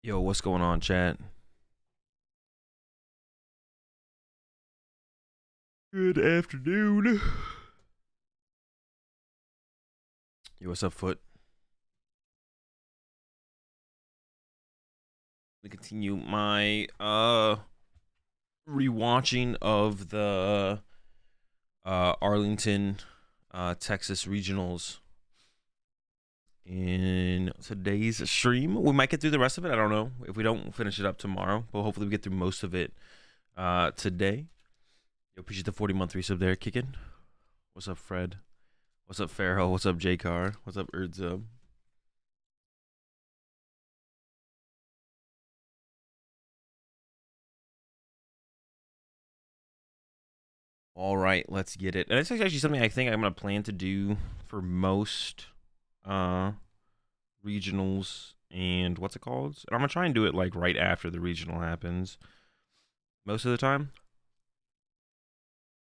Yo, what's going on, chat? Good afternoon. Yo, what's up, Foot? We continue my rewatching of the Arlington Texas regionals in today's stream. We might get through the rest of it. I don't know. If we don't, we'll finish it up tomorrow, but hopefully we get through most of it today. Yo, appreciate the 40-month resub there, kicking. What's up, Fred? What's up, Farrell? What's up, J-Car? What's up, Erdzub? All right, let's get it. And it's actually something I think I'm gonna plan to do for most regionals and what's it called? And I'm gonna try and do it like right after the regional happens. Most of the time.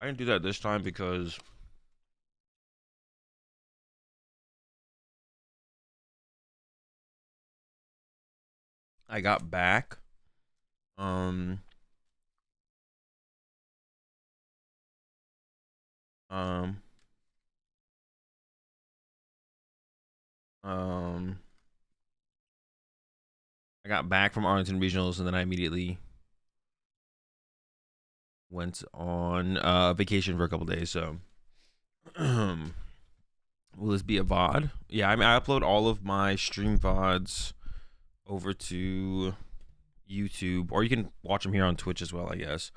I didn't do that this time because I got back. Um um um I got back from Arlington Regionals and then I immediately went on vacation for a couple days, so will this be a VOD? Yeah, I mean I upload all of my stream VODs over to YouTube, or you can watch them here on Twitch as well, I guess.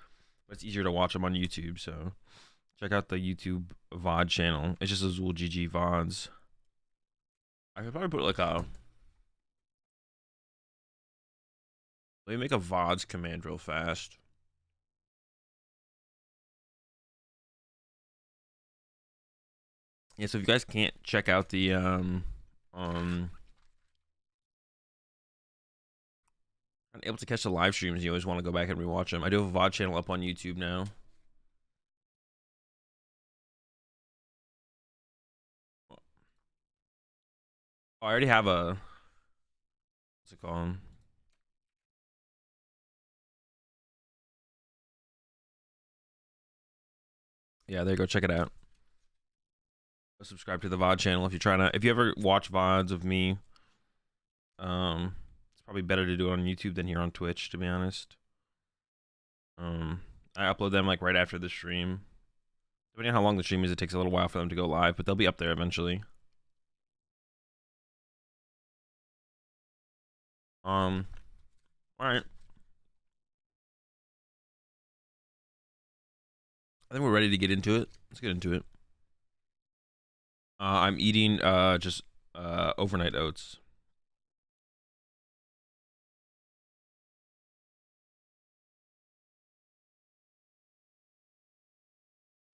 But it's easier to watch them on YouTube, so check out the YouTube VOD channel. It's just AzulGG VODs. I could probably put like a... Let me make a VODs command real fast. Yeah, so if you guys can't check out the able to catch the live streams, you always want to go back and rewatch them. I do have a VOD channel up on YouTube now. Oh, I already have a... What's it called? Yeah, there you go. Check it out. Go subscribe to the VOD channel if you're trying to... If you ever watch VODs of me, it's probably better to do it on YouTube than here on Twitch, to be honest. I upload them like right after the stream. Depending on how long the stream is, it takes a little while for them to go live, but they'll be up there eventually. All right. I think we're ready to get into it. Let's get into it. I'm eating just overnight oats.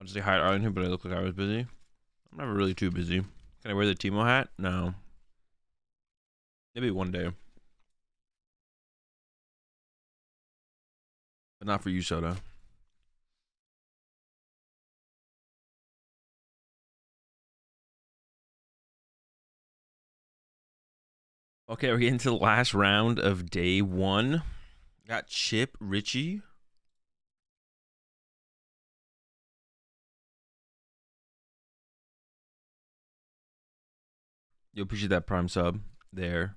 I'll just say hi to Arlington, but I look like I was busy. I'm never really too busy. Can I wear the Timo hat? No. Maybe one day. But not for you, Soda. Okay, we're getting to the last round of day one. Got Chip, Richie. You appreciate that prime sub there.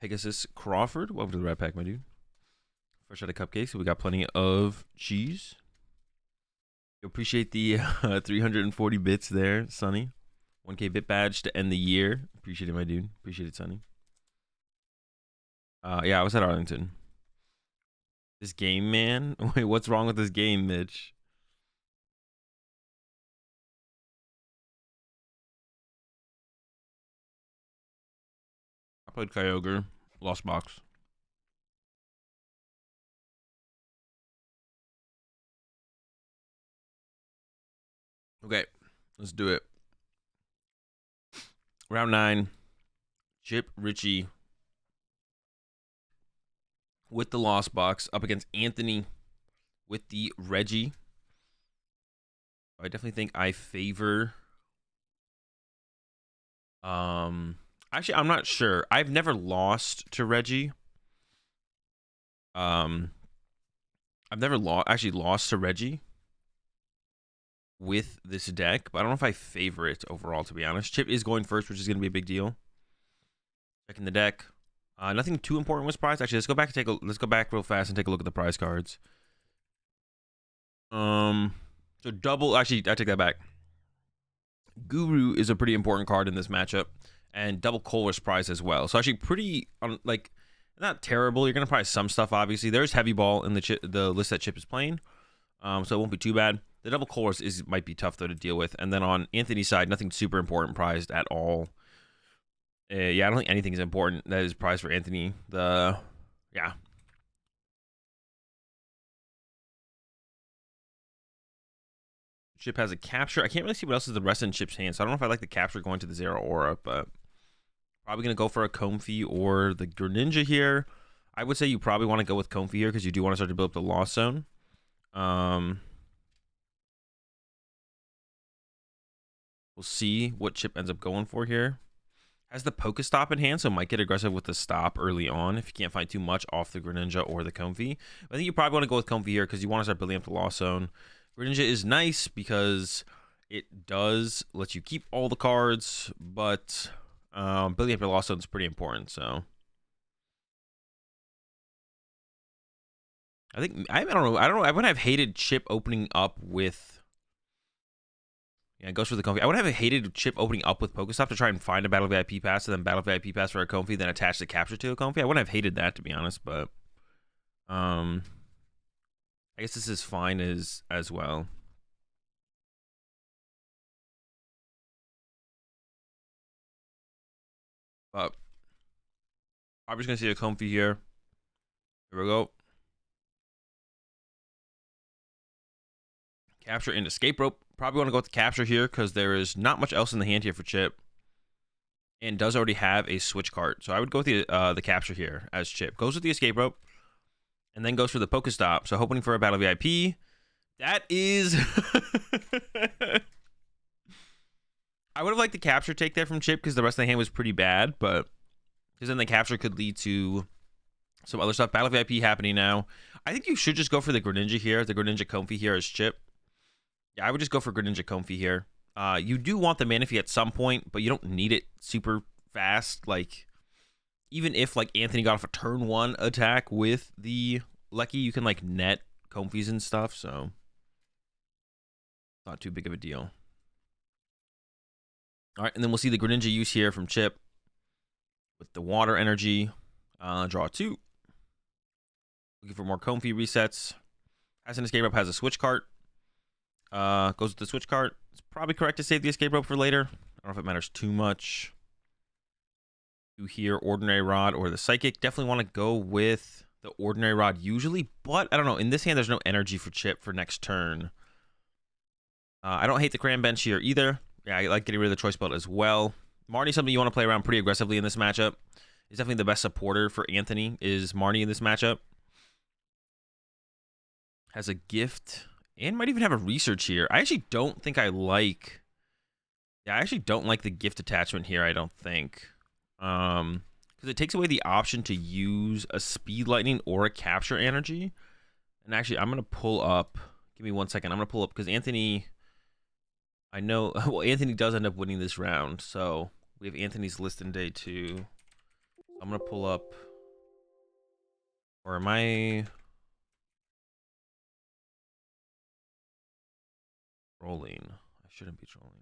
Pegasus Crawford. Welcome to the Rat Pack, my dude. Fresh out of cupcakes. So we got plenty of cheese. You appreciate the 340 bits there, Sonny. 1K bit badge to end the year. Appreciate it, my dude. Appreciate it, Sonny. Yeah, I was at Arlington. This game, man. Wait, what's wrong with this game, Mitch? I played Kyogre. Lost box. Okay, let's do it. Round 9. Chip, Richie with the lost box up against Anthony with the Reggie. I definitely think I favor... Actually, I'm not sure. I've never lost to Reggie. I've never actually lost to Reggie with this deck, but I don't know if I favor it overall, to be honest. Chip is going first, which is going to be a big deal. Checking the deck. Nothing too important was prized. Actually, let's go back real fast and take a look at the prize cards. So double. Actually, I take that back. Guru is a pretty important card in this matchup, and double Color's prize as well. So actually, pretty like not terrible. You're gonna prize some stuff. Obviously, there's heavy ball in the list that Chip is playing, so it won't be too bad. The double Colors might be tough though to deal with. And then on Anthony's side, nothing super important prized at all. Yeah, I don't think anything is important that is prized for Anthony. Yeah. Chip has a capture. I can't really see what else is the rest in Chip's hand, so I don't know if I like the capture going to the Zero Aura, but probably going to go for a Comfy or the Greninja here. I would say you probably want to go with Comfy here because you do want to start to build up the Lost Zone. We'll see what Chip ends up going for here. Has the Pokestop in hand, so might get aggressive with the stop early on if you can't find too much off the Greninja or the Comfy. I think you probably want to go with Comfy here because you want to start building up the Lost Zone. Greninja is nice because it does let you keep all the cards, but building up your Lost Zone is pretty important, so... I don't know. I would have hated Chip opening up with... Yeah, it goes for the Comfy. I would have hated Chip opening up with Pokestop to try and find a Battle VIP pass, and then Battle VIP pass for a Comfy, then attach the capture to a Comfy. I wouldn't have hated that, to be honest, but I guess this is fine as well. But I'm just gonna see a Comfy here. Here we go. Capture and escape rope. Probably want to go with the capture here because there is not much else in the hand here for Chip, and does already have a switch card. So I would go with the capture here as Chip. Goes with the escape rope, and then goes for the Pokestop. So hoping for a Battle VIP. That is... I would have liked the capture take there from Chip because the rest of the hand was pretty bad, but because then the capture could lead to some other stuff. Battle VIP happening now. I think you should just go for the Greninja here, the Greninja Comfy here as Chip. Yeah, I would just go for Greninja Comfy here. You do want the Manaphy at some point, but you don't need it super fast. Like, even if like Anthony got off a turn 1 attack with the Lucky, you can like net Comfys and stuff, so not too big of a deal. All right, and then we'll see the Greninja use here from Chip with the Water Energy. Draw 2. Looking for more Comfy resets. Has an escape rope, has a switch cart. Goes with the switch cart. It's probably correct to save the escape rope for later. I don't know if it matters too much. You hear Ordinary Rod or the Psychic. Definitely want to go with the Ordinary Rod usually, but I don't know. In this hand, there's no energy for Chip for next turn. I don't hate the Cram Bench here either. Yeah, I like getting rid of the Choice Belt as well. Marnie's something you want to play around pretty aggressively in this matchup. He's definitely the best supporter for Anthony is Marnie in this matchup. Has a gift and might even have a research here. I actually don't think I like... Yeah, I actually don't like the gift attachment here, I don't think. Because it takes away the option to use a Speed Lightning or a Capture Energy. And actually, I'm going to pull up... Give me 1 second. I'm going to pull up because Anthony... I know... Well, Anthony does end up winning this round. So, we have Anthony's list in day 2. I'm going to pull up... Or am I... Trolling? I shouldn't be trolling.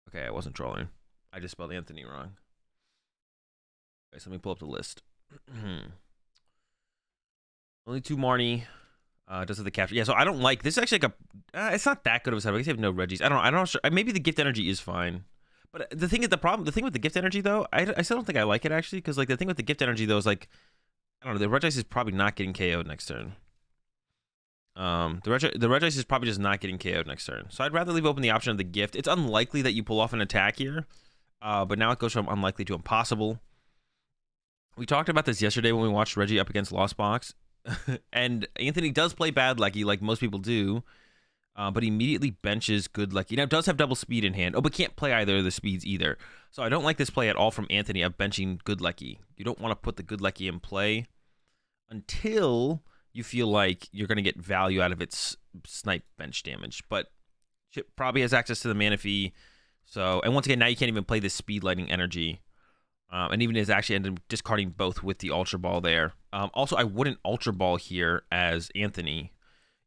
Okay, I wasn't trolling. I just spelled Anthony wrong. Okay, so let me pull up the list. Only 2 Marnie. Does have the capture. Yeah, so I don't like this. Is actually like a. It's not that good of a setup. I guess you have no Reggies. I don't know. Sure. Maybe the gift energy is fine. But the thing is, the thing with the gift energy though, I still don't think I like it actually, because like the thing with the gift energy though is like, I don't know, the Reggies is probably not getting KO'd next turn. The Reggies is probably just not getting KO'd next turn. So I'd rather leave open the option of the gift. It's unlikely that you pull off an attack here, but now it goes from unlikely to impossible. We talked about this yesterday when we watched Reggie up against Lost Box. And Anthony does play bad lucky, like most people do. but immediately benches Good Lucky. Now, it does have double speed in hand. Oh, but can't play either of the speeds either. So I don't like this play at all from Anthony of benching Good Lucky. You don't want to put the Good Lucky in play until you feel like you're going to get value out of its snipe bench damage. But Chip probably has access to the Manaphy. So, and once again, now you can't even play this speed lightning energy. And even is actually ended up discarding both with the Ultra Ball there. Also, I wouldn't Ultra Ball here as Anthony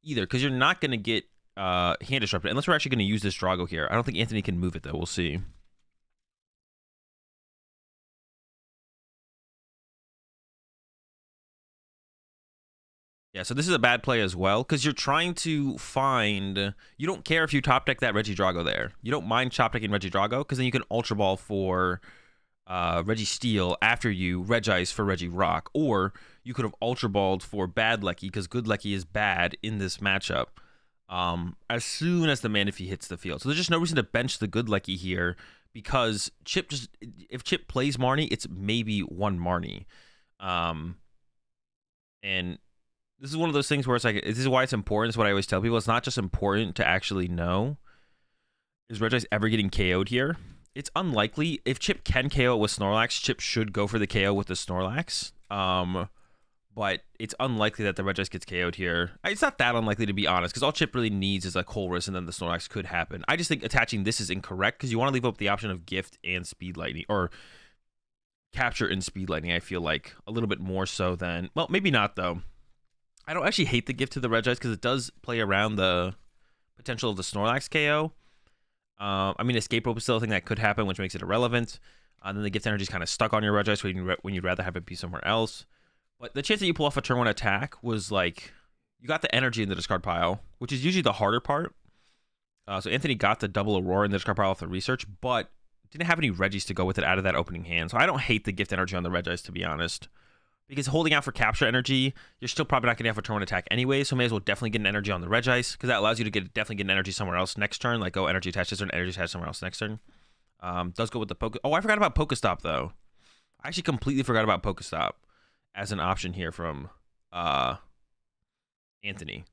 either, because you're not going to get hand disrupted unless we're actually going to use this Drago here. I don't think Anthony can move it though. We'll see. Yeah, so this is a bad play as well, because you're trying to find... You don't care if you top deck that Reggie Drago there. You don't mind top decking Reggie Drago, because then you can Ultra Ball for Reggie Steel after you Regice for Reggie Rock. Or you could have Ultra Balled for Bad Lucky, because Good Lucky is bad in this matchup. As soon as the Manaphy hits the field. So there's just no reason to bench the Good Lucky here, because Chip just... If Chip plays Marnie, it's maybe one Marnie. And... This is one of those things where it's like, this is why it's important. This is what I always tell people. It's not just important to actually know, is Regice ever getting KO'd here? It's unlikely. If Chip can KO it with Snorlax, Chip should go for the KO with the Snorlax. But it's unlikely that the Regice gets KO'd here. It's not that unlikely, to be honest, because all Chip really needs is a Colress, and then the Snorlax could happen. I just think attaching this is incorrect, because you want to leave up the option of Gift and Speed Lightning, or Capture and Speed Lightning, I feel like, a little bit more so than... Well, maybe not, though. I don't actually hate the Gift to the Regice, because it does play around the potential of the Snorlax KO. I mean, Escape Rope is still a thing that could happen, which makes it irrelevant. And then the Gift energy is kind of stuck on your Regice when you'd rather have it be somewhere else. But the chance that you pull off a turn 1 attack was like, you got the energy in the discard pile, which is usually the harder part. So Anthony got the double Aurora in the discard pile off the research, but didn't have any Reggies to go with it out of that opening hand. So I don't hate the Gift energy on the Regice, to be honest. Because holding out for Capture energy, you're still probably not going to have a turn 1 attack anyway, so may as well definitely get an energy on the Regice, because that allows you to definitely get an energy somewhere else next turn, like go energy attach this turn, energy attach somewhere else next turn. Does go with the Poke... Oh, I forgot about Pokestop, though. I actually completely forgot about Pokestop as an option here from Anthony.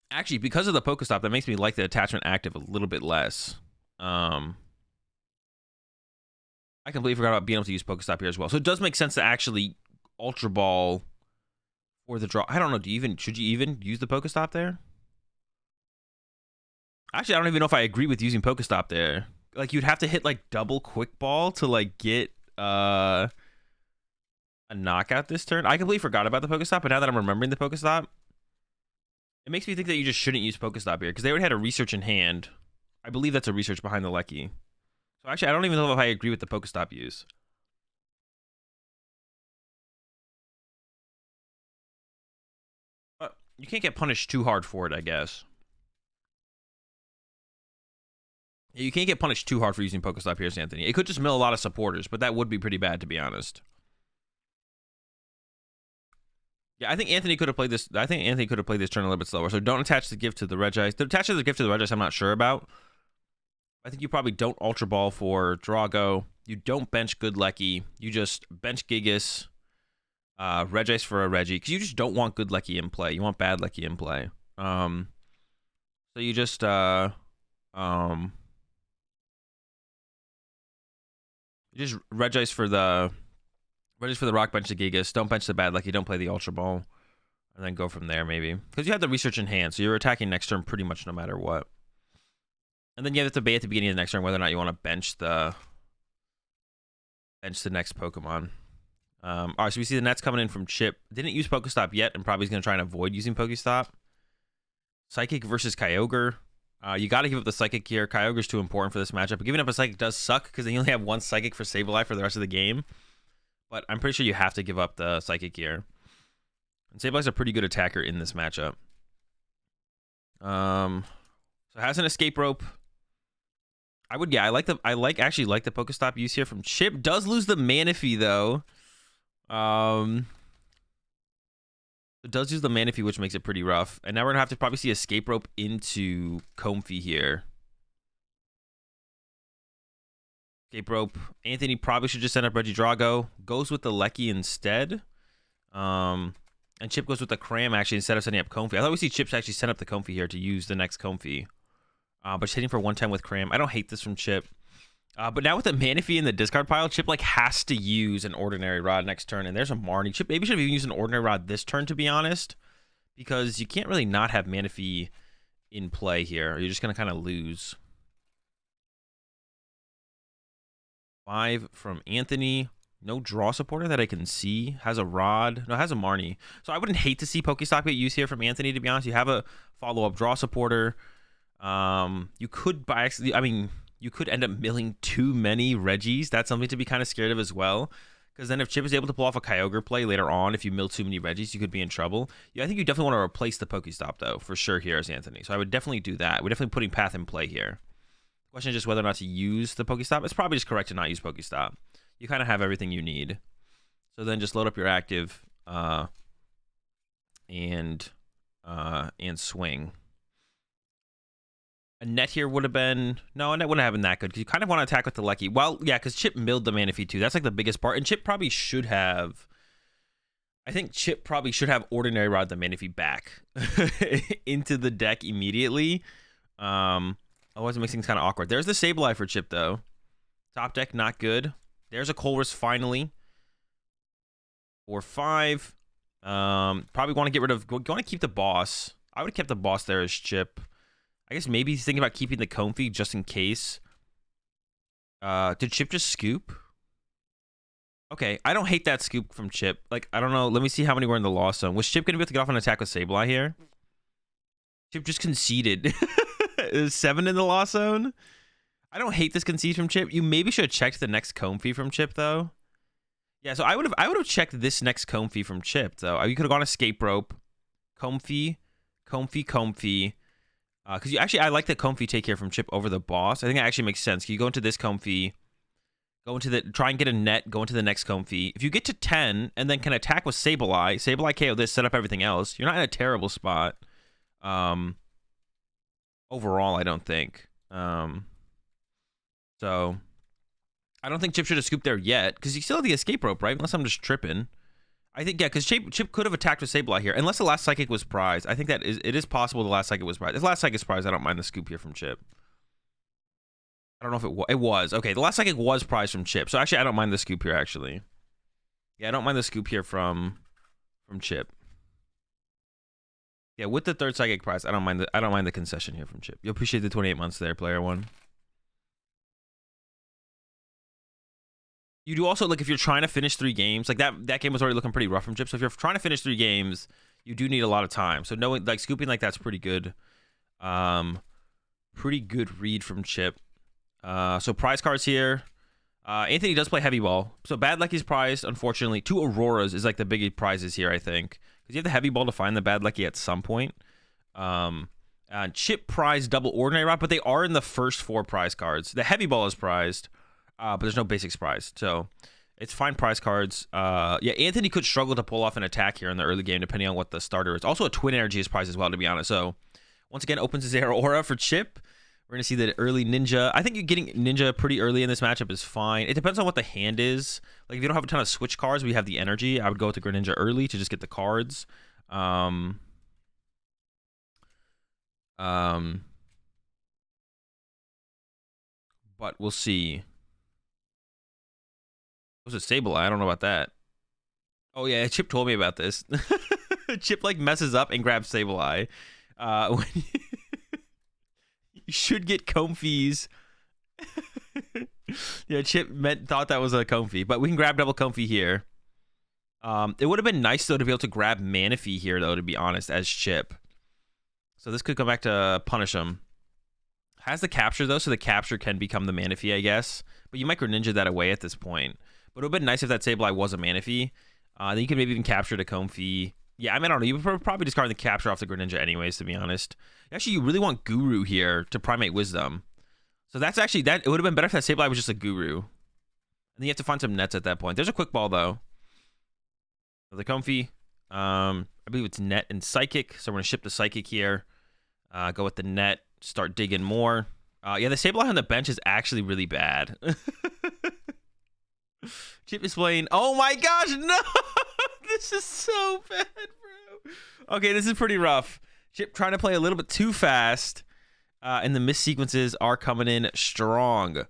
Actually, because of the Pokestop, that makes me like the attachment active a little bit less. I completely forgot about being able to use Pokestop here as well. So it does make sense to actually Ultra Ball for the draw. I don't know. Should you even use the Pokestop there? Actually, I don't even know if I agree with using Pokestop there. Like, you'd have to hit like double Quick Ball to like get a knockout this turn. I completely forgot about the Pokestop, but now that I'm remembering the Pokestop, it makes me think that you just shouldn't use Pokestop here, because they already had a research in hand. I believe that's a research behind the Lecky. So actually, I don't even know if I agree with the Pokestop use. But you can't get punished too hard for it, I guess. You can't get punished too hard for using Pokestop here, Anthony. It could just mill a lot of supporters, but that would be pretty bad, to be honest. Yeah, I think Anthony could have played this. I think Anthony could have played this turn a little bit slower. So don't attach the Gift to the Regice. The attach to the Gift to the Regice, I'm not sure about. I think you probably don't Ultra Ball for Drago. You don't bench Good Lucky. You just bench Gigas, Regice for a Reggie, because you just don't want Good Lucky in play. You want Bad Lucky in play. So you just Regice for the Rock, bench the Gigas. Don't bench the Bad Lucky. Don't play the Ultra Ball, and then go from there maybe, because you have the research in hand, so you're attacking next turn pretty much no matter what. And then you have to debate at the beginning of the next turn whether or not you want to bench the next Pokemon. All right, so we see the Nets coming in from Chip. Didn't use Pokestop yet, and probably is going to try and avoid using Pokestop. Psychic versus Kyogre. You got to give up the Psychic here. Kyogre's too important for this matchup. But giving up a Psychic does suck, because they only have one Psychic for Sableye for the rest of the game. But I'm pretty sure you have to give up the Psychic here. And Sableye's a pretty good attacker in this matchup. So it has an Escape Rope. I actually like the Pokestop use here from Chip. Does lose the Manaphy though. It does use the Manaphy, which makes it pretty rough. And now we're gonna have to probably see Escape Rope into Comfey here. Escape Rope. Anthony probably should just send up Reggie Drago. Goes with the Lecky instead. And Chip goes with the Cram actually instead of setting up Comfy. I thought we see Chips actually set up the Comfy here to use the next Comfy. But just hitting for 110 with Cram. I don't hate this from Chip. But now with the Manaphy in the discard pile, Chip like has to use an Ordinary Rod next turn. And there's a Marnie. Chip maybe should have even used an Ordinary Rod this turn, to be honest. Because you can't really not have Manaphy in play here. You're just going to kind of lose. 5 from Anthony. No draw supporter that I can see. Has a Rod. No, has a Marnie. So I wouldn't hate to see Pokestop get used here from Anthony, to be honest. You have a follow-up draw supporter. You could buy... I mean, you could end up milling too many Reggies. That's something to be kind of scared of as well. Because then if Chip is able to pull off a Kyogre play later on, if you mill too many Reggies, you could be in trouble. Yeah, I think you definitely want to replace the Pokestop, though, for sure here as Anthony. So I would definitely do that. We're definitely putting Path in play here. The question is just whether or not to use the Pokestop. It's probably just correct to not use Pokestop. You kind of have everything you need. So then just load up your active and swing. A net here would have been... No, a net wouldn't have been that good because you kind of want to attack with the Lecky. Well, yeah, because Chip milled the Manaphy too. That's like the biggest part. And Chip probably should have... I think Chip probably should have Ordinary Rod the Manaphy back into the deck immediately. Otherwise it makes things kind of awkward. There's the Sableye for Chip though. Top deck, not good. There's a Colress finally. 4-5. Probably want to get rid of... Want to keep the boss. I would have kept the boss there as Chip. I guess maybe he's thinking about keeping the Comfy just in case. Did Chip just scoop? Okay, I don't hate that scoop from Chip. Like, I don't know. Let me see how many were in the loss zone. Was Chip going to be able to get off an attack with Sableye here? Chip just conceded. 7 in the loss zone? I don't hate this concede from Chip. You maybe should have checked the next Comfy from Chip, though. Yeah, so I would have checked this next Comfy from Chip, though. You could have gone Escape Rope, Comfy. Because you actually, I like the Comfy take here from Chip over the boss. I think that actually makes sense. You go into this Comfy, try and get a net, go into the next Comfy. If you get to 10 and then can attack with Sableye KO this, set up everything else, you're not in a terrible spot. Overall, I don't think. So, I don't think Chip should have scooped there yet, because you still have the Escape Rope, right? Unless I'm just tripping. I think, yeah, because Chip could have attacked with Sableye here, unless the last Psychic was prized. I think that it is possible the last Psychic was prized. If the last Psychic is prized, I don't mind the scoop here from Chip. I don't know if it was. Okay, the last Psychic was prized from Chip, so actually I don't mind the scoop here, actually. Yeah, I don't mind the scoop here from Chip. Yeah, with the third Psychic prize, I don't mind the concession here from Chip. You appreciate the 28 months there, player one. You do also, like, if you're trying to finish 3 games, like that game was already looking pretty rough from Chip. So if you're trying to finish 3 games, you do need a lot of time. So knowing, like, scooping like that's pretty good. Pretty good read from Chip. So prize cards here. Anthony does play heavy ball. So Bad Lucky's prized, unfortunately. 2 Auroras is like the big prizes here, I think. Because you have the heavy ball to find the Bad Lucky at some point. Chip prized double Ordinary Rod, but they are in the first 4 prize cards. The heavy ball is prized. But there's no basics prize, so it's fine prize cards. Yeah, Anthony could struggle to pull off an attack here in the early game, depending on what the starter is. Also, a Twin Energy is prized as well, to be honest. So, once again, opens his Aura for Chip. We're going to see that early Ninja. I think getting Ninja pretty early in this matchup is fine. It depends on what the hand is. Like, if you don't have a ton of switch cards, we have the energy. I would go with the Greninja early to just get the cards. But we'll see. Was it Sableye? I don't know about that. Oh yeah, Chip told me about this. Chip like messes up and grabs Sableye. When you should get Comfies. Yeah, Chip thought that was a Comfy, but we can grab double Comfy here. It would have been nice though to be able to grab Manaphy here though, to be honest, as Chip. So this could come back to punish him. Has the capture though, so the capture can become the Manaphy, I guess. But you micro ninja that away at this point. But it would have been nice if that Sableye was a Manaphy. Then you could maybe even capture the Comfy. Yeah, I mean, I don't know. You would probably discard the capture off the Greninja anyways, to be honest. Actually, you really want Guru here to Primate Wisdom. So that's actually, it would have been better if that Sableye was just a Guru. And then you have to find some nets at that point. There's a Quick Ball, though. So the Comfy, I believe it's net and Psychic. So we're going to ship the Psychic here. Go with the net. Start digging more. Yeah, the Sableye on the bench is actually really bad. Chip is playing. Oh my gosh, no! This is so bad, bro. Okay, this is pretty rough. Chip trying to play a little bit too fast, and the miss sequences are coming in strong.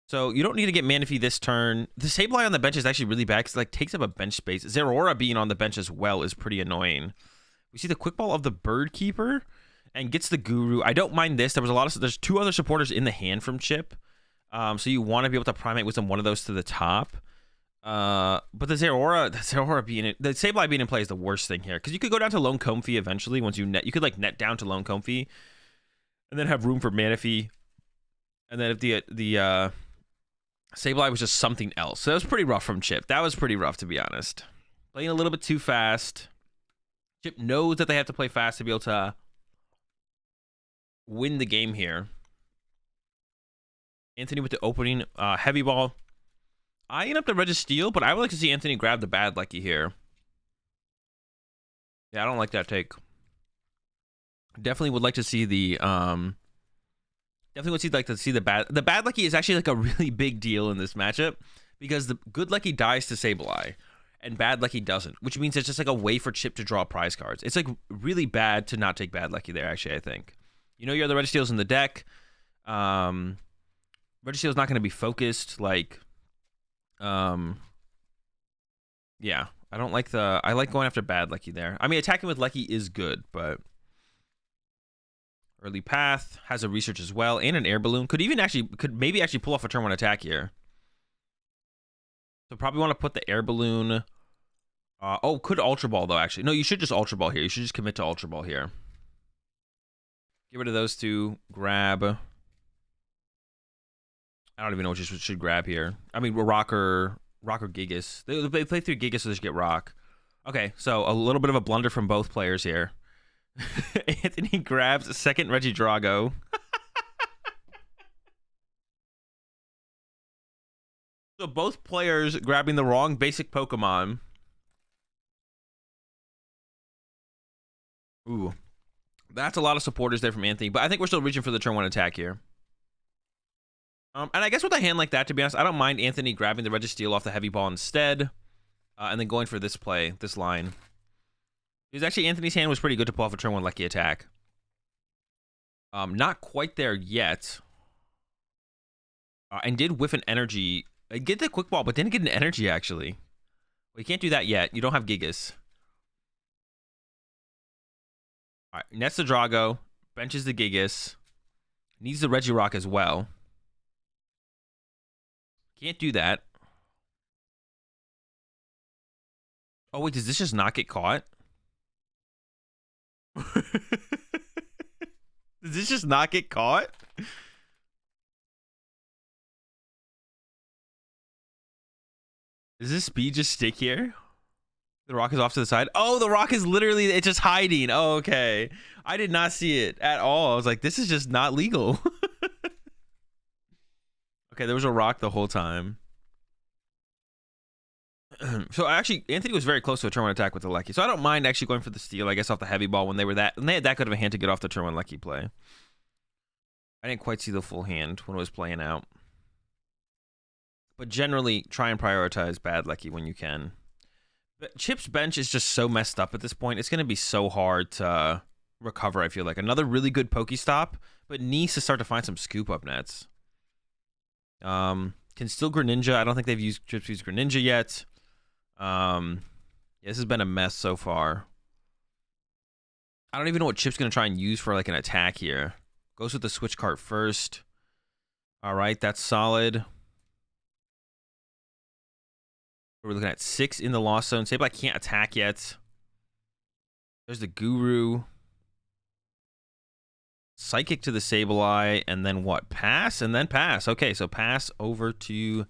So you don't need to get Manaphy this turn. The Sableye on the bench is actually really bad because it like takes up a bench space. Zeraora being on the bench as well is pretty annoying. We see the quick ball of the Bird Keeper and gets the Guru. I don't mind this. There's two other supporters in the hand from Chip. So you want to be able to primate with one of those to the top. But the Zeraora being in, the Sableye being in play is the worst thing here because you could go down to Lone Comfy eventually once you net. You could like net down to Lone Comfy, and then have room for Manaphy. And then if the Sableye was just something else, so that was pretty rough from Chip. That was pretty rough to be honest. Playing a little bit too fast. Chip knows that they have to play fast to be able to win the game here. Anthony with the opening heavy ball. I end up to Registeel, but I would like to see Anthony grab the Bad Lucky here. Yeah, I don't like that take. Definitely would like to see the the Bad Lucky is actually like a really big deal in this matchup because the Good Lucky dies to Sableye and Bad Lucky doesn't, which means it's just like a way for Chip to draw prize cards. It's like really bad to not take Bad Lucky there, actually, I think. You know, you have the Registeel's in the deck. Registeel's not going to be focused, like, yeah, I don't like I like going after Bad Lucky there. I mean, attacking with Lucky is good, but early path has a research as well and an air balloon. Could maybe actually pull off a turn one attack here. So probably want to put the air balloon. Could Ultra Ball though, actually. No, you should just Ultra Ball here. You should just commit to Ultra Ball here. Get rid of those two. Grab. I don't even know what you should grab here. I mean, Rock or Gigas. They play through Gigas, so they should get Rock. Okay, so a little bit of a blunder from both players here. Anthony grabs a second Reggie Drago. So both players grabbing the wrong basic Pokemon. Ooh. That's a lot of supporters there from Anthony, but I think we're still reaching for the turn one attack here. And I guess with a hand like that, to be honest, I don't mind Anthony grabbing the Registeel off the heavy ball instead. And then going for this play, this line. Because actually Anthony's hand was pretty good to pull off a turn one Lucky attack. Not quite there yet. And did whiff an energy. Get the quick ball, but didn't get an energy actually. Well, you can't do that yet. You don't have Gigas. Alright, nets the Drago. Benches the Gigas. Needs the Regirock as well. Can't do that. Oh wait, does this just not get caught? Does this just not get caught? Does this speed just stick here? The rock is off to the side. Oh, the rock is literally, it's just hiding. Oh, okay. I did not see it at all. I was like, this is just not legal. Okay, there was a rock the whole time. So actually, Anthony was very close to a turn one attack with the Lucky. So I don't mind actually going for the steal, I guess, off the heavy ball when they had that good of a hand to get off the turn one Lucky play. I didn't quite see the full hand when it was playing out. But generally, try and prioritize Bad Lucky when you can. But Chip's bench is just so messed up at this point. It's going to be so hard to recover, I feel like. Another really good Pokestop, but needs to start to find some scoop up nets. Can still Greninja. I don't think Chip's used Greninja yet. Yeah, this has been a mess so far. I don't even know what Chip's going to try and use for like an attack here. Goes with the switch cart first. All right, that's solid. We're looking at 6 in the Lost Zone. Sableye can't attack yet. There's the Guru. Psychic to the Sableye, and then what? Pass, and then pass. Okay, so pass over to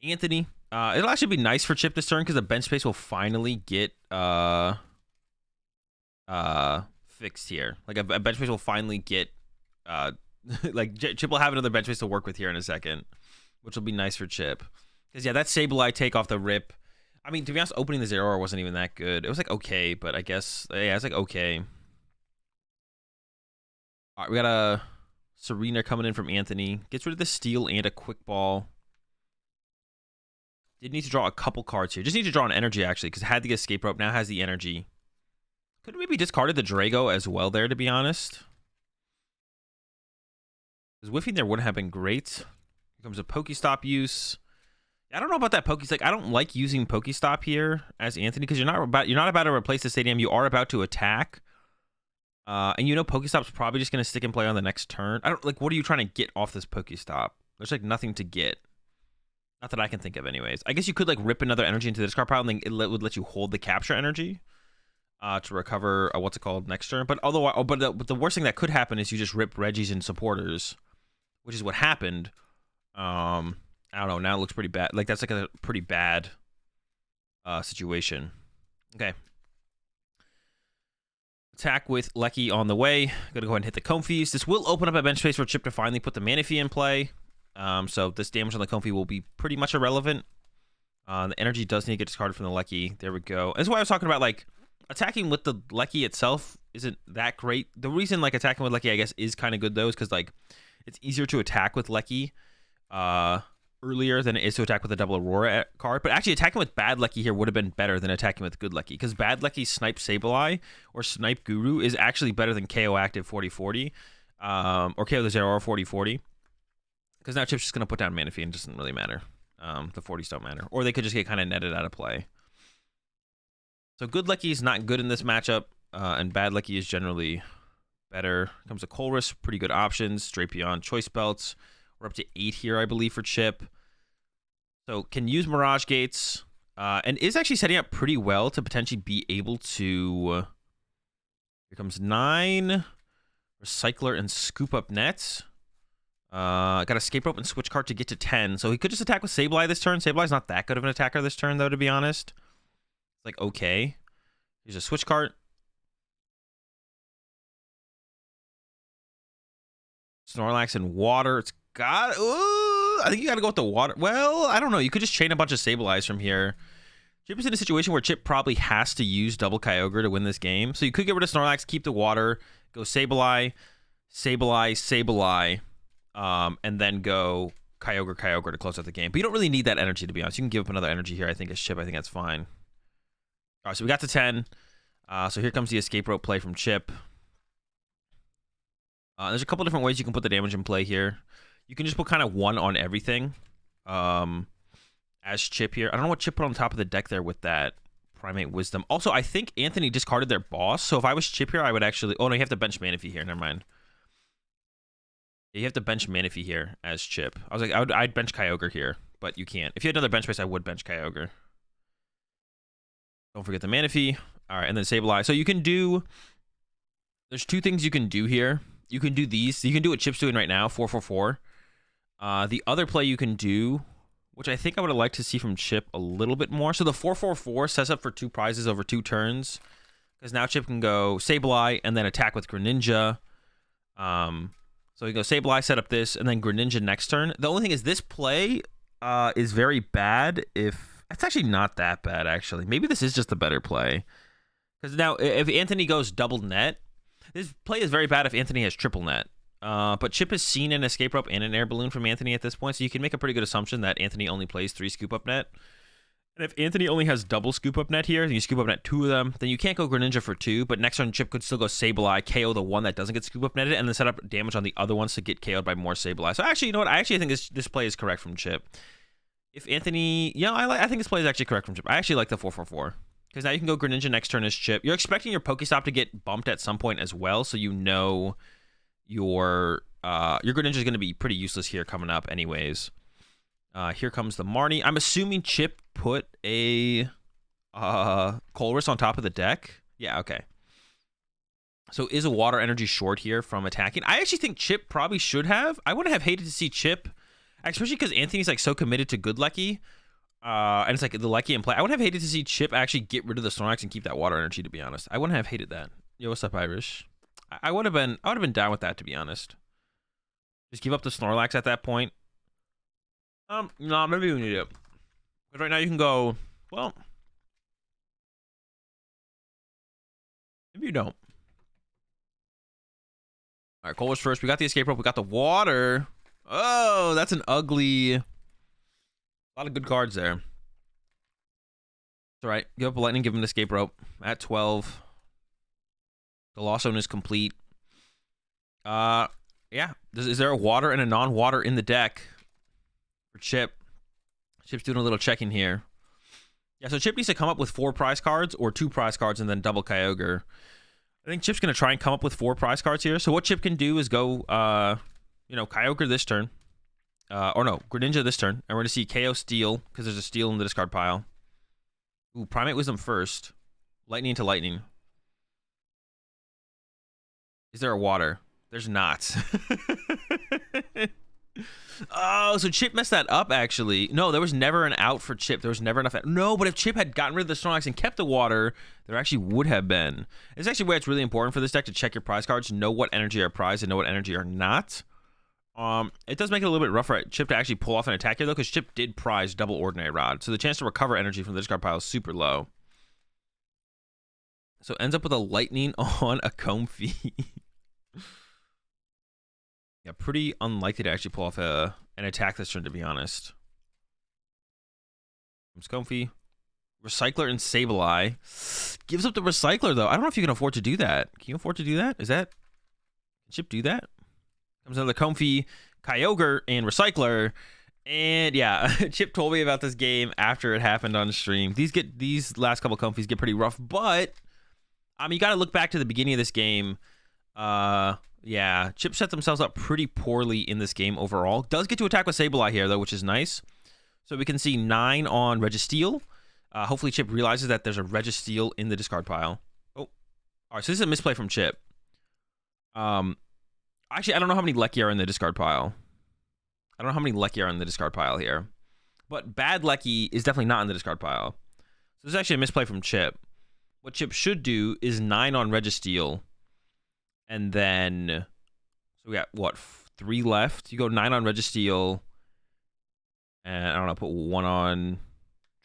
Anthony. It'll actually be nice for Chip this turn because the bench space will finally get fixed here. Like a bench space will finally get like Chip will have another bench space to work with here in a second, which will be nice for Chip. Because yeah, that Sableye take off the rip. I mean, to be honest, opening the Zeraora wasn't even that good. It was like okay, but I guess yeah, it's like okay. All right, we got a Serena coming in from Anthony. Gets rid of the steal and a quick ball. Did need to draw a couple cards here. Just need to draw an energy, actually, because it had the escape rope. Now has the energy. Could maybe discarded the Drago as well there, to be honest. Because whiffing there wouldn't have been great. Here comes a Pokestop use. I don't know about that Pokestop. Like, I don't like using Pokestop here as Anthony because you're not about to replace the stadium. You are about to attack. And you know Pokestop's probably just going to stick and play on the next turn. What are you trying to get off this Pokestop? There's like nothing to get. Not that I can think of anyways. I guess you could like rip another energy into the discard pile and then it would let you hold the capture energy to recover what's it called next turn. But the worst thing that could happen is you just rip Reggies and supporters, which is what happened. I don't know. Now it looks pretty bad. Like that's like a pretty bad situation. Okay. Attack with Lecky on the way. Gonna go ahead and hit the Comfies. This will open up a bench space for Chip to finally put the Manaphy in play. So this damage on the Comfy will be pretty much irrelevant. The energy does need to get discarded from the Lecky. There we go. That's why I was talking about like attacking with the Lecky itself isn't that great. The reason like attacking with Lecky I guess is kind of good though is because like it's easier to attack with Lecky earlier than it is to attack with a double Aurora card. But actually attacking with bad Lecky here would have been better than attacking with good Lecky because bad Lecky Snipe Sableye or Snipe Guru is actually better than KO active 40-40 or KO the Zeraora 40-40 because now Chip's just going to put down Manaphy and it doesn't really matter. The 40s don't matter. Or they could just get kind of netted out of play. So good Lecky is not good in this matchup and bad Lecky is generally better. Comes a Colress, pretty good options. Drapion, Choice Belts. We're up to 8 here, I believe, for Chip. So can use Mirage Gates. And is actually setting up pretty well to potentially be able to... here comes 9. Recycler and Scoop Up Net. Got Escape Rope and Switch Card to get to 10. So he could just attack with Sableye this turn. Sableye's not that good of an attacker this turn, though, to be honest. It's like, okay. Here's a Switch Card. Snorlax and Water. It's got... Ooh, I think you got to go with the Water. Well, I don't know. You could just chain a bunch of Sableyes from here. Chip is in a situation where Chip probably has to use double Kyogre to win this game. So you could get rid of Snorlax, keep the Water, go Sableye, Sableye, Sableye, and then go Kyogre, Kyogre to close out the game. But you don't really need that energy, to be honest. You can give up another energy here, I think, as Chip. I think that's fine. All right, so we got to 10. So here comes the Escape Rope play from Chip. There's a couple different ways you can put the damage in play here. You can just put kind of 1 on everything as Chip here. I don't know what Chip put on top of the deck there with that Primate Wisdom. Also, I think Anthony discarded their boss. So if I was Chip here, I would actually... Oh, no, you have to bench Manaphy here. Never mind. You have to bench Manaphy here as Chip. I was like, I'd bench Kyogre here, but you can't. If you had another bench space, I would bench Kyogre. Don't forget the Manaphy. All right, and then Sableye. So you can do... There's 2 things you can do here. You can do these. You can do what Chip's doing right now, 4-4-4. The other play you can do, which I think I would have liked to see from Chip a little bit more. So the 4-4-4 sets up for 2 prizes over 2 turns. Because now Chip can go Sableye and then attack with Greninja. So you go Sableye, set up this, and then Greninja next turn. The only thing is this play is very bad if... It's actually not that bad, actually. Maybe this is just a better play. Because now if Anthony goes double net, this play is very bad if Anthony has triple net. But Chip has seen an Escape Rope and an Air Balloon from Anthony at this point, so you can make a pretty good assumption that Anthony only plays 3 Scoop Up Net. And if Anthony only has double Scoop Up Net here, and you Scoop Up Net 2 of them, then you can't go Greninja for 2, but next turn Chip could still go Sableye, KO the one that doesn't get Scoop Up Netted, and then set up damage on the other ones to get KO'd by more Sableye. So actually, you know what? I actually think this play is correct from Chip. If Anthony... Yeah, I think this play is actually correct from Chip. I actually like the 4-4-4. Because now you can go Greninja next turn as Chip. You're expecting your Pokestop to get bumped at some point as well, so you know your Greninja is going to be pretty useless here coming up anyways. Here comes the Marnie. I'm assuming Chip put a Colress on top of the deck. Yeah, okay. So is a Water Energy short here from attacking? I actually think Chip probably should have. I wouldn't have hated to see Chip, especially because Anthony's like so committed to good Lecky. And it's like the Lecky in play. I would have hated to see Chip actually get rid of the Snorlax and keep that Water Energy, to be honest. I wouldn't have hated that. Yo, what's up, Irish? I would have been down with that, to be honest. Just give up the Snorlax at that point. No, maybe we need it. But right now you can go, well, maybe you don't. All right, Cole was first. We got the Escape Rope. We got the Water. Oh, that's an ugly... A lot of good cards there. It's all right. Give up a lightning, give him an escape rope. At 12. The Lost Zone is complete. Yeah. Is there a water and a non-water in the deck for Chip? Chip's doing a little checking here. Yeah, so Chip needs to come up with 4 prize cards or 2 prize cards and then double Kyogre. I think Chip's going to try and come up with 4 prize cards here. So what Chip can do is go, Kyogre this turn. Or no, Greninja this turn. And we're going to see KO Steel because there's a Steel in the discard pile. Ooh, Primate Wisdom first. Lightning into Lightning. Is there a water? There's not. Oh, so Chip messed that up, actually. No, there was never an out for Chip. There was never enough. No, but if Chip had gotten rid of the Snorlax and kept the water, there actually would have been. It's actually where it's really important for this deck to check your prize cards, know what energy are prized and know what energy are not. It does make it a little bit rough for Chip to actually pull off an attack here, though, because Chip did prize double Ordinary Rod. So the chance to recover energy from the discard pile is super low. So ends up with a Lightning on a Comfey. Yeah, pretty unlikely to actually pull off an attack this turn, to be honest. Comes Comfey. Recycler and Sableye. Gives up the Recycler, though. I don't know if you can afford to do that. Can you afford to do that? Can Chip do that? Comes another Comfey, Kyogre, and Recycler. And yeah, Chip told me about this game after it happened on stream. These last couple Comfeys get pretty rough, but you got to look back to the beginning of this game. Yeah, Chip set themselves up pretty poorly in this game overall. Does get to attack with Sableye here, though, which is nice. So we can see 9 on Registeel. Hopefully Chip realizes that there's a Registeel in the discard pile. Oh, all right, so this is a misplay from Chip. Actually, I don't know how many Lecky are in the discard pile. I don't know how many Lecky are in the discard pile here. But bad Lecky is definitely not in the discard pile. So this is actually a misplay from Chip. What Chip should do is 9 on Registeel. And then, so we got, what, 3 left? You go 9 on Registeel. And, I don't know, put 1 on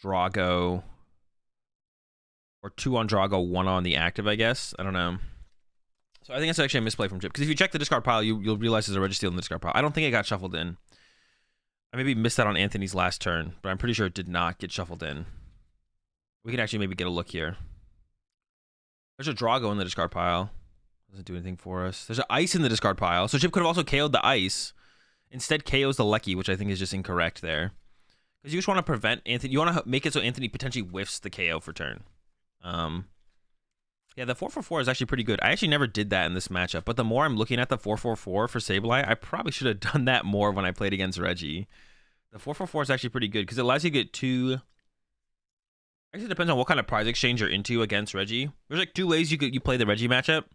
Drago. Or 2 on Drago, 1 on the active, I guess. I don't know. So I think that's actually a misplay from Chip. Because if you check the discard pile, you'll realize there's a Registeel in the discard pile. I don't think it got shuffled in. I maybe missed that on Anthony's last turn. But I'm pretty sure it did not get shuffled in. We can actually maybe get a look here. There's a Drago in the discard pile. Doesn't do anything for us. There's an Ice in the discard pile. So Chip could have also KO'd the Ice. Instead, KO's the Lecky, which I think is just incorrect there. Because you just want to prevent Anthony. You want to make it so Anthony potentially whiffs the KO for turn. Yeah, the 4-4-4 is actually pretty good. I actually never did that in this matchup. But the more I'm looking at the 4-4-4 for Sableye, I probably should have done that more when I played against Reggie. The 4-4-4 is actually pretty good because it allows you to get 2... I guess it depends on what kind of prize exchange you're into against Reggie. There's like 2 ways you play the Reggie matchup.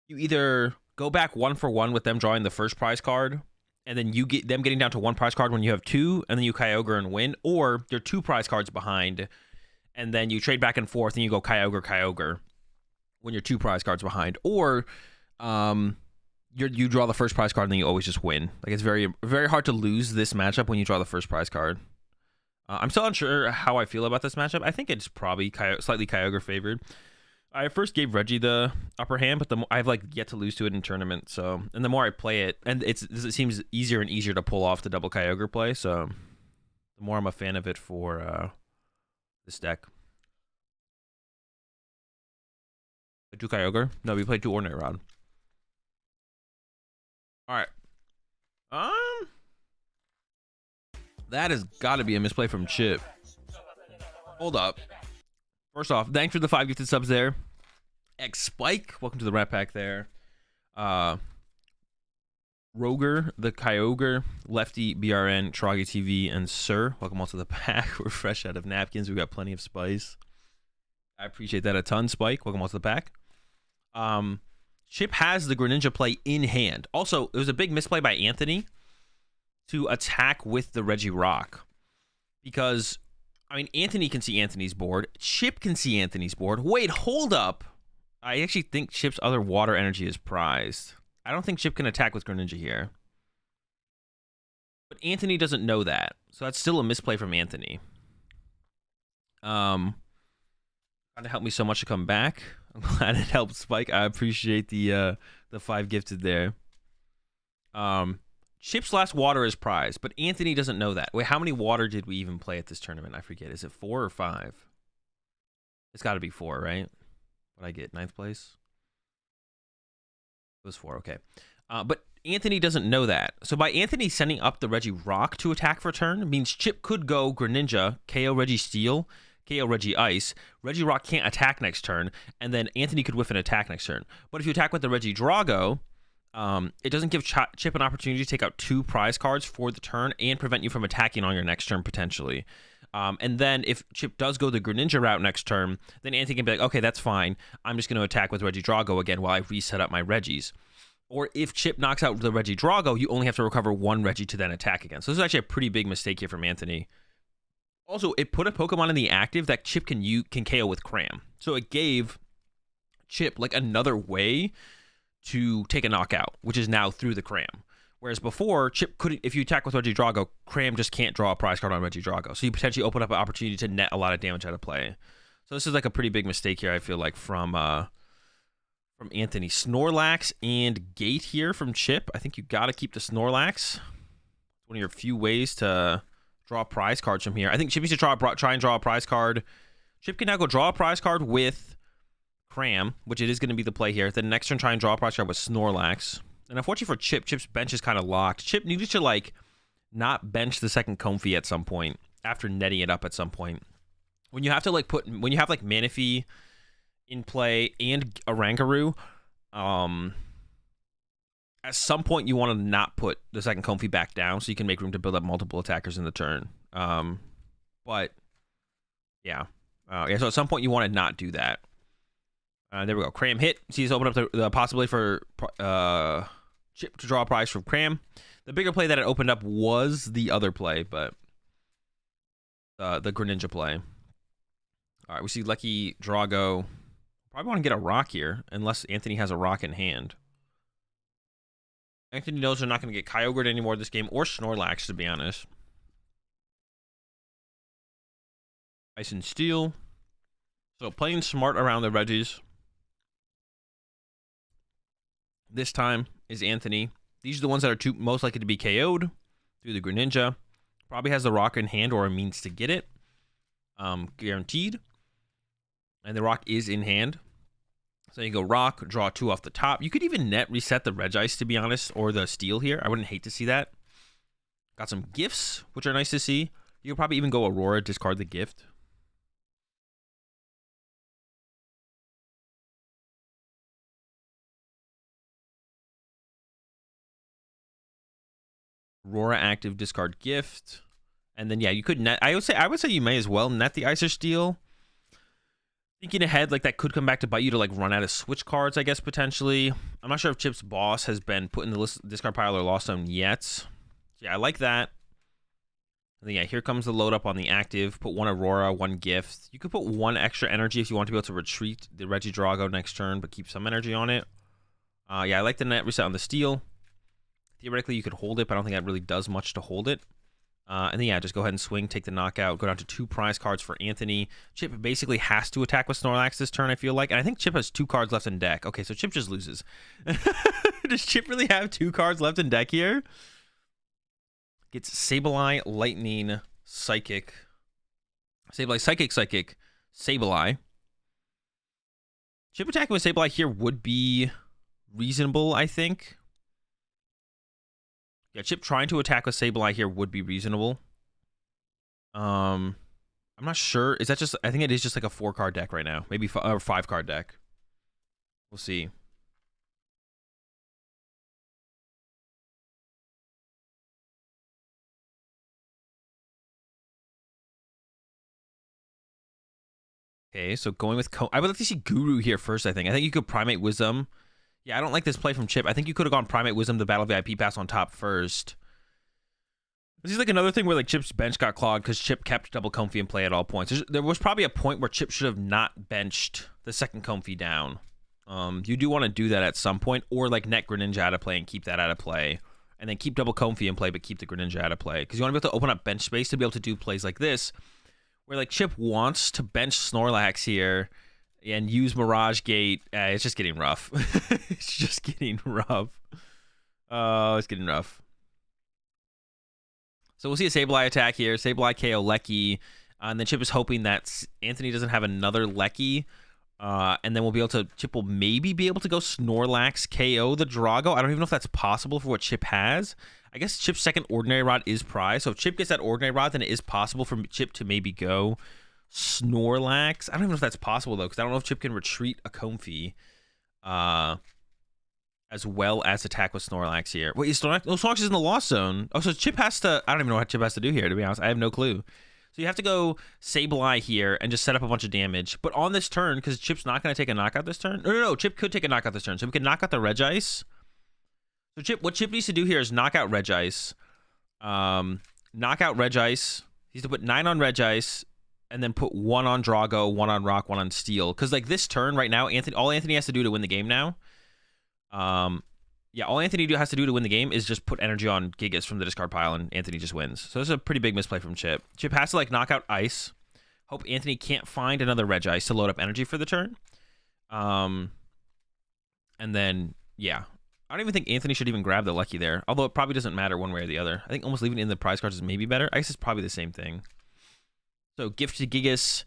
You either go back 1-for-1 with them drawing the first prize card, and then you get them getting down to 1 prize card when you have 2, and then you Kyogre and win, or you're 2 prize cards behind, and then you trade back and forth, and you go Kyogre when you're 2 prize cards behind, or you draw the first prize card and then you always just win. Like, it's very, very hard to lose this matchup when you draw the first prize card. I'm still unsure how I feel about this matchup. I think it's probably slightly Kyogre favored. I first gave Reggie the upper hand, but I've like yet to lose to it in tournament. So, and the more I play it, and it seems easier and easier to pull off the double Kyogre play. So, the more I'm a fan of it for this deck. Play 2 Kyogre? No, we played 2 Ordinary Rod. All right. That has got to be a misplay from Chip. Hold up. First off, thanks for the 5 gifted subs there. X Spike, welcome to the Rat Pack there. Roger, the Kyogre, Lefty, BRN, Troggy TV, and Sir, welcome all to the pack. We're fresh out of napkins. We've got plenty of spice. I appreciate that a ton, Spike. Welcome all to the pack. Chip has the Greninja play in hand. Also, it was a big misplay by Anthony to attack with the Reggie Rock. Because, I mean, Anthony can see Anthony's board. Chip can see Anthony's board. Wait, hold up. I actually think Chip's other water energy is prized. I don't think Chip can attack with Greninja here. But Anthony doesn't know that. So that's still a misplay from Anthony. Trying to help me so much to come back. I'm glad it helped Spike. I appreciate the 5 gifted there. Chip's last water is prized, but Anthony doesn't know that. Wait, how many water did we even play at this tournament? I forget. Is it 4 or 5? It's got to be 4, right? What I get? 9th place? It was 4, okay. But Anthony doesn't know that. So by Anthony sending up the Reggie Rock to attack for turn means Chip could go Greninja, KO Reggie Steel, KO Reggie Ice. Reggie Rock can't attack next turn, and then Anthony could whiff an attack next turn. But if you attack with the Reggie Drago, it doesn't give Chip an opportunity to take out 2 prize cards for the turn and prevent you from attacking on your next turn potentially. And then if Chip does go the Greninja route next turn, then Anthony can be like, okay, that's fine. I'm just going to attack with Reggie Drago again while I reset up my Reggies. Or if Chip knocks out the Reggie Drago, you only have to recover 1 Reggie to then attack again. So this is actually a pretty big mistake here from Anthony. Also, it put a Pokemon in the active that Chip can KO with Cram. So it gave Chip like another way to take a knockout, which is now through the Cram. Whereas before, Chip couldn't, if you attack with Reggie Drago, Cram just can't draw a prize card on Reggie Drago. So you potentially open up an opportunity to net a lot of damage out of play. So this is like a pretty big mistake here, I feel like, from Anthony. Snorlax and Gate here from Chip. I think you got to keep the Snorlax. One of your few ways to draw prize cards from here. I think Chip needs to try and draw a prize card. Chip can now go draw a prize card with Cram, which it is going to be the play here. Then next turn, try and draw a prize card with Snorlax. And unfortunately for Chip, Chip's bench is kind of locked. Chip needs to, like, not bench the second Comfey at some point after netting it up at some point. When you have to, like, when you have, like, Manaphy in play and Oranguru, at some point you want to not put the second Comfey back down so you can make room to build up multiple attackers in the turn. But yeah, so at some point you want to not do that. There we go. Cram hit. See, he's opened up the possibility for Chip to draw a prize from Cram. The bigger play that it opened up was the other play, but the Greninja play. All right, we see Lucky Drago. Probably want to get a rock here, unless Anthony has a rock in hand. Anthony knows they're not going to get Kyogre anymore this game, or Snorlax, to be honest. Ice and Steel. So playing smart around the Reggies. This time is Anthony. These are the ones that are most likely to be KO'd through the Greninja. Probably has the rock in hand or a means to get it. Guaranteed. And the rock is in hand. So you go rock, draw 2 off the top. You could even net reset the Regice, to be honest, or the Steel here. I wouldn't hate to see that. Got some gifts, which are nice to see. You could probably even go Aurora, discard the gift. Aurora active, discard gift. And then yeah, you could net. I would say you may as well net the Ice or Steel. Thinking ahead, like that could come back to bite you to like run out of switch cards, I guess, potentially. I'm not sure if Chip's boss has been put in the discard pile or lost on yet. So yeah, I like that. And then yeah, here comes the load up on the active. Put 1 Aurora, 1 gift. You could put 1 extra energy if you want to be able to retreat the Reggie Drago next turn, but keep some energy on it. Yeah, I like the net reset on the Steel. Theoretically, you could hold it, but I don't think that really does much to hold it. And then, yeah, just go ahead and swing, take the knockout, go down to 2 prize cards for Anthony. Chip basically has to attack with Snorlax this turn, I feel like. And I think Chip has 2 cards left in deck. Okay, so Chip just loses. Does Chip really have 2 cards left in deck here? Gets Sableye, Lightning, Psychic. Sableye, Psychic, Psychic, Sableye. Chip attacking with Sableye here would be reasonable, I think. Yeah, Chip trying to attack with Sableye here would be reasonable. I'm not sure. Is that just... I think it is just like a 4-card deck right now. Maybe a 5-card deck. We'll see. Okay, so going with... I would like to see Guru here first, I think. I think you could Primate Wisdom. Yeah, I don't like this play from Chip. I think you could have gone Primate Wisdom to Battle VIP Pass on top first. This is like another thing where like Chip's bench got clogged because Chip kept double Comfey in play at all points. There was probably a point where Chip should have not benched the second Comfey down. You do want to do that at some point, or like net Greninja out of play and keep that out of play. And then keep double Comfey in play, but keep the Greninja out of play. Because you want to be able to open up bench space to be able to do plays like this, where like Chip wants to bench Snorlax here and use Mirage Gate. It's just getting rough. It's just getting rough. It's getting rough. So we'll see a Sableye attack here. Sableye KO Lecky. And then Chip is hoping that Anthony doesn't have another Lecky. And then we'll be able to, Chip will maybe be able to go Snorlax KO the Drago. I don't even know if that's possible for what Chip has. I guess Chip's second Ordinary Rod is prize. So if Chip gets that Ordinary Rod, then it is possible for Chip to maybe go Snorlax. I don't even know if that's possible, though, because I don't know if Chip can retreat a Comfey as well as attack with Snorlax here. Wait, is Snorlax? No, Snorlax is in the Lost Zone. Oh, so Chip has to... I don't even know what Chip has to do here, to be honest. I have no clue. So you have to go Sableye here and just set up a bunch of damage. But on this turn, because Chip's not going to take a knockout this turn. No. Chip could take a knockout this turn. So we can knock out the Regice. So what Chip needs to do here is knock out Regice. Knock out Regice. He needs to put 9 on Regice. And then put 1 on Drago, 1 on Rock, 1 on Steel. Because like this turn right now, all Anthony has to do to win the game now. Yeah, all Anthony has to do to win the game is just put energy on Gigas from the discard pile, and Anthony just wins. So this is a pretty big misplay from Chip. Chip has to like knock out Ice. Hope Anthony can't find another Regice to load up energy for the turn. And then yeah, I don't even think Anthony should even grab the Lucky there. Although it probably doesn't matter one way or the other. I think almost leaving it in the prize cards is maybe better. I guess it's probably the same thing. So gift to Gigas,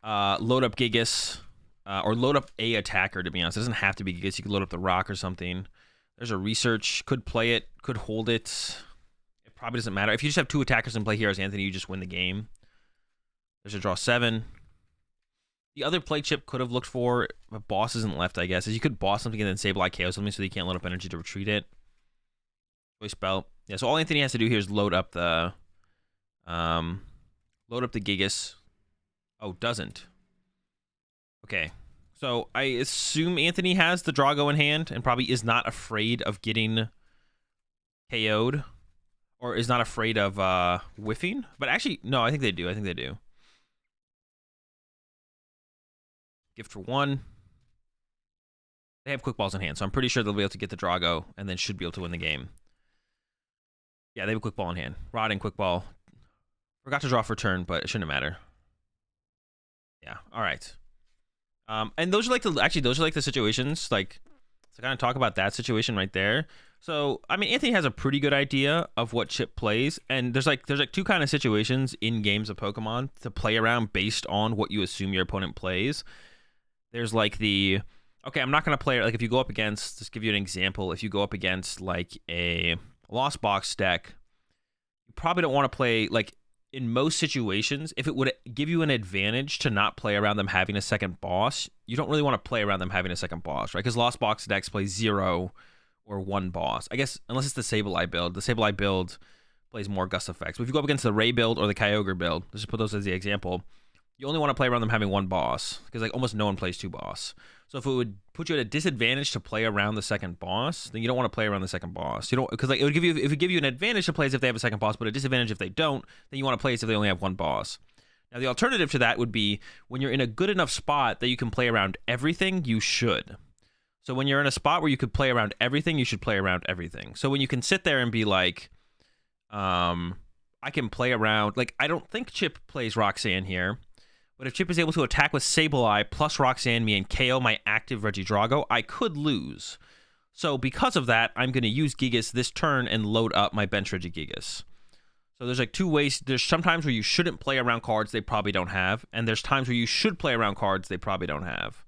load up Gigas, or load up a attacker, to be honest. It doesn't have to be Gigas. You could load up the Rock or something. There's a Research. Could play it. Could hold it. It probably doesn't matter. If you just have 2 attackers in play here as Anthony, you just win the game. There's a draw 7. The other play Chip could have looked for, but boss isn't left, I guess, is you could boss something and then Sableye KO something so that you can't load up energy to retreat it. Choice Belt. Yeah, so all Anthony has to do here is load up the... load up the Gigas. Oh, doesn't. Okay. So I assume Anthony has the Drago in hand and probably is not afraid of getting KO'd. Or is not afraid of whiffing. But actually, no, I think they do. I think they do. Gift for 1. They have Quick Balls in hand, so I'm pretty sure they'll be able to get the Drago and then should be able to win the game. Yeah, they have a Quick Ball in hand. Rod and Quick Ball. Forgot to draw for turn, but it shouldn't matter. Yeah, all right. And those are like the situations, like, to kind of talk about that situation right there. So, I mean, Anthony has a pretty good idea of what Chip plays, and there's like 2 kind of situations in games of Pokemon to play around based on what you assume your opponent plays. There's like the, okay, I'm not going to play, like if you go up against, just give you an example, if you go up against like a Lost Box deck, you probably don't want to play, like, in most situations, if it would give you an advantage to not play around them having a second boss, you don't really want to play around them having a second boss, right? Because Lost Box decks play 0 or 1 boss. I guess, unless it's the Sableye build. The Sableye build plays more Gust effects. But if you go up against the Ray build or the Kyogre build, let's just put those as the example, you only want to play around them having 1 boss. Because like almost no one plays 2 boss. So if it would put you at a disadvantage to play around the second boss, then you don't want to play around the second boss. You don't, because like it would give you, if it give you an advantage to play as if they have a second boss, but a disadvantage if they don't, then you want to play as if they only have 1 boss. Now the alternative to that would be when you're in a good enough spot that you can play around everything, you should. So when you're in a spot where you could play around everything, you should play around everything. So when you can sit there and be like, I can play around, like I don't think Chip plays Roxanne here. But if Chip is able to attack with Sableye plus Roxanne me and KO my active Reggie Drago, I could lose. So because of that, I'm going to use Gigas this turn and load up my bench Reggie Gigas. So there's like 2 ways. There's sometimes where you shouldn't play around cards they probably don't have. And there's times where you should play around cards they probably don't have.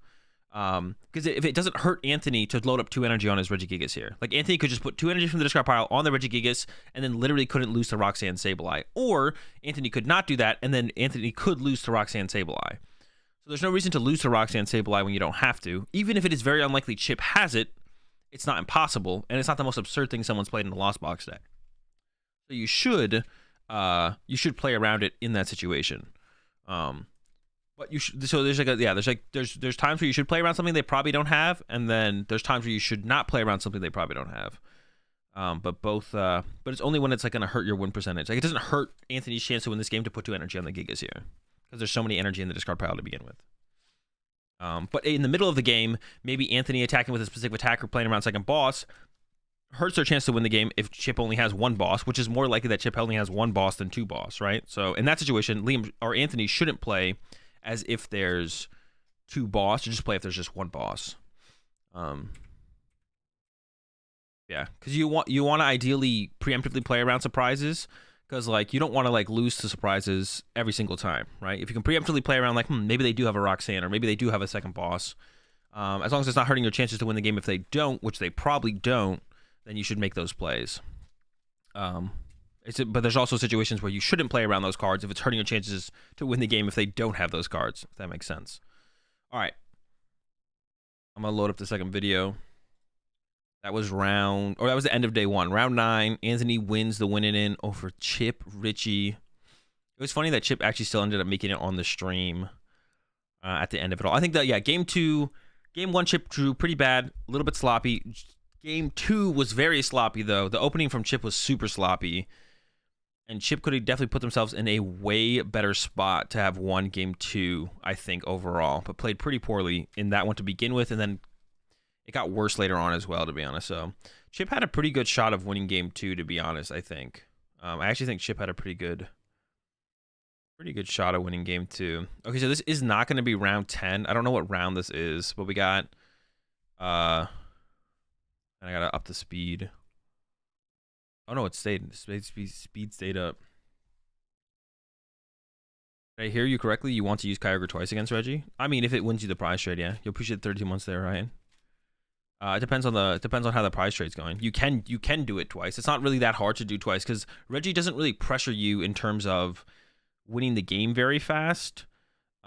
Because if it doesn't hurt Anthony to load up 2 energy on his Reggie Gigas here. Like Anthony could just put 2 energy from the discard pile on the Reggie Gigas and then literally couldn't lose to Roxanne Sableye. Or Anthony could not do that and then Anthony could lose to Roxanne Sableye. So there's no reason to lose to Roxanne Sableye when you don't have to. Even if it is very unlikely Chip has it, it's not impossible. And it's not the most absurd thing someone's played in the Lost Box deck. So you should play around it in that situation. But you should, so there's like there's times where you should play around something they probably don't have, and then there's times where you should not play around something they probably don't have. But it's only when it's like gonna hurt your win percentage. Like it doesn't hurt Anthony's chance to win this game to put 2 energy on the Gigas here, because there's so many energy in the discard pile to begin with. But in the middle of the game, maybe Anthony attacking with a specific attacker playing around second boss hurts their chance to win the game if Chip only has 1 boss, which is more likely that Chip only has 1 boss than 2 boss, right? So in that situation, Liam or Anthony shouldn't play as if there's 2 boss, you just play if there's just 1 boss. Yeah, because you want to ideally preemptively play around surprises, because like you don't want to like lose to surprises every single time, right? If you can preemptively play around like maybe they do have a Roxanne or maybe they do have a second boss, as long as it's not hurting your chances to win the game. If they don't, which they probably don't, then you should make those plays. But there's also situations where you shouldn't play around those cards if it's hurting your chances to win the game if they don't have those cards, if that makes sense. All right. I'm going to load up the second video. That was that was the end of day 1. Round 9, Anthony wins the winning in over Chip Richie. It was funny that Chip actually still ended up making it on the stream at the end of it all. I think that, yeah, game 1, Chip drew pretty bad, a little bit sloppy. Game 2 was very sloppy, though. The opening from Chip was super sloppy. And Chip could have definitely put themselves in a way better spot to have won game 2, I think, overall. But played pretty poorly in that one to begin with, and then it got worse later on as well, to be honest. So Chip had a pretty good shot of winning game 2, to be honest, I think. I actually think Chip had a pretty good shot of winning game 2. Okay, so this is not going to be round 10. I don't know what round this is, but we got... and I got to up the speed. Oh no, it stayed. Speed stayed up. Did I hear you correctly? You want to use Kyogre twice against Reggie? I mean, if it wins you the prize trade, yeah. You'll appreciate 32 months there, Ryan. It depends on how the prize trade's going. You can do it twice. It's not really that hard to do twice because Reggie doesn't really pressure you in terms of winning the game very fast.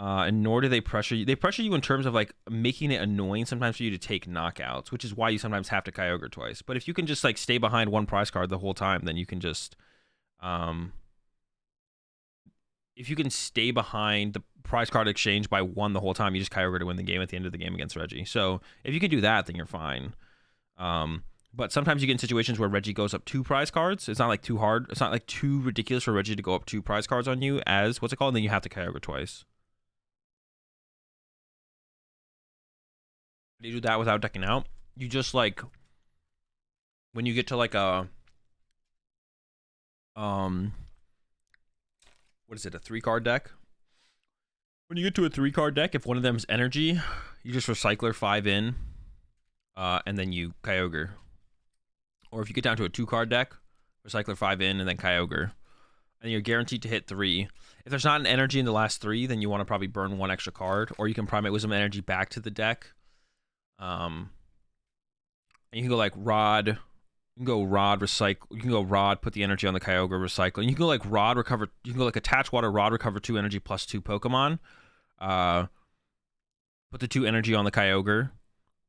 And nor do they pressure you. They pressure you in terms of like making it annoying sometimes for you to take knockouts, which is why you sometimes have to Kyogre twice. But if you can just like stay behind one prize card the whole time, then you can just if you can stay behind the prize card exchange by 1 the whole time, you just Kyogre to win the game at the end of the game against Reggie. So if you can do that, then you're fine. But sometimes you get in situations where Reggie goes up 2 prize cards. It's not like too hard. It's not like too ridiculous for Reggie to go up 2 prize cards on you as what's it called? And then you have to Kyogre twice. You do that without decking out. You just like when you get to like a what is it, a 3-card deck? When you get to a 3-card deck, if one of them is energy, you just recycler 5 in, and then you Kyogre. Or if you get down to a 2-card deck, recycler 5 in and then Kyogre. And you're guaranteed to hit 3. If there's not an energy in the last 3, then you want to probably burn 1 extra card, or you can Primate Wisdom energy back to the deck. And you can go like Rod. You can go Rod, recycle. You can go Rod, put the energy on the Kyogre, recycle. And you can go like Rod, recover. You can go like Attach Water, Rod, recover 2 energy plus 2 Pokemon. Put the 2 energy on the Kyogre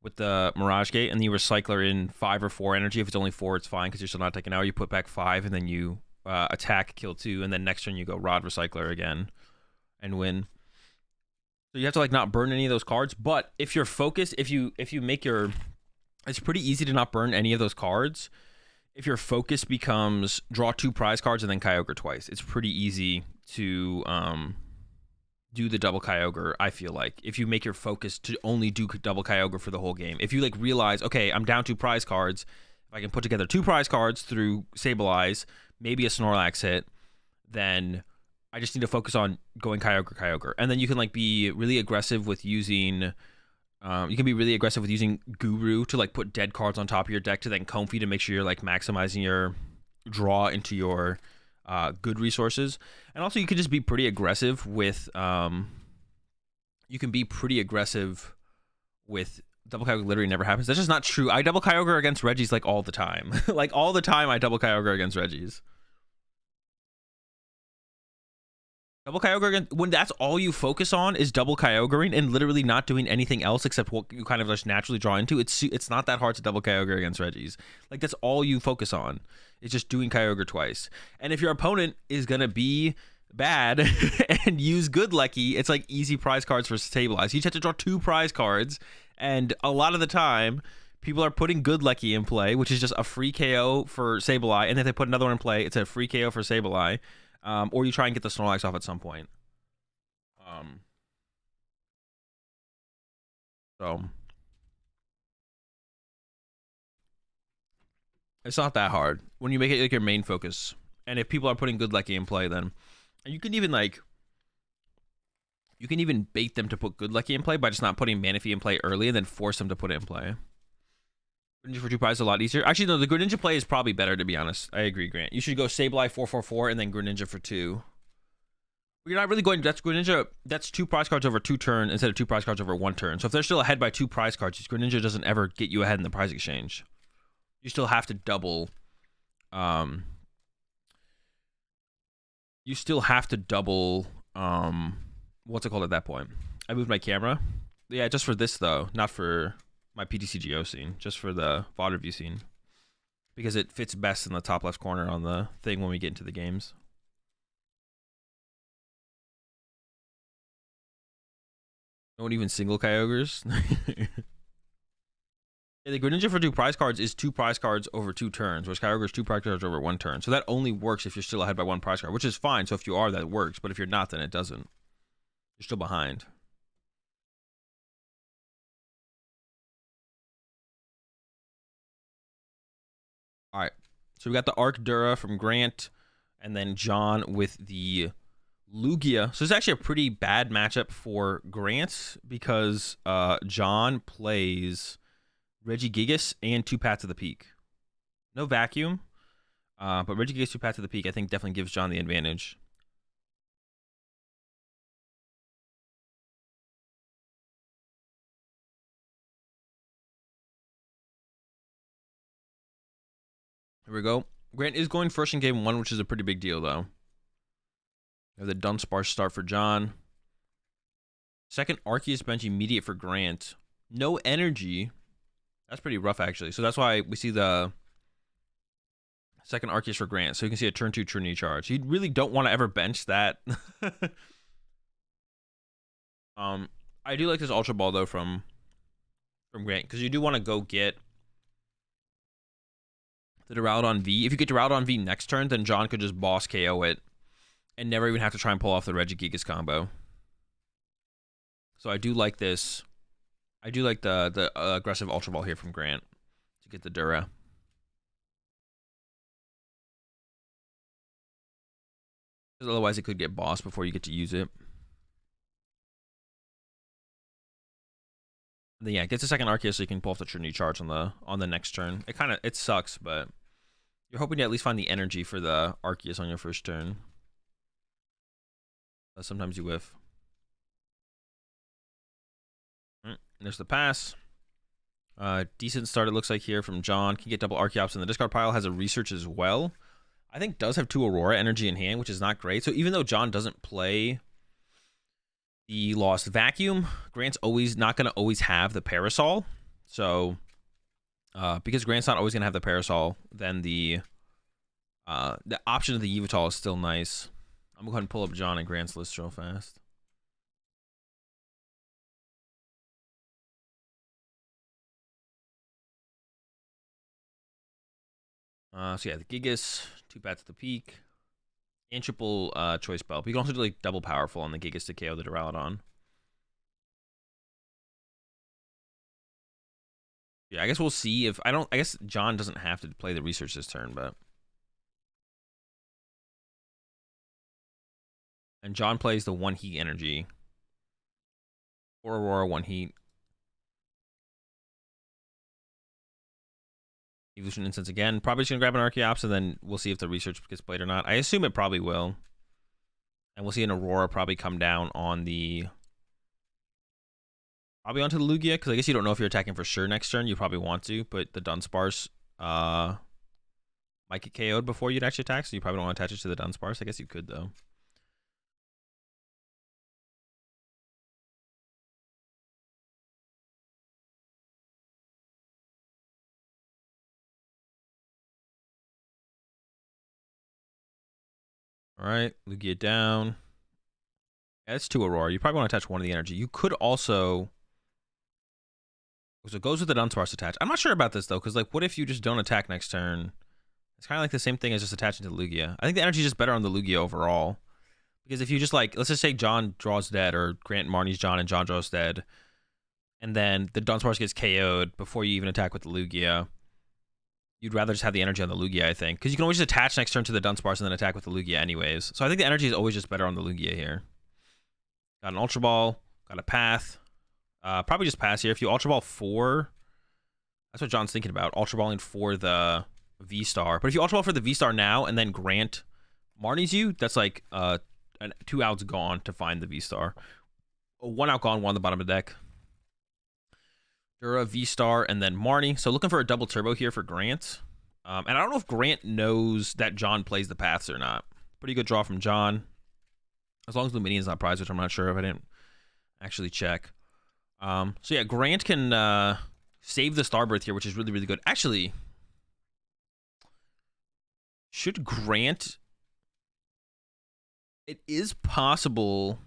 with the Mirage Gate, and then you recycler in 5 or 4 energy. If it's only 4, it's fine because you're still not taking out. You put back 5, and then you attack, kill 2, and then next turn you go Rod, recycler again, and win. So you have to like not burn any of those cards, but if you're focused, if you make your, it's pretty easy to not burn any of those cards. If your focus becomes draw 2 prize cards and then Kyogre twice, it's pretty easy to do the double Kyogre. I feel like if you make your focus to only do double Kyogre for the whole game, if you like realize, okay, I'm down 2 prize cards, if I can put together 2 prize cards through Sableye, maybe a Snorlax hit, then I just need to focus on going Kyogre. And then you can like be really aggressive with using you can be really aggressive with using Guru to like put dead cards on top of your deck to then Comfy to make sure you're like maximizing your draw into your good resources. And also you can just be pretty aggressive with double Kyogre literally never happens. That's just not true. I double Kyogre against Reggie's like all the time. Like all the time I double Kyogre against Reggie's. Double Kyogre, when that's all you focus on is double Kyogering and literally not doing anything else except what you kind of just naturally draw into, it's not that hard to double Kyogre against Reggie's. Like that's all you focus on. It's just doing Kyogre twice. And if your opponent is gonna be bad and use Good Lucky, it's like easy prize cards for Stabilize. You just have to draw 2 prize cards, and a lot of the time people are putting Good Lucky in play, which is just a free KO for Sableye, and if they put another one in play, it's a free KO for Sableye. Or you try and get the Snorlax off at some point. So it's not that hard when you make it like your main focus. And if people are putting Good Lucky in play, then you can even bait them to put Good Lucky in play by just not putting Manaphy in play early and then force them to put it in play. Greninja for 2 prizes is a lot easier. Actually, no, the Greninja play is probably better, to be honest. I agree, Grant. You should go Sableye 444 and then Greninja for 2. You're not really going. That's Greninja. That's 2 prize cards over 2 turns instead of 2 prize cards over 1 turn. So if they're still ahead by 2 prize cards, Greninja doesn't ever get you ahead in the prize exchange. You still have to double. You still have to double. What's it called at that point? I moved my camera. Yeah, just for this though, not for my PTCGO scene, just for the VOD review scene, because it fits best in the top left corner on the thing when we get into the games. No one even single Kyogres. Yeah, the Greninja for 2 prize cards is 2 prize cards over 2 turns, whereas Kyogre is 2 prize cards over 1 turn. So that only works if you're still ahead by 1 prize card, which is fine. So if you are, that works. But if you're not, then it doesn't. You're still behind. All right. So we got the Arcdura from Grant, and then John with the Lugia. So it's actually a pretty bad matchup for Grant because John plays Reggie Gigas and 2 Pats of the Peak. No vacuum, but Reggie Gigas 2 Pats of the Peak I think definitely gives John the advantage. Here we go. Grant is going first in game 1, which is a pretty big deal, though. We have the Dunsparce start for John. Second Arceus bench immediate for Grant. No energy. That's pretty rough, actually. So that's why we see the second Arceus for Grant. So you can see a turn 2 Trinity charge. You really don't want to ever bench that. I do like this Ultra Ball, though, from Grant, because you do want to go get the Duraludon V. If you get Duraludon V next turn, then John could just boss KO it and never even have to try and pull off the Regigigas combo. So I do like this. I do like the aggressive Ultra Ball here from Grant to get the Dura. Because otherwise it could get bossed before you get to use it. And then yeah, it gets a second Arceus so you can pull off the Trinity charge on the next turn. It sucks, but you're hoping to at least find the energy for the Arceus on your first turn. Sometimes you whiff. And there's the pass. Decent start it looks like here from John. Can get double Archeops in the discard pile. Has a research as well. I think does have 2 Aurora energy in hand, which is not great. So even though John doesn't play the Lost Vacuum, Grant's always not going to always have the Parasol. So because Grant's not always going to have the Parasol, then the option of the Yveltal is still nice. I'm going to go ahead and pull up John and Grant's list real fast. So yeah, the Gigas, 2 Pats at the Peak, and triple choice belt. But you can also do like double powerful on the Gigas to KO the Duraludon. Yeah, I guess we'll see if I guess John doesn't have to play the research this turn, but and John plays the 1 heat energy. 4 Aurora, 1 heat. Evolution Instance again. Probably just going to grab an Archeops, and then we'll see if the research gets played or not. I assume it probably will. And we'll see an Aurora probably come down on the... Probably onto the Lugia, because I guess you don't know if you're attacking for sure next turn. You probably want to, but the Dunsparce might get KO'd before you'd actually attack, so you probably don't want to attach it to the Dunsparce. I guess you could, though. All right, Lugia down. Yeah, it's 2 Aurora. You probably want to attach 1 of the energy. You could also... So it goes with the Dunsparce attach. I'm not sure about this, though, because, like, what if you just don't attack next turn? It's kind of like the same thing as just attaching to the Lugia. I think the energy is just better on the Lugia overall. Because if you just, like, let's just say John draws dead, or Grant and Marnie's John and John draws dead, and then the Dunsparce gets KO'd before you even attack with the Lugia, you'd rather just have the energy on the Lugia, I think. Because you can always just attach next turn to the Dunsparce and then attack with the Lugia anyways. So I think the energy is always just better on the Lugia here. Got an Ultra Ball. Got a Path. Probably just pass here. If you Ultra Ball 4, That's what John's thinking about. Ultra Balling for the V-Star. But if you Ultra Ball for the V-Star now and then Grant Marnie's you, that's like 2 outs gone to find the V-Star. 1 out gone, 1 on the bottom of the deck. Dura, V-Star, and then Marnie. So looking for a double turbo here for Grant. And I don't know if Grant knows that John plays the paths or not. Pretty good draw from John. As long as Luminian's not prized, which I'm not sure if I didn't actually check. So yeah, Grant can save the Starbirth here, which is really, really good. Actually, should Grant... It is possible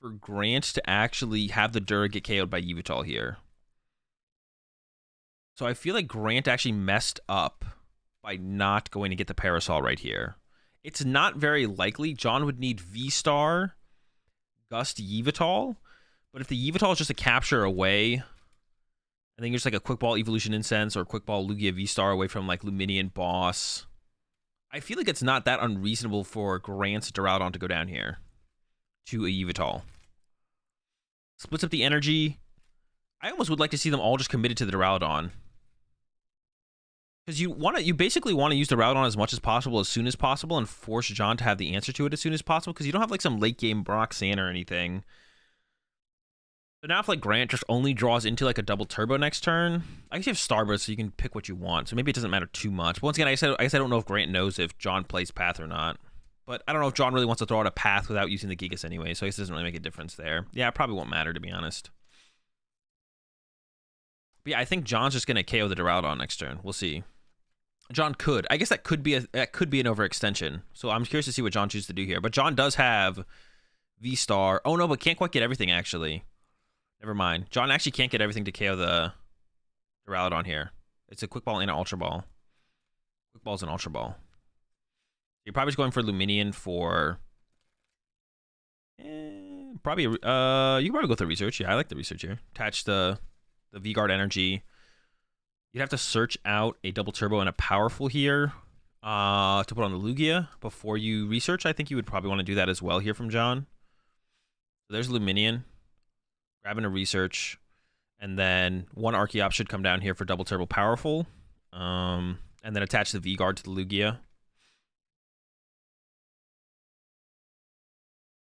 for Grant to actually have the Dura get KO'd by Yveltal here. So I feel like Grant actually messed up by not going to get the Parasol right here. It's not very likely. John would need V-Star, Gust, Yveltal. But if the Yveltal is just a capture away, I think it's like a Quick Ball Evolution Incense or Quick Ball Lugia V-Star away from like Luminian Boss. I feel like it's not that unreasonable for Grant's Duraludon to go down here to a Yveltal. Splits up the energy. I almost would like to see them all just committed to the Duraludon. Because you basically want to use the Duraludon as much as possible, as soon as possible, and force John to have the answer to it as soon as possible, because you don't have like some late game Broxan or anything. So now if like Grant just only draws into like a double turbo next turn, I guess you have Starburst, so you can pick what you want. So maybe it doesn't matter too much. But once again, I guess I don't know if Grant knows if John plays Path or not. But I don't know if John really wants to throw out a Path without using the Gigas anyway, so I guess it doesn't really make a difference there. Yeah, it probably won't matter, to be honest. But yeah, I think John's just going to KO the Duraludon next turn. We'll see. John could. I guess that could be an overextension. So I'm curious to see what John chooses to do here. But John does have V-Star. Oh no, but can't quite get everything, actually. Never mind. John actually can't get everything to KO the Duraludon here. It's a Quick Ball and an Ultra Ball. Quick Ball's an Ultra Ball. You're probably just going for Luminian for... probably... you can probably go with the Research. Yeah, I like the Research here. Attach the V-Guard energy. You'd have to search out a double turbo and a powerful here to put on the Lugia before you research. I think you would probably want to do that as well here from John. So there's Luminian. Grabbing a research. And then 1 Arceus should come down here for double turbo powerful. And then attach the V-Guard to the Lugia.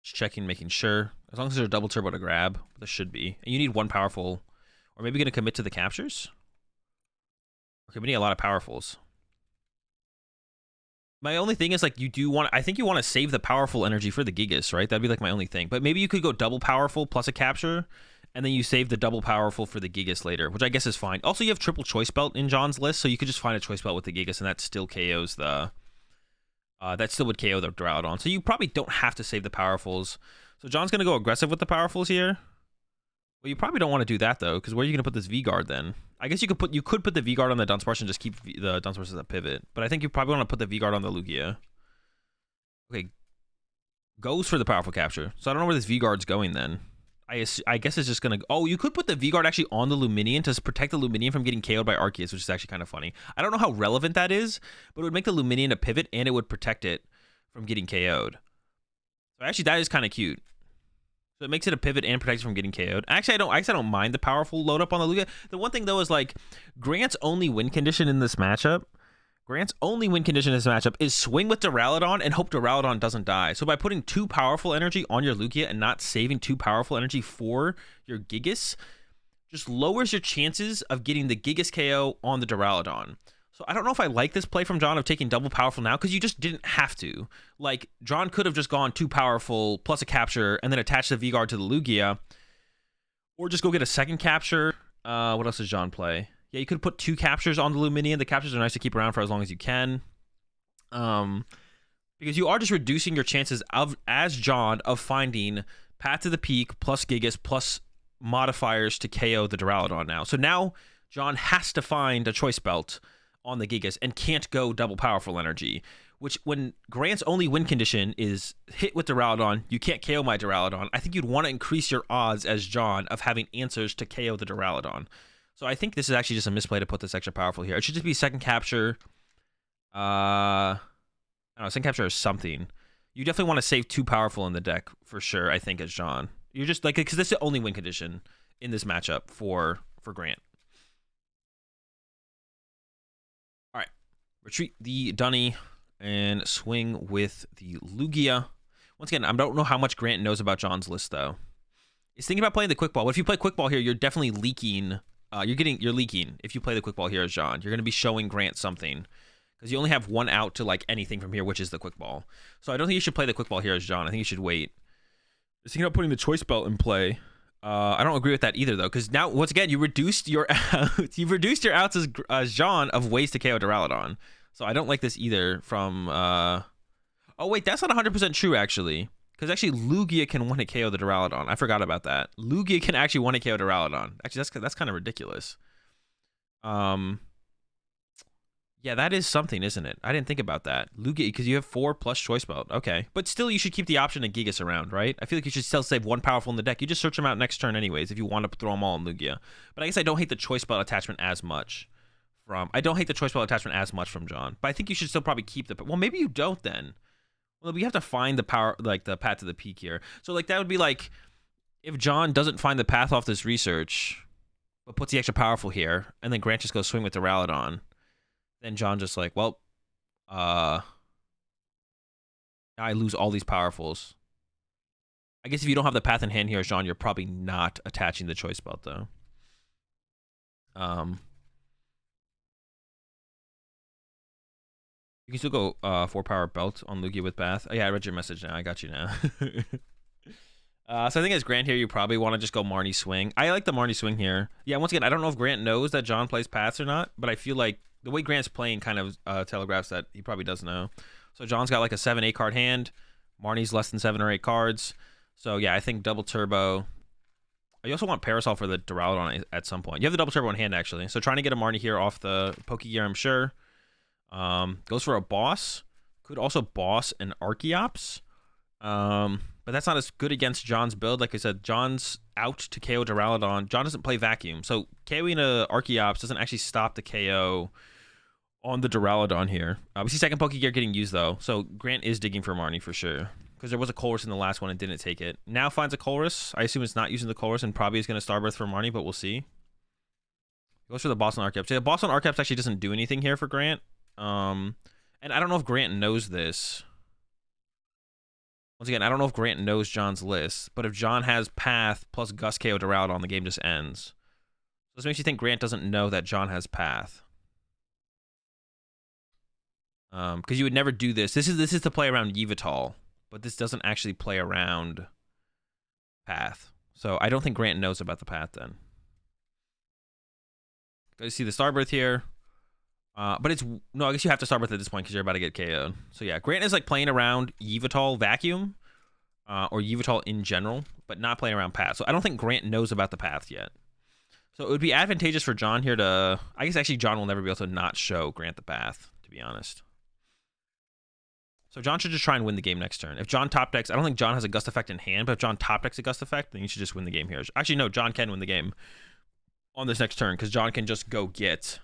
Just checking, making sure. As long as there's a double turbo to grab. There should be. And you need 1 powerful. Or maybe going to commit to the captures. Okay, we need a lot of powerfuls. My only thing is, like, I think you want to save the powerful energy for the Gigas, right? That'd be, like, my only thing. But maybe you could go double powerful plus a capture, and then you save the double powerful for the Gigas later, which I guess is fine. Also, you have triple choice belt in John's list, so you could just find a choice belt with the Gigas, and that still KOs the... that still would KO the Duraludon. So you probably don't have to save the powerfuls. So John's going to go aggressive with the powerfuls here. Well, you probably don't want to do that, though, because where are you going to put this V-Guard, then? I guess you could put the V-Guard on the Dunsparce and just keep the Dunsparce as a pivot. But I think you probably want to put the V-Guard on the Lugia. Okay. Goes for the powerful capture. So I don't know where this V-Guard's going, then. I guess it's just going to... Oh, you could put the V-Guard actually on the Luminian to protect the Luminian from getting KO'd by Arceus, which is actually kind of funny. I don't know how relevant that is, but it would make the Luminian a pivot, and it would protect it from getting KO'd. So actually, that is kind of cute. So it makes it a pivot and protects it from getting KO'd. Actually, I don't mind the powerful load up on the Lugia. The one thing, though, is like Grant's only win condition in this matchup. Is swing with Duraludon and hope Duraludon doesn't die. So by putting 2 powerful energy on your Lugia and not saving 2 powerful energy for your Gigas, just lowers your chances of getting the Gigas KO on the Duraludon. So I don't know if I like this play from John of taking double powerful now, because you just didn't have to. Like, John could have just gone 2 powerful plus a capture and then attach the V-Guard to the Lugia. Or just go get a second capture. What else does John play? Yeah, you could put 2 captures on the Luminian. The captures are nice to keep around for as long as you can. Because you are just reducing your chances as John of finding Path to the Peak plus Gigas plus modifiers to KO the Duraludon now. So now John has to find a choice belt on the Gigas and can't go double powerful energy, which when Grant's only win condition is hit with Duraludon, you can't KO my Duraludon. I think you'd want to increase your odds as John of having answers to KO the Duraludon. So I think this is actually just a misplay to put this extra powerful here. It should just be second capture. I don't know, second capture or something. You definitely want to save 2 powerful in the deck for sure, I think, as John. You're just like, because this is the only win condition in this matchup for Grant. Retreat the Dunny and swing with the Lugia. Once again, I don't know how much Grant knows about John's list, though. He's thinking about playing the quick ball. But if you play quick ball here, you're definitely leaking. You're leaking if you play the quick ball here as John. You're going to be showing Grant something because you only have one out to like anything from here, which is the quick ball. So I don't think you should play the quick ball here as John. I think you should wait. Just thinking about putting the choice belt in play. I don't agree with that either, though, because now once again you reduced your you've reduced your outs as John of ways to KO Duraludon. So I don't like this either. From oh wait, that's not 100% true actually. Because actually, Lugia can one-hit KO the Duraludon. I forgot about that. Lugia can actually one-hit KO Duraludon. Actually, that's kind of ridiculous. Yeah, that is something, isn't it? I didn't think about that. Lugia, because you have 4 plus Choice Belt. Okay. But still, you should keep the option of Gigas around, right? I feel like you should still save 1 powerful in the deck. You just search them out next turn anyways if you want to throw them all in Lugia. But I guess I don't hate the Choice Belt attachment as much. I don't hate the Choice Belt attachment as much from John. But I think you should still probably keep the... Well, maybe you don't then. Well, we have to find the power, like the path to the peak here. So like that would be like if John doesn't find the path off this research, but puts the extra powerful here, and then Grant just goes swing with the Duraludon, then John just like, well, now I lose all these powerfuls. I guess if you don't have the path in hand here, John, you're probably not attaching the choice belt though. You can still go 4 power belt on Lugia with Bath. Oh yeah, I read your message now. I got you now. So I think as Grant here, you probably want to just go Marnie swing. I like the Marnie swing here. Yeah, once again, I don't know if Grant knows that John plays paths or not, but I feel like the way Grant's playing kind of telegraphs that he probably does know. So John's got like a 7-8 card hand. Marnie's less than 7 or 8 cards. So yeah, I think double turbo. You also want Parasol for the Duraludon at some point. You have the double turbo in hand actually. So trying to get a Marnie here off the Pokegear, I'm sure. Goes for a boss. Could also boss an Arceus. But that's not as good against John's build. Like I said, John's out to KO Duraludon. John doesn't play Vacuum. So KOing a Arceus doesn't actually stop the KO on the Duraludon here. We see second Pokegear getting used though. So Grant is digging for Marnie for sure. Because there was a Colress in the last one and didn't take it. Now finds a Colress. I assume it's not using the Colress and probably is going to Starbirth for Marnie, but we'll see. Goes for the Boss on Arceus. Yeah, the Boss on Arceus actually doesn't do anything here for Grant. And I don't know if Grant knows this. Once again, I don't know if Grant knows John's list, but if John has Path plus Gus KO Duraludon, the game just ends. So this makes you think Grant doesn't know that John has Path. Because you would never do this. This is to play around Yveltal, but this doesn't actually play around Path. So I don't think Grant knows about the Path then. You see the Starbirth here. But it's no, I guess you have to start with at this point because you're about to get KO'd. So yeah, Grant is like playing around Yveltal Vacuum, or Yveltal in general, but not playing around Path. So I don't think Grant knows about the Path yet. So it would be advantageous for John here to, I guess actually John will never be able to not show Grant the Path, to be honest. So John should just try and win the game next turn. If John top decks, I don't think John has a Gust Effect in hand, but if John top decks a Gust Effect, then you should just win the game here. Actually, no, John can win the game on this next turn because John can just go get.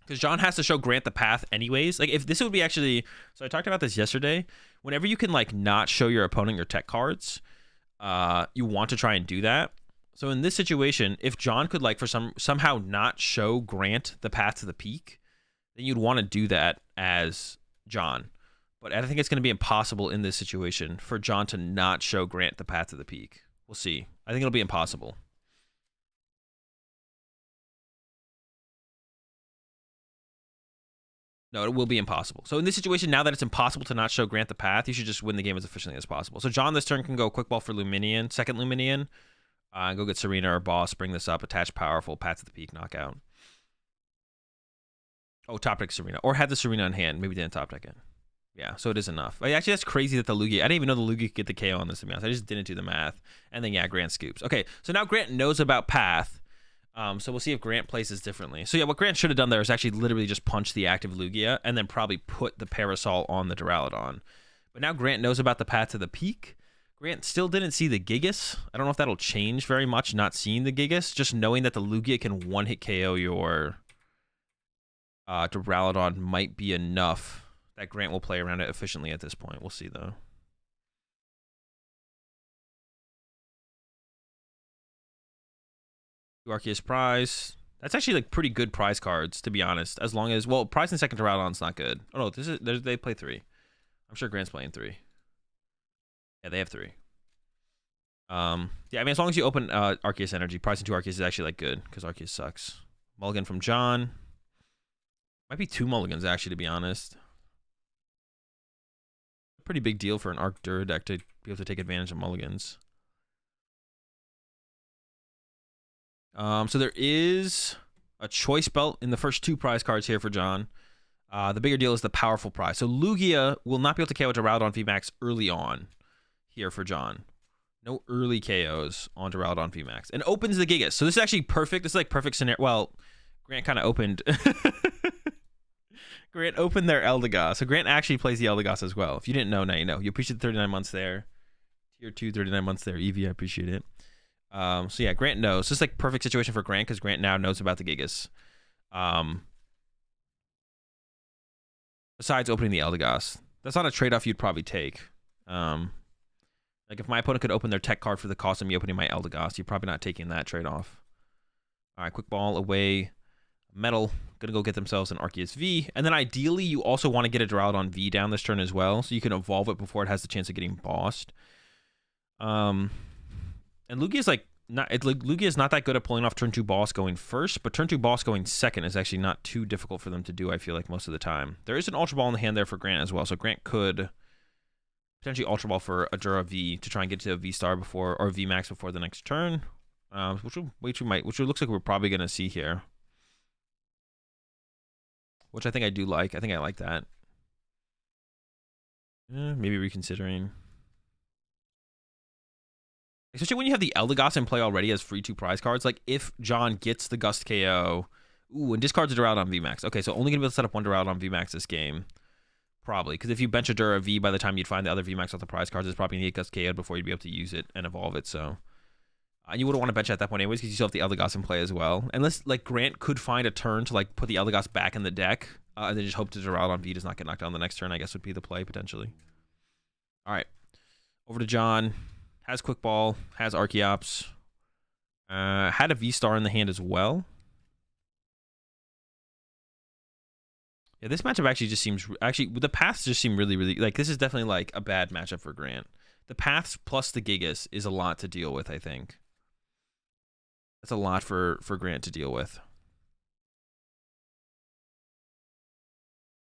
Because John has to show Grant the Path anyways. Like, if this would be actually... So I talked about this yesterday. Whenever you can, like, not show your opponent your tech cards, you want to try and do that. So in this situation, if John could, like, for somehow not show Grant the Path to the peak, then you'd want to do that as John. But I think it's going to be impossible in this situation for John to not show Grant the Path to the peak. We'll see. I think it'll be impossible. No, it will be impossible. So in this situation, now that it's impossible to not show Grant the Path, you should just win the game as efficiently as possible. So John this turn can go Quick Ball for Luminion, second Luminion, go get Serena or Boss, bring this up, attach Powerful, Path to the Peak, knockout. Oh, top deck Serena. Or had the Serena in hand. Maybe didn't top deck it. Yeah, so it is enough. Actually, that's crazy that the Lugia... I didn't even know the Lugia could get the KO on this, to be honest. I just didn't do the math. And then, yeah, Grant scoops. Okay, so now Grant knows about Path. So we'll see if Grant places differently. So yeah, what Grant should have done there is actually literally just punch the active Lugia and then probably put the Parasol on the Duraludon. But now Grant knows about the Path to the Peak. Grant still didn't see the Gigas. I don't know if that'll change very much, not seeing the Gigas. Just knowing that the Lugia can one-hit KO your Duraludon might be enough that Grant will play around it efficiently at this point. We'll see, though. Arceus Prize. That's actually like pretty good prize cards, to be honest. As long as, well, prize in second to Rowdon's not good. Oh no, they play 3. I'm sure Grant's playing 3. Yeah, they have 3. Yeah, I mean, as long as you open Arceus Energy, prize in 2 Arceus is actually like good because Arceus sucks. Mulligan from John. Might be 2 mulligans actually, to be honest. Pretty big deal for an Arc Dura deck to be able to take advantage of mulligans. So there is a choice belt in the first 2 prize cards here for John. The bigger deal is the powerful prize. So Lugia will not be able to KO to Rowdon VMAX early on here for John. No early KOs onto Rowdon VMAX. And opens the Gigas. So this is actually perfect. This is like perfect scenario. Well, Grant kind of opened. Grant opened their Eldegoss. So Grant actually plays the Eldegoss as well. If you didn't know, now you know. You appreciate the 39 months there. Tier 2, 39 months there. Evie, I appreciate it. So yeah, Grant knows. This is like perfect situation for Grant because Grant now knows about the Gigas. Besides opening the Eldegoss. That's not a trade-off you'd probably take. Like if my opponent could open their tech card for the cost of me opening my Eldegoss, you're probably not taking that trade-off. All right, quick ball away. Metal, gonna go get themselves an Arceus V. And then ideally, you also want to get a Duraludon V down this turn as well, so you can evolve it before it has the chance of getting bossed. And Lugia's like, Lugia's not that good at pulling off turn 2 boss going first, but turn 2 boss going second is actually not too difficult for them to do, I feel like, most of the time. There is an Ultra Ball in the hand there for Grant as well, so Grant could potentially Ultra Ball for a Dura V to try and get to a V Star before, or V Max before the next turn, which looks like we're probably gonna see here. Which I think I do like. I think I like that. Maybe reconsidering. Especially when you have the Eldegoss in play already as free 2 prize cards. Like if John gets the Gust KO, ooh, and discards a Duraludon VMAX. Okay, so only gonna be able to set up 1 Duraludon VMAX this game. Probably, because if you bench a Dura V, by the time you'd find the other VMAX off the prize cards, it's probably gonna get Gust KO'd before you'd be able to use it and evolve it. So you wouldn't want to bench at that point anyways, because you still have the Eldegoss in play as well. Unless like Grant could find a turn to like put the Eldegoss back in the deck, and then just hope to Duraludon V does not get knocked down the next turn, I guess would be the play potentially. All right, over to John. Has Quick Ball, has Archeops, had a V-Star in the hand as well. Yeah, this matchup actually just seems, the paths just seem really, really, like this is definitely like a bad matchup for Grant. The paths plus the Gigas is a lot to deal with, I think. That's a lot for Grant to deal with.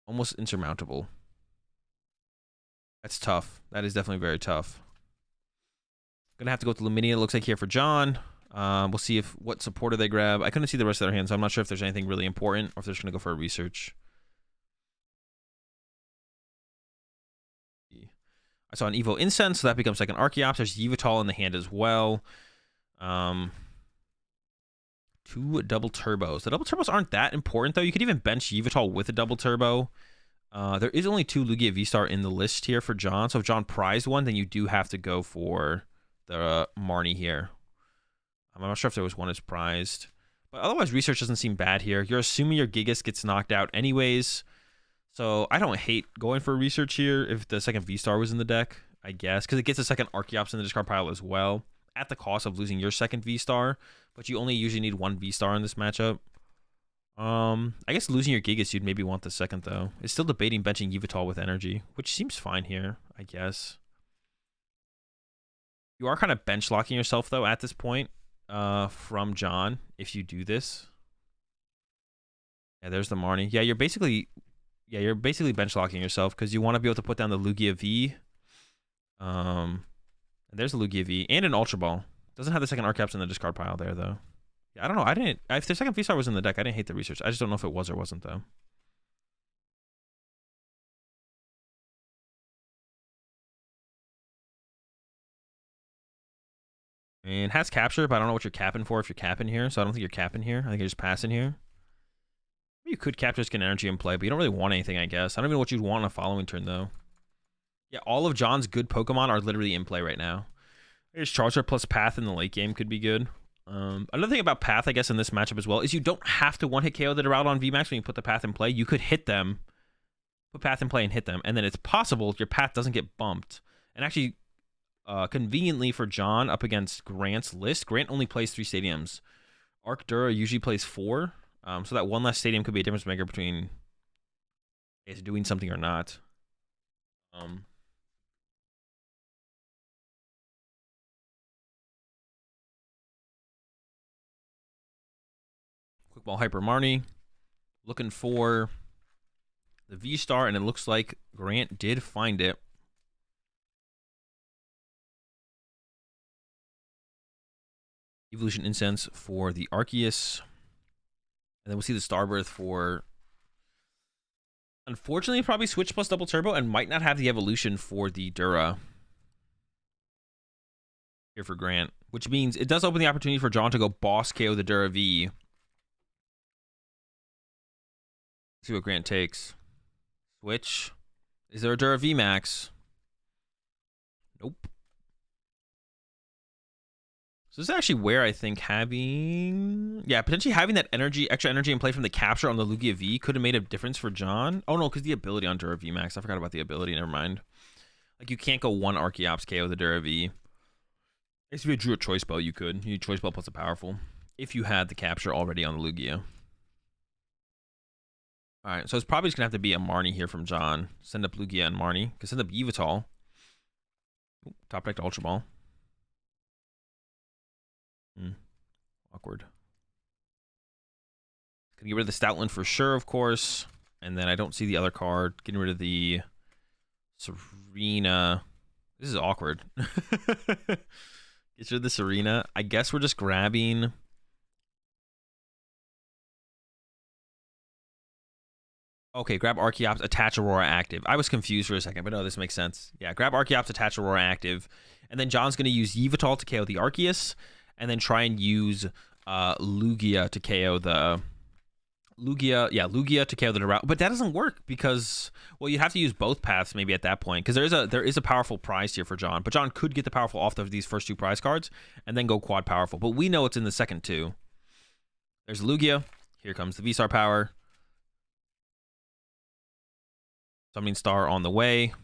Almost insurmountable. That's tough. That is definitely very tough. Gonna have to go with Luminia, it looks like here for John. We'll see what supporter they grab. I couldn't see the rest of their hands, so I'm not sure if there's anything really important or if they're just gonna go for a research. I saw an Evo Incense, so that becomes like an Archeops. There's Yveltal in the hand as well. 2 double turbos. The double turbos aren't that important though. You could even bench Yveltal with a double turbo. There is only 2 Lugia V-Star in the list here for John. So if John prized one, then you do have to go for the Marnie here. I'm not sure if there was one as prized. But otherwise, research doesn't seem bad here. You're assuming your Gigas gets knocked out anyways. So I don't hate going for research here if the second V-Star was in the deck, I guess. Because it gets a second Archeops in the discard pile as well. At the cost of losing your second V-Star. But you only usually need 1 V-Star in this matchup. I guess losing your Gigas, you'd maybe want the second, though. It's still debating benching Yveltal with energy, which seems fine here, I guess. You are kind of bench locking yourself, though, at this point from John, if you do this. Yeah, there's the Marnie. Yeah, you're basically bench locking yourself because you want to be able to put down the Lugia V. And there's the Lugia V and an Ultra Ball. Doesn't have the second Archeops in the discard pile there, though. Yeah, I don't know. If the second V-Star was in the deck, I didn't hate the research. I just don't know if it was or wasn't, though. And has capture, but I don't know what you're capping for if you're capping here. So I don't think you're capping here. I think you're just passing here. You could capture skin energy in play, but you don't really want anything, I guess. I don't even know what you'd want on a following turn, though. Yeah, all of John's good Pokemon are literally in play right now. There's Charizard plus Path in the late game could be good. Another thing about Path, I guess, in this matchup as well, is you don't have to one-hit KO the Duraludon VMAX when you put the Path in play. You could hit them, put Path in play and hit them, and then it's possible your Path doesn't get bumped. And actually, conveniently for John up against Grant's list, Grant only plays 3 stadiums. Arcdura usually plays 4. So that one less stadium could be a difference maker between is doing something or not. Quick Ball Hyper Marnie. Looking for the V-Star, and it looks like Grant did find it. Evolution Incense for the Arceus. And then we'll see the Starbirth for... Unfortunately, probably Switch plus Double Turbo and might not have the evolution for the Dura. Here for Grant. Which means it does open the opportunity for John to go boss KO the Dura V. See what Grant takes. Switch. Is there a Dura V Max? Nope. So this is actually where I think having... Yeah, potentially having that energy, extra energy in play from the capture on the Lugia V could have made a difference for John. Oh no, because the ability on Dura V Max. I forgot about the ability, never mind. Like you can't go one Archeops KO the Dura V. I guess if you drew a Choice Bell, you could. You need Choice Bell plus a powerful. If you had the capture already on the Lugia. Alright, so it's probably just going to have to be a Marnie here from John. Send up Lugia and Marnie. Because send up Yveltal. Top deck to Ultra Ball. Awkward. Gonna get rid of the Stoutland for sure, of course. And then I don't see the other card. Getting rid of the Serena. This is awkward. Get rid of the Serena. I guess we're just grabbing... Okay, grab Archeops, attach Aurora active. I was confused for a second, but no, this makes sense. Yeah, grab Archeops, attach Aurora active. And then John's going to use Yveltal to KO the Arceus. And then try and use Lugia to KO the... Lugia to KO the Doral. But that doesn't work because... Well, you have to use both paths maybe at that point. Because there is a powerful prize here for John. But John could get the powerful off of these first 2 prize cards. And then go quad powerful. But we know it's in the second 2. There's Lugia. Here comes the V-Star power. Summoning Star on the way.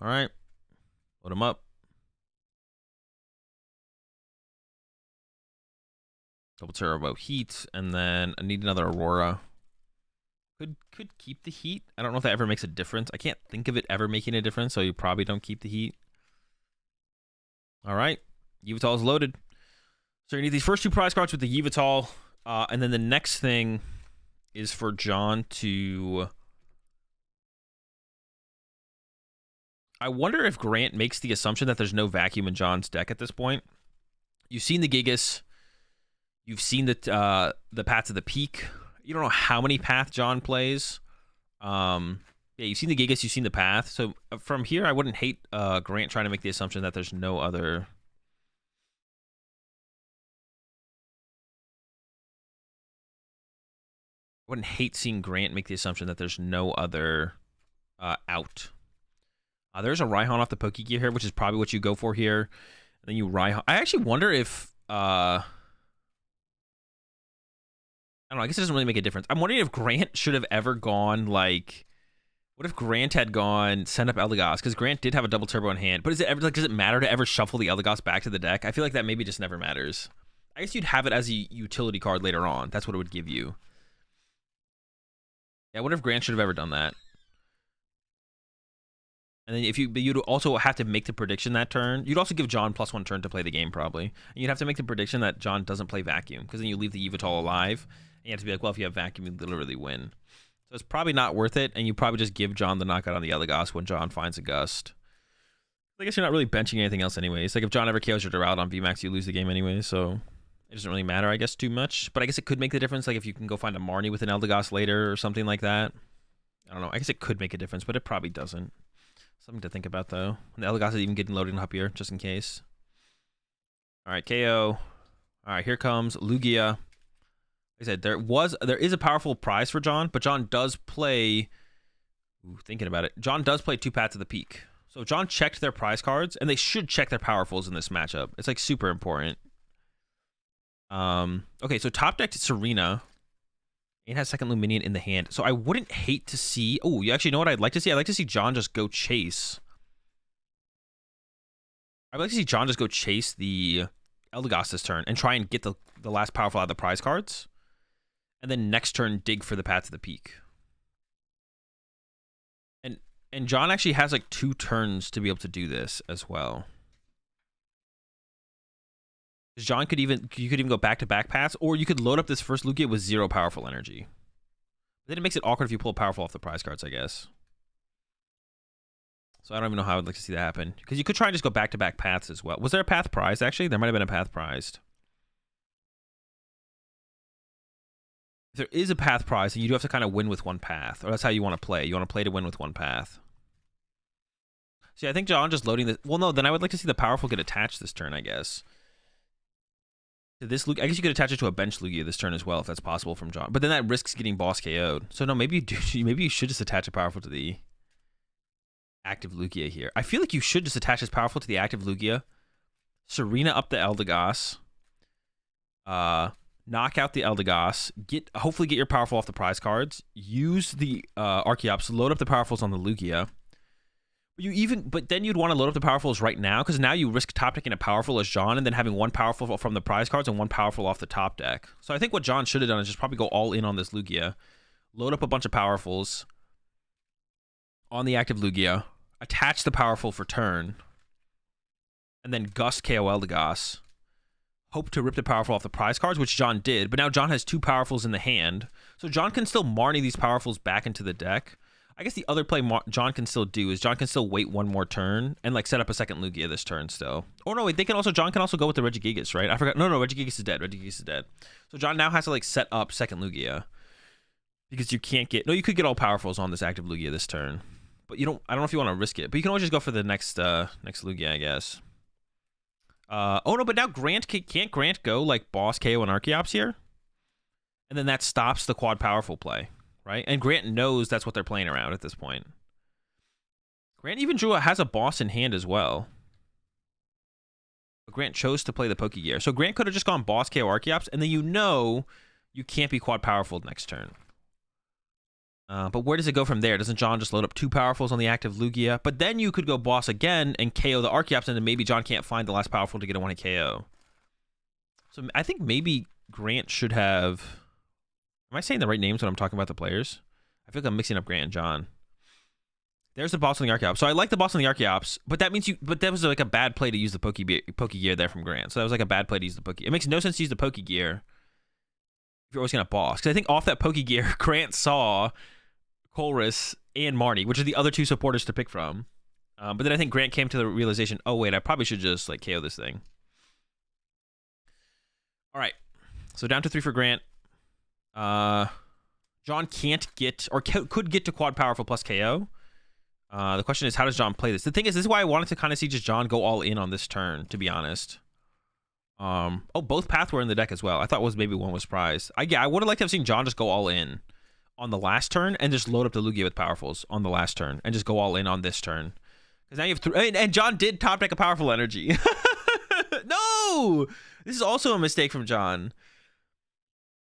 All right. Load them up. Double Turbo Heat. And then I need another Aurora. Could keep the Heat. I don't know if that ever makes a difference. I can't think of it ever making a difference, so you probably don't keep the Heat. All right. Yveltal is loaded. So you need these first 2 prize cards with the Yveltal. And then the next thing is for John to... I wonder if Grant makes the assumption that there's no vacuum in John's deck at this point. You've seen the Gigas. You've seen the Paths of the Peak. You don't know how many Path John plays. Yeah, you've seen the Gigas, you've seen the Path. So from here, I wouldn't hate Grant trying to make the assumption that there's no other... I wouldn't hate seeing Grant make the assumption that there's no other out. There's a Raihan off the Pokegear here, which is probably what you go for here. And then you Raihan. I actually wonder if... I don't know. I guess it doesn't really make a difference. I'm wondering if Grant should have ever gone, like... What if Grant had gone send up Eldegoss? Because Grant did have a double turbo in hand. But is it ever, like, does it matter to ever shuffle the Eldegoss back to the deck? I feel like that maybe just never matters. I guess you'd have it as a utility card later on. That's what it would give you. Yeah, I wonder if Grant should have ever done that. And then but you'd also have to make the prediction that turn. You'd also give John +1 turn to play the game, probably. And you'd have to make the prediction that John doesn't play Vacuum, because then you leave the Yveltal alive. And you have to be like, well, if you have Vacuum, you literally win. So it's probably not worth it, and you probably just give John the knockout on the Eldegoss when John finds a Gust. I guess you're not really benching anything else anyways. Like, if John ever KOs your Doral on VMAX, you lose the game anyway, so it doesn't really matter, I guess, too much. But I guess it could make the difference, like, if you can go find a Marnie with an Eldegoss later or something like that. I don't know. I guess it could make a difference, but it probably doesn't. Something to think about, though. And the Eldegoss is even getting loaded up here, just in case. All right, KO. All right, here comes Lugia. Like I said, there is a powerful prize for John, but John does play... Ooh, thinking about it. John does play 2 Paths of the Peak. So John checked their prize cards, and they should check their powerfuls in this matchup. It's, like, super important. Okay, so top deck to Serena. And has second Luminion in the hand. So I wouldn't hate to see... Oh, you actually know what I'd like to see? I'd like to see John just go chase. I'd like to see John just go chase the Eldegoss this turn and try and get the last powerful out of the prize cards. And then next turn, dig for the Path to the Peak. And John actually has like 2 turns to be able to do this as well. John could even, you could even go back-to-back paths, or you could load up this first Lugia with 0 powerful energy. Then it makes it awkward if you pull powerful off the prize cards, I guess. So I don't even know how I'd like to see that happen. Because you could try and just go back-to-back paths as well. Was there a path prized, actually? There might have been a path prized. If there is a path prize, then you do have to kind of win with 1 path. Or that's how you want to play. You want to play to win with 1 path. See, I think John just loading this... Well, no, then I would like to see the powerful get attached this turn, I guess. To this Lugia, I guess you could attach it to a bench Lugia this turn as well, if that's possible from John. But then that risks getting boss KO'd. So no, maybe you do. Maybe you should just attach a powerful to the active Lugia here. I feel like you should just attach this powerful to the active Lugia. Serena up the Eldegoss. Knock out the Eldegoss. Hopefully get your powerful off the prize cards. Use the Arceus. Load up the powerfuls on the Lugia. But then you'd want to load up the powerfuls right now, because now you risk top decking a powerful as John and then having 1 powerful from the prize cards and 1 powerful off the top deck. So I think what John should have done is just probably go all in on this Lugia, load up a bunch of powerfuls on the active Lugia, attach the powerful for turn, and then gust KO Eldegoss. Hope to rip the powerful off the prize cards, which John did, but now John has 2 powerfuls in the hand, so John can still Marnie these powerfuls back into the deck. I guess the other play John can still do is John can still wait 1 more turn and like set up a second Lugia this turn still. Oh no, wait, John can also go with the Regigigas, right? I forgot. No, Regigigas is dead. Regigigas is dead. So John now has to like set up second Lugia because you can't get... No, you could get all powerfuls on this active Lugia this turn, but you don't... I don't know if you want to risk it, but you can always just go for the next Lugia, I guess. Oh no, but now can't Grant go like boss KO and Archeops here? And then that stops the quad powerful play. Right? And Grant knows that's what they're playing around at this point. Grant even has a boss in hand as well. But Grant chose to play the Pokegear. So Grant could have just gone boss KO Archeops, and then you know you can't be quad powerful next turn. But where does it go from there? Doesn't John just load up 2 powerfuls on the active Lugia? But then you could go boss again and KO the Archeops, and then maybe John can't find the last powerful to get a 1-hit KO. So I think maybe Grant should have... Am I saying the right names when I'm talking about the players? I feel like I'm mixing up Grant and John. There's the boss on the Archeops. So I like the boss on the Archeops, but that means but that was like a bad play to use the Pokegear there from Grant. So that was like a bad play to use the Poke. It makes no sense to use the Pokegear if you're always gonna boss. Because I think off that Pokegear, Grant saw Colress and Marnie, which are the other 2 supporters to pick from. But then I think Grant came to the realization, oh wait, I probably should just like KO this thing. All right, so down to 3 for Grant. John can't get, or could get to quad powerful plus KO. The question is, how does John play this? The thing is, this is why I wanted to kind of see just John go all in on this turn, to be honest. Oh, both paths were in the deck as well. I thought maybe one was prized. I would have liked to have seen John just go all in on the last turn and just load up the Lugia with powerfuls on the last turn and just go all in on this turn. Because now you have and John did top deck a powerful energy. No! This is also a mistake from John.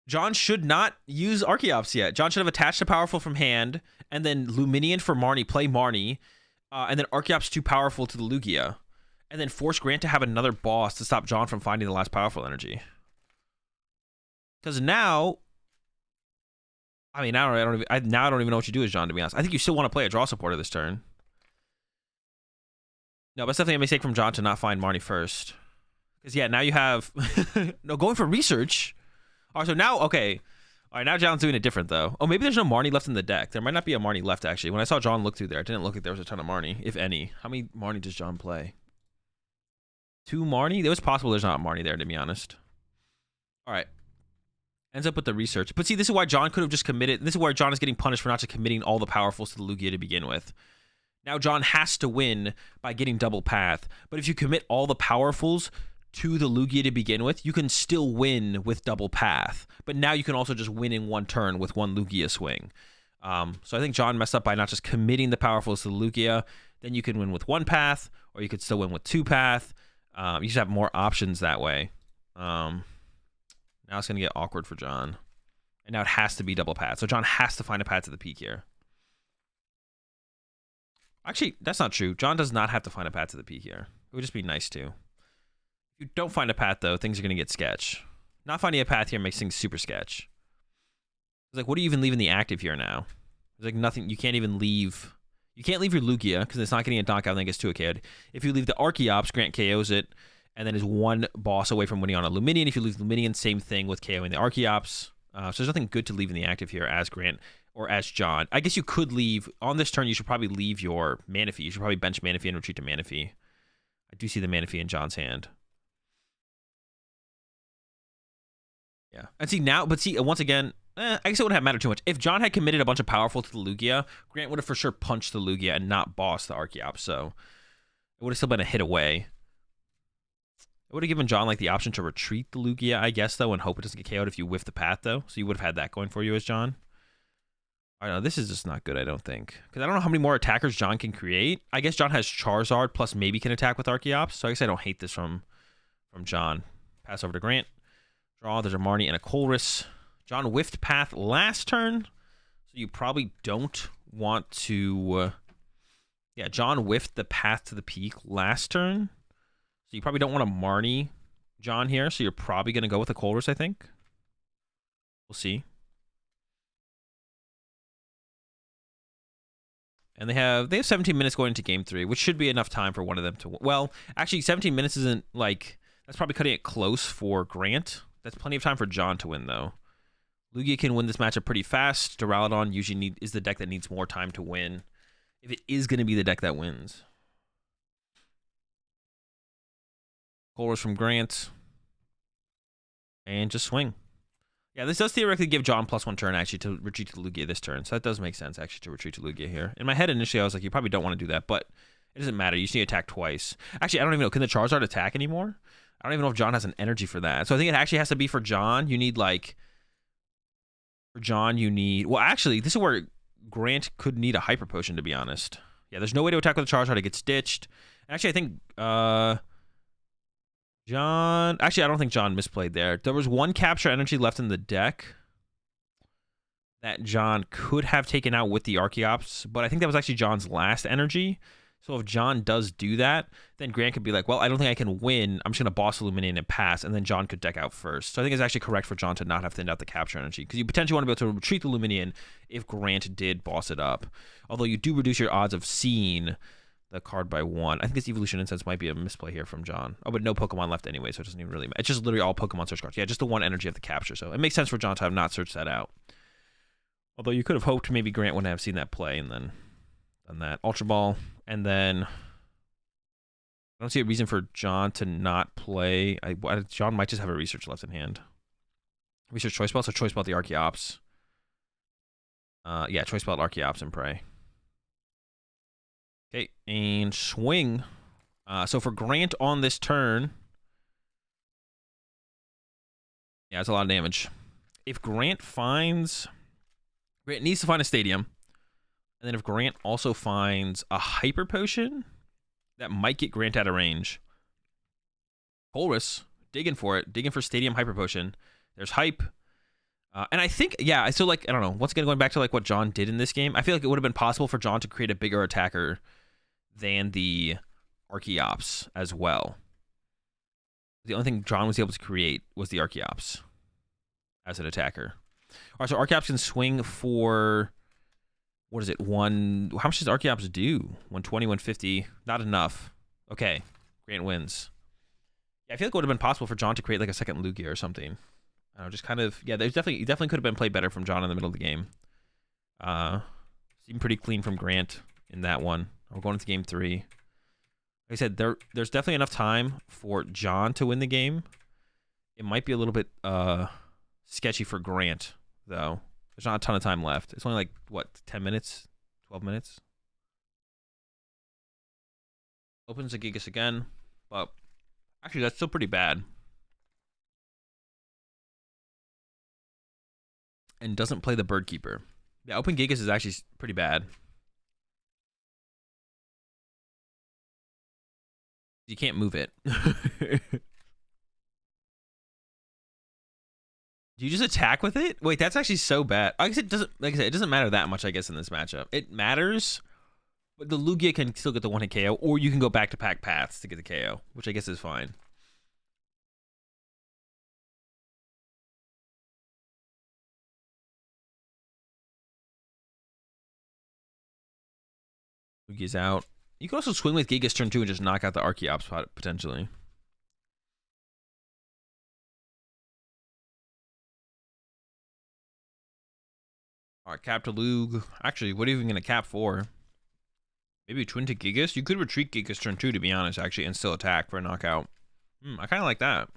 John should not use Archeops yet. John should have attached a powerful from hand, and then Luminion for Marnie, play Marnie, and then Archeops too powerful to the Lugia, and then force Grant to have another boss to stop John from finding the last powerful energy. Because now, I mean, I don't even know what you do as John, to be honest. I think you still want to play a draw supporter this turn. No, but it's definitely a mistake from John to not find Marnie first. Because yeah, now you have no going for research. All right, so now, okay. All right, now John's doing it different, though. Oh, maybe there's no Marnie left in the deck. There might not be a Marnie left, actually. When I saw John look through there, I didn't look like there was a ton of Marnie, if any. How many Marnie does John play? 2 Marnie? It was possible there's not Marnie there, to be honest. All right. Ends up with the research. But see, this is why John could have just committed. This is where John is getting punished for not just committing all the powerfuls to the Lugia to begin with. Now John has to win by getting double path. But if you commit all the powerfuls to the Lugia to begin with, you can still win with double path. But now you can also just win in 1 turn with 1 Lugia swing. So I think John messed up by not just committing the powerfuls to the Lugia. Then you can win with 1 path, or you could still win with 2 path. You just have more options that way. Now it's going to get awkward for John. And now it has to be double path. So John has to find a path to the peak here. Actually, that's not true. John does not have to find a path to the peak here. It would just be nice to. If you don't find a path, though, things are going to get sketch. Not finding a path here makes things super sketch. It's like, what do you even leave in the active here now? There's like nothing. You can't even leave. You can't leave your Lugia because it's not getting a knockout and then it gets 2-KO'd. If you leave the Arceus, Grant KOs it and then is one boss away from winning on a Luminion. If you leave Luminion, same thing with KOing the Arceus. So there's nothing good to leave in the active here as Grant or as John. I guess you could leave on this turn. You should probably leave your Manaphy. You should probably bench Manaphy and retreat to Manaphy. I do see the Manaphy in John's hand. Yeah, and see now, but see once again, I guess it wouldn't have mattered too much if John had committed a bunch of powerful to the Lugia. Grant would have for sure punched the Lugia and not bossed the Arceus. So it would have still been a hit away. It would have given John like the option to retreat the Lugia, I guess, though, and hope it doesn't get KO'd if you whiff the path, though. So you would have had that going for you as John. I don't know. This is just not good, I don't think. Because I don't know how many more attackers John can create. I guess John has Charizard plus maybe can attack with Arceus. So I guess I don't hate this from John. Pass over to Grant. Draw. There's a Marnie and a Colress. John whiffed path last turn. So you probably don't want to... yeah, John whiffed the path to the peak last turn. So you probably don't want to Marnie John here. So you're probably going to go with a Colress, I think. We'll see. And they have 17 minutes going into game 3, which should be enough time for one of them to... well, actually, 17 minutes isn't like... that's probably cutting it close for Grant. That's plenty of time for John to win, though. Lugia can win this matchup pretty fast. Duraludon usually is the deck that needs more time to win. If it is going to be the deck that wins. Colress from Grant. And just swing. Yeah, this does theoretically give John +1 turn, actually, to retreat to Lugia this turn. So that does make sense, actually, to retreat to Lugia here. In my head, initially, I was like, you probably don't want to do that, but it doesn't matter. You just need to attack twice. Actually, I don't even know. Can the Charizard attack anymore? I don't even know if John has an energy for that. So I think it actually has to be for John. You need, like... for John, you need... well, actually, this is where Grant could need a Hyper Potion, to be honest. Yeah, there's no way to attack with the Charizard. It gets ditched. Actually, I think... John... actually, I don't think John misplayed there. There was one Capture Energy left in the deck that John could have taken out with the Arceus, but I think that was actually John's last energy. So if John does do that, then Grant could be like, well, I don't think I can win. I'm just going to boss Illuminate and pass, and then John could deck out first. So I think it's actually correct for John to not have thinned out the Capture Energy, because you potentially want to be able to retreat the Luminion if Grant did boss it up. Although you do reduce your odds of seeing the card by 1. I think this Evolution Incense might be a misplay here from John. Oh, but no Pokemon left anyway, so it doesn't even really matter. It's just literally all Pokemon search cards. Yeah, just the one energy of the capture. So it makes sense for John to have not searched that out. Although you could have hoped maybe Grant wouldn't have seen that play and then done that. Ultra Ball, and then... I don't see a reason for John to not play. John might just have a Research left in hand. Research Choice Belt, so Choice Belt the Archeops. Yeah, Choice Belt Archeops and Prey. Okay, and swing. So for Grant on this turn... yeah, it's a lot of damage. If Grant finds... Grant needs to find a Stadium. And then if Grant also finds a Hyper Potion... that might get Grant out of range. Colress, digging for it. Digging for Stadium Hyper Potion. There's Hype. And I think, yeah, so like, I don't know. Once again, going back to like what John did in this game, I feel like it would have been possible for John to create a bigger attacker than the Archeops as well. The only thing John was able to create was the Archeops as an attacker. All right, so Archeops can swing for... what is it? How much does Archeops do? 120, 150. Not enough. Okay. Grant wins. Yeah, I feel like it would have been possible for John to create like a second Lugia or something. I don't know, just kind of... yeah, it definitely could have been played better from John in the middle of the game. Seemed pretty clean from Grant in that one. We're going into game 3. Like I said, there's definitely enough time for John to win the game. It might be a little bit sketchy for Grant, though. There's not a ton of time left. It's only like, what, 10 minutes? 12 minutes? Opens the Gigas again, but actually that's still pretty bad. And doesn't play the Bird Keeper. Yeah, Open Gigas is actually pretty bad. You can't move it. Do you just attack with it? Wait, that's actually so bad. I guess it doesn't. Like I said, it doesn't matter that much. I guess in this matchup, it matters. But the Lugia can still get the one-hit KO, or you can go back-to-back paths to get the KO, which I guess is fine. Lugia's out. You can also swing with Gigas turn 2 and just knock out the Arceus potentially. All right, cap to Lug. Actually, what are you even going to cap for? Maybe twin to Gigas? You could retreat Gigas turn 2, to be honest, actually, and still attack for a knockout. I kind of like that.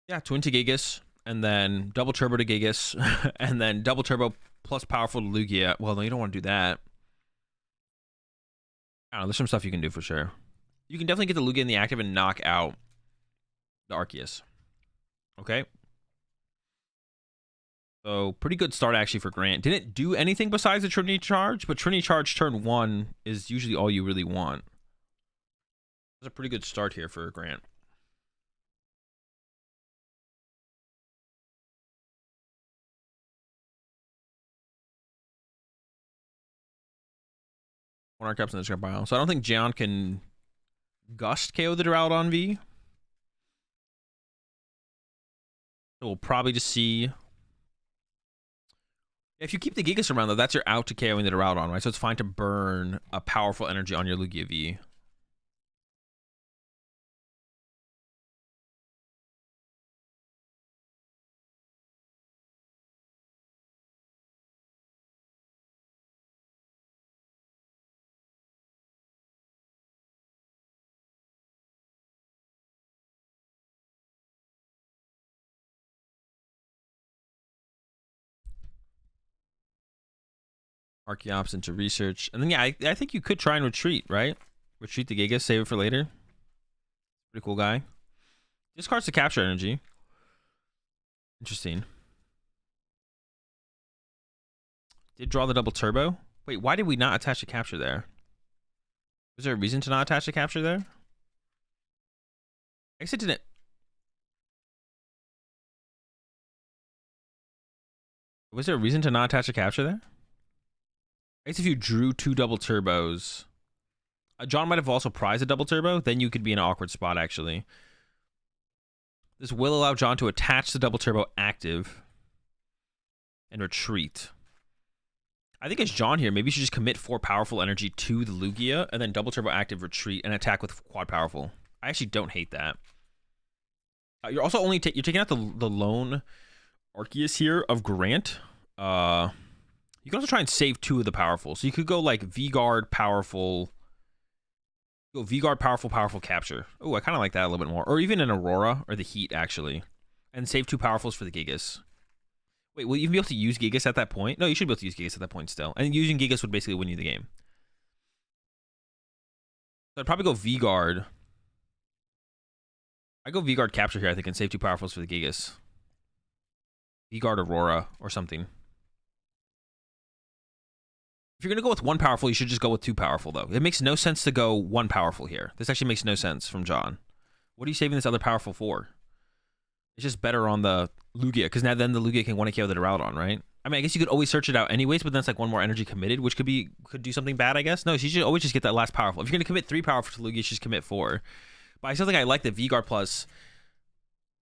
Yeah, twin to Gigas, and then double turbo to Gigas, and then double turbo plus powerful to Lugia. Well, no, you don't want to do that. I don't know, there's some stuff you can do for sure. You can definitely get the Lugia in the active and knock out the Arceus. Okay. So, pretty good start actually for Grant. Didn't do anything besides the Trinity Charge, but Trinity Charge turn 1 is usually all you really want. That's a pretty good start here for Grant. One Arceus in the Discard Bio. So, I don't think John can Gust KO the Duraludon V. So, we'll probably just see... If you keep the Gigas around, though, that's your out to KOing the Duraludon, right? So it's fine to burn a powerful energy on your Lugia V. Archeops into research. And then, yeah, I think you could try and retreat, right? Retreat the Gigas, save it for later. Pretty cool guy. Discards to capture energy. Interesting. Did draw the double turbo. Wait, why did we not attach the capture there? Was there a reason to not attach the capture there? I guess it didn't. Was there a reason to not attach the capture there? I guess if you drew 2 double turbos, John might have also prized a double turbo, then you could be in an awkward spot, actually. This will allow John to attach the double turbo active and retreat. I think as John here, maybe you should just commit 4 powerful energy to the Lugia and then double turbo active retreat and attack with quad powerful. I actually don't hate that. You're also only you're taking out the lone Arceus here of Grant. You can also try and save 2 of the powerful. So you could go like V-Guard, powerful. Go V-Guard, powerful capture. Oh, I kind of like that a little bit more. Or even an Aurora or the Heat, actually. And save 2 powerfuls for the Gigas. Wait, will you be able to use Gigas at that point? No, you should be able to use Gigas at that point still. And using Gigas would basically win you the game. So I'd probably go V-Guard. I go V-Guard capture here, I think, and save 2 powerfuls for the Gigas. V-Guard Aurora or something. If you're going to go with 1 powerful, you should just go with 2 powerful, though. It makes no sense to go 1 powerful here. This actually makes no sense from John. What are you saving this other powerful for? It's just better on the Lugia, because now then the Lugia can 1-KO the Duraludon, right? I mean, I guess you could always search it out anyways, but then it's like 1 more energy committed, which could do something bad, I guess. No, so you should always just get that last powerful. If you're going to commit 3 powerful to Lugia, you should just commit 4. But I still think I like the V-Guard plus...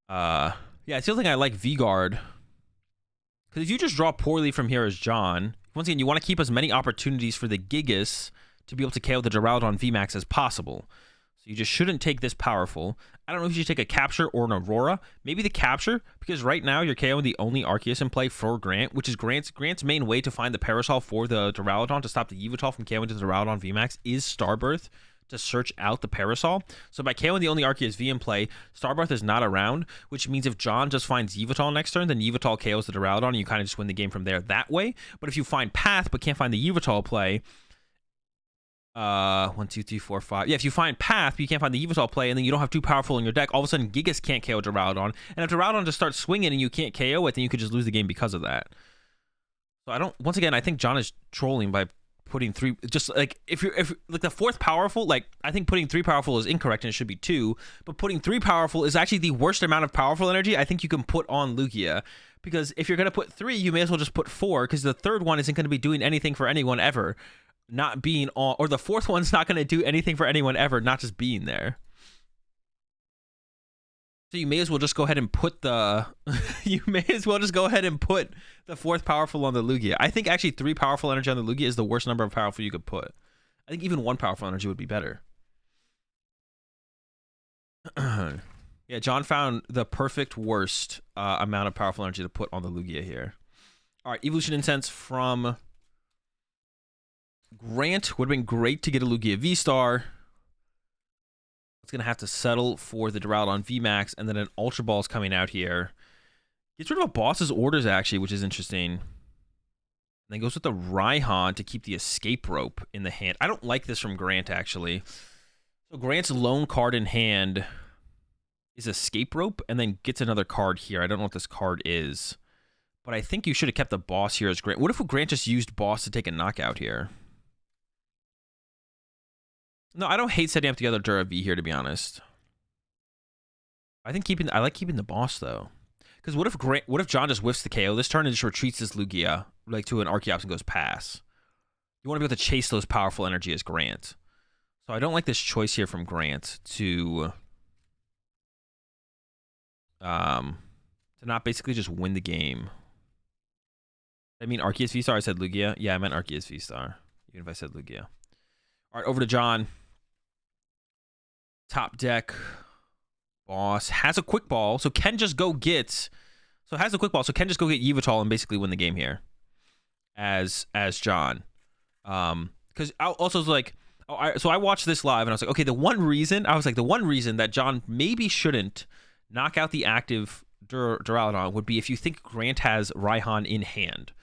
yeah, I still think I like V-Guard. Because if you just draw poorly from here as John... Once again, you want to keep as many opportunities for the Gigas to be able to KO the Duraludon VMAX as possible. So you just shouldn't take this powerful. I don't know if you should take a capture or an Aurora. Maybe the capture, because right now you're KOing the only Arceus in play for Grant, which is Grant's main way to find the Parasol for the Duraludon to stop the Yveltal from KOing to the Duraludon VMAX is Starbirth to search out the Parasol. So by KOing the only Arceus V in play, Starbirth is not around, which means if John just finds Yveltal next turn, then Yveltal KOs the Duraludon, and you kind of just win the game from there that way. But if you find Path but can't find the Yveltal play, 1, 2, 3, 4, 5. Yeah, if you find Path but you can't find the Yveltal play, and then you don't have 2 powerful in your deck, all of a sudden Gigas can't KO Duraludon. And if Duraludon just starts swinging and you can't KO it, then you could just lose the game because of that. So once again, I think John is trolling by putting 3, just like if like the 4th powerful, like I think putting 3 powerful is incorrect and it should be 2, but putting 3 powerful is actually the worst amount of powerful energy I think you can put on Lugia, because if you're going to put 3, you may as well just put 4, because the 3rd one isn't going to be doing anything for anyone ever not being on, or the 4th one's not going to do anything for anyone ever not just being there. So you may as well just go ahead and put the you may as well just go ahead and put the 4th powerful on the Lugia. I think actually 3 powerful energy on the Lugia is the worst number of powerful you could put. I think even 1 powerful energy would be better. Yeah, John found the perfect worst amount of powerful energy to put on the Lugia here. All right, Evolution Incense from Grant. Would have been great to get a Lugia V-Star. It's going to have to settle for the Duraludon VMAX, and then an Ultra Ball is coming out here. Gets rid of a boss's orders, actually, which is interesting. And then goes with the Raihan to keep the Escape Rope in the hand. I don't like this from Grant, actually. So Grant's lone card in hand is Escape Rope, and then gets another card here. I don't know what this card is. But I think you should have kept the boss here as Grant. What if Grant just used boss to take a knockout here? No, I don't hate setting up the other Dura V here, to be honest. I like keeping the boss though, because what if John just whiffs the KO this turn and just retreats this Lugia like to an Arceus and goes pass? You want to be able to chase those powerful energy as Grant. So I don't like this choice here from Grant to not basically just win the game. I mean Arceus V-Star. I said Lugia. Yeah, I meant Arceus V-Star. Even if I said Lugia. All right, over to John. Top deck. Boss. Has a quick ball, so can just go get... So has a quick ball, so can just go get Yveltal and basically win the game here. As John. Because I also was like... So I watched this live and I was like, okay, the one reason that John maybe shouldn't knock out the active Duraludon would be if you think Grant has Raihan in hand.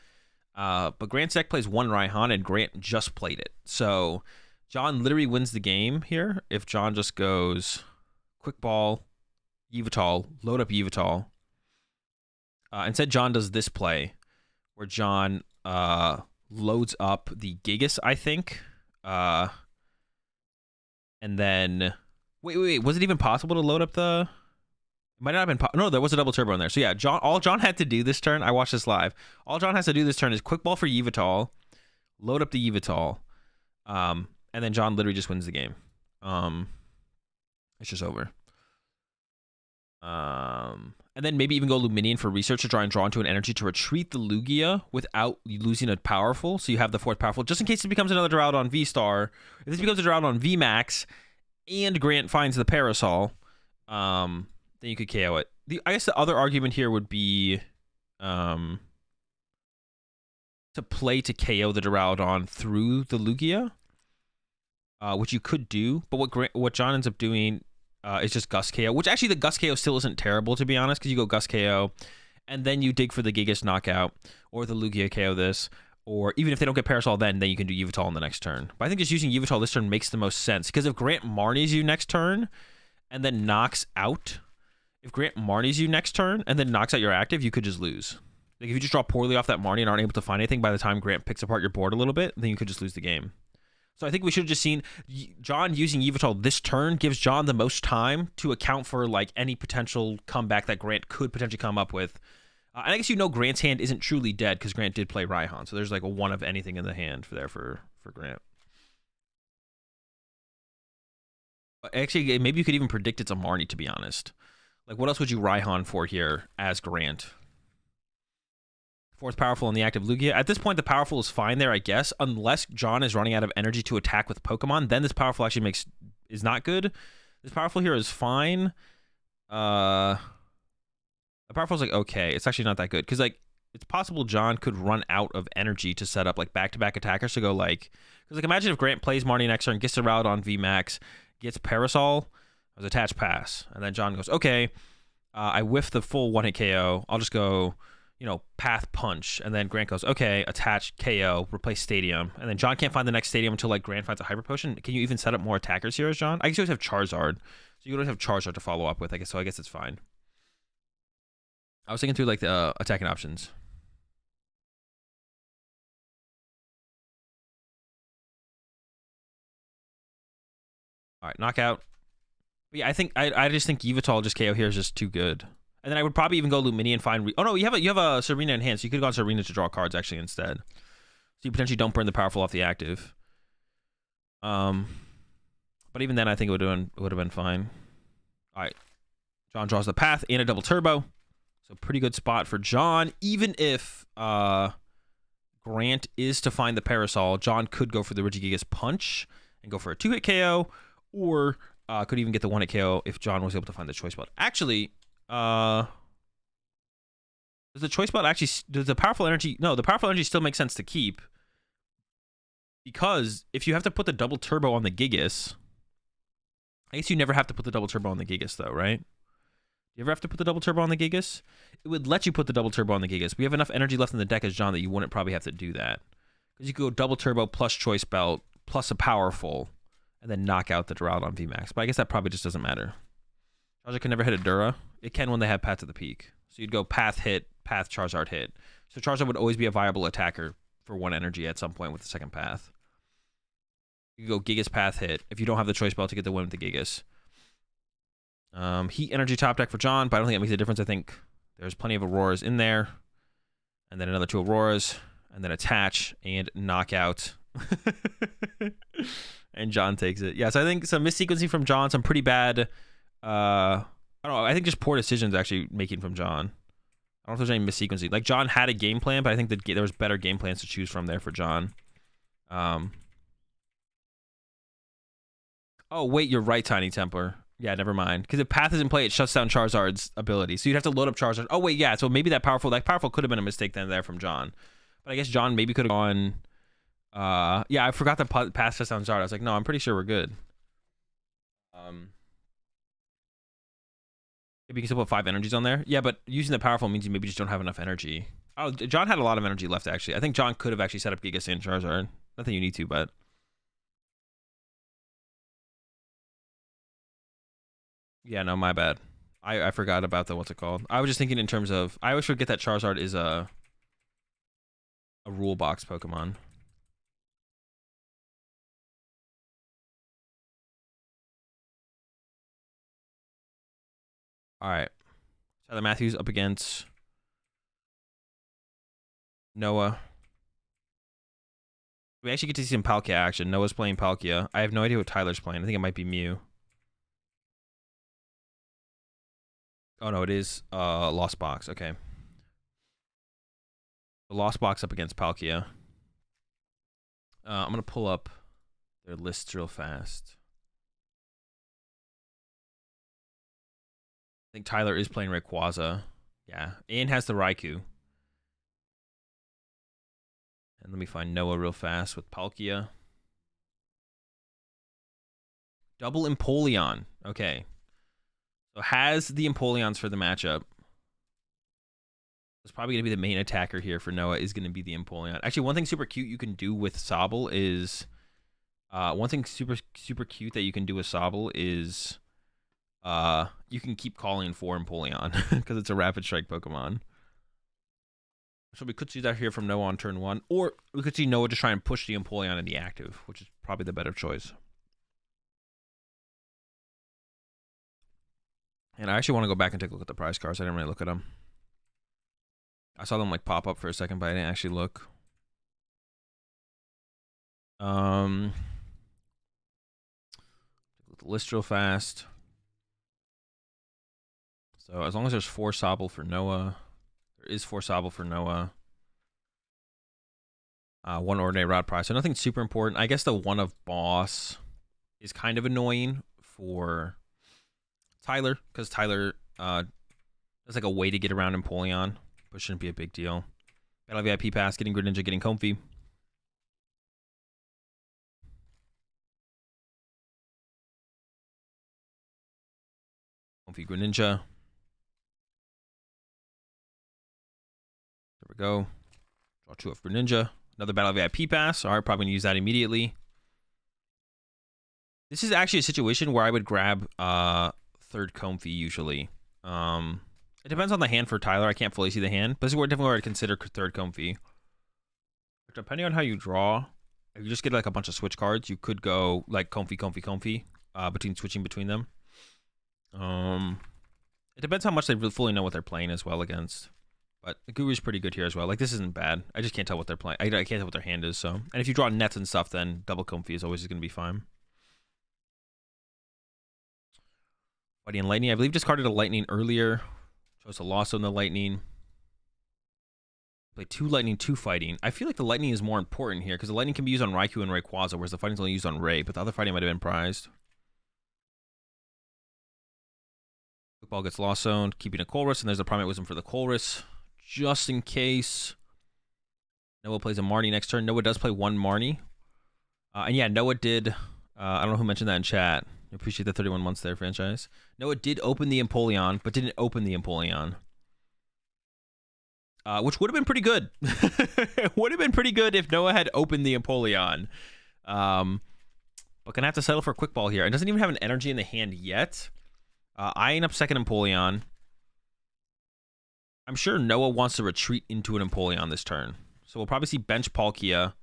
But Grant's deck plays 1 Raihan and Grant just played it. So John literally wins the game here if John just goes quick ball, Yveltal, load up Yveltal. Instead, John does this play where John loads up the Gigas, I think. And then... Wait. Was it even possible to load up the... It might not have been... No, there was a double turbo in there. So yeah, all John had to do this turn... I watched this live. All John has to do this turn is quick ball for Yveltal, load up the Yveltal, and then John literally just wins the game. It's just over. And then maybe even go Luminion for research to try and draw into an energy to retreat the Lugia without losing a powerful. So you have the 4th powerful, just in case it becomes another Duraludon V-Star. If this becomes a Duraludon VMAX and Grant finds the Parasol, then you could KO it. I guess the other argument here would be to play to KO the Duraludon through the Lugia, which you could do. But what John ends up doing is just Gus KO, which actually the Gus KO still isn't terrible, to be honest, because you go Gus KO, and then you dig for the Gigas knockout, or the Lugia KO this, or even if they don't get Parasol then you can do Yveltal in the next turn. But I think just using Yveltal this turn makes the most sense, because if Grant Marnies you next turn, and then knocks out... If Grant Marnies you next turn, and then knocks out your active, you could just lose. Like, if you just draw poorly off that Marnie and aren't able to find anything by the time Grant picks apart your board a little bit, then you could just lose the game. So I think we should have just seen John using Yveltal this turn gives John the most time to account for like any potential comeback that Grant could potentially come up with. And I guess Grant's hand isn't truly dead because Grant did play Raihan, so there's like a 1 of anything in the hand for Grant. But actually, maybe you could even predict it's a Marnie, to be honest. Like, what else would you Raihan for here as Grant? 4th powerful on the active Lugia. At this point, the powerful is fine there, I guess, unless John is running out of energy to attack with Pokemon. Then this powerful actually is not good. This powerful here is fine. The powerful is like okay. It's actually not that good because like it's possible John could run out of energy to set up like back-to-back attackers to go like because like imagine if Grant plays Marnie next turn, gets around on VMAX, gets Parasol, as attached pass, and then John goes okay. I whiff the full 1-hit KO. I'll just go. Path punch, and then Grant goes, okay, attach KO, replace Stadium, and then John can't find the next Stadium until like Grant finds a Hyper Potion. Can you even set up more attackers here as John? I guess you always have Charizard, so you don't have Charizard to follow up with, I guess, so I guess it's fine. I was thinking through like the attacking options. All right, knockout. But yeah, I just think Yveltal just KO here is just too good. And then I would probably even go Lumini and find... oh, no, you have a Serena in hand, so you could have gone Serena to draw cards, actually, instead. So you potentially don't burn the powerful off the active. But even then, I think it would have been fine. All right. John draws the path and a double turbo. So pretty good spot for John. Even if Grant is to find the Parasol, John could go for the Regigigas Punch and go for a 2-hit KO, or could even get the 1-hit KO if John was able to find the Choice Belt. Actually, does the Choice Belt actually... does the Powerful Energy... no, the Powerful Energy still makes sense to keep, because if you have to put the double turbo on the Gigas... I guess you never have to put the double turbo on the Gigas, though, right? You ever have to put the double turbo on the Gigas? It would let you put the double turbo on the Gigas. We have enough energy left in the deck as John that you wouldn't probably have to do that. Because you could go double turbo plus Choice Belt plus a Powerful and then knock out the Duraludon VMAX. But I guess that probably just doesn't matter. Charizard can never hit a Dura. It can when they have Path to the Peak. So you'd go Path hit, Path Charizard hit. So Charizard would always be a viable attacker for 1 energy at some point with the second Path. You go Gigas Path hit if you don't have the Choice Belt to get the win with the Gigas. Heat Energy top deck for John, but I don't think that makes a difference. I think there's plenty of Auroras in there. And then another 2 Auroras. And then attach and knockout. And John takes it. Yeah, so I think some missequencing from John, some pretty bad... I don't know. I think just poor decisions actually making from John. I don't know if there's any missequencing. Like, John had a game plan, but I think that there was better game plans to choose from there for John. Oh, wait, you're right, Tiny Templar. Yeah, never mind. Because if Path is in play, it shuts down Charizard's ability. So you'd have to load up Charizard. Oh, wait, yeah. So maybe that powerful could have been a mistake then there from John. But I guess John maybe could have gone... yeah, I forgot that Path shuts down Charizard. I was like, no, I'm pretty sure we're good. Maybe you can still put 5 energies on there. Yeah, but using the powerful means you maybe just don't have enough energy. Oh, John had a lot of energy left, actually. I think John could have actually set up Gigas and Charizard. Nothing you need to, but... yeah, no, my bad. I forgot about the... what's it called? I was just thinking in terms of... I always forget that Charizard is a rule box Pokemon. All right. Tyler Matthews up against Noah. We actually get to see some Palkia action. Noah's playing Palkia. I have no idea what Tyler's playing. I think it might be Mew. Oh, no, it is Lost Box. Okay. The Lost Box up against Palkia. I'm going to pull up their lists real fast. I think Tyler is playing Rayquaza. Yeah. And has the Raikou. And let me find Noah real fast with Palkia. Double Empoleon. Okay. So has the Empoleons for the matchup. It's probably going to be the main attacker here for Noah is going to be the Empoleon. Actually, one thing super cute you can do with Sobble is... one thing super cute that you can do with Sobble is... you can keep calling for Empoleon because it's a Rapid Strike Pokemon. So we could see that here from Noah on turn 1. Or we could see Noah just try and push the Empoleon in the active, which is probably the better choice. And I actually want to go back and take a look at the prize cards. I didn't really look at them. I saw them like pop up for a second, but I didn't actually look. Look at the list real fast. So as long as there's 4 Sobble for Noah, there is 4 Sobble for Noah. 1 Ordinary Rod prize. So nothing super important. I guess the 1 of Boss is kind of annoying for Tyler, because Tyler there's like a way to get around Empoleon, but shouldn't be a big deal. Battle VIP pass, getting Greninja, getting Comfy. Comfy Greninja. There we go. Draw 2 of Greninja. Another Battle VIP pass. All right, probably going to use that immediately. This is actually a situation where I would grab 3rd Comfy usually. It depends on the hand for Tyler. I can't fully see the hand, but this is definitely where I'd consider 3rd Comfy. Depending on how you draw, if you just get like a bunch of switch cards, you could go like Comfy, Comfy, Comfy, between switching between them. It depends how much they really fully know what they're playing as well against. But the Guru's pretty good here as well. Like, this isn't bad. I just can't tell what they're playing. I can't tell what their hand is, so. And if you draw nets and stuff, then double Comfy is always going to be fine. Fighting and Lightning. I believe discarded a Lightning earlier. Chose a loss on the Lightning. Play 2 Lightning, 2 Fighting. I feel like the Lightning is more important here, because the Lightning can be used on Raikou and Rayquaza, whereas the Fighting's only used on Ray, but the other Fighting might have been prized. Quick Ball gets Lost Zone, keeping a Colress, and there's the Primate Wisdom for the Colress, just in case. Noah plays a Marnie next turn. Noah does play 1 Marnie. And yeah, Noah did, I don't know who mentioned that in chat. I appreciate the 31 months there, franchise. Noah did open the Empoleon, but didn't open the Empoleon. Which would have been pretty good. Would have been pretty good if Noah had opened the Empoleon. But gonna have to settle for a Quick Ball here. It doesn't even have an energy in the hand yet. Eyeing up second Empoleon. I'm sure Noah wants to retreat into an Empoleon this turn. So we'll probably see bench Palkia.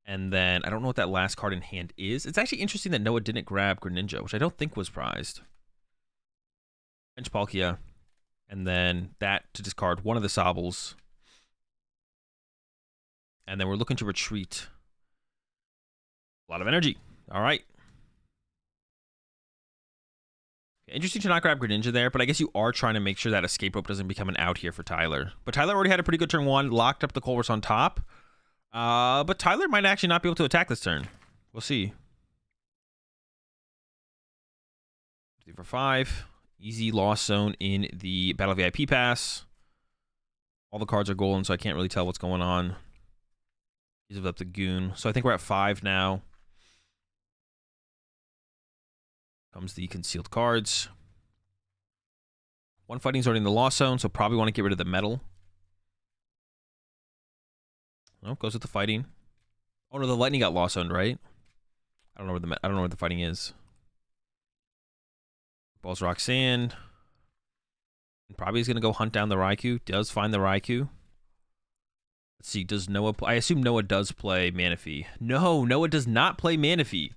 And then, I don't know what that last card in hand is. It's actually interesting that Noah didn't grab Greninja, which I don't think was prized. Bench Palkia. And then that to discard one of the Sobbles. And then we're looking to retreat. A lot of energy. All right. Interesting to not grab Greninja there, but I guess you are trying to make sure that Escape Rope doesn't become an out here for Tyler. But Tyler already had a pretty good turn 1, locked up the Colress on top. But Tyler might actually not be able to attack this turn. We'll see. 3 for 5. Easy Lost Zone in the Battle VIP Pass. All the cards are golden, so I can't really tell what's going on. He's up the Goon. So I think we're at 5 now. Comes the concealed cards. 1 Fighting's already in the Lost Zone, so probably want to get rid of the Metal. Oh, goes with the Fighting. Oh no, the Lightning got Lost Zoned, right? I don't know where the Fighting is. Balls Roxanne. And probably is going to go hunt down the Raikou. Does find the Raikou. Let's see, does Noah play? I assume Noah does play Manaphy. No, Noah does not play Manaphy.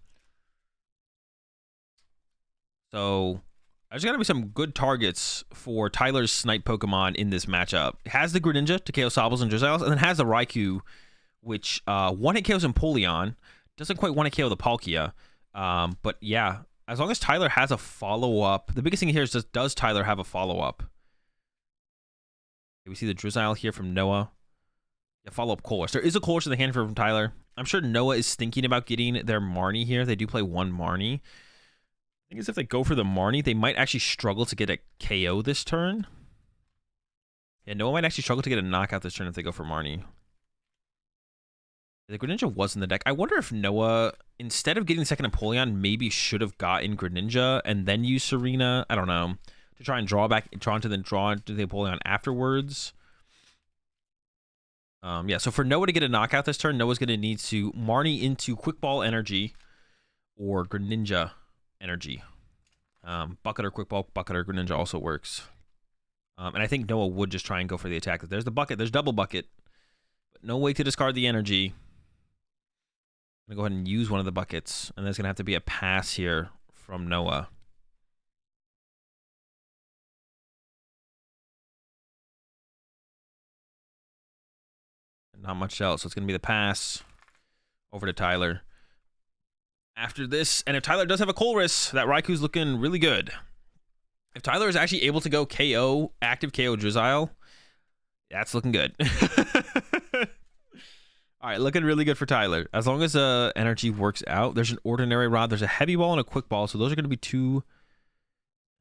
So, there's going to be some good targets for Tyler's snipe Pokemon in this matchup. It has the Greninja to KO Sobbles and Drizzles, and then has the Raikou, which one-hit KOs Empoleon. Doesn't quite want to KO the Palkia. But yeah, as long as Tyler has a follow-up. The biggest thing here is does Tyler have a follow-up? We see the Drizzile here from Noah. Yeah, follow-up Colress. There is a Colress in the hand from Tyler. I'm sure Noah is thinking about getting their Marnie here. They do play 1 Marnie. I think if they go for the Marnie, they might actually struggle to get a KO this turn. Yeah, Noah might actually struggle to get a knockout this turn if they go for Marnie. The Greninja was in the deck. I wonder if Noah, instead of getting the second Empoleon, maybe should have gotten Greninja and then use Serena. I don't know. To try and draw into the Empoleon afterwards. Yeah, so for Noah to get a knockout this turn, Noah's going to need to Marnie into Quick Ball Energy or Greninja Energy. Bucket or Quick Ball, Bucket or Greninja also works. And I think Noah would just try and go for the attack. There's the Bucket. There's double Bucket. But no way to discard the energy. I'm going to go ahead and use one of the buckets. And there's going to have to be a pass here from Noah. Not much else. So it's going to be the pass over to Tyler. After this, and if Tyler does have a Colress, that Raikou's looking really good. If Tyler is actually able to go KO, active KO Drizzile, that's looking good. All right, looking really good for Tyler. As long as energy works out, there's an Ordinary Rod, there's a Heavy Ball, and a Quick Ball. So those are going to be 2.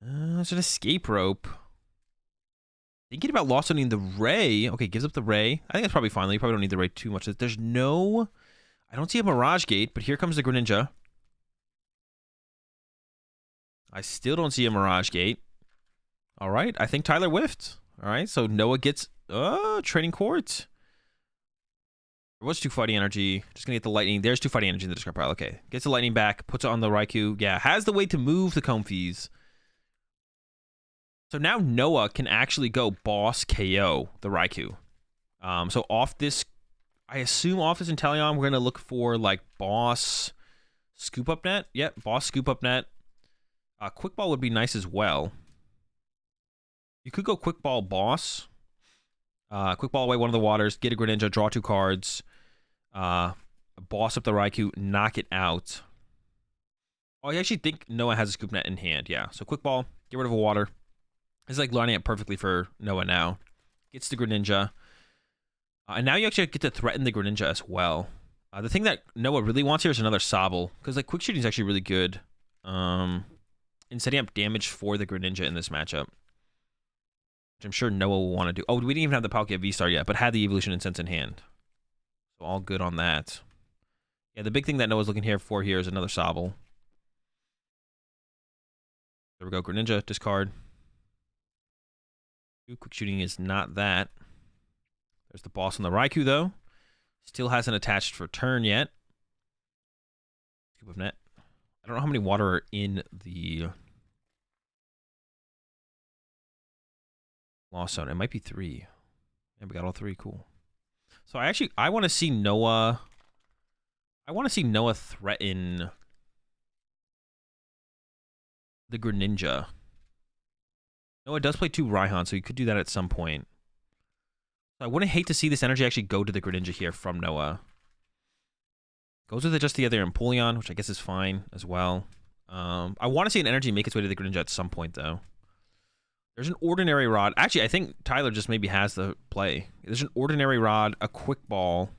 There's an Escape Rope. Thinking about Lost Zoning the Ray. Okay, gives up the Ray. I think that's probably fine. You probably don't need the Ray too much. There's no... I don't see a Mirage Gate, but here comes the Greninja. I still don't see a Mirage Gate. All right, I think Tyler whiffed. All right, so Noah gets Training Court. What's 2 Fighting Energy? Just gonna get the Lightning. There's 2 Fighting Energy in the discard pile. Okay, gets the Lightning back, puts it on the Raikou. Yeah, has the way to move the Comfies. So now Noah can actually go Boss KO the Raikou. So off this, I assume off this Inteleon, we're gonna look for like Boss Scoop Up Net. Yep, Boss Scoop Up Net. Quick Ball would be nice as well. You could go Quick Ball Boss. Quick Ball away one of the waters, get a Greninja, draw 2 cards, boss up the Raikou, knock it out. Oh, I actually think Noah has a Scoop Net in hand, yeah. So Quick Ball, get rid of a water. It's like lining up perfectly for Noah now. Gets the Greninja. And now you actually get to threaten the Greninja as well. The thing that Noah really wants here is another Sobble, because like Quick Shooting is actually really good in setting up damage for the Greninja in this matchup. Which I'm sure Noah will want to do. Oh, we didn't even have the Palkia V-Star yet, but had the Evolution Incense in hand. So all good on that. Yeah, the big thing that Noah's looking here for here is another Sobble. There we go, Greninja, discard. Quick Shooting is not that. There's the boss on the Raikou, though. Still hasn't attached for turn yet. Scoop of Net. I don't know how many water are in the Lost Zone. It might be 3. And we got all 3. Cool. So I want to see Noah. I want to see Noah threaten the Greninja. Noah does play 2 Raihan, so he could do that at some point. So I wouldn't hate to see this energy actually go to the Greninja here from Noah. Goes with it just the other Empoleon, which I guess is fine as well. I want to see an energy make its way to the Greninja at some point, though. There's an Ordinary Rod. Actually, I think Tyler just maybe has the play. There's an Ordinary Rod, a Quick Ball,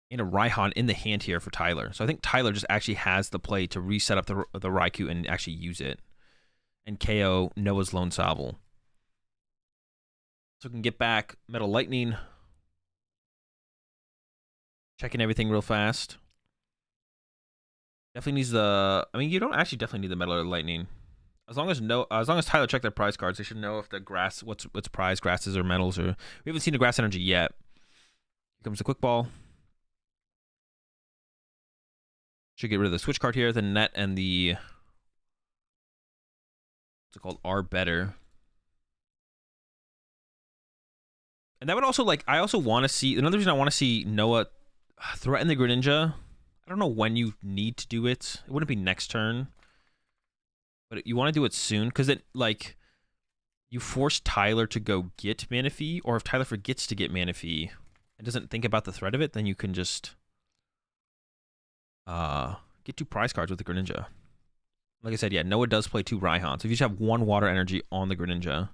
and a Raihan in the hand here for Tyler. So I think Tyler just actually has the play to reset up the Raikou and actually use it. And KO Noah's Lone Sobble. So we can get back Metal Lightning. Checking everything real fast. Definitely needs the... I mean, you don't actually definitely need the Metal Lightning. As long as Tyler checked their prize cards, they should know if the grass, what's prize, grasses or metals, or... We haven't seen a grass energy yet. Here comes the Quick Ball. Should get rid of the switch card here. The net and the... What's it called? Are better. And that would also, like... I also want to see... Another reason I want to see Noah threaten the Greninja... I don't know when you need to do it. It wouldn't be next turn. But you want to do it soon. Because it, like... You force Tyler to go get Manaphy. Or if Tyler forgets to get Manaphy... And doesn't think about the threat of it... Then you can just... get 2 prize cards with the Greninja. Like I said, yeah, Noah does play 2 Raihan. So if you just have 1 water energy on the Greninja...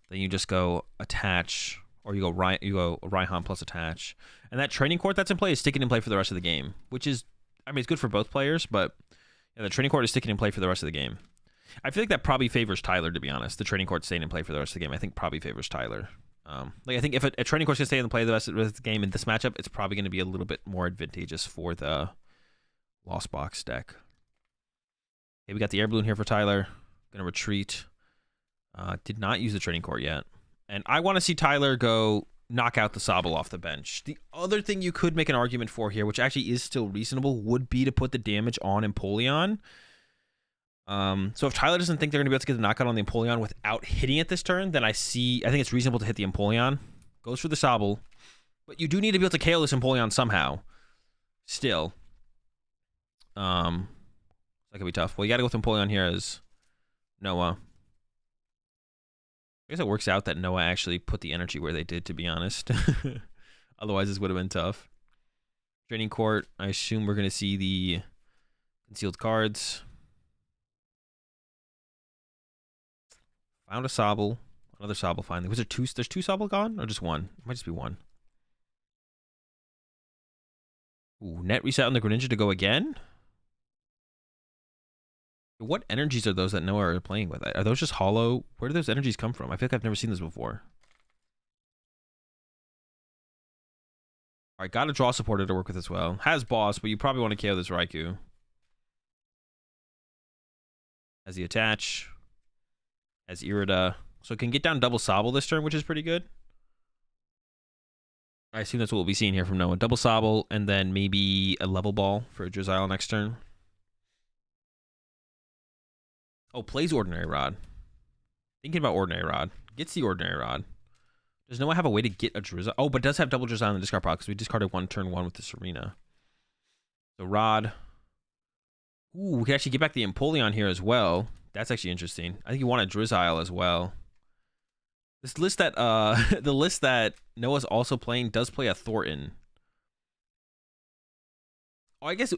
Then you just go attach... Or you go Raihan plus attach. And that training court that's in play is sticking in play for the rest of the game. Which is, I mean, it's good for both players, but yeah, the training court is sticking in play for the rest of the game. I feel like that probably favors Tyler, to be honest. The training court staying in play for the rest of the game, I think probably favors Tyler. Like, I think if a training court can stay in play the rest of the game in this matchup, it's probably going to be a little bit more advantageous for the Lost Box deck. Okay, we got the Air Balloon here for Tyler. Going to retreat. Did not use the training court yet. And I want to see Tyler go knock out the Sobble off the bench. The other thing you could make an argument for here, which actually is still reasonable, would be to put the damage on Empoleon. So if Tyler doesn't think they're going to be able to get the knockout on the Empoleon without hitting it this turn, then I think it's reasonable to hit the Empoleon. Goes for the Sobble. But you do need to be able to KO this Empoleon somehow. Still. That could be tough. Well, you got to go with Empoleon here as Noah. I guess it works out that Noah actually put the energy where they did, to be honest. Otherwise, this would have been tough. Training court. I assume we're going to see the concealed cards. Found a Sobble. Another Sobble finally. Was there 2? There's 2 Sobble gone? Or just 1? It might just be 1. Ooh, net reset on the Greninja to go again? What energies are those that Noah are playing with? Are those just hollow? Where do those energies come from? I feel like I've never seen this before. All right, got a draw supporter to work with as well. Has boss, but you probably want to KO this Raikou. Has the attach. Has Irida. So it can get down double Sobble this turn, which is pretty good. I assume that's what we'll be seeing here from Noah. Double Sobble, and then maybe a level ball for Drizzile next turn. Oh, plays Ordinary Rod. Thinking about Ordinary Rod. Gets the Ordinary Rod. Does Noah have a way to get a Drizzile? Oh, but does have double Drizzile in the discard pile because we discarded 1 turn 1 with the Serena. So Rod. Ooh, we can actually get back the Empoleon here as well. That's actually interesting. I think you want a Drizzile as well. This list that the list that Noah's also playing does play a Thornton. Oh, I guess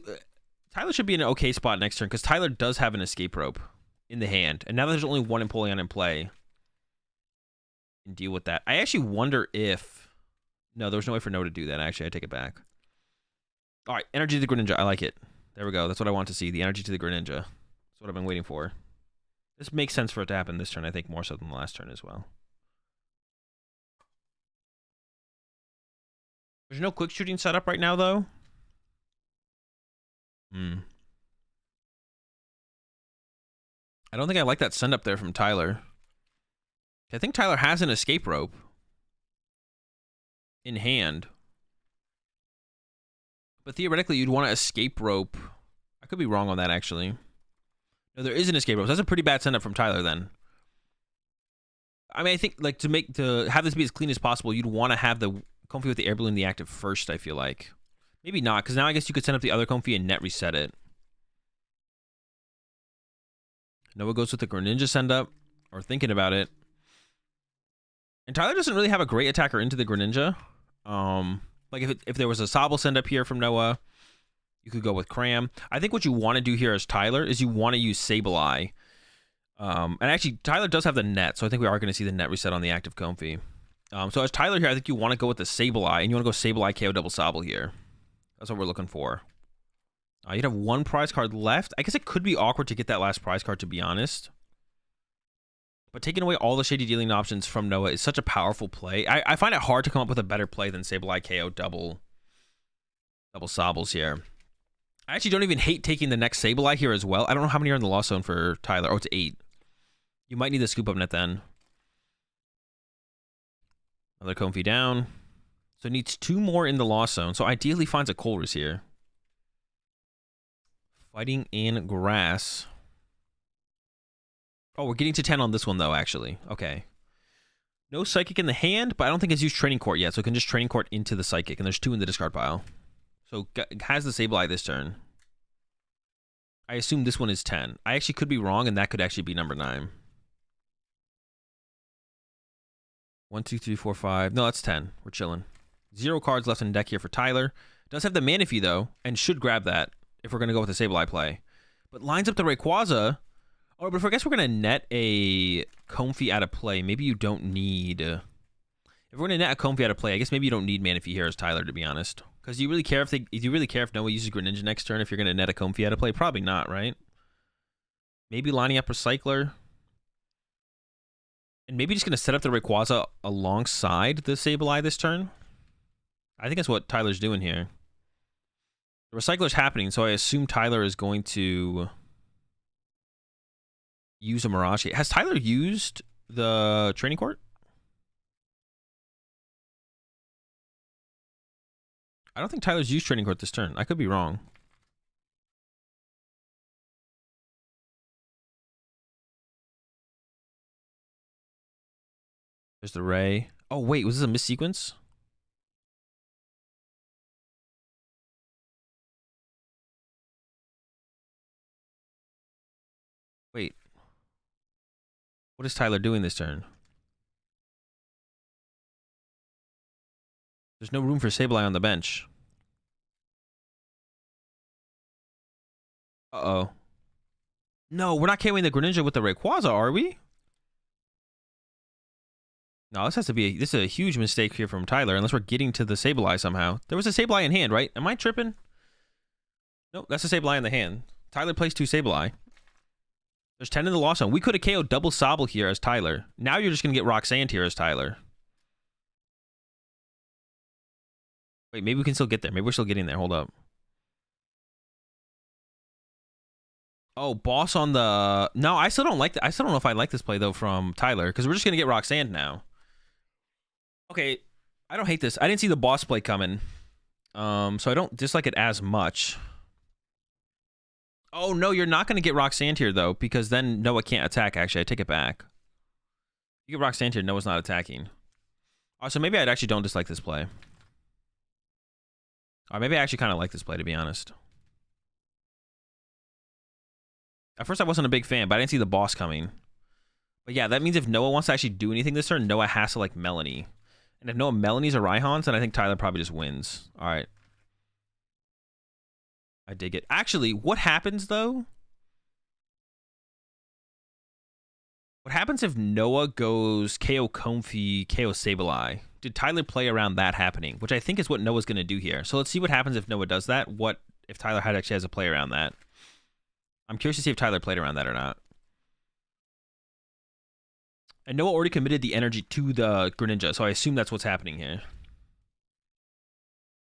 Tyler should be in an okay spot next turn because Tyler does have an escape rope in the hand, and now there's only one Empoleon in play. Can deal with that. I actually wonder if no, there was no way for Noah to do that. Actually, I take it back. All right, energy to the Greninja. I like it. There we go. That's what I want to see. The energy to the Greninja. That's what I've been waiting for. This makes sense for it to happen this turn. I think more so than the last turn as well. There's no quick shooting setup right now, though. I don't think I like that send up there from Tyler. I think Tyler has an escape rope in hand. But theoretically, you'd want to escape rope. I could be wrong on that, actually. No, there is an escape rope. So that's a pretty bad send up from Tyler, then. I mean, I think like to have this be as clean as possible, you'd want to have the Comfy with the air balloon in the active first, I feel like. Maybe not, because now I guess you could send up the other Comfy and net reset it. Noah goes with the Greninja send up, or thinking about it. And Tyler doesn't really have a great attacker into the Greninja. Like if there was a Sobble send up here from Noah, you could go with Cram. I think what you want to do here as Tyler is you want to use Sableye. And actually, Tyler does have the net, so I think we are going to see the net reset on the active Comfy. So as Tyler here, I think you want to go with the Sableye, and you want to go Sableye KO double Sobble here. That's what we're looking for. You'd have one prize card left. I guess it could be awkward to get that last prize card, to be honest. But taking away all the shady dealing options from Noah is such a powerful play. I find it hard to come up with a better play than Sableye KO double Sobbles here. I actually don't even hate taking the next Sableye here as well. I don't know how many are in the loss zone for Tyler. Oh, it's 8. You might need the scoop up net then. Another Comfy down. So it needs 2 more in the loss zone. So ideally finds a Colress here. Fighting in grass. Oh, we're getting to 10 on this one, though, actually. Okay. No Psychic in the hand, but I don't think it's used Training Court yet, so it can just Training Court into the Psychic, and there's 2 in the discard pile. So has the Sableye this turn. I assume this one is 10. I actually could be wrong, and that could actually be number 9. 1, 2, 3, 4, 5. No, that's 10. We're chilling. 0 cards left in deck here for Tyler. Does have the Manaphy, though, and should grab that if we're going to go with the Sableye play. But lines up the Rayquaza. Oh, but if I guess we're going to net a Comfy out of play, maybe you don't need... if we're going to net a Comfy out of play, I guess maybe you don't need Manaphy here as Tyler, to be honest. Because do you really care if Noah uses Greninja next turn if you're going to net a Comfy out of play? Probably not, right? Maybe lining up Recycler. And maybe just going to set up the Rayquaza alongside the Sableye this turn. I think that's what Tyler's doing here. The Recycler's happening, so I assume Tyler is going to use a Mirage. Has Tyler used the Training Court? I don't think Tyler's used Training Court this turn. I could be wrong. There's the Ray. Oh, wait. Was this a missequence? Wait. What is Tyler doing this turn? There's no room for Sableye on the bench. Uh-oh. No, we're not KOing the Greninja with the Rayquaza, are we? No, this is a huge mistake here from Tyler, unless we're getting to the Sableye somehow. There was a Sableye in hand, right? Am I tripping? Nope, that's a Sableye in the hand. Tyler plays 2 Sableye. There's 10 in the loss zone. We could have KO'd double Sobble here as Tyler. Now you're just going to get Roxanne here as Tyler. Wait, maybe we can still get there. Maybe we're still getting there. Hold up. Oh, boss on the... No, I still don't like that. I still don't know if I like this play, though, from Tyler, because we're just going to get Roxanne now. Okay, I don't hate this. I didn't see the boss play coming, so I don't dislike it as much. Oh, no, you're not going to get Roxanne here, though, because then Noah can't attack, actually. I take it back. You get Roxanne here, Noah's not attacking. Oh, so maybe I actually don't dislike this play. Or maybe I actually kind of like this play, to be honest. At first, I wasn't a big fan, but I didn't see the boss coming. But yeah, that means if Noah wants to actually do anything this turn, Noah has to like Melanie. And if Noah Melanie's a Raihan's, then I think Tyler probably just wins. All right. I dig it. Actually, what happens though? What happens if Noah goes KO Comfy, KO Sableye? Did Tyler play around that happening? Which I think is what Noah's going to do here. So let's see what happens if Noah does that. What if Tyler actually has a play around that? I'm curious to see if Tyler played around that or not. And Noah already committed the energy to the Greninja, so I assume that's what's happening here.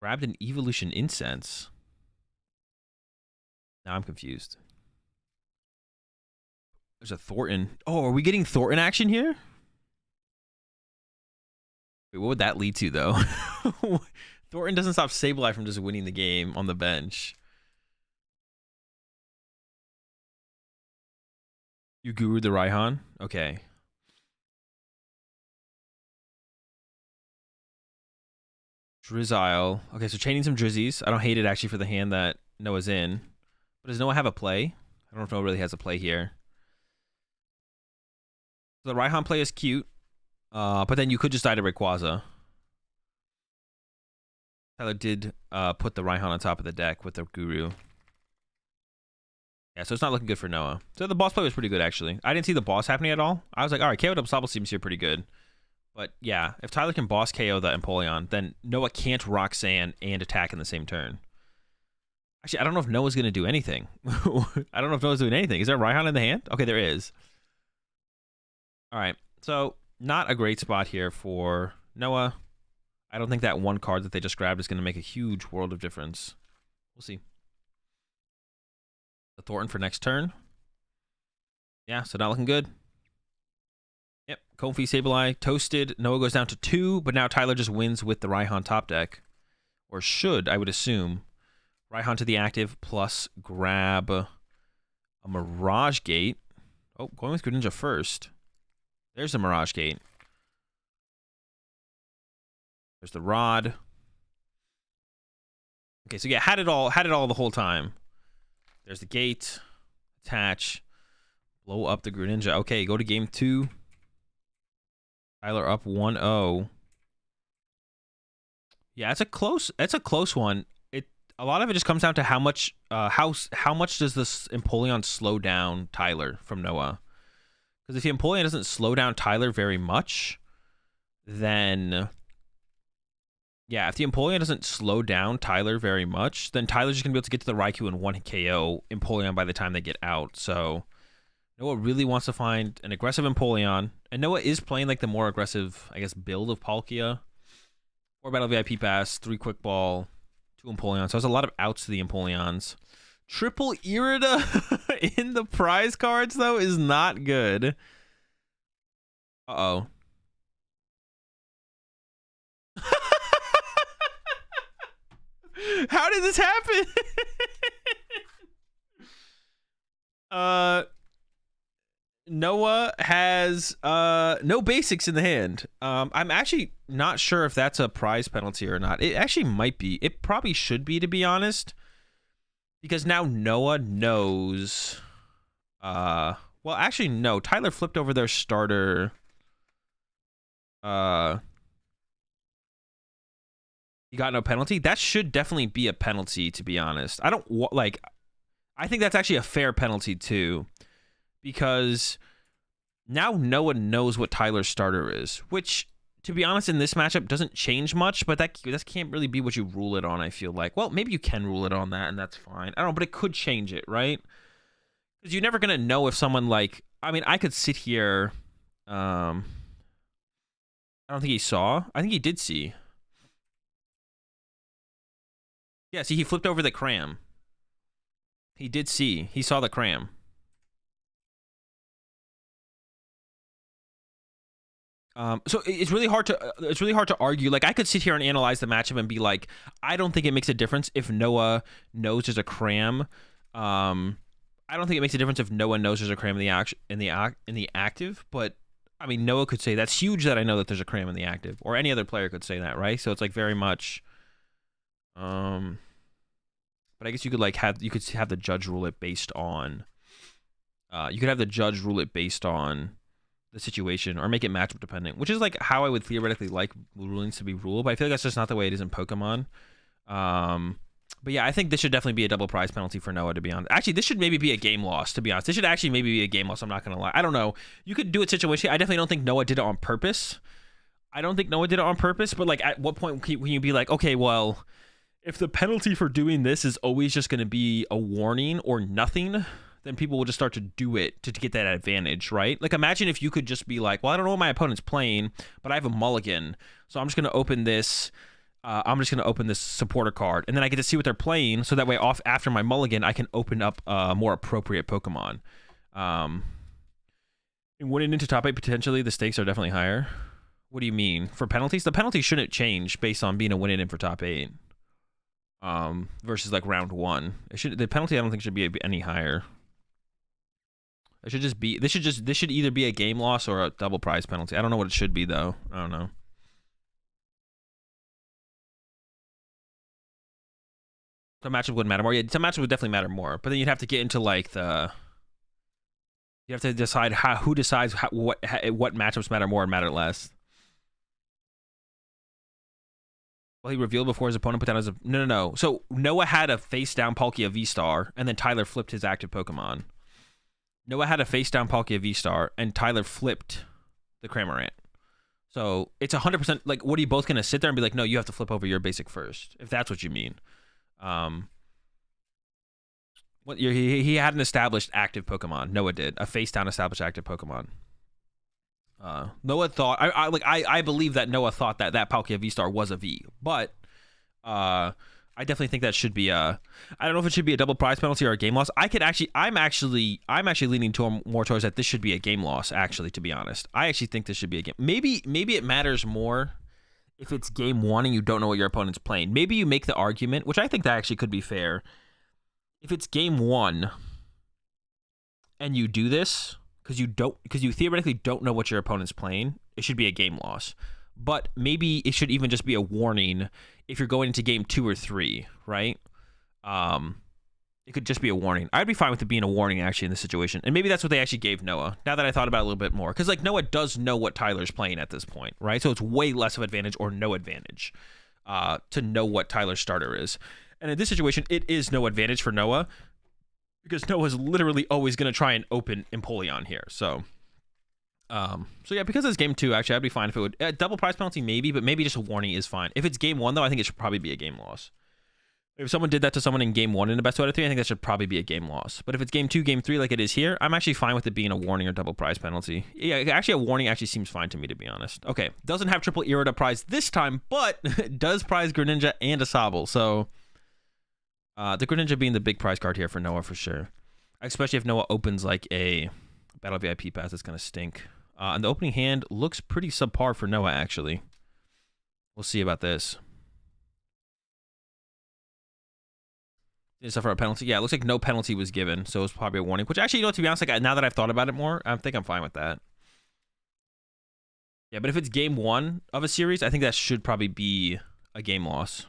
Grabbed an Evolution Incense. Now I'm confused. There's a Thornton. Oh, are we getting Thornton action here? Wait, what would that lead to, though? Thornton doesn't stop Sableye from just winning the game on the bench. You guru'd the Raihan? Okay. Drizzile. Okay, so chaining some Drizzies. I don't hate it, actually, for the hand that Noah's in. But does Noah have a play? I don't know if Noah really has a play here. So the Raihan play is cute. But then you could just die to Rayquaza. Tyler did put the Raihan on top of the deck with the Guru. Yeah, so it's not looking good for Noah. So the boss play was pretty good, actually. I didn't see the boss happening at all. I was like, all right, KO Dubsable seems here pretty good. But yeah, if Tyler can boss KO the Empoleon, then Noah can't Roxanne and attack in the same turn. Actually, I don't know if Noah's going to do anything. I don't know if Noah's doing anything. Is there Raihan in the hand? Okay, there is. All right, so not a great spot here for Noah. I don't think that one card that they just grabbed is going to make a huge world of difference. We'll see. The Thornton for next turn. Yeah, so not looking good. Yep, Comfy, Sableye, toasted. Noah goes down to 2, but now Tyler just wins with the Raihan top deck. Or should, I would assume. Raihan to the active, plus grab a Mirage Gate. Oh, going with Greninja first. There's the Mirage Gate. There's the Rod. Okay, so yeah, had it all the whole time. There's the gate. Attach. Blow up the Greninja. Okay, go to game 2. Tyler up 1-0. Yeah, it's a close one. A lot of it just comes down to how much does this Empoleon slow down Tyler from Noah? Because if the Empoleon doesn't slow down Tyler very much, then yeah, if the Empoleon doesn't slow down Tyler very much, then Tyler's just gonna be able to get to the Raikou and 1 KO Empoleon by the time they get out. So Noah really wants to find an aggressive Empoleon, and Noah is playing like the more aggressive, I guess, build of Palkia. 4 Battle VIP Pass, 3 Quick Ball, 2 Empoleon. So there's a lot of outs to the Empoleons. Triple Irida in the prize cards, though, is not good. Uh-oh. How did this happen? Noah has no basics in the hand. I'm actually not sure if that's a prize penalty or not. It actually might be. It probably should be, to be honest. Because now Noah knows. Well, actually, no. Tyler flipped over their starter. He got no penalty. That should definitely be a penalty, to be honest. I think that's actually a fair penalty too, because now Noah knows what Tyler's starter is, which, to be honest, in this matchup doesn't change much, but that can't really be what you rule it on, I feel like. Well, maybe you can rule it on that, and that's fine. I don't know, but it could change it, right? Because you're never going to know if someone, like... I mean, I could sit here... I don't think he saw. I think he did see. Yeah, see, he flipped over the cram. He did see. He saw the cram. So it's really hard to argue. Like, I could sit here and analyze the matchup and be like, I don't think it makes a difference if Noah knows there's a cram. I don't think it makes a difference if Noah knows there's a cram in the active. But I mean, Noah could say that's huge that I know that there's a cram in the active, or any other player could say that, right? So it's like very much. But I guess you could have the judge rule it based on You could have the judge rule it based on the situation or make it matchup dependent, which is like how I would theoretically like rulings to be ruled, but I feel like that's just not the way it is in Pokemon. But yeah, I think this should definitely be a double prize penalty for Noah, to be honest. Actually, this should maybe be a game loss, to be honest. This should actually maybe be a game loss, I'm not going to lie. I don't know. You could do it situation. I definitely don't think Noah did it on purpose. But like at what point can you be like, okay, well, if the penalty for doing this is always just going to be a warning or nothing, then people will just start to do it to get that advantage, right? Like imagine if you could just be like, well, I don't know what my opponent's playing, but I have a mulligan, so I'm just going to open this. I'm just going to open this supporter card, and then I get to see what they're playing, so that way off after my mulligan, I can open up more appropriate Pokemon. And winning into top 8, potentially, the stakes are definitely higher. What do you mean? For penalties? The penalty shouldn't change based on being a win in for top 8. Versus like round 1. The penalty I don't think should be any higher. It should just be, this should either be a game loss or a double prize penalty. I don't know what it should be though. I don't know. The matchup wouldn't matter more. Yeah, some matchup would definitely matter more. But then you'd have to get into like the, you have to decide who decides what matchups matter more and matter less. Well, he revealed before his opponent put down his, no. So Noah had a face down Palkia V-Star, and then Tyler flipped his active Pokemon. Noah had a face down Palkia V-Star, and Tyler flipped the Cramorant. So it's 100% like, what are you both going to sit there and be like, no, you have to flip over your basic first, if that's what you mean. He had an established active Pokemon. Noah did a face down established active Pokemon. Noah thought, I believe that Noah thought that Palkia V-Star was a V, but I definitely think that should be I don't know if it should be a double prize penalty or a game loss. I'm actually leaning more towards that this should be a game loss, actually, to be honest. I actually think this should be a game. Maybe it matters more if it's game 1 and you don't know what your opponent's playing. Maybe you make the argument, which I think that actually could be fair. If it's game 1 and you do this because you theoretically don't know what your opponent's playing, it should be a game loss. But maybe it should even just be a warning if you're going into game 2 or 3, right? It could just be a warning. I'd be fine with it being a warning, actually, in this situation. And maybe that's what they actually gave Noah, now that I thought about it a little bit more. Because, like, Noah does know what Tyler's playing at this point, right? So it's way less of advantage or no advantage to know what Tyler's starter is. And in this situation, it is no advantage for Noah because Noah's literally always going to try and open Empoleon here. So yeah, because it's game 2, actually, I'd be fine if it would. Double prize penalty, maybe, but maybe just a warning is fine. If it's game 1, though, I think it should probably be a game loss. If someone did that to someone in game 1 in the best out of 3, I think that should probably be a game loss. But if it's game 2, game 3, like it is here, I'm actually fine with it being a warning or double prize penalty. Yeah, actually, a warning actually seems fine to me, to be honest. Okay, doesn't have triple Irida prize this time, but does prize Greninja and a Sobble. So the Greninja being the big prize card here for Noah for sure. Especially if Noah opens like a Battle VIP pass, it's going to stink. And the opening hand looks pretty subpar for Noah, actually. We'll see about this. Did suffer a penalty? Yeah, it looks like no penalty was given, so it was probably a warning. Which actually, you know, to be honest, like now that I've thought about it more, I think I'm fine with that. Yeah, but if it's game 1 of a series, I think that should probably be a game loss.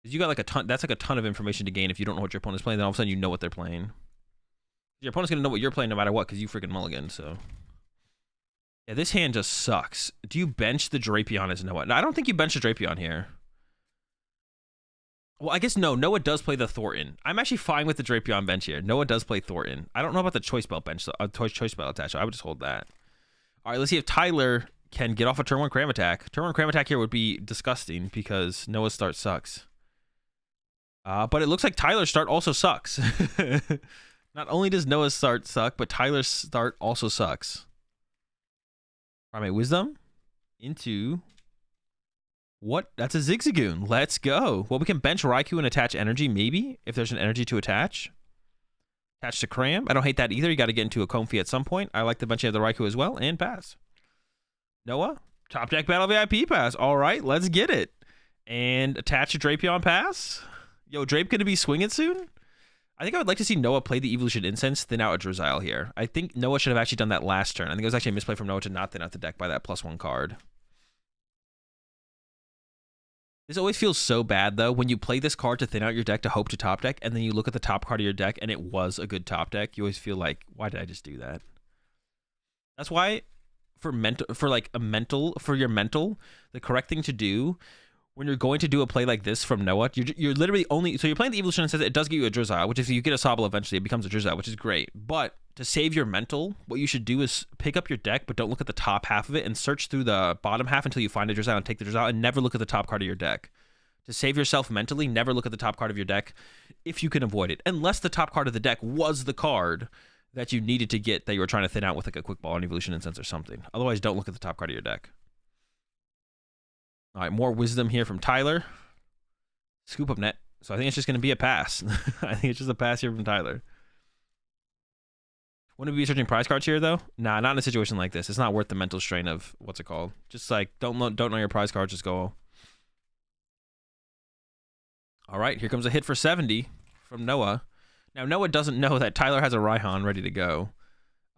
Because you got like a ton. That's like a ton of information to gain if you don't know what your opponent's playing. Then all of a sudden you know what they're playing. Your opponent's gonna know what you're playing no matter what, because you freaking mulligan. So yeah, this hand just sucks. Do you bench the Drapion as Noah? No, I don't think you bench the Drapion here. Well, I guess no. Noah does play the Thornton. I'm actually fine with the Drapion bench here. Noah does play Thornton. I don't know about the Choice Belt bench, Choice Belt attach. I would just hold that. All right, let's see if Tyler can get off a turn 1 Cram Attack. Turn 1 Cram Attack here would be disgusting because Noah's start sucks. But it looks like Tyler's start also sucks. Not only does Noah's start suck, but Tyler's start also sucks. Primate Wisdom into... What? That's a Zigzagoon. Let's go. Well, we can bench Raikou and attach energy, maybe, if there's an energy to attach. Attach to Cram. I don't hate that either. You got to get into a Comfey at some point. I like the bench of the Raikou as well, and pass. Noah, top deck Battle VIP pass. All right, let's get it. And attach a Drapion pass. Yo, Drape gonna be swinging soon? I think I would like to see Noah play the Evolution Incense, thin out a Drizzile here. I think Noah should have actually done that last turn. I think it was actually a misplay from Noah to not thin out the deck by that +1 card. This always feels so bad, though, when you play this card to thin out your deck to hope to top deck, and then you look at the top card of your deck, and it was a good top deck. You always feel like, why did I just do that? That's why, for your mental, the correct thing to do when you're going to do a play like this from Noah, you're literally only... So you're playing the Evolution and says it does get you a Drizzile, which if you get a Sobble eventually, it becomes a Drizzile, which is great. But to save your mental, what you should do is pick up your deck, but don't look at the top half of it, and search through the bottom half until you find a Drizzile and take the Drizzile, and never look at the top card of your deck. To save yourself mentally, never look at the top card of your deck if you can avoid it. Unless the top card of the deck was the card that you needed to get that you were trying to thin out with like a Quick Ball, an Evolution Incense, or something. Otherwise, don't look at the top card of your deck. All right, more wisdom here from Tyler. Scoop up net. So I think it's just going to be a pass. I think it's just a pass here from Tyler. Wouldn't we be searching prize cards here, though? Nah, not in a situation like this. It's not worth the mental strain of, what's it called? Just like, don't know your prize cards, just go. All right, here comes a hit for 70 from Noah. Now, Noah doesn't know that Tyler has a Raihan ready to go.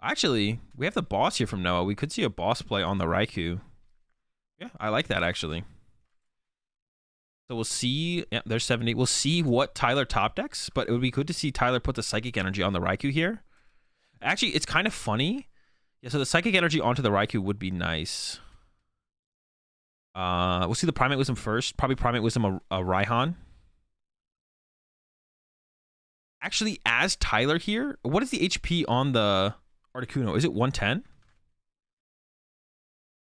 Actually, we have the boss here from Noah. We could see a boss play on the Raikou. Yeah, I like that, actually. So we'll see. Yeah, there's 70. We'll see what Tyler top decks, but it would be good to see Tyler put the Psychic Energy on the Raikou here. Actually, it's kind of funny. Yeah, so the Psychic Energy onto the Raikou would be nice. We'll see the Primate Wisdom first. Probably Primate Wisdom a Raihan. Actually, as Tyler here, what is the HP on the Articuno? Is it 110?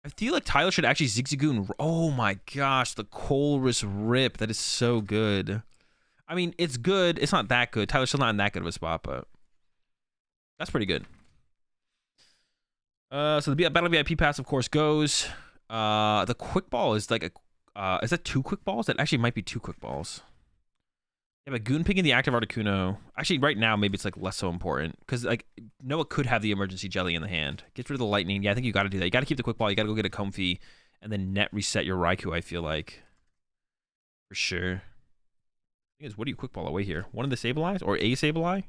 I feel like Tyler should actually Zigzagoon. Oh my gosh, the Colress Rip. That is so good. I mean, it's good. It's not that good. Tyler's still not in that good of a spot, but that's pretty good. So the Battle VIP pass, of course, goes. The Quick Ball is like a... is that 2 Quick Balls? That actually might be 2 Quick Balls. Yeah, but Goon picking the active Articuno. Actually, right now, maybe it's like less so important. Because like Noah could have the emergency jelly in the hand. Get rid of the lightning. Yeah, I think you got to do that. You got to keep the Quick Ball. You got to go get a Comfy. And then net reset your Raikou, I feel like. For sure. The thing is, what do you Quick Ball away here? One of the Sableye? Or a Sableye?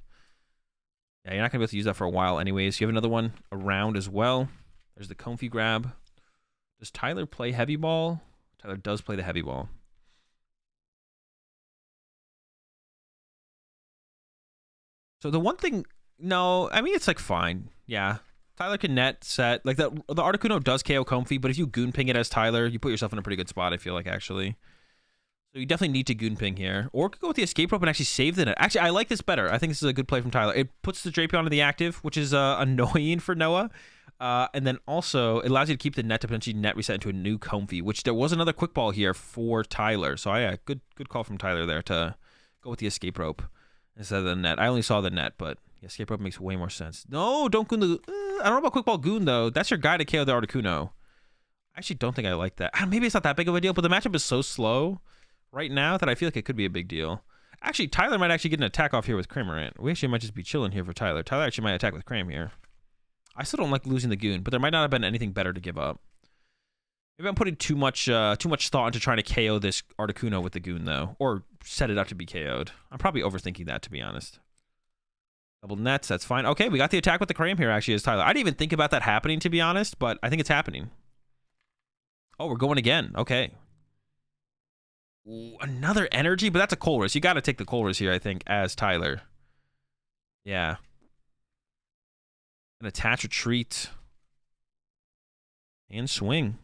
Yeah, you're not going to be able to use that for a while anyways. You have another one around as well. There's the Comfy grab. Does Tyler play Heavy Ball? Tyler does play the Heavy Ball. So the one thing, no, I mean, it's like fine. Yeah. Tyler can net set. Like the Articuno does KO Comfy, but if you Goon Ping it as Tyler, you put yourself in a pretty good spot, I feel like, actually. So you definitely need to Goon Ping here. Or could go with the Escape Rope and actually save the net. Actually, I like this better. I think this is a good play from Tyler. It puts the Drapion onto the active, which is annoying for Noah. And then also, it allows you to keep the net to potentially net reset into a new Comfy, which there was another Quick Ball here for Tyler. So yeah, good call from Tyler there to go with the Escape Rope instead of the net. I only saw the net, but the Escape Rope makes way more sense. No, don't Goon the... I don't know about Quick Ball Goon, though. That's your guy to KO the Articuno. I actually don't think I like that. Maybe it's not that big of a deal, but the matchup is so slow right now that I feel like it could be a big deal. Actually, Tyler might actually get an attack off here with Cramorant. We actually might just be chilling here for Tyler. Tyler actually might attack with Cram here. I still don't like losing the Goon, but there might not have been anything better to give up. Maybe I'm putting too much thought into trying to KO this Articuno with the Goon, though. Or set it up to be KO'd. I'm probably overthinking that, to be honest. Double nets, that's fine. Okay, we got the attack with the Cram here, actually, as Tyler. I didn't even think about that happening, to be honest, but I think it's happening. Oh, we're going again. Okay. Ooh, another energy, but that's a Colress. You got to take the Colress here, I think, as Tyler. Yeah. An attach, retreat, and swing.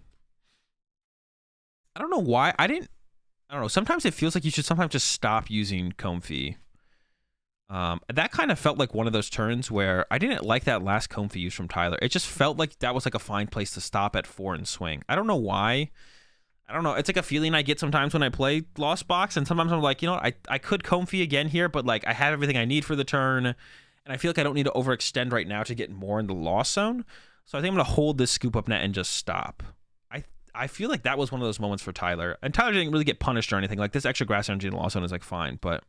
I don't know why. I don't know. Sometimes it feels like you should sometimes just stop using Comfy. That kind of felt like one of those turns where I didn't like that last Comfy use from Tyler. It just felt like that was like a fine place to stop at 4 and swing. I don't know why. I don't know. It's like a feeling I get sometimes when I play Lost Box, and sometimes I'm like, you know what? I could Comfy again here, but like I have everything I need for the turn, and I feel like I don't need to overextend right now to get more in the Lost Zone. So I think I'm going to hold this Scoop Up net and just stop. I feel like that was one of those moments for Tyler. And Tyler didn't really get punished or anything. Like this extra Grass Energy in the Lost Zone is like fine, but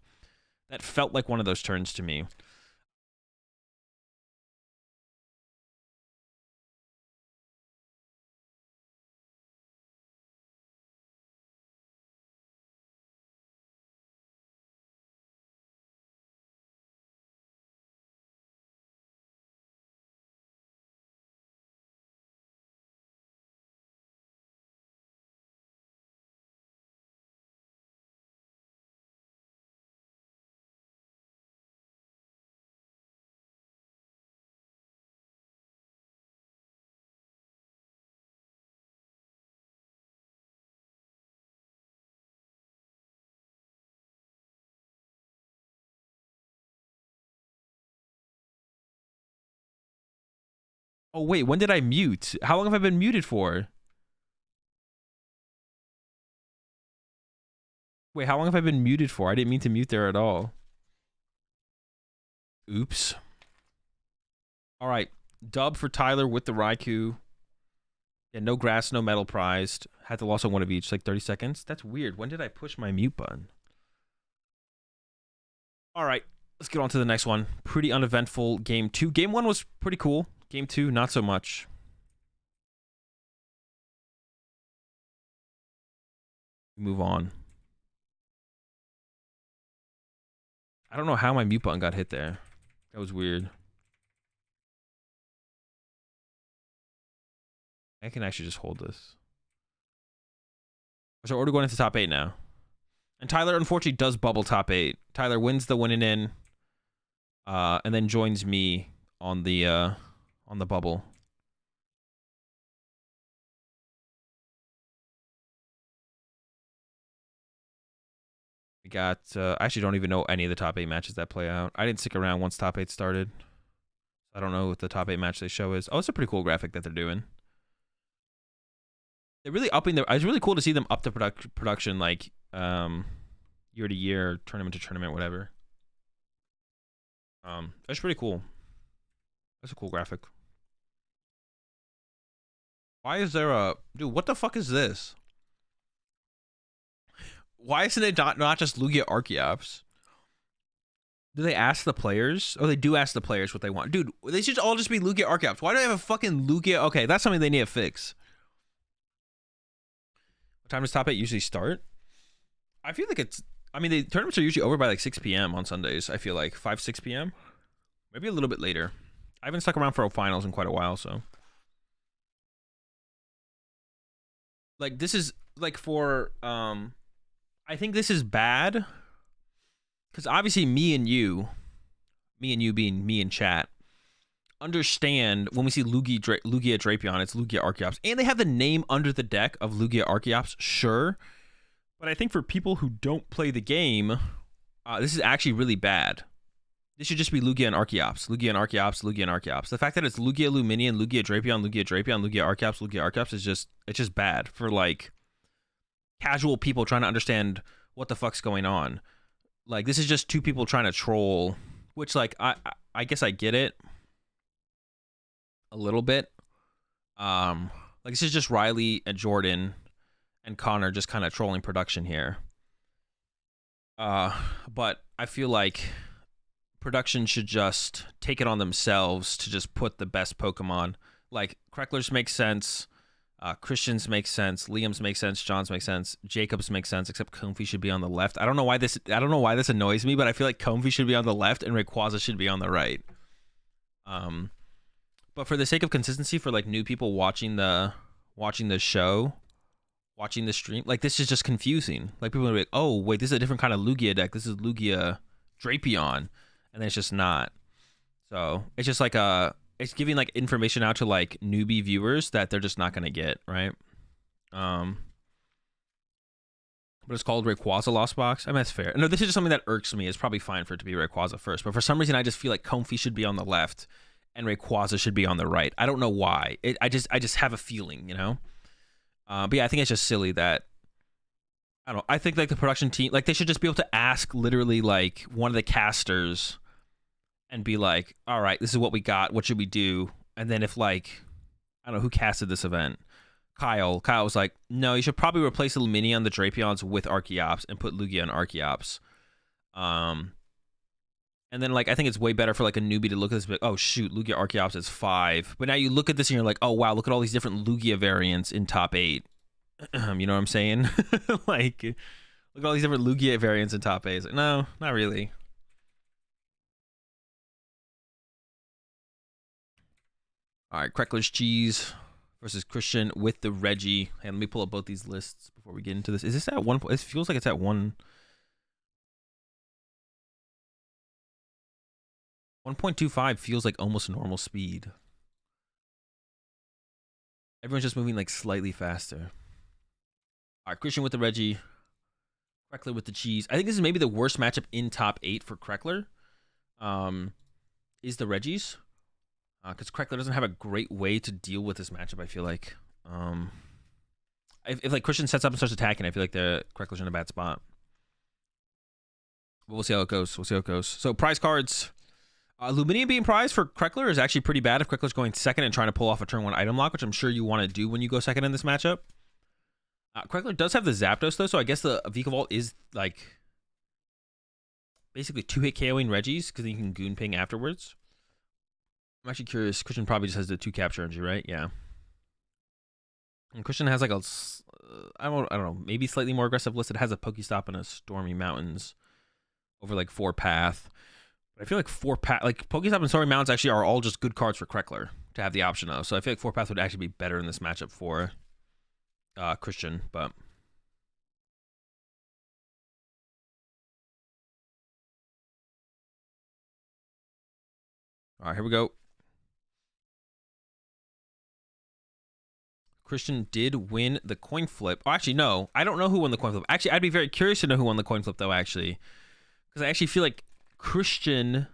that felt like one of those turns to me. Oh, wait, when did I mute? How long have I been muted for? Wait, how long have I been muted for? I didn't mean to mute there at all. Oops. All right. Dub for Tyler with the Raikou. Yeah, no grass, no metal prized. Had to loss on one of each, like 30 seconds. That's weird. When did I push my mute button? All right. Let's get on to the next one. Pretty uneventful game 2. Game 1 was pretty cool. Game 2, not so much. Move on. I don't know how my mute button got hit there. That was weird. I can actually just hold this. So we're already going into top 8 now. And Tyler, unfortunately, does bubble top 8. Tyler wins the winning in. And then joins me on the bubble. We got, I actually don't even know any of the top 8 matches that play out. I didn't stick around once top 8 started. I don't know what the top 8 match they show is. Oh, it's a pretty cool graphic that they're doing. They're really upping their, it's really cool to see them up the production, like, year to year, tournament to tournament, whatever. That's pretty cool. That's a cool graphic. Why is there a, dude, what the fuck is this? Why isn't it not just Lugia Arceus? Do they ask the players? Oh, they do ask the players what they want. Dude, they should all just be Lugia Arceus. Why do they have a fucking Lugia? Okay, that's something they need to fix. What time does top 8 usually start? I feel like it's, I mean, the tournaments are usually over by like 6 p.m. on Sundays. I feel like 5, 6 p.m. Maybe a little bit later. I haven't stuck around for finals in quite a while, so. Like, this is, like, for, I think this is bad. Because obviously me and you being me in chat, understand when we see Lugia Drapion, it's Lugia Arceus. And they have the name under the deck of Lugia Arceus, sure. But I think for people who don't play the game, this is actually really bad. This should just be Lugia and Arceus. Lugia and Arceus, Lugia and Arceus. The fact that it's Lugia Luminion, Lugia Drapion, Lugia Arceus is just, it's just bad for like casual people trying to understand what the fuck's going on. Like, this is just two people trying to troll, which, like, I guess I get it a little bit. Like, this is just Riley and Jordan and Connor just kind of trolling production here. But I feel like production should just take it on themselves to just put the best Pokemon. Like, Kreckler's makes sense. Christian's makes sense. Liam's makes sense. John's makes sense. Jacob's makes sense. Except Comfy should be on the left. I don't know why this annoys me, but I feel like Comfy should be on the left and Rayquaza should be on the right. But for the sake of consistency, for like new people watching the show, watching the stream, like this is just confusing. Like people are like, oh wait, this is a different kind of Lugia deck. This is Lugia Drapion, and then it's just not. So it's just like it's giving like information out to like newbie viewers that they're just not gonna get, right? But it's called Rayquaza Lost Box. I mean, that's fair. No, this is just something that irks me. It's probably fine for it to be Rayquaza first, but for some reason I just feel like Comfy should be on the left and Rayquaza should be on the right. I don't know why. I just have a feeling, you know. But yeah, I think it's just silly that, I don't know. I think like the production team, like they should just be able to ask literally like one of the casters and be like, all right, this is what we got. What should we do? And then if like, I don't know who casted this event. Kyle was like, no, you should probably replace the Lumineon, the Drapions with Archeops and put Lugia and Archeops. And then like, I think it's way better for like a newbie to look at this and be like, oh shoot, Lugia Archeops is 5. But now you look at this and you're like, oh wow, look at all these different Lugia variants in top 8. You know what I'm saying? Like, look at all these different Lugia variants in top 8. Like, no, not really. All right, Kreckler's Cheese versus Christian with the Reggie. And let me pull up both these lists before we get into this. Is this at 1? It feels like it's at 1. 1.25 feels like almost normal speed. Everyone's just moving like slightly faster. All right, Christian with the Reggie. Kreckler with the Cheese. I think this is maybe the worst matchup in top 8 for Kreckler. Is the Reggies. Because Kreckler doesn't have a great way to deal with this matchup, I feel like. If like Christian sets up and starts attacking, I feel like the Kreckler's in a bad spot. But we'll see how it goes. We'll see how it goes. So prize cards. Luminium being prized for Kreckler is actually pretty bad if Kreckler's going second and trying to pull off a turn 1 item lock, which I'm sure you want to do when you go second in this matchup. Kreckler does have the Zapdos, though, so I guess the Vikavolt is, like, basically 2-hit KOing Reggies, because then you can Goon Ping afterwards. I'm actually curious. Christian probably just has the 2 capture energy, right? Yeah. And Christian has, like, I don't know, maybe slightly more aggressive list. It has a Pokestop and a Stormy Mountains over, like, 4 path. But I feel like 4 path, like, Pokestop and Stormy Mountains actually are all just good cards for Kreckler to have the option of. So I feel like 4 path would actually be better in this matchup for Christian, but all right, here we go. Christian did win the coin flip. Oh, actually, no, I don't know who won the coin flip. Actually, I'd be very curious to know who won the coin flip, though, actually, because I actually feel like Christian,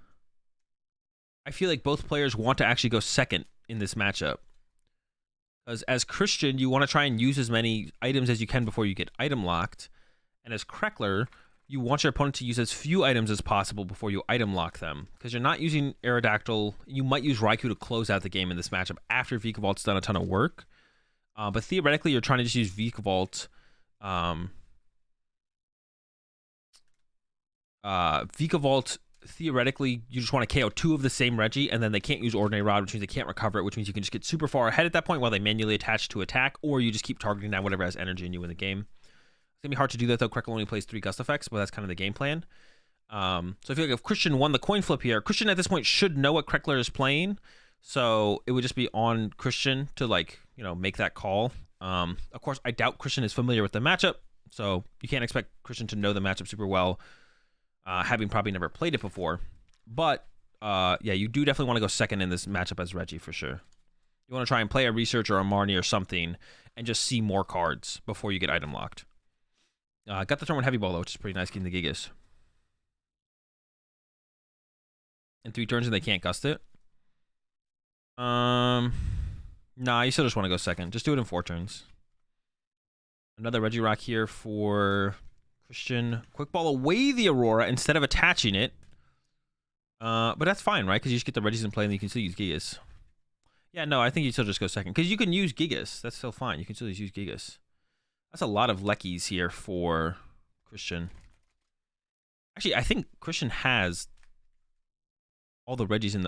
I feel like both players want to actually go second in this matchup. Because as Christian, you want to try and use as many items as you can before you get item locked. And as Kreckler, you want your opponent to use as few items as possible before you item lock them. Because you're not using Aerodactyl. You might use Raikou to close out the game in this matchup after Vikavolt's done a ton of work. But theoretically, you're trying to just use Vikavolt. Vikavolt, theoretically, you just want to KO 2 of the same Reggie, and then they can't use Ordinary Rod, which means they can't recover it, which means you can just get super far ahead at that point while they manually attach to attack, or you just keep targeting down whatever has energy and you win the game. It's going to be hard to do that, though. Kreckler only plays 3 Gust effects, but that's kind of the game plan. So I feel like if Christian won the coin flip here, Christian at this point should know what Kreckler is playing, so it would just be on Christian to, like, you know, make that call. Of course, I doubt Christian is familiar with the matchup, so you can't expect Christian to know the matchup super well, having probably never played it before. But, yeah, you do definitely want to go second in this matchup as Reggie, for sure. You want to try and play a Research or a Marnie or something and just see more cards before you get item locked. Got the turn 1 Heavy Ball, though, which is pretty nice, getting the Gigas. In 3 turns and they can't Gust it. Nah, you still just want to go second. Just do it in 4 turns. Another Reggie Rock here for Christian. Quick Ball away the Aurora instead of attaching it. But that's fine, right? Because you just get the Reggies in play and you can still use Gigas. Yeah, no, I think you still just go second. Because you can use Gigas. That's still fine. You can still just use Gigas. That's a lot of Leckies here for Christian. Actually, I think Christian has all the Reggies in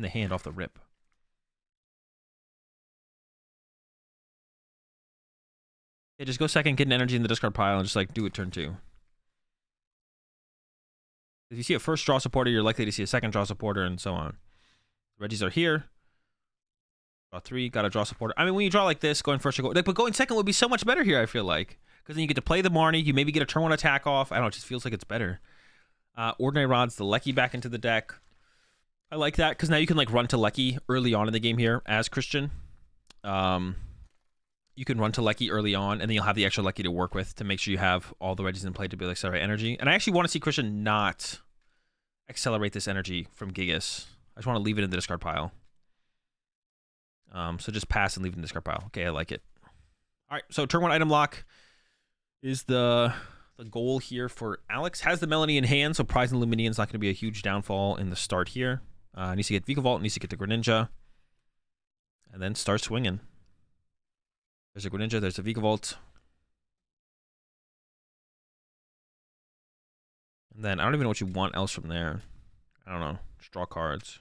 the hand off the rip. Yeah, just go second, get an energy in the discard pile, and just, like, do it turn 2. If you see a first draw supporter, you're likely to see a second draw supporter, and so on. Reggies are here. Draw 3, got a draw supporter. I mean, when you draw like this, going first, but going second would be so much better here, I feel like. Because then you get to play the Marnie, you maybe get a turn 1 attack off. I don't know, it just feels like it's better. Ordinary Rod's the Lecky back into the deck. I like that, because now you can, like, run to Lecky early on in the game here as Christian. You can run to Lecky early on, and then you'll have the extra Lecky to work with to make sure you have all the Reggies in play to be able to accelerate energy. And I actually want to see Christian not accelerate this energy from Gigas. I just want to leave it in the discard pile. So just pass and leave it in the discard pile. Okay, I like it. All right, so turn 1 item lock is the goal here for Alex. Has the Melanie in hand, so Prize and Luminium is not going to be a huge downfall in the start here. Needs to get Vikavolt, needs to get the Greninja, and then start swinging. There's a Greninja, there's a Vikavolt. And then I don't even know what you want else from there. I don't know. Just draw cards.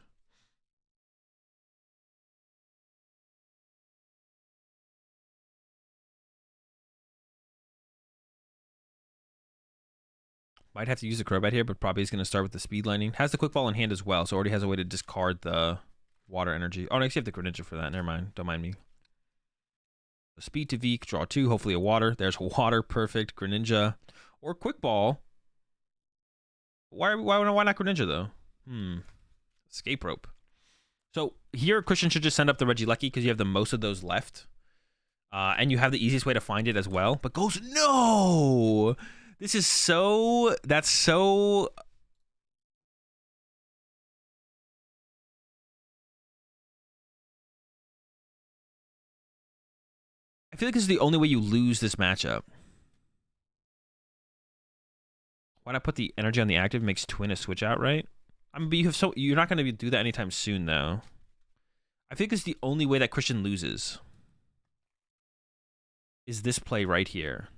Might have to use the Crobat here, but probably is going to start with the Speed Lightning. Has the Quick Ball in hand as well, so already has a way to discard the Water Energy. Oh, next you have the Greninja for that. Never mind. Don't mind me. So speed to Vik, draw 2, hopefully a Water. There's Water, perfect. Greninja. Or Quick Ball. Why not Greninja, though? Escape Rope. So here, Christian should just send up the Regieleki because you have the most of those left. And you have the easiest way to find it as well. But goes, no! This is so... That's so... I feel like this is the only way you lose this matchup. Why not put the energy on the active? Makes Twin a switch out, right? I mean, but you're not going to do that anytime soon, though. I think this is the only way that Christian loses. Is this play right here?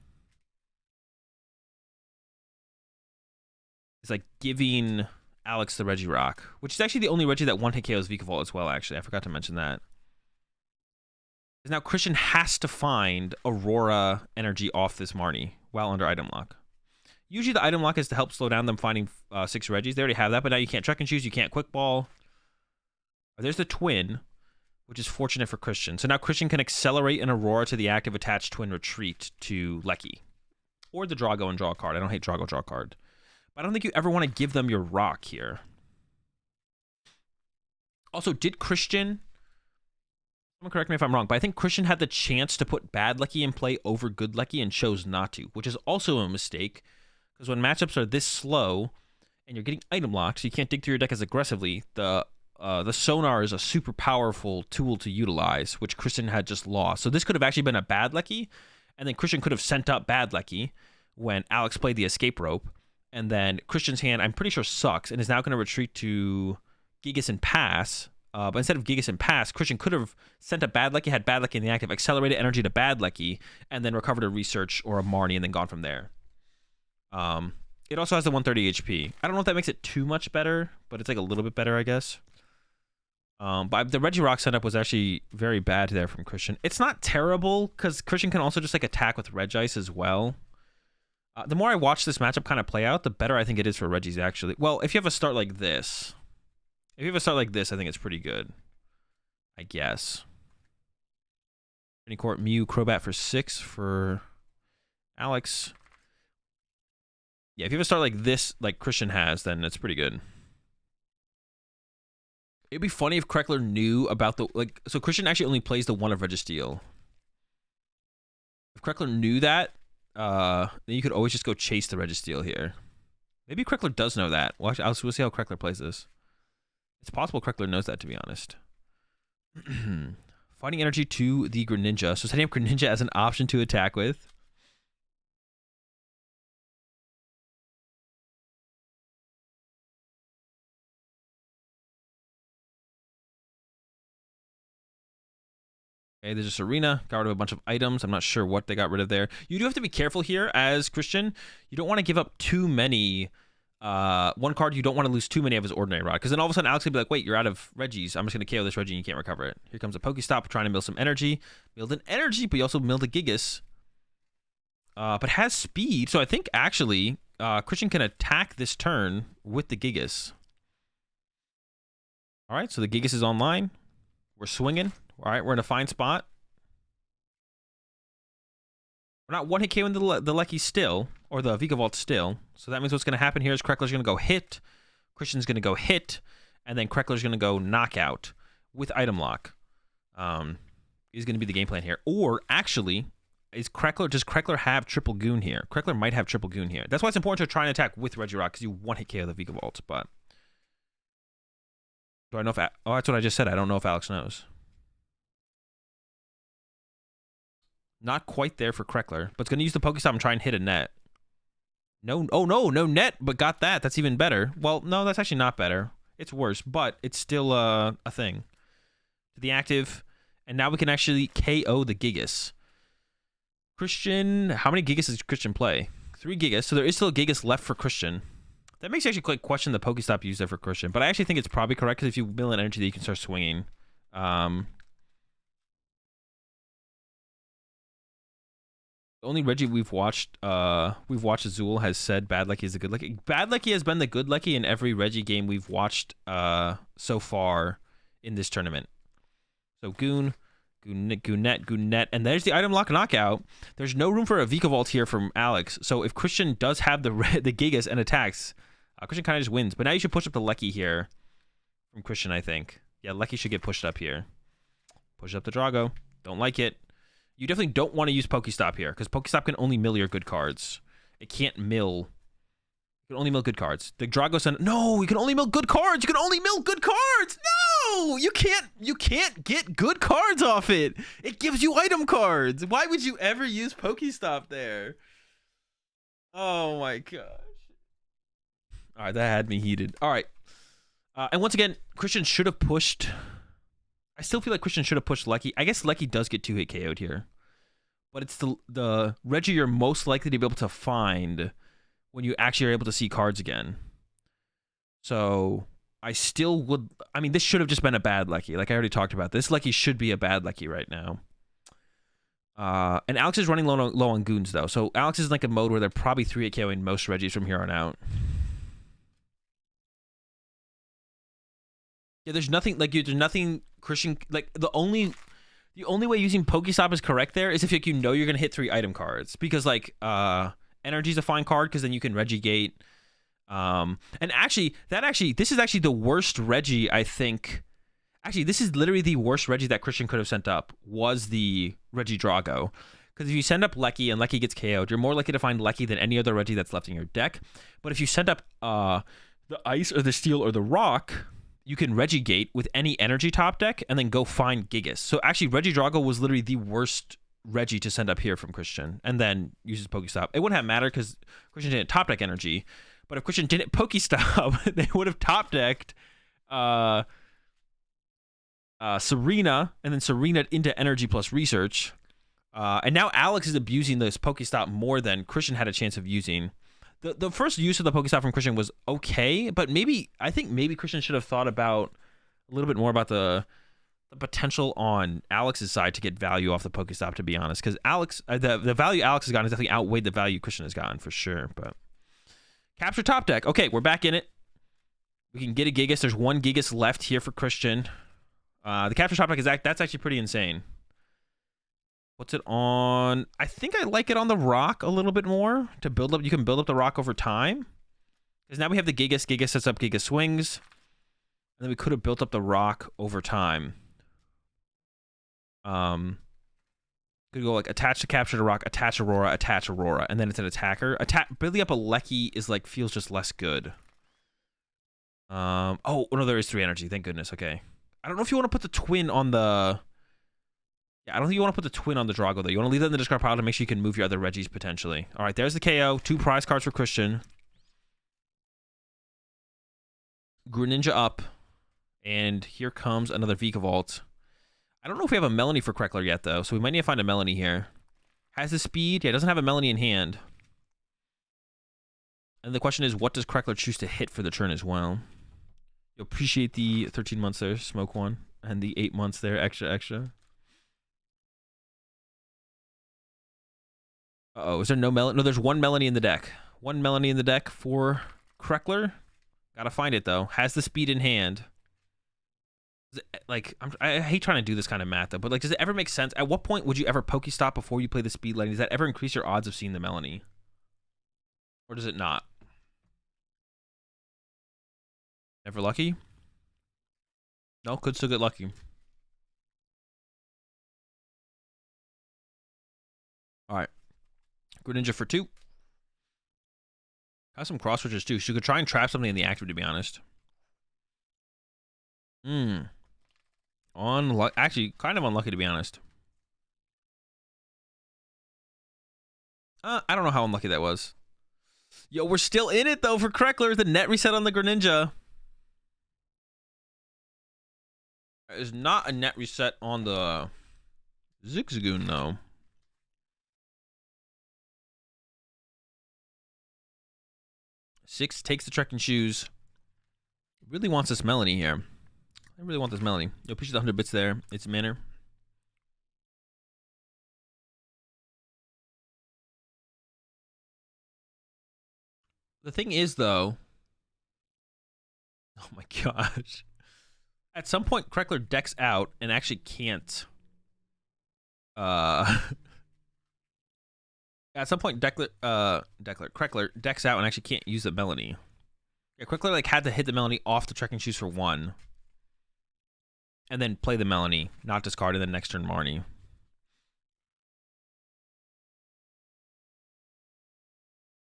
It's like giving Alex the Reggie Rock, which is actually the only Reggie that one-hit KOs Vikavolt as well, actually. I forgot to mention that. Because now Christian has to find Aurora energy off this Marnie while under item lock. Usually the item lock is to help slow down them finding 6 Reggies. They already have that, but now you can't Truck and Choose, you can't Quick Ball. There's the Twin, which is fortunate for Christian. So now Christian can accelerate an Aurora to the active attached Twin retreat to Lecky. Or the Drago and draw a card. I don't hate Drago, draw a card. But I don't think you ever want to give them your rock here. Also, did Christian... Someone correct me if I'm wrong, but I think Christian had the chance to put bad Lecky in play over good Lecky and chose not to, which is also a mistake. Because when matchups are this slow and you're getting item locked, so you can't dig through your deck as aggressively, the sonar is a super powerful tool to utilize, which Christian had just lost. So this could have actually been a bad Lecky, and then Christian could have sent up bad Lecky when Alex played the escape rope, and then Christian's hand, I'm pretty sure, sucks, and is now going to retreat to Gigas and Pass. But instead of Gigas and Pass, Christian could have sent a bad Lecky, had bad Lecky in the active, accelerated energy to bad Lecky, and then recovered a Research or a Marnie, and then gone from there. It also has the 130 HP. I don't know if that makes it too much better, but it's like a little bit better, I guess. But the Reggie Rock setup was actually very bad there from Christian. It's not terrible, because Christian can also just like attack with Regice as well. The more I watch this matchup kind of play out, the better I think it is for Reggie's, actually. Well, if you have a start like this... If you have a start like this, I think it's pretty good. I guess. Any court Mew Crobat for 6 for Alex. Yeah, if you have a start like this, like Christian has, then it's pretty good. It'd be funny if Kreckler knew about the... So Christian actually only plays the one of Registeel. If Kreckler knew that, then you could always just go chase the Registeel here. Maybe Kreckler does know that. We'll see how Kreckler plays this. It's possible Kreckler knows that, to be honest. Fighting energy to the Greninja. So setting up Greninja as an option to attack with. Okay, there's just Arena. Got rid of a bunch of items. I'm not sure what they got rid of there. You do have to be careful here as Christian. You don't want to give up too many... one card, you don't want to lose too many of his Ordinary Rod, because then all of a sudden Alex will be like, wait, you're out of Reggie's. I'm just going to KO this Reggie and you can't recover it. Here comes a Pokestop trying to mill some energy. Milled an energy, but you also milled a Gigas. But has speed, so I think actually Christian can attack this turn with the Gigas. Alright, so the Gigas is online. We're swinging. Alright, we're in a fine spot. We're not one-hit KOing the Lecky still, or the Vikavolt still. So that means what's going to happen here is Kreckler's going to go hit, Christian's going to go hit, and then Kreckler's going to go knockout with item lock. Is going to be the game plan here. Or, actually, does Kreckler have triple goon here? Kreckler might have triple goon here. That's why it's important to try and attack with Reggie Rock, because you one-hit KO the Vikavolt, but... Do I know if... Oh, that's what I just said. I don't know if Alex knows. Not quite there for Kreckler, but it's going to use the Pokestop and try and hit a net. No, oh no, no net, but got that. That's even better. Well, no, that's actually not better. It's worse, but it's still a thing. To the active, and now we can actually KO the Gigas. Christian, how many Gigas does Christian play? 3 Gigas, so there is still a Gigas left for Christian. That makes you actually quite question the Pokestop used there for Christian, but I actually think it's probably correct, because if you mill an energy, then you can start swinging. The only Reggie we've watched Azul has said bad Lecky is a good Lecky. Bad Lecky has been the good Lecky in every Reggie game we've watched so far in this tournament. So Goon, Goonnet, and there's the item lock knockout. There's no room for a Vikavolt here from Alex. So if Christian does have the Gigas and attacks, Christian kind of just wins. But now you should push up the Lecky here from Christian, I think. Yeah, Lecky should get pushed up here. Push up the Drago. Don't like it. You definitely don't want to use Pokestop here, because Pokestop can only mill your good cards. It can't mill. You can only mill good cards. The Drago Sun... No, you can only mill good cards! You can only mill good cards! No, you can't get good cards off it. It gives you item cards. Why would you ever use Pokestop there? Oh my gosh. All right, that had me heated. All right. And once again, Christian should have pushed. I still feel like Christian should have pushed Lucky. I guess Lucky does get 2-hit KO'd here. But it's the Reggie you're most likely to be able to find when you actually are able to see cards again. So I still would. I mean, this should have just been a bad Lucky. Like I already talked about, this Lucky should be a bad Lucky right now. And Alex is running low on goons though. So Alex is in like a mode where they're probably 3-hit KOing most Reggies from here on out. Yeah, there's nothing like there's nothing Christian like the only way using Pokestop is correct there is if like, you know you're gonna hit 3 item cards, because like Energy's a fine card because then you can Reggie Gate. And actually this is actually the worst Reggie I think. Actually, this is literally the worst Reggie that Christian could have sent up, was the Reggie Drago. Because if you send up Lecky and Lecky gets KO'd, you're more likely to find Lecky than any other Reggie that's left in your deck. But if you send up the Ice or the Steel or the Rock, you can Reggie Gate with any energy top deck and then go find Gigas. So actually, Reggie Drago was literally the worst Reggie to send up here from Christian, and then uses Pokestop. It wouldn't have mattered because Christian didn't top deck energy. But if Christian didn't Pokestop, they would have top decked Serena, and then Serena into energy plus research. And now Alex is abusing this Pokestop more than Christian had a chance of using. The first use of the Pokestop from Christian was okay, but I think maybe Christian should have thought about a little bit more about the potential on Alex's side to get value off the Pokestop, to be honest. Because Alex, the value Alex has gotten has definitely outweighed the value Christian has gotten for sure. But capture top deck. Okay, we're back in it. We can get a Gigas. There's 1 Gigas left here for Christian. The capture top deck that's actually pretty insane. What's it on? I think I like it on the Rock a little bit more to build up. You can build up the Rock over time. Because now we have the Gigas. Gigas sets up Gigas swings. And then we could have built up the Rock over time. Could go like attach to capture the Rock, attach Aurora, and then it's an attacker. Building up a Lecky is like feels just less good. Oh no, there is 3 energy. Thank goodness. Okay. I don't know if you want to put the twin on the. Yeah, I don't think you want to put the twin on the Drago though. You want to leave that in the discard pile to make sure you can move your other Reggies potentially. All right, there's the KO. 2 prize cards for Christian. Greninja up, and here comes another Vika Vault. I don't know if we have a Melanie for Kreckler yet though, so we might need to find a Melanie here. Has the speed? Yeah, it doesn't have a Melanie in hand. And the question is, what does Kreckler choose to hit for the turn as well? You'll appreciate the 13 months there, Smoke One, and the 8 months there, extra. Uh-oh, is there no Melanie? No, there's 1 Melanie in the deck. 1 Melanie in the deck for Kreckler. Gotta find it, though. Has the speed in hand. Like, I hate trying to do this kind of math, though, but, like, does it ever make sense? At what point would you ever Pokestop before you play the speed lightning? Does that ever increase your odds of seeing the Melanie? Or does it not? Never lucky? No, could still get lucky. Alright. Greninja for 2. Has some cross switches too. She could try and trap something in the active, to be honest. Actually, kind of unlucky, to be honest. I don't know how unlucky that was. Yo, we're still in it, though, for Kreckler. The net reset on the Greninja. There's not a net reset on the Zigzagoon, though. Six takes the trekking shoes. Really wants this Melanie here. I really want this Melanie. Yo, appreciate the 100 bits there. It's Manor. The thing is, though. Oh my gosh. At some point, Kreckler decks out and actually can't. At some point, Kreckler decks out and actually can't use the Melanie. Yeah, Kreckler like had to hit the Melanie off the trekking shoes for 1, and then play the Melanie, not discard, and then next turn Marnie.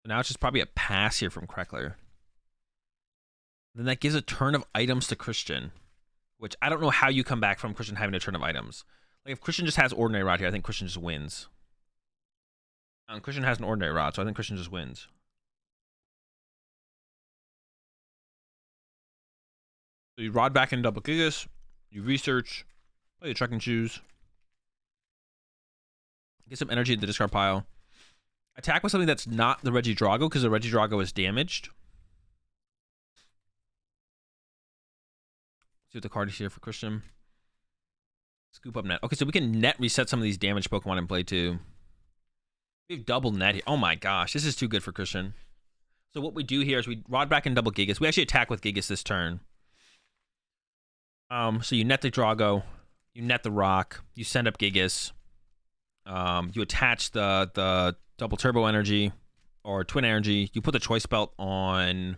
Now it's just probably a pass here from Kreckler. Then that gives a turn of items to Christian, which I don't know how you come back from Christian having a turn of items. Like, if Christian just has ordinary rod here, I think Christian just wins. Christian has an ordinary rod, so I think Christian just wins. So you rod back in double Gigas, you research, play the trekking shoes, get some energy at the discard pile. Attack with something that's not the Reggie Drago, because the Reggie Drago is damaged. See what the card is here for Christian. Scoop up net. Okay, so we can net reset some of these damaged Pokemon in play too. We have double net here. Oh my gosh, this is too good for Christian. So what we do here is we rod back in double Gigas. We actually attack with Gigas this turn. So you net the Drago, you net the Rock, you send up Gigas, you attach the double Turbo Energy or Twin Energy. You put the Choice Belt on,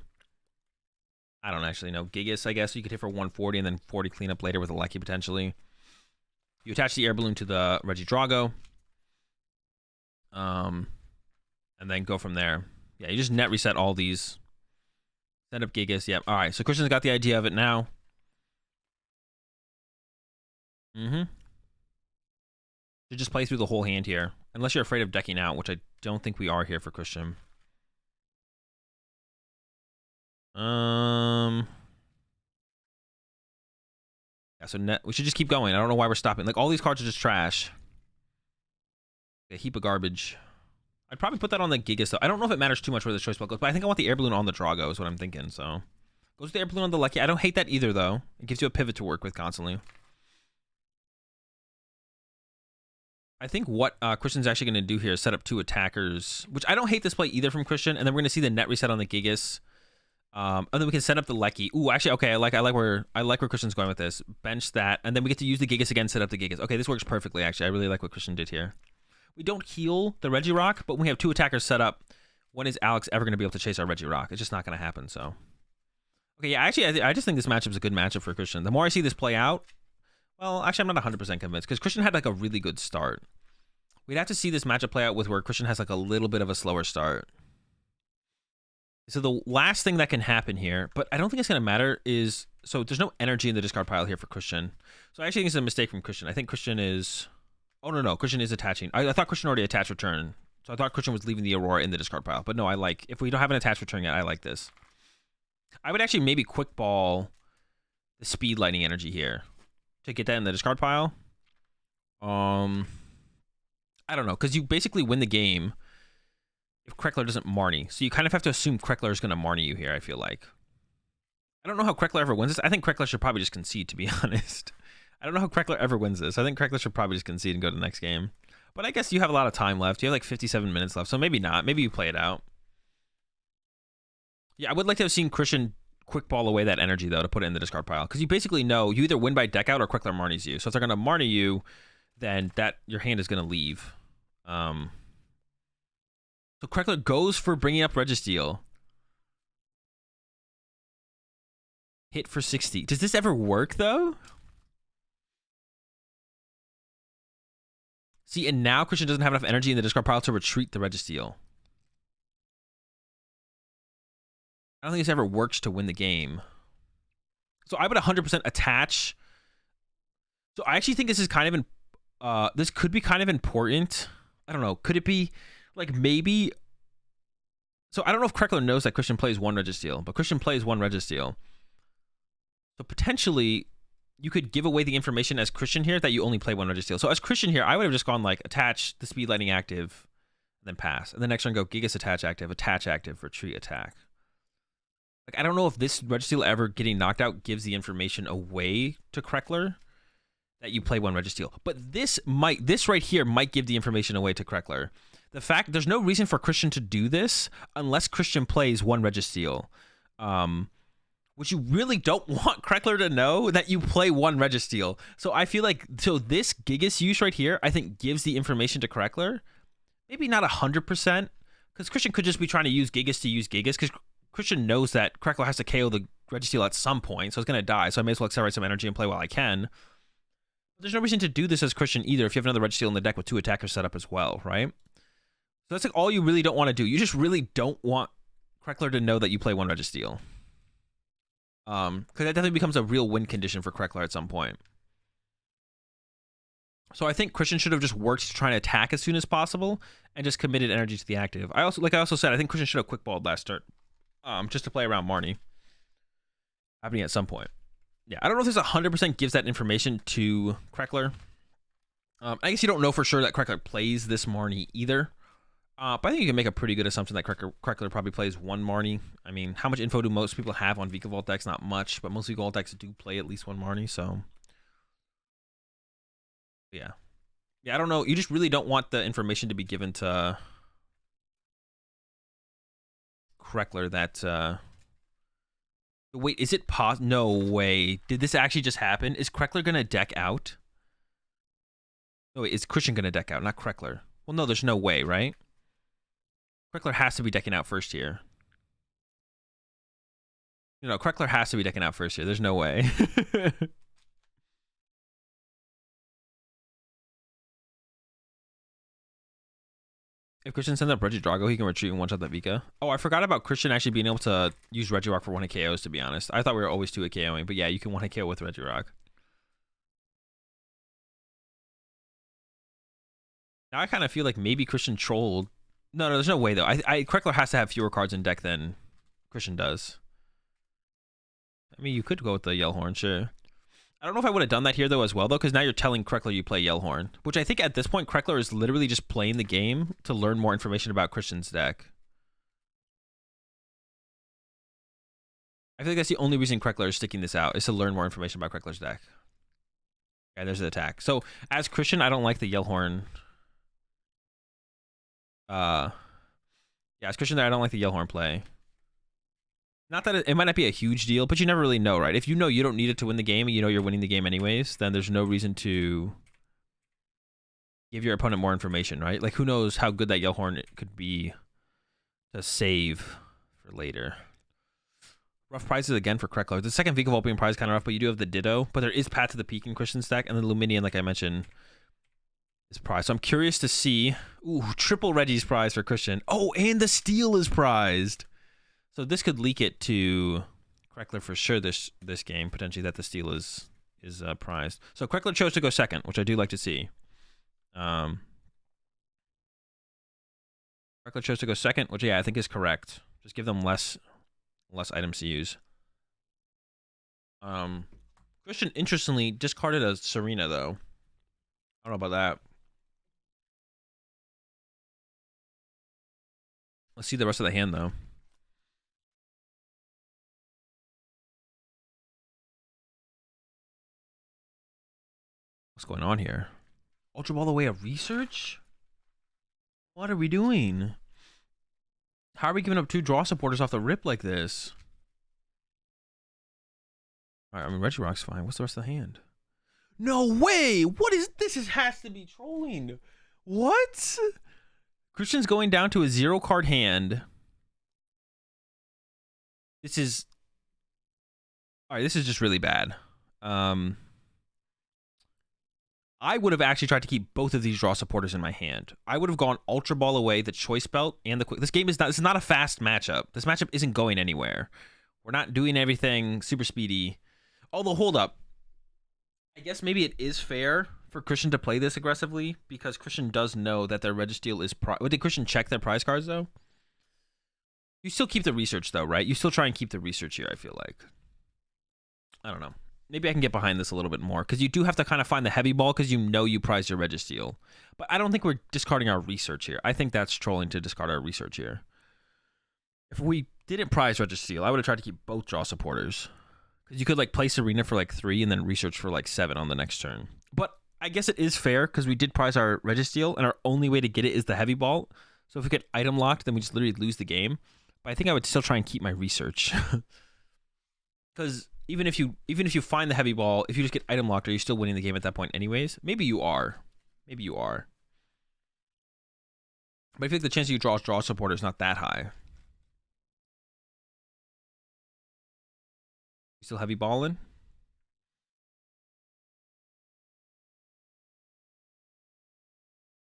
I don't actually know, Gigas, I guess. You could hit for 140 and then 40 cleanup later with a Lucky potentially. You attach the Air Balloon to the Reggie Drago, and then go from there. Yeah, you just net reset all these. Send up Gigas. Yep. All right, so Christian's got the idea of it now. You just play through the whole hand here. Unless you're afraid of decking out, which I don't think we are here for Christian. Yeah, so net, we should just keep going. I don't know why we're stopping. Like, all these cards are just trash. A heap of garbage. I'd probably put that on the Gigas, though. I don't know if it matters too much where the Choice Belt goes, but I think I want the Air Balloon on the Drago is what I'm thinking, so. Goes the Air Balloon on the Lucky. I don't hate that either, though. It gives you a pivot to work with constantly. I think what Christian's actually going to do here is set up 2 attackers, which I don't hate this play either from Christian, and then we're going to see the net reset on the Gigas. And then we can set up the Lecky. Ooh, actually, okay, I like where Christian's going with this. Bench that, and then we get to use the Gigas again, set up the Gigas. Okay, this works perfectly, actually. I really like what Christian did here. We don't heal the Reggie Rock, but when we have 2 attackers set up, when is Alex ever going to be able to chase our Reggie Rock? It's just not going to happen, so. Okay, yeah, actually, I just think this matchup's a good matchup for Christian. The more I see this play out, well, actually, I'm not 100% convinced, because Christian had, like, a really good start. We'd have to see this matchup play out with where Christian has, like, a little bit of a slower start. So the last thing that can happen here, but I don't think it's going to matter, is... So there's no energy in the discard pile here for Christian. So I actually think it's a mistake from Christian. I think Christian is... Oh, no. Christian is attaching. I thought Christian already attached return. So I thought Christian was leaving the Aurora in the discard pile. But no, I like... If we don't have an attached return yet, I like this. I would actually maybe quick ball the speed lightning energy here to get that in the discard pile. I don't know, because you basically win the game if Kreckler doesn't Marnie. So you kind of have to assume Kreckler is going to Marnie you here, I feel like. I don't know how Kreckler ever wins this. I think Kreckler should probably just concede, to be honest. I don't know how Kreckler ever wins this. I think Kreckler should probably just concede and go to the next game. But I guess you have a lot of time left. You have like 57 minutes left, so maybe not. Maybe you play it out. Yeah, I would like to have seen Christian quick ball away that energy, though, to put it in the discard pile. Because you basically know you either win by deck out or Kreckler Marnies you. So if they're going to Marnie you, then your hand is going to leave. So Kreckler goes for bringing up Registeel. Hit for 60. Does this ever work, though? See, and now Christian doesn't have enough energy in the discard pile to retreat the Registeel. I don't think this ever works to win the game. So I would 100% attach. So I actually think this is kind of this could be kind of important. I don't know. Could it be like maybe? So I don't know if Kreckler knows that Christian plays 1 Registeel, but Christian plays 1 Registeel. So potentially you could give away the information as Christian here that you only play 1 Registeel. So as Christian here, I would have just gone like attach the speed lightning active, and then pass. And then next turn go Gigas attach active, retreat attack. Like I don't know if this Registeel ever getting knocked out gives the information away to Kreckler that you play 1 Registeel. But this right here might give the information away to Kreckler. The fact there's no reason for Christian to do this unless Christian plays 1 Registeel. Which you really don't want Kreckler to know that you play 1 Registeel. So I feel like this Gigas use right here, I think gives the information to Kreckler. Maybe not 100%, because Christian could just be trying to use Gigas, because Christian knows that Kreckler has to KO the Registeel at some point, so it's going to die. So I may as well accelerate some energy and play while I can. But there's no reason to do this as Christian either if you have another Registeel in the deck with 2 attackers set up as well, right? So that's like all you really don't want to do. You just really don't want Kreckler to know that you play 1 Registeel. Because that definitely becomes a real win condition for Kreckler at some point. So I think Christian should have just worked to try and attack as soon as possible and just committed energy to the active. I also said, I think Christian should have quick balled last turn, just to play around Marnie happening at some point. Yeah, I don't know if there's 100% gives that information to Kreckler. I guess you don't know for sure that Kreckler plays this Marnie either. But I think you can make a pretty good assumption that Kreckler probably plays one Marnie. I mean, how much info do most people have on Vikavolt decks? Not much, but most Vikavolt decks do play at least one Marnie, so... Yeah. Yeah, I don't know. You just really don't want the information to be given to Kreckler that... Wait, is it no way. Did this actually just happen? Is Kreckler going to deck out? No, wait, is Christian going to deck out, not Kreckler? Well, no, there's no way, right? Kreckler has to be decking out first here. You know, Kreckler has to be decking out first here. There's no way. If Christian sends up Reggie Drago, he can retreat and one-shot that Vika. Oh, I forgot about Christian actually being able to use Regirock for 1-hit KOs, to be honest. I thought we were always 2-hit KOing, but yeah, you can 1-hit KO with Regirock. Now I kind of feel like maybe Christian trolled. No, there's no way, though. Kreckler has to have fewer cards in deck than Christian does. I mean, you could go with the Yellhorn, sure. I don't know if I would have done that here, though, as well, though, because now you're telling Kreckler you play Yellhorn, which I think at this point, Kreckler is literally just playing the game to learn more information about Christian's deck. I feel like that's the only reason Kreckler is sticking this out, is to learn more information about Kreckler's deck. Okay, there's the attack. So, as Christian, I don't like the Yellhorn. Yeah, as Christian there, I don't like the Yellhorn play. Not that it might not be a huge deal, but you never really know, right? If you know you don't need it to win the game, and you know you're winning the game anyways, then there's no reason to give your opponent more information, right? Like, who knows how good that Yellhorn could be to save for later. Rough prizes again for Kreckler. The second Vikavolt being prize kind of rough, but you do have the Ditto. But there is Path to the Peak in Christian's deck, and the Luminian, like I mentioned, is prize. So I'm curious to see. Ooh, triple Reggie's prize for Christian. Oh, and the Steel is prized. So this could leak it to Kreckler for sure this game, potentially, that the Steel is prized. So Kreckler chose to go second, which I do like to see. Kreckler chose to go second, which, yeah, I think is correct. Just give them less items to use. Christian, interestingly, discarded a Serena, though. I don't know about that. Let's see the rest of the hand, though. What's going on here? Ultra Ball the way of research? What are we doing? How are we giving up 2 draw supporters off the rip like this? Alright, I mean, Regirock's fine. What's the rest of the hand? No way! What is this? Has to be trolling. What? Christian's going down to a 0-card hand. This is... Alright, this is just really bad. I would have actually tried to keep both of these draw supporters in my hand. I would have gone Ultra Ball away, the Choice Belt, and the Quick. This is not a fast matchup. This matchup isn't going anywhere. We're not doing everything super speedy. Although, hold up. I guess maybe it is fair for Christian to play this aggressively, because Christian does know that their Registeel is... Did Christian check their prize cards, though? You still keep the research, though, right? You still try and keep the research here, I feel like. I don't know. Maybe I can get behind this a little bit more, because you do have to kind of find the heavy ball, because you know you prize your Registeel. But I don't think we're discarding our research here. I think that's trolling to discard our research here. If we didn't prize Registeel, I would have tried to keep both draw supporters. Because you could, like, play Serena for, like, 3 and then research for, like, 7 on the next turn. But I guess it is fair, because we did prize our Registeel, and our only way to get it is the heavy ball. So if we get item locked, then we just literally lose the game. But I think I would still try and keep my research. Because... Even if you find the heavy ball, if you just get item locked, are you still winning the game at that point anyways? Maybe you are. Maybe you are. But I feel like the chance you draw supporter is not that high. You still heavy balling?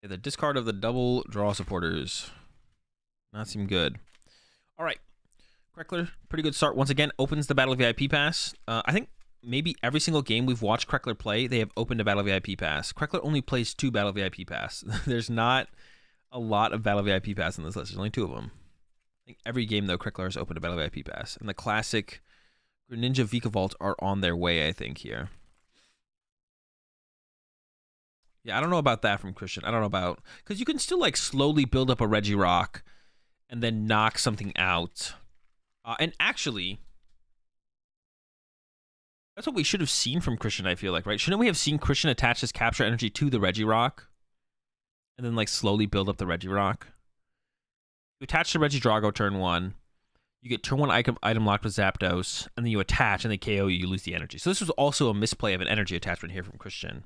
Yeah, the discard of the double draw supporters. Not seem good. All right. Kreckler, pretty good start. Once again, opens the Battle VIP Pass. I think maybe every single game we've watched Kreckler play, they have opened a Battle VIP Pass. Kreckler only plays 2 Battle VIP Pass. There's not a lot of Battle VIP Pass in this list. There's only 2 of them. I think every game, though, Kreckler has opened a Battle VIP Pass. And the classic Greninja Vikavolt are on their way, I think, here. Yeah, I don't know about that from Christian. I don't know about... Because you can still, like, slowly build up a Regirock and then knock something out. And actually, that's what we should have seen from Christian, I feel like, right? Shouldn't we have seen Christian attach his capture energy to the Regirock? And then, like, slowly build up the Regirock? You attach the Regidrago turn 1. You get turn 1 item locked with Zapdos. And then you attach, and they KO you, you lose the energy. So this was also a misplay of an energy attachment here from Christian.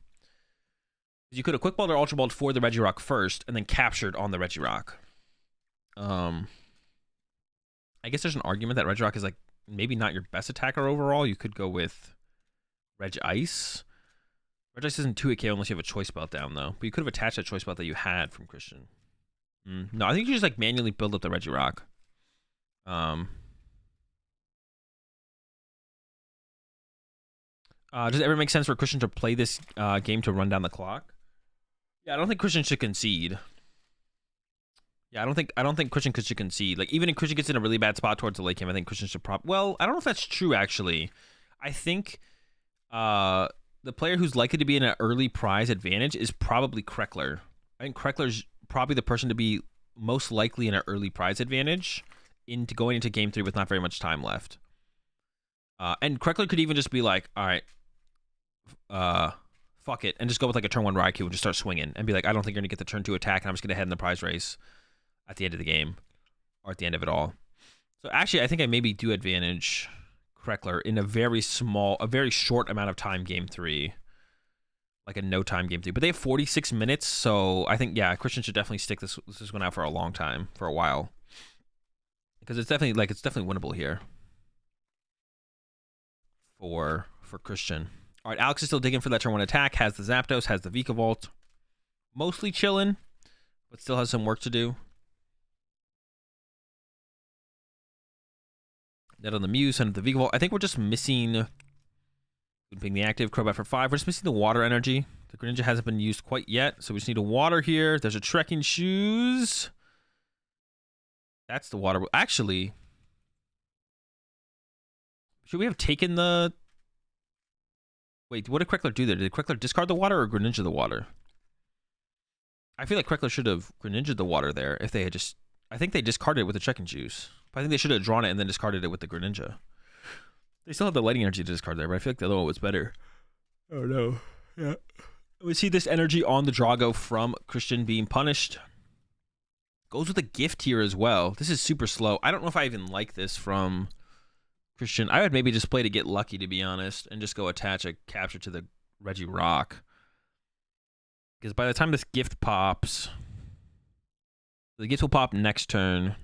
You could have Quick Balled or Ultra Balled for the Regirock first, and then captured on the Regirock. I guess there's an argument that Regirock is, like, maybe not your best attacker overall. You could go with Regice. Regice isn't 2 KO unless you have a Choice Belt down, though. But you could have attached that Choice Belt that you had from Christian. No, I think you just, like, manually build up the Regirock. Does it ever make sense for Christian to play this game to run down the clock? Yeah, I don't think Christian should concede. Yeah, I don't think Christian should concede. Like, even if Christian gets in a really bad spot towards the late game, I think Christian should well, I don't know if that's true, actually. I think the player who's likely to be in an early prize advantage is probably Kreckler. I think Kreckler's probably the person to be most likely in an early prize advantage into going into game 3 with not very much time left. And Kreckler could even just be like, all right, fuck it, and just go with like a turn 1 Raikou and just start swinging and be like, I don't think you're going to get the turn 2 attack, and I'm just going to head in the prize race at the end of the game, or at the end of it all. So actually, I think I maybe do advantage Kreckler in a very short amount of time, game 3. Like a no-time game 3. But they have 46 minutes, so I think, yeah, Christian should definitely stick this one out for a long time, for a while. Because it's definitely winnable here. For Christian. All right, Alex is still digging for that turn 1 attack, has the Zapdos, has the Vikavolt. Mostly chilling, but still has some work to do. Net on the Muse and the Vikavolt. I think we're just missing, being the active, Crobat for 5. We're just missing the water energy. The Greninja hasn't been used quite yet, so we just need a water here. There's a trekking shoes. That's the water. Actually, should we have taken the... Wait, what did Kreckler do there? Did Kreckler discard the water or Greninja the water? I feel like Kreckler should have Greninja the water there if they had just... I think they discarded it with the Trekking Juice. But I think they should have drawn it and then discarded it with the Greninja. They still have the lighting energy to discard there, but I feel like the other one was better. Oh no. Yeah. We see this energy on the Drago from Christian being punished. Goes with a gift here as well. This is super slow. I don't know if I even like this from Christian. I would maybe just play to get lucky, to be honest, and just go attach a capture to the Regirock. Because by the time this gift pops, the gift will pop next turn.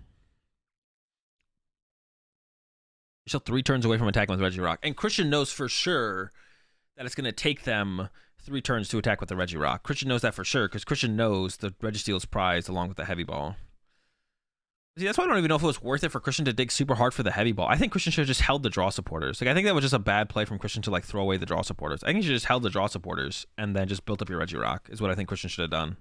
You're still 3 turns away from attacking with Regirock. And Christian knows for sure that it's going to take them 3 turns to attack with the Regirock. Christian knows that for sure, because Christian knows the Registeel's prized along with the Heavy Ball. See, that's why I don't even know if it was worth it for Christian to dig super hard for the Heavy Ball. I think Christian should have just held the draw supporters. Like, I think that was just a bad play from Christian to, like, throw away the draw supporters. I think he should have just held the draw supporters and then just built up your Regirock, is what I think Christian should have done.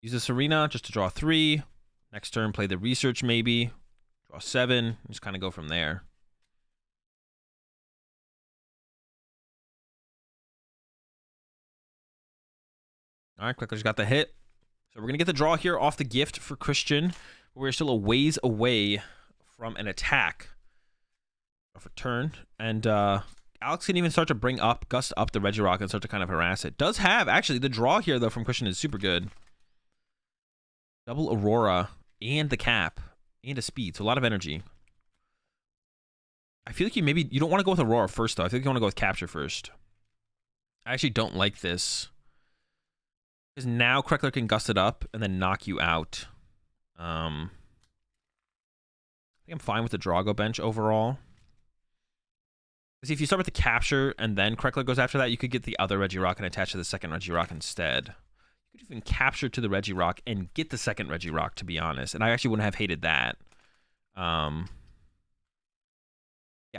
Use the Serena just to draw 3. Next turn, play the Research maybe. Draw 7. Just kind of go from there. All right, Quickler's got the hit. So we're going to get the draw here off the gift for Christian. We're still a ways away from an attack off a turn. And Alex can even start to gust up the Regirock and start to kind of harass it. Does have, actually, the draw here, though, from Christian is super good. Double Aurora and the cap and a speed. So a lot of energy. I feel like you don't want to go with Aurora first, though. I feel like you want to go with capture first. I actually don't like this. Because now Kreckler can gust it up and then knock you out. I think I'm fine with the Drago bench overall. Because if you start with the capture and then Kreckler goes after that, you could get the other Regirock and attach to the second Regirock instead. You could even capture to the Regirock and get the second Regirock, to be honest. And I actually wouldn't have hated that. Yeah,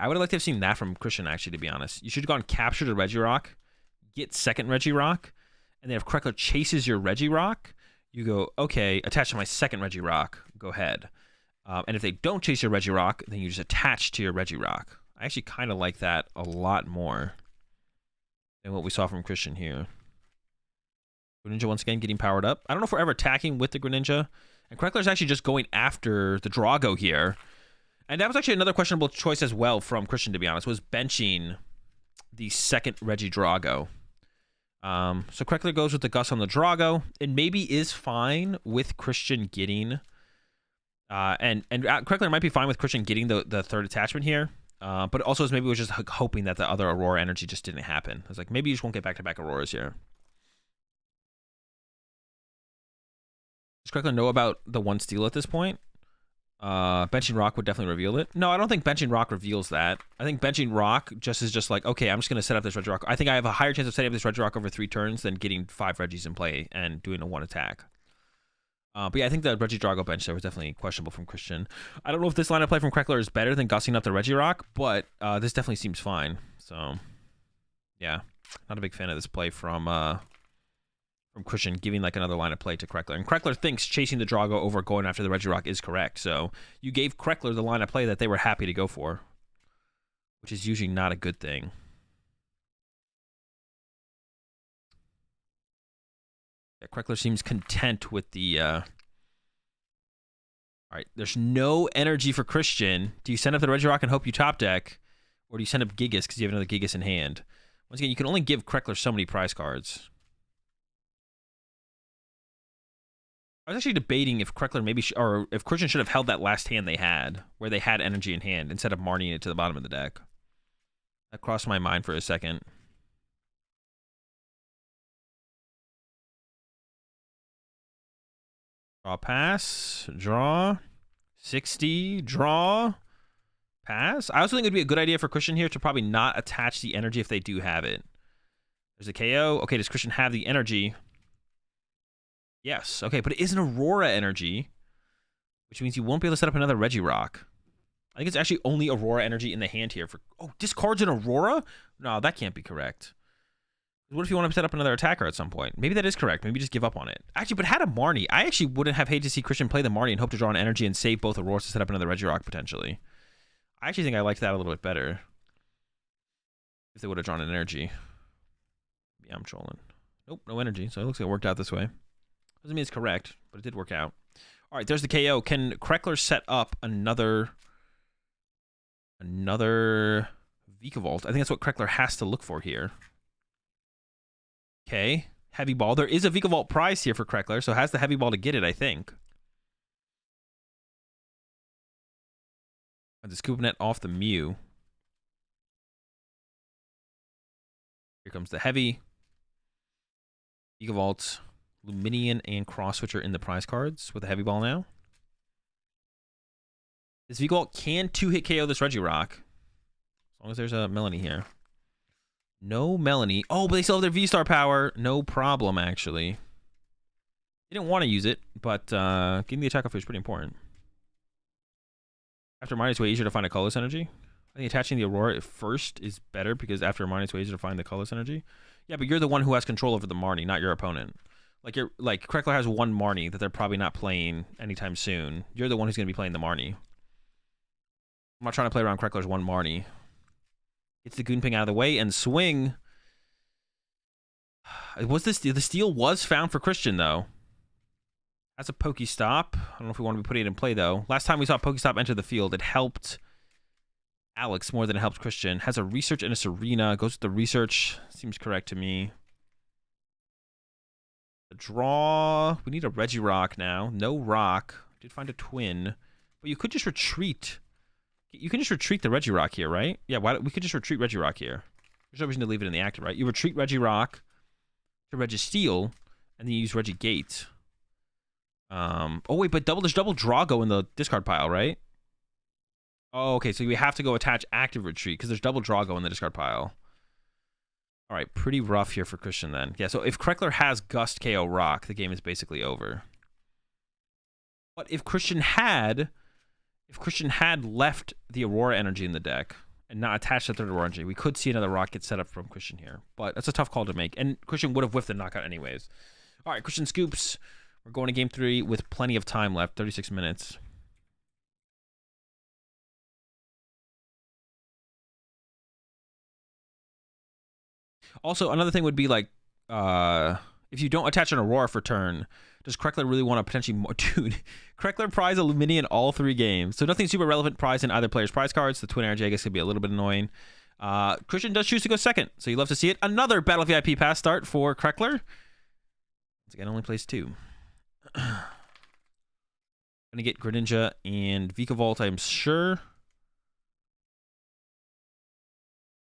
I would have liked to have seen that from Christian, actually, to be honest. You should have gone capture the Regirock, get second Regirock, and then if Kreckler chases your Regirock, you go, okay, attach to my second Regirock, go ahead. And if they don't chase your Regirock, then you just attach to your Regirock. I actually kind of like that a lot more than what we saw from Christian here. Greninja once again getting powered up. I don't know if we're ever attacking with the Greninja. And Kreckler's actually just going after the Drago here. And that was actually another questionable choice as well from Christian, to be honest, was benching the second Regidrago. So Kreckler goes with the Gus on the Drago. It maybe is fine with Christian getting... and Kreckler might be fine with Christian getting the third attachment here. But also maybe was just hoping that the other Aurora energy just didn't happen. I was like, maybe you just won't get back-to-back Auroras here. Does Kreckler know about the one steal at this point? Benching Rock would definitely reveal it. No, I don't think benching Rock reveals that. I think benching Rock just is just like, okay, I'm just going to set up this Regirock. I think I have a higher chance of setting up this Regirock over 3 turns than getting 5 Regis in play and doing a 1 attack. But yeah, I think the Regidrago bench there was definitely questionable from Christian. I don't know if this line of play from Kreckler is better than gussing up the Regirock, but this definitely seems fine. So, yeah, not a big fan of this play from Christian giving like another line of play to Kreckler. And Kreckler thinks chasing the Drago over going after the Regirock is correct. So you gave Kreckler the line of play that they were happy to go for, which is usually not a good thing. Yeah, Kreckler seems content with the... All right, there's no energy for Christian. Do you send up the Regirock and hope you top deck? Or do you send up Gigas because you have another Gigas in hand? Once again, you can only give Kreckler so many prize cards. I was actually debating if Kreckler maybe... or if Christian should have held that last hand they had, where they had energy in hand, instead of Marnieing it to the bottom of the deck. That crossed my mind for a second. Draw, pass, draw, 60, draw, pass. I also think it would be a good idea for Christian here to probably not attach the energy if they do have it. There's a KO. Okay, does Christian have the energy? Yes. Okay, but it is an Aurora energy, which means you won't be able to set up another Regirock. I think it's actually only Aurora energy in the hand here. For oh, discards an Aurora? No, that can't be correct. What if you want to set up another attacker at some point? Maybe that is correct. Maybe just give up on it. Actually, but had a Marnie. I actually wouldn't have hated to see Christian play the Marnie and hope to draw an energy and save both Auroras to set up another Regirock potentially. I actually think I liked that a little bit better. If they would have drawn an energy. Yeah, I'm trolling. Nope, no energy. So it looks like it worked out this way. Doesn't mean it's correct, but it did work out. All right, there's the KO. Can Kreckler set up another Vikavolt? I think that's what Kreckler has to look for here. Okay, heavy ball. There is a Vikavolt prize here for Kreckler, so has the heavy ball to get it, I think. The scoop net off the Mew. Here comes the heavy. Vikavolt, Luminian, and Cross Switcher in the prize cards with a heavy ball now. This Vikavolt can 2-hit KO this Regirock. As long as there's a Melanie here. No Melanie. Oh, but they still have their V-Star power. No problem, actually. They didn't want to use it, but getting the attack off is pretty important. After Marnie, it's way easier to find a colorless energy. I think attaching the Aurora at first is better because after Marnie, it's way easier to find the colorless energy. Yeah, but you're the one who has control over the Marnie, not your opponent. Like Kreckler has one Marnie that they're probably not playing anytime soon. You're the one who's going to be playing the Marnie. I'm not trying to play around Kreckler's one Marnie. Gets the Goon Ping out of the way and swing. Was this the steal was found for Christian though? That's a Pokestop. I don't know if we want to be putting it in play though. Last time we saw Pokestop enter the field, it helped Alex more than it helped Christian. Has a research and a Serena. Goes with the research. Seems correct to me. The draw. We need a Regirock now. No rock. Did find a twin. But you could just retreat. You can just retreat the Regirock here, right? Yeah, we could just retreat Regirock here. There's no reason to leave it in the active, right? You retreat Regirock to Registeel, and then you use Regigate. Oh, wait, but there's double Drago in the discard pile, right? Oh, okay, so we have to go attach active retreat, because there's double Drago in the discard pile. All right, pretty rough here for Christian then. Yeah, so if Kreckler has Gust KO Rock, the game is basically over. But if Christian had if Christian had left the Aurora energy in the deck and not attached the third Aurora energy, we could see another rocket set up from Christian here. But that's a tough call to make. And Christian would have whiffed the knockout anyways. All right, Christian scoops. We're going to game 3 with plenty of time left, 36 minutes. Also, another thing would be like, if you don't attach an Aurora for turn, does Kreckler really want to potentially more? Dude, Kreckler prize Illumini in all 3 games. So nothing super relevant prize in either player's prize cards. The Twin Energy, I guess, could be a little bit annoying. Christian does choose to go second, so you love to see it. Another Battle VIP pass start for Kreckler. Once again, only plays 2. Gonna get Greninja and Vikavolt, I'm sure.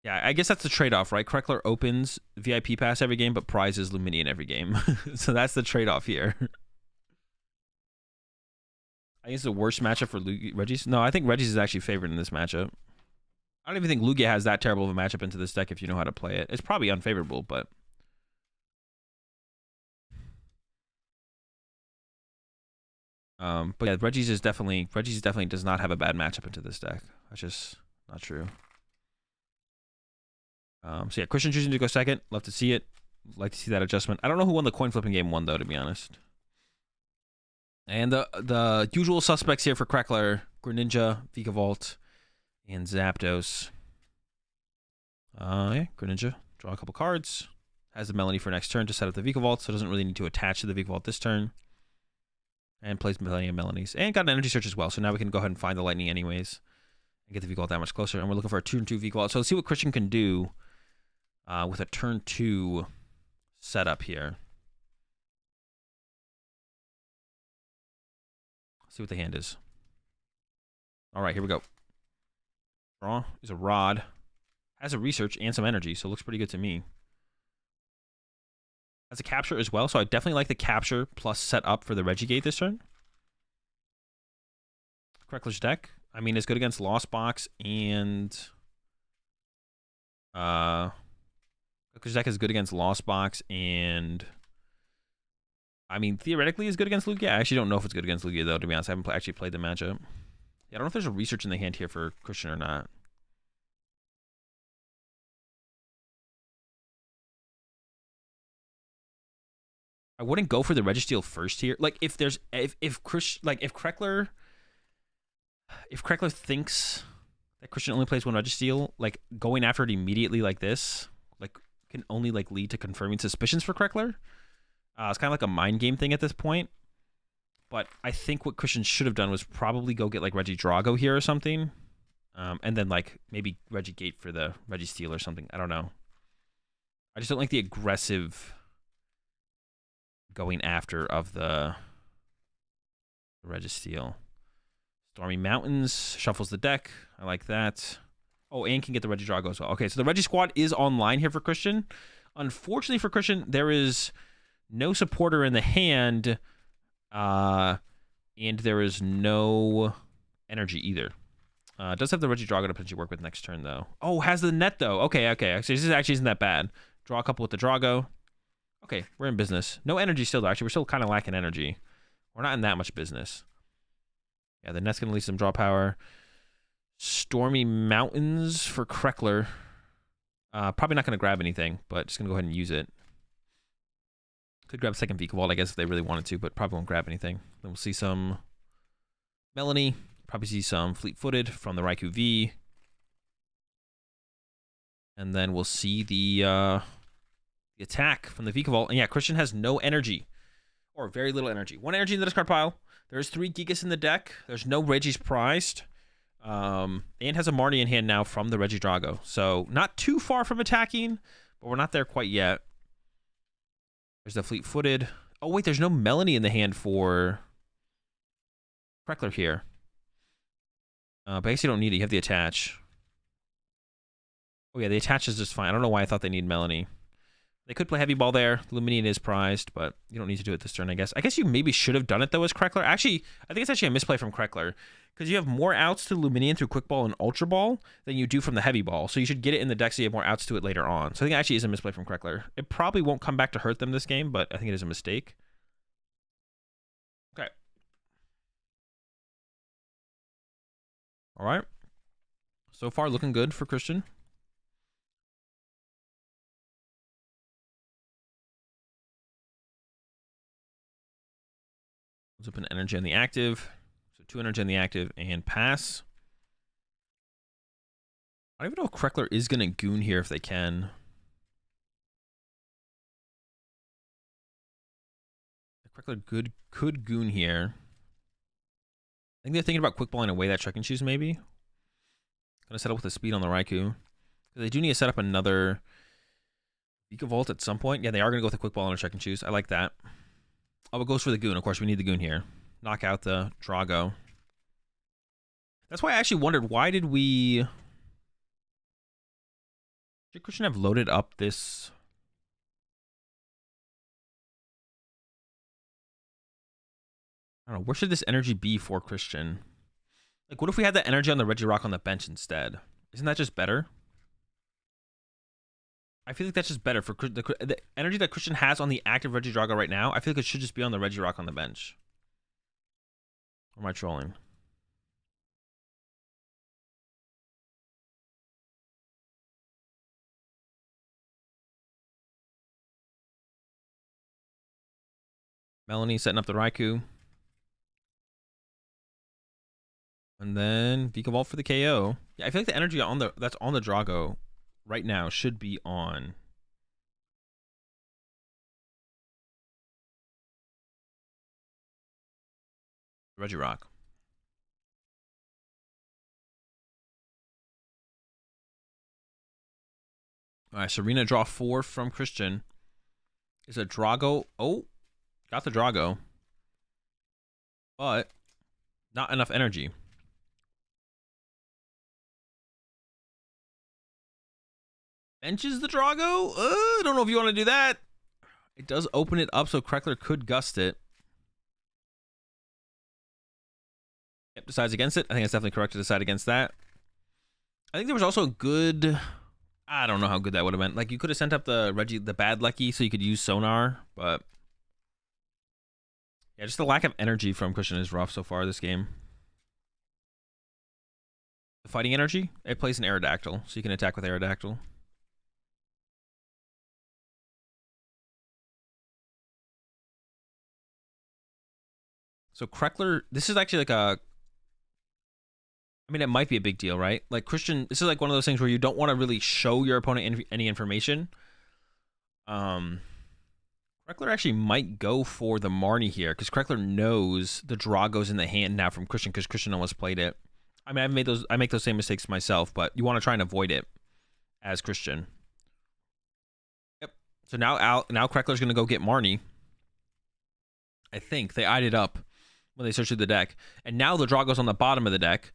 Yeah, I guess that's the trade-off, right? Kreckler opens VIP pass every game, but prizes Lumini in every game. So that's the trade-off here. I think it's the worst matchup for Reggie's. No, I think Reggie's is actually favored in this matchup. I don't even think Lugia has that terrible of a matchup into this deck if you know how to play it. It's probably unfavorable, but... but yeah, Reggie's definitely does not have a bad matchup into this deck. That's just not true. So yeah, Christian choosing to go second. Love to see it. Like to see that adjustment. I don't know who won the coin flipping game 1 though, to be honest. And the usual suspects here for Kreckler: Greninja, Vikavolt, and Zapdos. Yeah, Greninja. Draw a couple cards. Has the Melanie for next turn to set up the Vikavolt, so doesn't really need to attach to the Vikavolt this turn. And plays Millennium Melanies. And got an energy search as well, so now we can go ahead and find the lightning anyways. And get the Vikavolt that much closer. And we're looking for a turn 2 Vikavolt. So let's see what Christian can do with a turn 2 setup here. Let's see what the hand is. All right, here we go. Draw is a Rod. Has a research and some energy, so it looks pretty good to me. Has a capture as well, so I definitely like the capture plus set up for the Reggie Gate this turn. Kreckler's deck, I mean, it's good against Lost Box and... Kreckler's deck is good against Lost Box and... I mean, theoretically is good against Lugia. I actually don't know if it's good against Lugia, though, to be honest. I haven't actually played the matchup. Yeah, I don't know if there's a research in the hand here for Christian or not. I wouldn't go for the Registeel first here. Like if Kreckler thinks that Christian only plays 1 Registeel, like going after it immediately like this, like can only like lead to confirming suspicions for Kreckler. It's kind of like a mind game thing at this point. But I think what Christian should have done was probably go get like Reggie Drago here or something, and then like maybe Reggie Gate for the Registeel or something. I don't know. I just don't like the aggressive going after of the Registeel. Stormy Mountains shuffles the deck. I like that. Oh, and can get the Reggie Drago as well. Okay, so the Reggie squad is online here for Christian. Unfortunately for Christian, there is no supporter in the hand, and there is no energy either. Does have the Reggie Drago to potentially work with next turn, though. Oh, has the net, though. Okay. So this actually isn't that bad. Draw a couple with the Drago. Okay, we're in business. No energy still, though. Actually, we're still kind of lacking energy. We're not in that much business. Yeah, the net's going to leave some draw power. Stormy Mountains for Kreckler. Probably not going to grab anything, but just going to go ahead and use it. Could grab a second Vikavolt, I guess, if they really wanted to, but probably won't grab anything. Then we'll see some Melanie. Probably see some Fleet-Footed from the Raikou V. And then we'll see the attack from the Vikavolt. And yeah, Christian has no energy, or very little energy. 1 energy in the discard pile. There's 3 Gigas in the deck. There's no Reggie's prized. And has a Marnie in hand now from the Reggie Drago. So not too far from attacking, but we're not there quite yet. There's the Fleet-Footed. Oh, wait, there's no Melanie in the hand for Kreckler here. But I guess you don't need it. You have the attach. Oh, yeah, the attach is just fine. I don't know why I thought they need Melanie. They could play Heavy Ball there. Luminian is prized, but you don't need to do it this turn, I guess. I guess you maybe should have done it, though, as Kreckler. Actually, I think it's actually a misplay from Kreckler, because you have more outs to Luminian through Quick Ball and Ultra Ball than you do from the Heavy Ball. So you should get it in the deck so you have more outs to it later on. So I think it actually is a misplay from Kreckler. It probably won't come back to hurt them this game, but I think it is a mistake. Okay. All right. So far, looking good for Christian. Let's open energy on the active. So 2 energy on the active and pass. I don't even know if Kreckler is going to goon here if they can. Kreckler could goon here. I think they're thinking about quick balling away that Trekking Shoes maybe. Gonna set up with the speed on the Raikou. They do need to set up another Vika Volt at some point. Yeah, they are gonna go with a quick ball on a Trekking Shoes. I like that. Oh, it goes for the goon. Of course, we need the goon here. Knock out the Drago. That's why I actually wondered, why did we... Should Christian have loaded up this... I don't know, where should this energy be for Christian? Like, what if we had that energy on the Regirock on the bench instead? Isn't that just better? I feel like that's just better for the energy that Christian has on the active Regidrago right now. I feel like it should just be on the Regirock on the bench. Or am I trolling? Melanie setting up the Raikou. And then Vika Vault for the KO. Yeah, I feel like the energy on the that's on the Drago right now should be on Regirock. All right, Serena draw 4 from Christian. Is a Drago. Oh, got the Drago. But not enough energy. Benches the Drago? I don't know if you want to do that. It does open it up, so Kreckler could gust it. Yep, decides against it. I think it's definitely correct to decide against that. I think there was also a good... I don't know how good that would have been. Like, you could have sent up the Reggie, the bad Lecky, so you could use Sonar, but... Yeah, just the lack of energy from Christian is rough so far this game. The fighting energy, it plays an Aerodactyl, so you can attack with Aerodactyl. So Kreckler, this is actually like a... I mean, it might be a big deal, right? Like Christian, this is like one of those things where you don't want to really show your opponent any information. Kreckler actually might go for the Marnie here because Kreckler knows the Drago's in the hand now from Christian because Christian almost played it. I mean, I make those same mistakes myself, but you want to try and avoid it as Christian. Yep. So now Kreckler's gonna go get Marnie. I think they eyed it up when they searched through the deck, and now the Drago's on the bottom of the deck.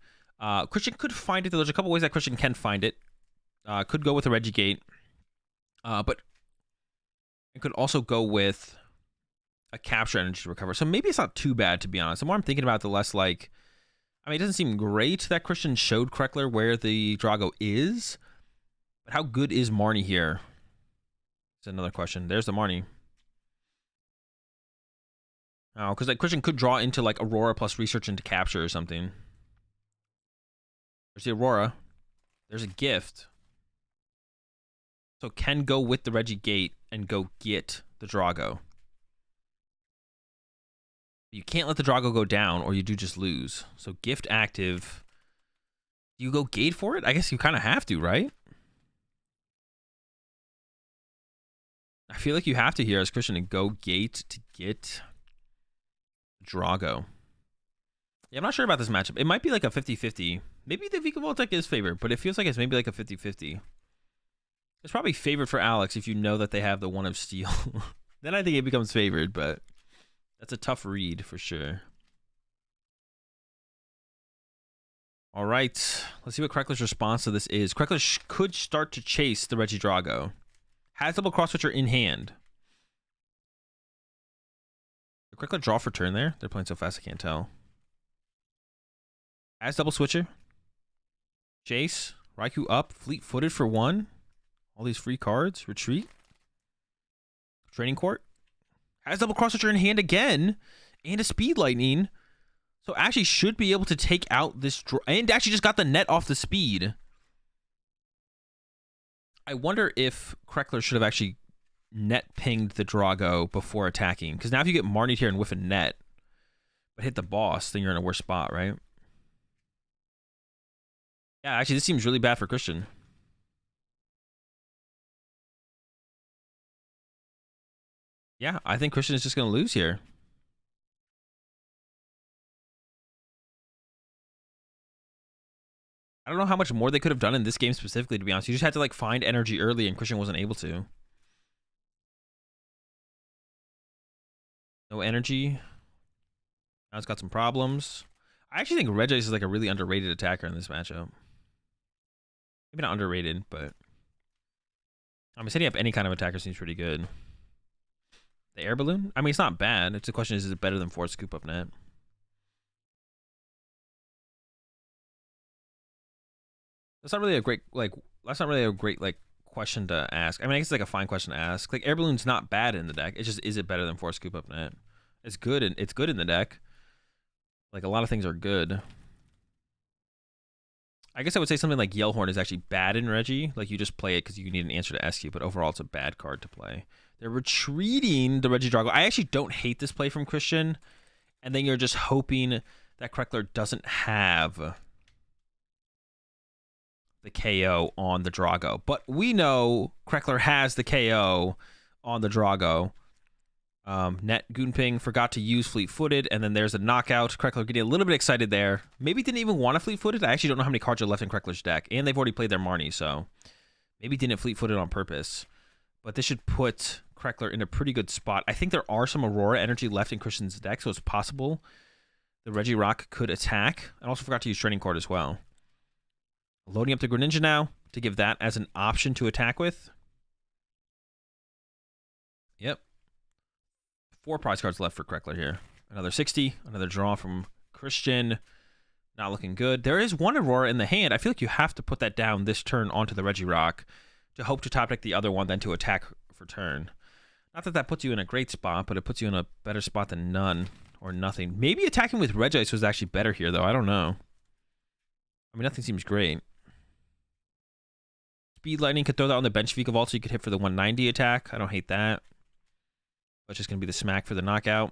Christian could find it. There's a couple ways that Christian can find it. Could go with a Reggie Gate, but it could also go with a capture energy to recover. So maybe it's not too bad, to be honest. The more I'm thinking about it, the less like... I mean, it doesn't seem great that Christian showed Kreckler where the Drago is, but how good is Marnie here? That's another question. There's the Marnie. Oh, because like Christian could draw into like Aurora plus research into capture or something. There's the Aurora. There's a gift. So can go with the Reggie Gate and go get the Drago. You can't let the Drago go down or you do just lose. So gift active. You go gate for it? I guess you kind of have to, right? I feel like you have to here as Christian to go gate to get Drago. Yeah, I'm not sure about this matchup. It might be like a 50-50. Maybe the Vika Volt deck is favored, but it feels like it's maybe like a 50-50. It's probably favored for Alex if you know that they have the One of Steel. Then I think it becomes favored, but that's a tough read for sure. All right, let's see what Kreckler's response to this is. Kreckler could start to chase the Regidrago. Has double cross switcher in hand. Did Kreckler draw for turn there? They're playing so fast I can't tell. Has double switcher. Chase. Raikou up. Fleet-footed for 1. All these free cards. Retreat. Training court. Has double cross switcher in hand again. And a speed lightning. So actually should be able to take out this and actually just got the net off the speed. I wonder if Kreckler should have actually net pinged the Drago before attacking. Because now if you get Marnied here and whiff a net, but hit the boss, then you're in a worse spot, right? Yeah, actually, this seems really bad for Christian. Yeah, I think Christian is just going to lose here. I don't know how much more they could have done in this game specifically, to be honest. You just had to like find energy early and Christian wasn't able to. No energy. Now it's got some problems. I actually think Reggie is like a really underrated attacker in this matchup. Maybe not underrated, but I mean, setting up any kind of attacker seems pretty good. The air balloon? I mean, it's not bad. It's the question is it better than Ford scoop up net? That's not really a great question to ask. I mean, I guess it's like a fine question to ask. Like air balloon's not bad in the deck. It's just, is it better than Ford scoop up net? It's good and it's good in the deck. Like a lot of things are good. I guess I would say something like Yellhorn is actually bad in Reggie. Like you just play it because you need an answer to SQ, but overall it's a bad card to play. They're retreating the Reggie Drago. I actually don't hate this play from Christian. And then you're just hoping that Kreckler doesn't have the KO on the Drago. But we know Kreckler has the KO on the Drago. Net Goonping forgot to use fleet-footed, and then there's a knockout. Kreckler getting a little bit excited there. Maybe didn't even want to fleet-footed. I actually don't know how many cards are left in Kreckler's deck, and they've already played their Marnie, so maybe didn't fleet-footed on purpose. But this should put Kreckler in a pretty good spot. I think there are some Aurora energy left in Christian's deck, so it's possible the Reggie Rock could attack. I also forgot to use Training Card as well. Loading up the Greninja now to give that as an option to attack with. Yep. 4 prize cards left for Kreckler here. Another 60. Another draw from Christian. Not looking good. There is one Aurora in the hand. I feel like you have to put that down this turn onto the Reggie Rock to hope to top deck the other one, then to attack for turn. Not that that puts you in a great spot, but it puts you in a better spot than none or nothing. Maybe attacking with Reggie was actually better here, though. I don't know. I mean, nothing seems great. Speed Lightning could throw that on the bench Vika Vault so you could hit for the 190 attack. I don't hate that. That's just going to be the smack for the knockout.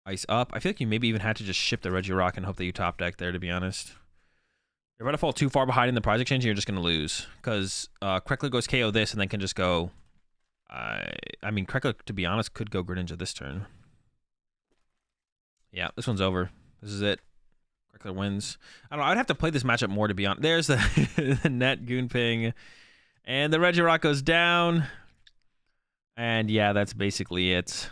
Ice up. I feel like you maybe even had to just ship the Reggie Rock and hope that you top deck there, to be honest. You're about to fall too far behind in the prize exchange and you're just going to lose. Because Kreckler goes KO this and then can just go... I mean, Kreckler, to be honest, could go Greninja this turn. Yeah, this one's over. This is it. Kreckler wins. I don't know. I'd have to play this matchup more, to be honest. There's the net Goonping. And the Reggie Rock goes down. And yeah, that's basically it.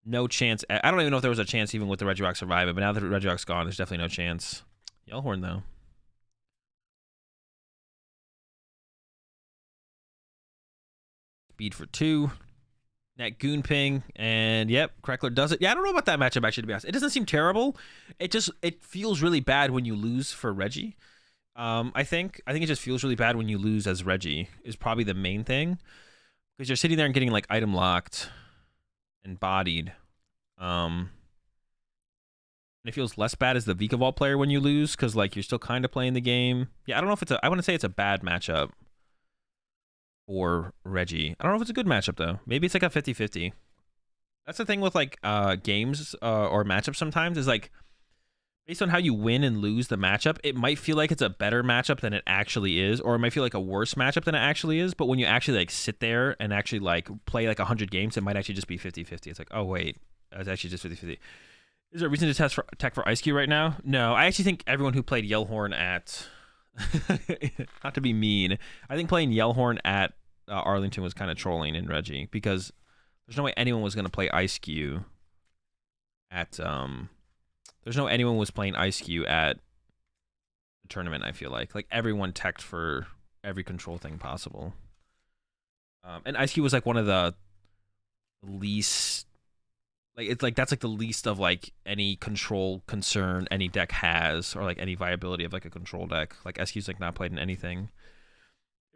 No chance. I don't even know if there was a chance even with the Reggie Rock surviving, but now that Reggie Rock's gone, there's definitely no chance. Yellhorn, though. Speed for 2. Net Goonping. And yep, Kreckler does it. Yeah, I don't know about that matchup, actually, to be honest. It doesn't seem terrible. It feels really bad when you lose for Reggie. I think it just feels really bad when you lose as Reggie is probably the main thing. Because you're sitting there and getting like item locked and bodied. And it feels less bad as the Vika Vault player when you lose, because like you're still kind of playing the game. Yeah, I don't know if it's I wouldn't say it's a bad matchup for Reggie. I don't know if it's a good matchup though. Maybe it's like a 50-50. That's the thing with like games or matchups sometimes is like based on how you win and lose the matchup, it might feel like it's a better matchup than it actually is, or it might feel like a worse matchup than it actually is. But when you actually like sit there and actually like play like 100 games, it might actually just be 50-50. It's like, oh wait, it's actually just 50-50. Is there a reason to tech for Ice Cube right now? No, I actually think everyone who played Yellhorn at, not to be mean, I think playing Yellhorn at Arlington was kind of trolling in Reggie, because there's no way anyone was going to play Ice Cube at there's no anyone was playing Ice Cube at the tournament. I feel like everyone teched for every control thing possible, and Ice Cube was like one of the least, like it's like that's like the least of like any control concern any deck has, or like any viability of like a control deck. Like Ice Cube's like not played in anything.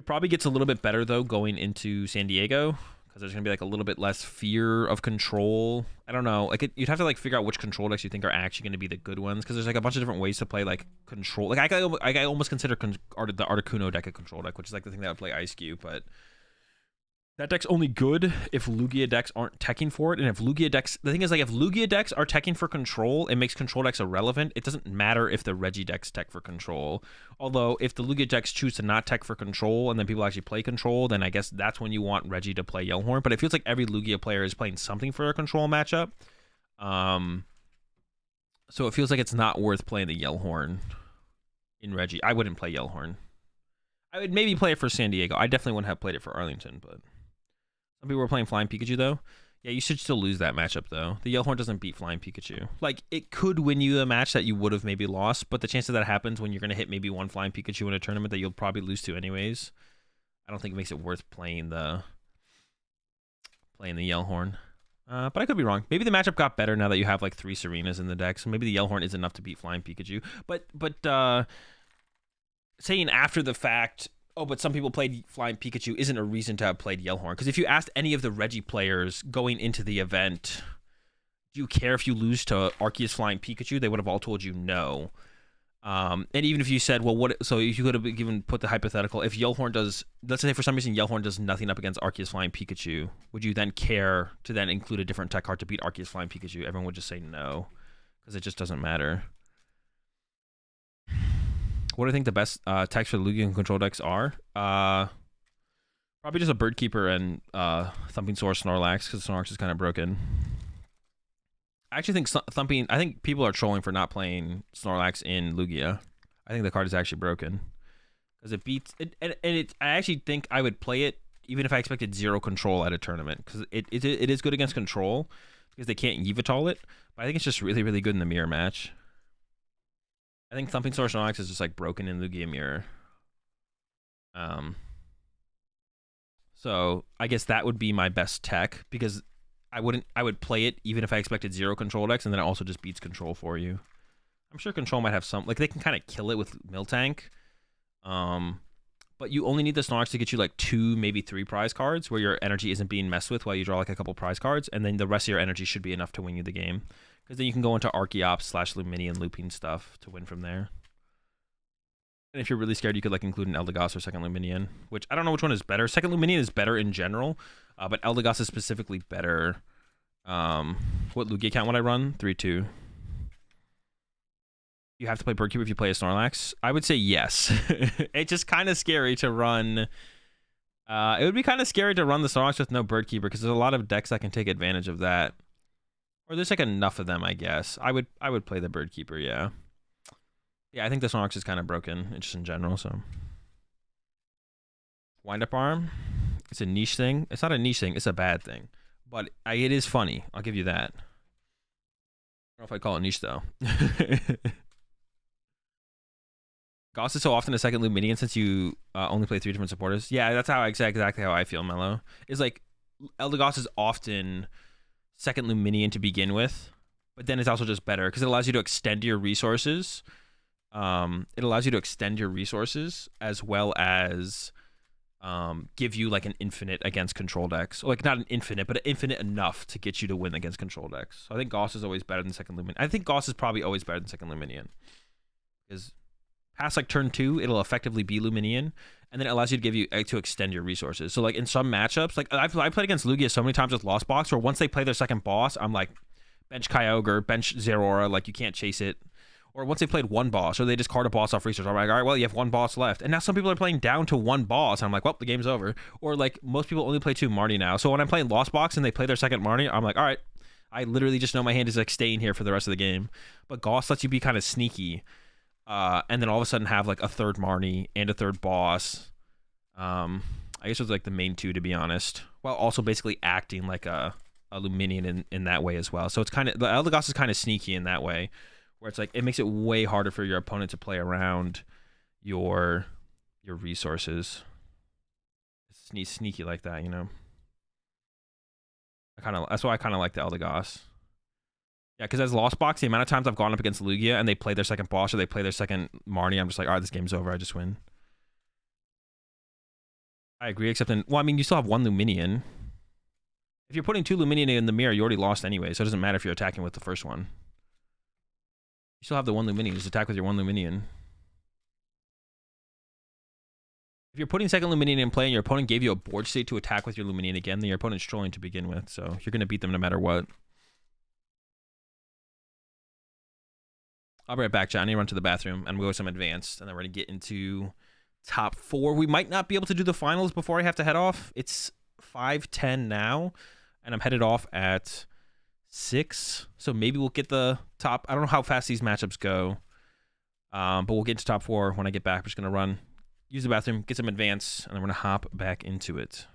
It probably gets a little bit better though going into San Diego, because there's gonna be like a little bit less fear of control. I don't know. Like you'd have to like figure out which control decks you think are actually gonna be the good ones, because there's like a bunch of different ways to play like control. Like I almost consider the Articuno deck a control deck, which is like the thing that would play Ice Cube, but that deck's only good if Lugia decks aren't teching for it. And if Lugia decks, the thing is, like, if Lugia decks are teching for control, it makes control decks irrelevant. It doesn't matter if the Reggie decks tech for control. Although, if the Lugia decks choose to not tech for control and then people actually play control, then I guess that's when you want Reggie to play Yellhorn. But it feels like every Lugia player is playing something for a control matchup. So it feels like it's not worth playing the Yellhorn in Reggie. I wouldn't play Yellhorn. I would maybe play it for San Diego. I definitely wouldn't have played it for Arlington, but... Some people were playing Flying Pikachu, though. Yeah, you should still lose that matchup, though. The Yellhorn doesn't beat Flying Pikachu. Like, it could win you a match that you would have maybe lost, but the chance that happens when you're going to hit maybe one Flying Pikachu in a tournament that you'll probably lose to anyways, I don't think it makes it worth playing the Yellhorn. But I could be wrong. Maybe the matchup got better now that you have, like, 3 Serenas in the deck, so maybe the Yellhorn is enough to beat Flying Pikachu. But saying after the fact... Oh, but some people played Flying Pikachu isn't a reason to have played Yellhorn. Because if you asked any of the Reggie players going into the event, do you care if you lose to Arceus Flying Pikachu? They would have all told you no. And even if you said, well, what? So if you could have even put the hypothetical, if Yellhorn does, let's say for some reason Yellhorn does nothing up against Arceus Flying Pikachu, would you then care to then include a different tech card to beat Arceus Flying Pikachu? Everyone would just say no, because it just doesn't matter. What do I think the best techs for the Lugia and control decks are? Probably just a Bird Keeper and Thumping Sword Snorlax, because Snorlax is kind of broken. I actually think I think people are trolling for not playing Snorlax in Lugia. I think the card is actually broken because it beats it, and I actually think I would play it even if I expected 0 control at a tournament, because it is good against control because they can't Yveltal it. But I think it's just really, really good in the mirror match. I think Thumping Sword Snorlax is just like broken in Lugia Mirror. So I guess that would be my best tech, because I would play it even if I expected 0 control decks, and then it also just beats control for you. I'm sure control might have some, like they can kind of kill it with Miltank. But you only need the Snorlax to get you like 2, maybe 3 prize cards where your energy isn't being messed with while you draw like a couple prize cards, and then the rest of your energy should be enough to win you the game. Because then you can go into Archeops / Luminion looping stuff to win from there. And if you're really scared, you could like include an Eldegoss or second Luminion, which I don't know which one is better. Second Luminion is better in general, but Eldegoss is specifically better. What Lugia count would I run? 3/2. You have to play Birdkeeper if you play a Snorlax. I would say yes. It's just kind of scary to run. It would be kind of scary to run the Snorlax with no Birdkeeper, because there's a lot of decks that can take advantage of that. Or there's like enough of them, I guess. I would play the Birdkeeper, yeah. Yeah, I think the Snorlax is kind of broken, just in general, so. Wind-up arm. It's a niche thing. It's not a niche thing, it's a bad thing. But it is funny, I'll give you that. I don't know if I'd call it niche, though. Gauss is so often a second Luminion since you only play 3 different supporters. Yeah, that's how exactly how I feel, Mello. Is like, Eldegoss is often second Luminion to begin with, but then it's also just better because it allows you to extend your resources. It allows you to extend your resources as well as give you like an infinite against control decks. Or like not an infinite, but an infinite enough to get you to win against control decks. So I think Gauss is always better than second Luminion. I think Gauss is probably always better than second Luminion, because past like turn 2, it'll effectively be Luminion, and then it allows you to give you to extend your resources. So like in some matchups, like I played against Lugia so many times with Lost Box, where once they play their second boss, I'm like, bench Kyogre, bench Zeraora, like you can't chase it. Or once they played one boss, or they just card a boss off research, I'm like, all right, well, you have 1 boss left. And now some people are playing down to 1 boss, and I'm like, well, the game's over. Or like most people only play 2 Marnie now. So when I'm playing Lost Box and they play their second Marnie, I'm like, all right, I literally just know my hand is like staying here for the rest of the game. But Gauss lets you be kind of sneaky. And then all of a sudden have like a 3rd Marnie and a 3rd boss. I guess it was like the main 2, to be honest, while also basically acting like a Luminion in that way as well. So it's kind of, the Eldegoss is kind of sneaky in that way, where it's like it makes it way harder for your opponent to play around your resources. It's sneaky like that, you know. That's why I kind of like the Eldegoss. Yeah, because as Lost Box, the amount of times I've gone up against Lugia and they play their second boss or they play their second Marnie, I'm just like, all right, this game's over. I just win. I agree, except well, I mean, you still have 1 Luminion. If you're putting 2 Luminion in the mirror, you already lost anyway, so it doesn't matter if you're attacking with the first one. You still have the 1 Luminion. Just attack with your 1 Luminion. If you're putting second Luminion in play and your opponent gave you a board state to attack with your Luminion again, then your opponent's trolling to begin with, so you're going to beat them no matter what. I'll be right back, chat. I need to run to the bathroom, and we'll go with some advanced, and then we're going to get into top 4. We might not be able to do the finals before I have to head off. It's 5:10 now, and I'm headed off at 6, so maybe we'll get the top. I don't know how fast these matchups go, but we'll get to top 4 when I get back. I'm just going to run, use the bathroom, get some advance, and then we're going to hop back into it.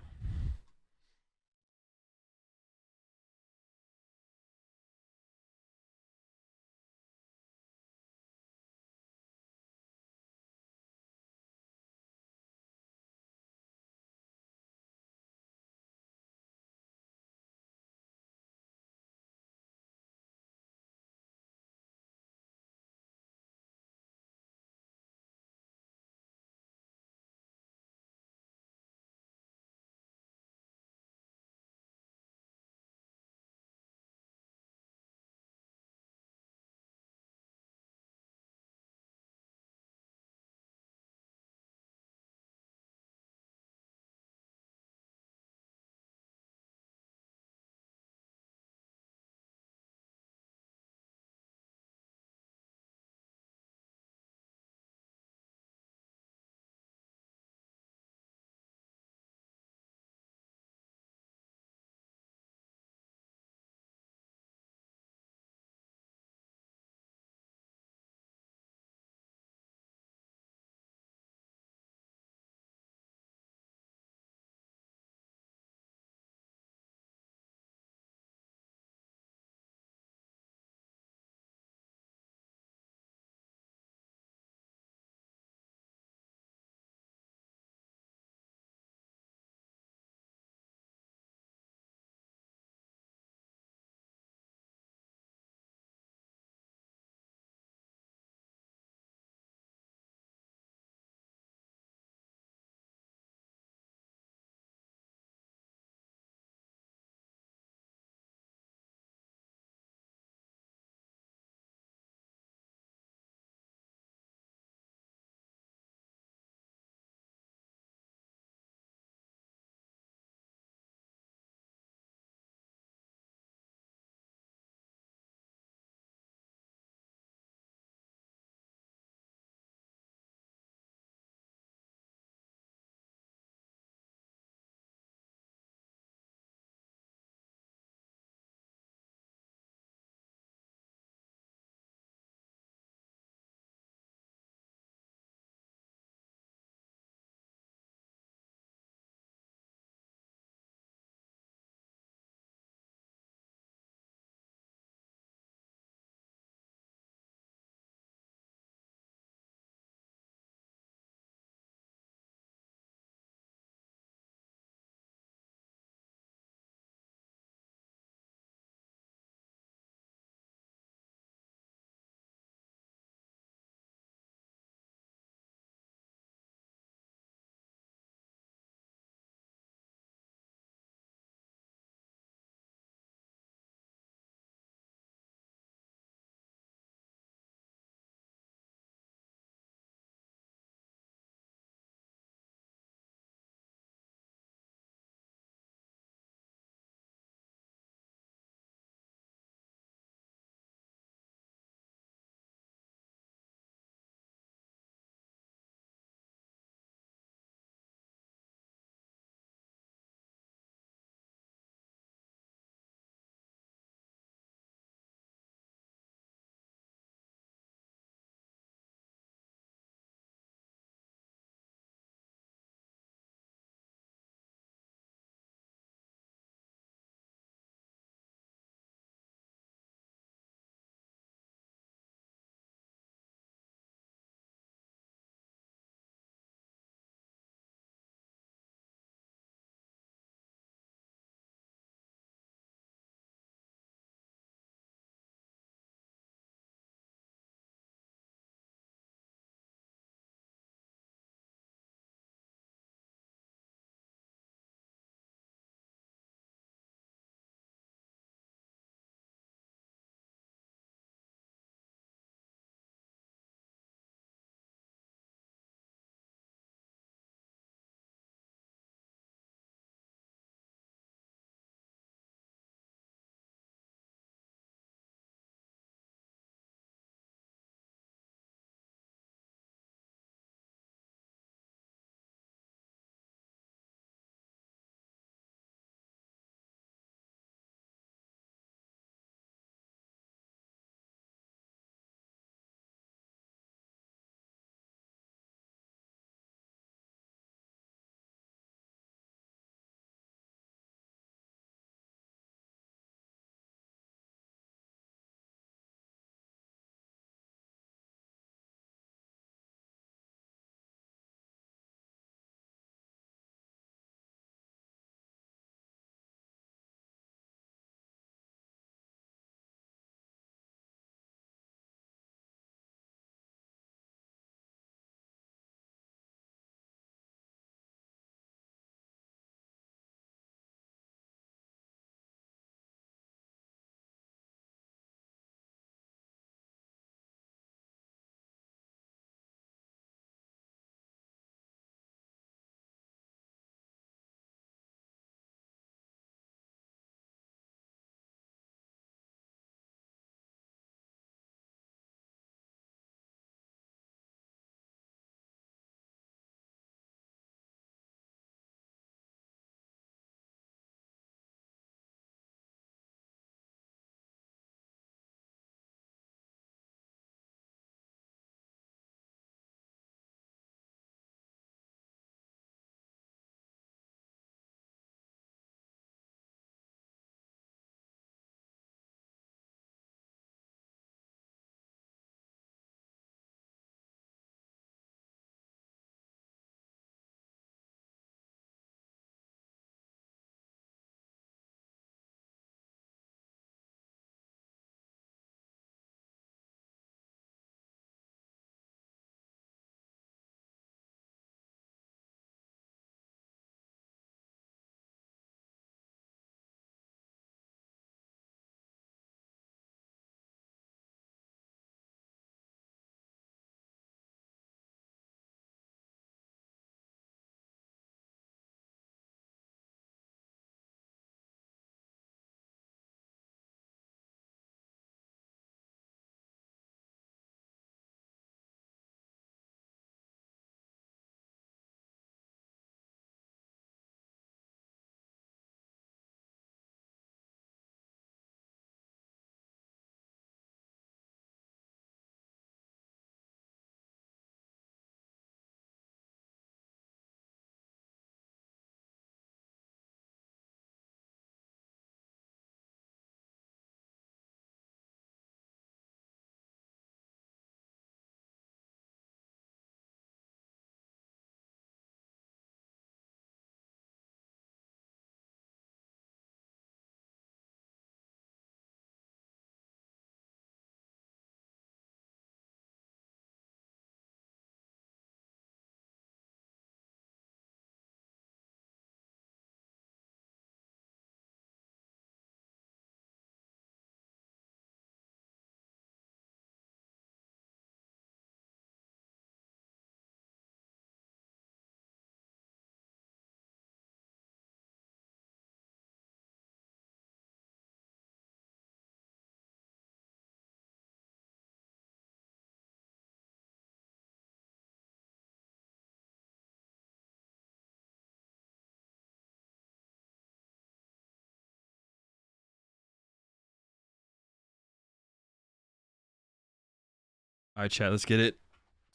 All right, chat. Let's get it.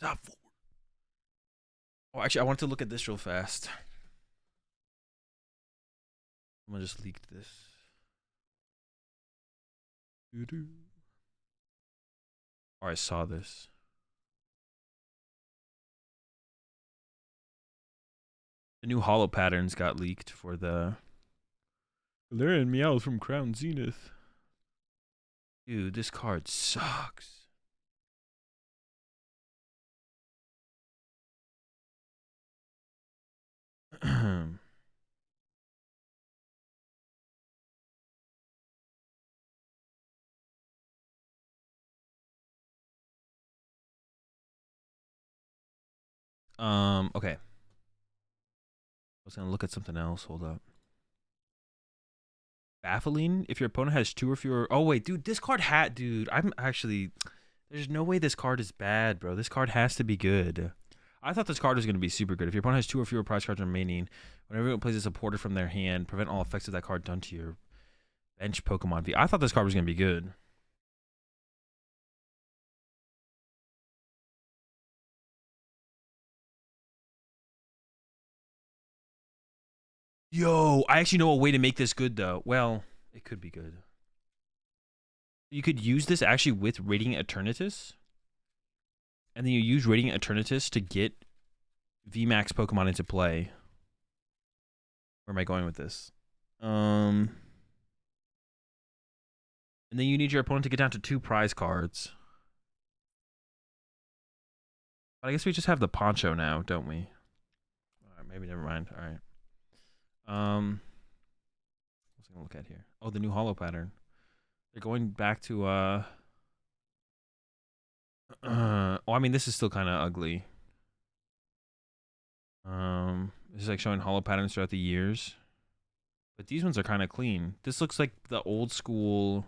Top 4. Oh, actually, I want to look at this real fast. I'm gonna just leak this. Oh, I saw this. The new hollow patterns got leaked for the Galarian Meows from Crown Zenith. Dude, this card sucks. Okay. I was gonna look at something else. Hold up. Baffling? If your opponent has 2 or fewer. Oh wait, dude, this card dude, I'm actually. There's no way this card is bad, bro. This card has to be good. I thought this card was gonna be super good. If your opponent has 2 or fewer prize cards remaining, whenever everyone plays a supporter from their hand, prevent all effects of that card done to your bench Pokemon V. I thought this card was gonna be good. Yo, I actually know a way to make this good though. Well, it could be good. You could use this actually with Radiant Eternatus. And then you use Radiant Eternatus to get VMAX Pokemon into play. Where am I going with this? And then you need your opponent to get down to 2 prize cards. But I guess we just have the Poncho now, don't we? Alright, maybe never mind. Alright. What's I gonna look at here? Oh, the new hollow pattern. They're going back to oh, I mean, this is still kind of ugly. This is like showing hollow patterns throughout the years, but these ones are kind of clean. This looks like the old school.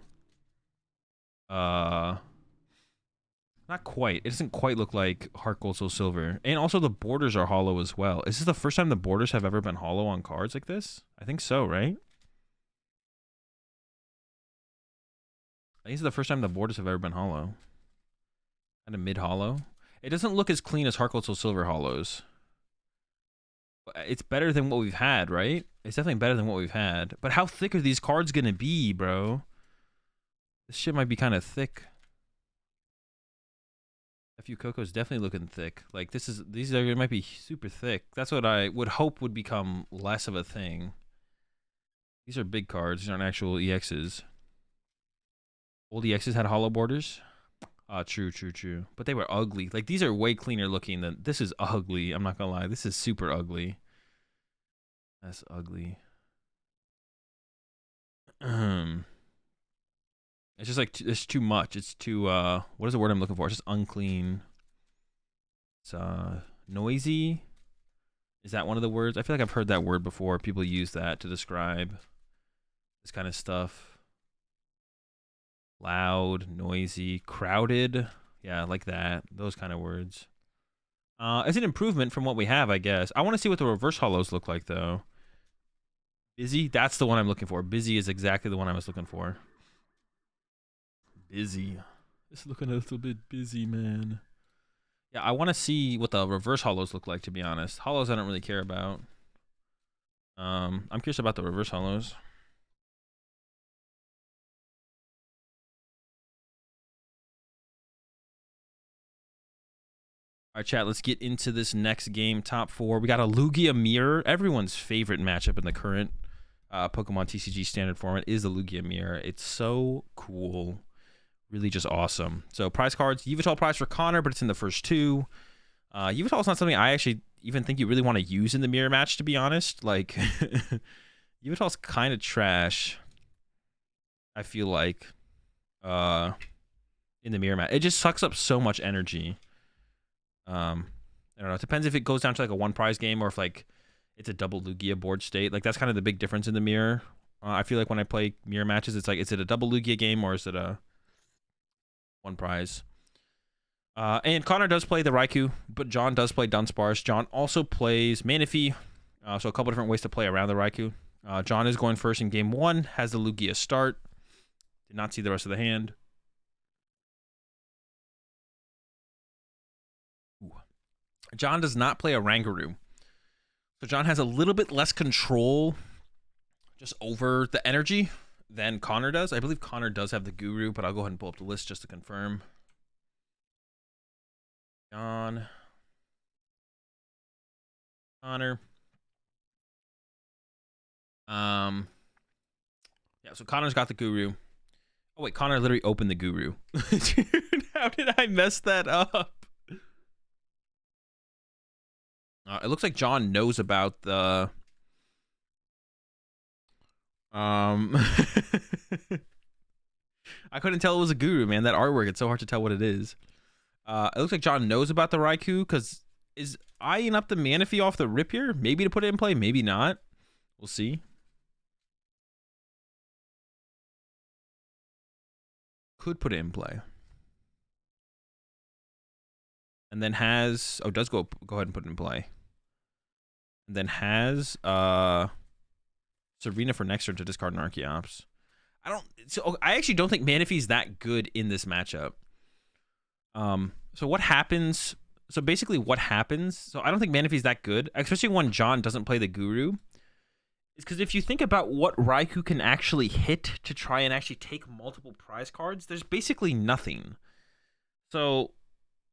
Not quite. It doesn't quite look like Heart Gold Soul Silver, and also the borders are hollow as well. Is this the first time the borders have ever been hollow on cards like this? I think so, right? I think it's the first time the borders have ever been hollow. Kind of mid-hollow. It doesn't look as clean as Heart Gold Soul Silver hollows. It's better than what we've had, right? It's definitely better than what we've had. But how thick are these cards gonna be, bro? This shit might be kind of thick. FU Coco's definitely looking thick. Like these might be super thick. That's what I would hope would become less of a thing. These are big cards. These aren't actual EXs. Old EXs had hollow borders. True. But they were ugly. Like, these are way cleaner looking than... This is ugly. I'm not gonna lie. This is super ugly. That's ugly. It's just like... It's too much. It's too... What is the word I'm looking for? It's just unclean. It's, noisy. Is that one of the words? I feel like I've heard that word before. People use that to describe this kind of stuff. Loud, noisy, crowded. Yeah, like that. Those kind of words. It's an improvement from what we have, I guess. I want to see what the reverse hollows look like, though. Busy? That's the one I'm looking for. Busy is exactly the one I was looking for. Busy. It's looking a little bit busy, man. Yeah, I want to see what the reverse hollows look like, to be honest. Hollows I don't really care about. I'm curious about the reverse hollows. All right, chat, let's get into this next game. Top 4. We got a Lugia Mirror. Everyone's favorite matchup in the current Pokemon TCG standard format is the Lugia Mirror. It's so cool. Really just awesome. So, prize cards. Yveltal prize for Connor, but it's in the first 2. Yveltal is not something I actually even think you really want to use in the mirror match, to be honest. Like, Yveltal's kind of trash, I feel like, in the mirror match. It just sucks up so much energy. I don't know. It depends if it goes down to like a 1 prize game or if like it's a double Lugia board state. Like that's kind of the big difference in the mirror. I feel like when I play mirror matches, it's like, is it a double Lugia game or is it a 1 prize? And Connor does play the Raikou, but John does play Dunsparce. John also plays Manaphy. So a couple different ways to play around the Raikou. John is going first in game 1, has the Lugia start. Did not see the rest of the hand. John does not play a Rangaroo. So John has a little bit less control just over the energy than Connor does. I believe Connor does have the Guru, but I'll go ahead and pull up the list just to confirm. John. Connor. Yeah, so Connor's got the Guru. Oh wait, Connor literally opened the Guru. Dude, how did I mess that up? It looks like John knows about the I couldn't tell it was a Guru, man. That artwork, it's so hard to tell what it is. It looks like John knows about the Raikou, because is eyeing up the Manaphy off the rip here? Maybe to put it in play, maybe not. We'll see. Could put it in play. And then has... Oh, does go ahead and put it in play. And then has Serena for next turn to discard an Archeops. I actually don't think Manaphy's that good in this matchup. So what happens... So basically what happens... So I don't think Manaphy's that good, especially when John doesn't play the Guru. Is because if you think about what Raikou can actually hit to try and actually take multiple prize cards, there's basically nothing. So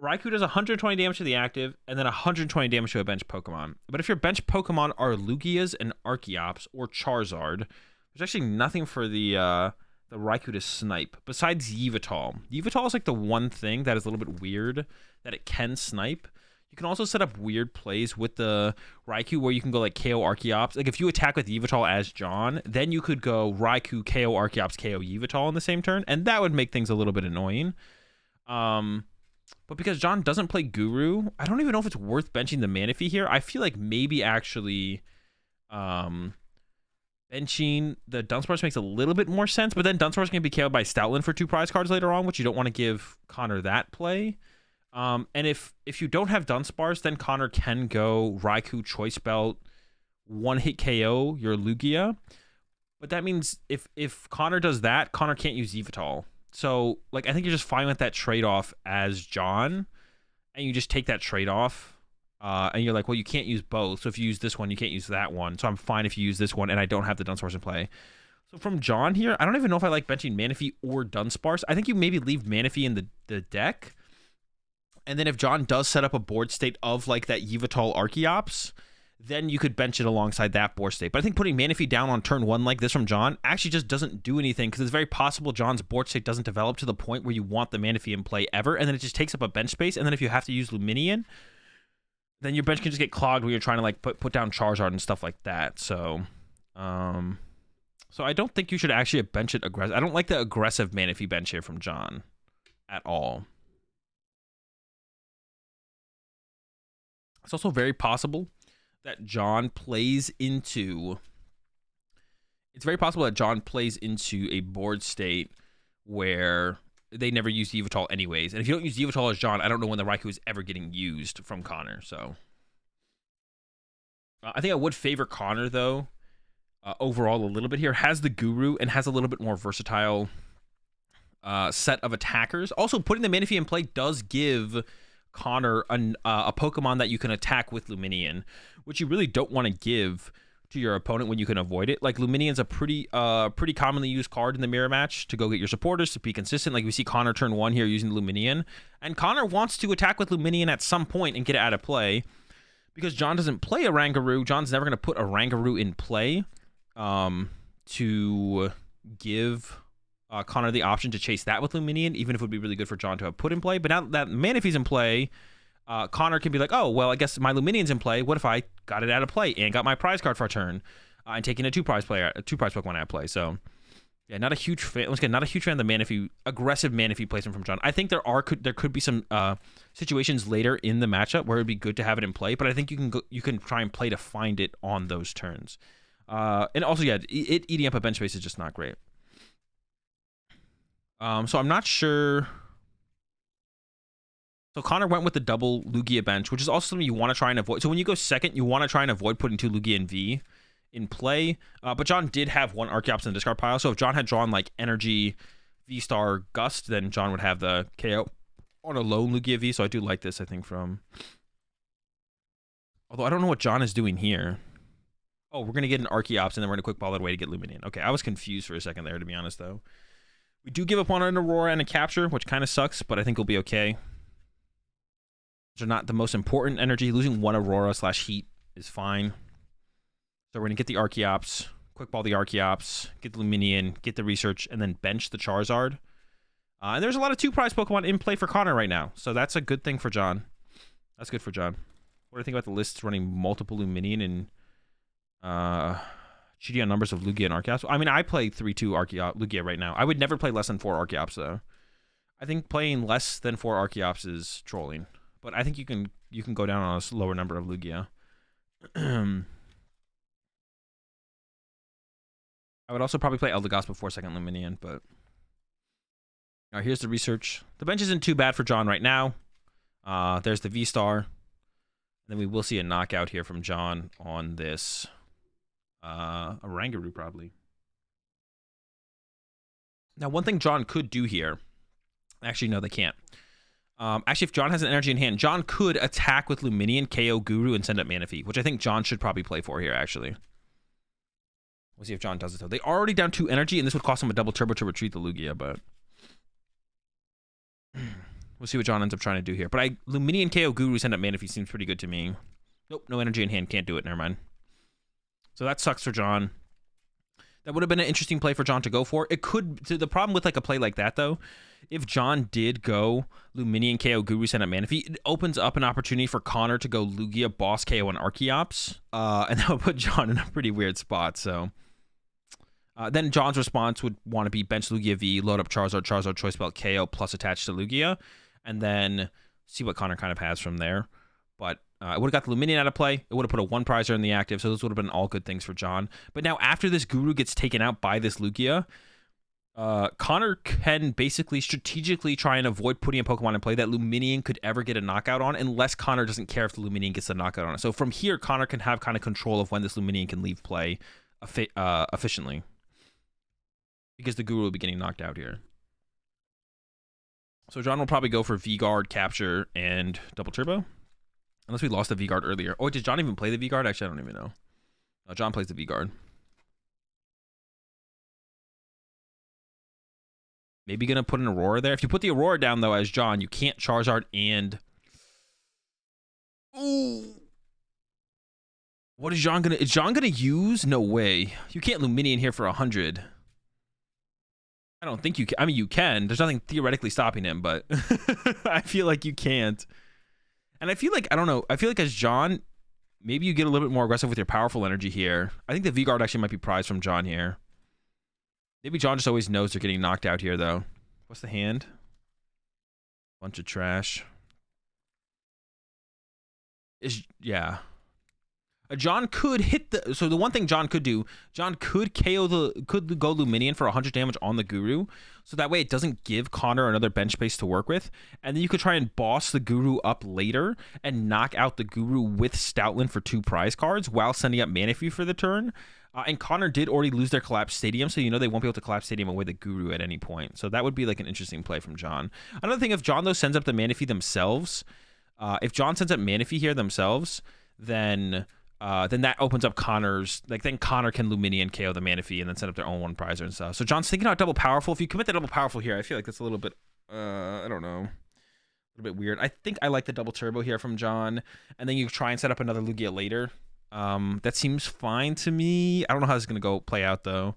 Raikou does 120 damage to the active, and then 120 damage to a bench Pokemon. But if your bench Pokemon are Lugias and Archeops or Charizard, there's actually nothing for the Raikou to snipe besides Yveltal. Yveltal is like the one thing that is a little bit weird that it can snipe. You can also set up weird plays with the Raikou where you can go like KO Archeops. Like if you attack with Yveltal as John, then you could go Raikou, KO Archeops, KO Yveltal in the same turn, and that would make things a little bit annoying. But because John doesn't play Guru, I don't even know if it's worth benching the Manaphy here. I feel like maybe actually benching the Dunsparce makes a little bit more sense, but then Dunsparce can be KO'd by Stoutland for 2 prize cards later on, which you don't want to give Connor that play. And if you don't have Dunsparce, then Connor can go Raikou, Choice Belt, 1-hit KO your Lugia. But that means if Connor does that, Connor can't use Yveltal. So, like, I think you're just fine with that trade-off as John, and you just take that trade-off, and you're like, well, you can't use both, so if you use this one, you can't use that one, so I'm fine if you use this one, and I don't have the Dunsparce in play. So from John here, I don't even know if I like benching Manaphy or Dunsparce. I think you maybe leave Manaphy in the deck, and then if John does set up a board state of, like, that Yveltal Archeops, then you could bench it alongside that board state. But I think putting Manaphy down on turn 1 like this from John actually just doesn't do anything, because it's very possible John's board state doesn't develop to the point where you want the Manaphy in play ever, and then it just takes up a bench space, and then if you have to use Luminion, then your bench can just get clogged when you're trying to like put down Charizard and stuff like that. So I don't think you should actually bench it aggressive. I don't like the aggressive Manaphy bench here from John at all. It's also very possible that John plays into... It's very possible that John plays into a board state where they never use Yveltal anyways. And if you don't use Yveltal as John, I don't know when the Raikou is ever getting used from Connor. So I think I would favor Connor, though, overall a little bit here. Has the Guru and has a little bit more versatile set of attackers. Also, putting the Manaphy in play does give Connor a Pokemon that you can attack with Luminion, which you really don't want to give to your opponent when you can avoid it. Like, Luminion's a pretty commonly used card in the mirror match to go get your supporters to be consistent. Like, we see Connor turn 1 here using Luminion, and Connor wants to attack with Luminion at some point and get it out of play. Because John doesn't play a Rangaroo, John's never going to put a Rangaroo in play to give Connor the option to chase that with Luminion, even if it would be really good for John to have put in play. But now that Manaphy's in play, Connor can be like, oh, well, I guess my Luminion's in play. What if I got it out of play and got my prize card for a turn and taking a 2-prize Pokemon out of play? So, yeah, not a huge fan. Once again, not a huge fan of the Manaphy, aggressive Manaphy placement from John. I think there could be some situations later in the matchup where it'd be good to have it in play, but I think you can try and play to find it on those turns. And also, yeah, it eating up a bench space is just not great. So I'm not sure. So Connor went with the double Lugia bench, which is also something you want to try and avoid. So when you go second, you want to try and avoid putting 2 Lugia and V in play. But John did have 1 Archeops in the discard pile. So if John had drawn like Energy, V-Star, Gust, then John would have the KO on a lone Lugia V. So I do like this, I think, from Although I don't know what John is doing here. Oh, we're going to get an Arceus, and then we're going to quick ball it away to get Luminian. Okay, I was confused for a second there, to be honest, though. We do give up on an Aurora and a Capture, which kind of sucks, but I think we'll be okay. Those are not the most important energy. Losing one Aurora / Heat is fine. So we're going to get the Arceus, quick ball the Arceus, get the Luminian, get the Research, and then bench the Charizard. And there's a lot of 2-prize Pokemon in play for Connor right now, so that's a good thing for John. That's good for John. What do you think about the lists running multiple Luminian and GD on numbers of Lugia and Arceus? I mean, I play 3-2 Lugia right now. I would never play less than 4 Arceus, though. I think playing less than 4 Arceus is trolling. But I think you can go down on a lower number of Lugia. I would also probably play Eldegoss before second Luminian, but... Alright, here's the Research. The bench isn't too bad for John right now. There's the V-Star. Then we will see a knockout here from John on this. A Rangaroo, probably. Now, one thing John could do here... Actually, no, they can't. Actually, if John has an energy in hand, John could attack with Luminian, KO Guru, and send up Manaphy, which I think John should probably play for here, actually. We'll see if John does it, though. They are already down 2 energy, and this would cost him a double turbo to retreat the Lugia, but... We'll see what John ends up trying to do here. But Luminian KO Guru send up Manaphy seems pretty good to me. Nope, no energy in hand. Can't do it. Never mind. So that sucks for John. That would have been an interesting play for John to go for. It could... The problem with like a play like that, though, if John did go Luminian KO Guru send up Manaphy, it opens up an opportunity for Connor to go Lugia, Boss KO, and Archeops. And that would put John in a pretty weird spot, so... then John's response would want to be bench Lugia V, load up Charizard Choice Belt KO plus attach to Lugia, and then see what Connor kind of has from there. But it would have got the Luminian out of play. It would have put a 1-prizer in the active, so those would have been all good things for John. But now after this Guru gets taken out by this Lugia, Connor can basically strategically try and avoid putting a Pokemon in play that Luminian could ever get a knockout on, unless Connor doesn't care if the Luminian gets a knockout on it. So from here, Connor can have kind of control of when this Luminian can leave play efficiently. Because the Guru will be getting knocked out here. So John will probably go for V-Guard, Capture, and Double Turbo. Unless we lost the V-Guard earlier. Oh, did John even play the V-Guard? Actually, I don't even know. No, John plays the V-Guard. Maybe going to put an Aurora there. If you put the Aurora down, though, as John, you can't Charizard and... Ooh. What is John going to... Is John going to use? No way. You can't Luminian here for 100. I don't think you can. I mean, you can. There's nothing theoretically stopping him, but I feel like you can't. And I feel like, I don't know. I feel like as John, maybe you get a little bit more aggressive with your powerful energy here. I think the V-Guard actually might be prized from John here. Maybe John just always knows they're getting knocked out here, though. What's the hand? Bunch of trash. Yeah. John could hit the... So the one thing John could do, John could KO the... Could go Luminian for 100 damage on the Guru. So that way it doesn't give Connor another bench space to work with. And then you could try and boss the Guru up later and knock out the Guru with Stoutland for 2 prize cards while sending up Manaphy for the turn. And Connor did already lose their Collapse Stadium, so you know they won't be able to Collapse Stadium away the Guru at any point. So that would be like an interesting play from John. Another thing, if John, though, sends up the Manaphy themselves... if John sends up Manaphy here themselves, then that opens up Connor's... Like, then Connor can Luminian KO the Manaphy and then set up their own 1-prizer and stuff. So John's thinking about double powerful. If you commit the double powerful here, I feel like that's a little bit... I don't know. A little bit weird. I think I like the double turbo here from John. And then you try and set up another Lugia later. That seems fine to me. I don't know how this is going to go play out, though.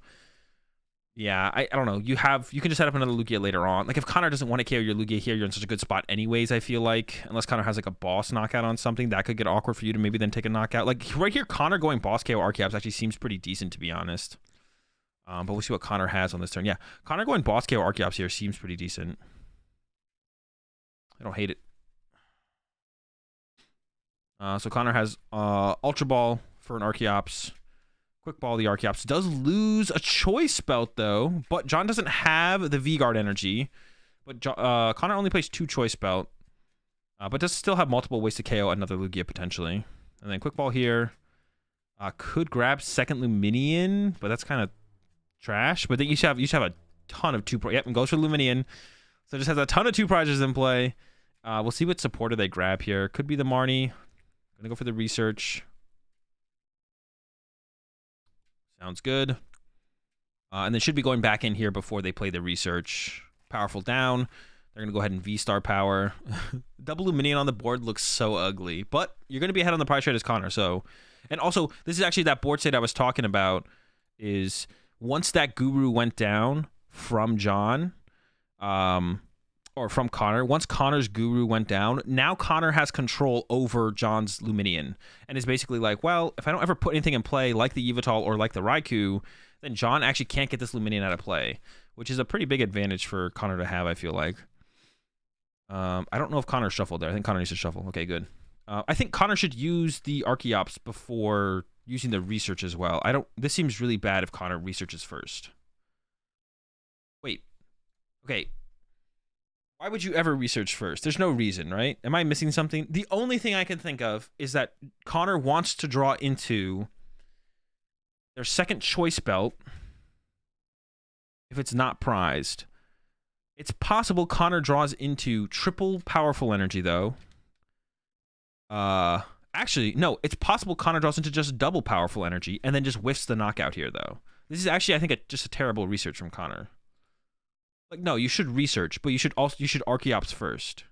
Yeah, I don't know. You can just set up another Lugia later on. Like, if Connor doesn't want to KO your Lugia here, you're in such a good spot anyways, I feel like. Unless Connor has, like, a boss knockout on something, that could get awkward for you to maybe then take a knockout. Like, right here, Connor going boss KO Archeops actually seems pretty decent, to be honest. But we'll see what Connor has on this turn. Yeah, Connor going boss KO Archeops here seems pretty decent. I don't hate it. So Connor has Ultra Ball for an Archeops. Quick Ball the Archeops. Does lose a Choice Belt, though. But John doesn't have the V-Guard energy. But Connor only plays 2 Choice Belt. But does still have multiple ways to KO another Lugia, potentially. And then Quick Ball here. Could grab second Luminian. But that's kind of trash. But then you should have a ton of 2... Yep, and goes for Luminian. So just has a ton of 2 prizes in play. We'll see what supporter they grab here. Could be the Marnie. Gonna go for the research. Sounds good. And they should be going back in here before they play the research. Powerful down. They're gonna go ahead and V-star power. Double Luminion on the board looks so ugly, but you're gonna be ahead on the prize trade as Connor. So, and also this is actually that board state I was talking about. Is once that Guru went down from John, or from Connor, once Connor's Guru went down, now Connor has control over John's Luminion, and is basically like, well, if I don't ever put anything in play like the Yveltal or like the Raikou, then John actually can't get this Luminion out of play, which is a pretty big advantage for Connor to have, I feel like. I don't know if Connor shuffled there. I think Connor needs to shuffle. Okay, good. I think Connor should use the Archeops before using the research as well. This seems really bad if Connor researches first. Wait. Okay. Why would you ever research first? There's no reason, right? Am I missing something? The only thing I can think of is that Connor wants to draw into their second choice belt if it's not prized. It's possible Connor draws into triple powerful energy, though. Actually, no. It's possible Connor draws into just double powerful energy and then just whiffs the knockout here, though. This is actually, I think, just a terrible research from Connor. Like, no, you should research, but you should Archeops first.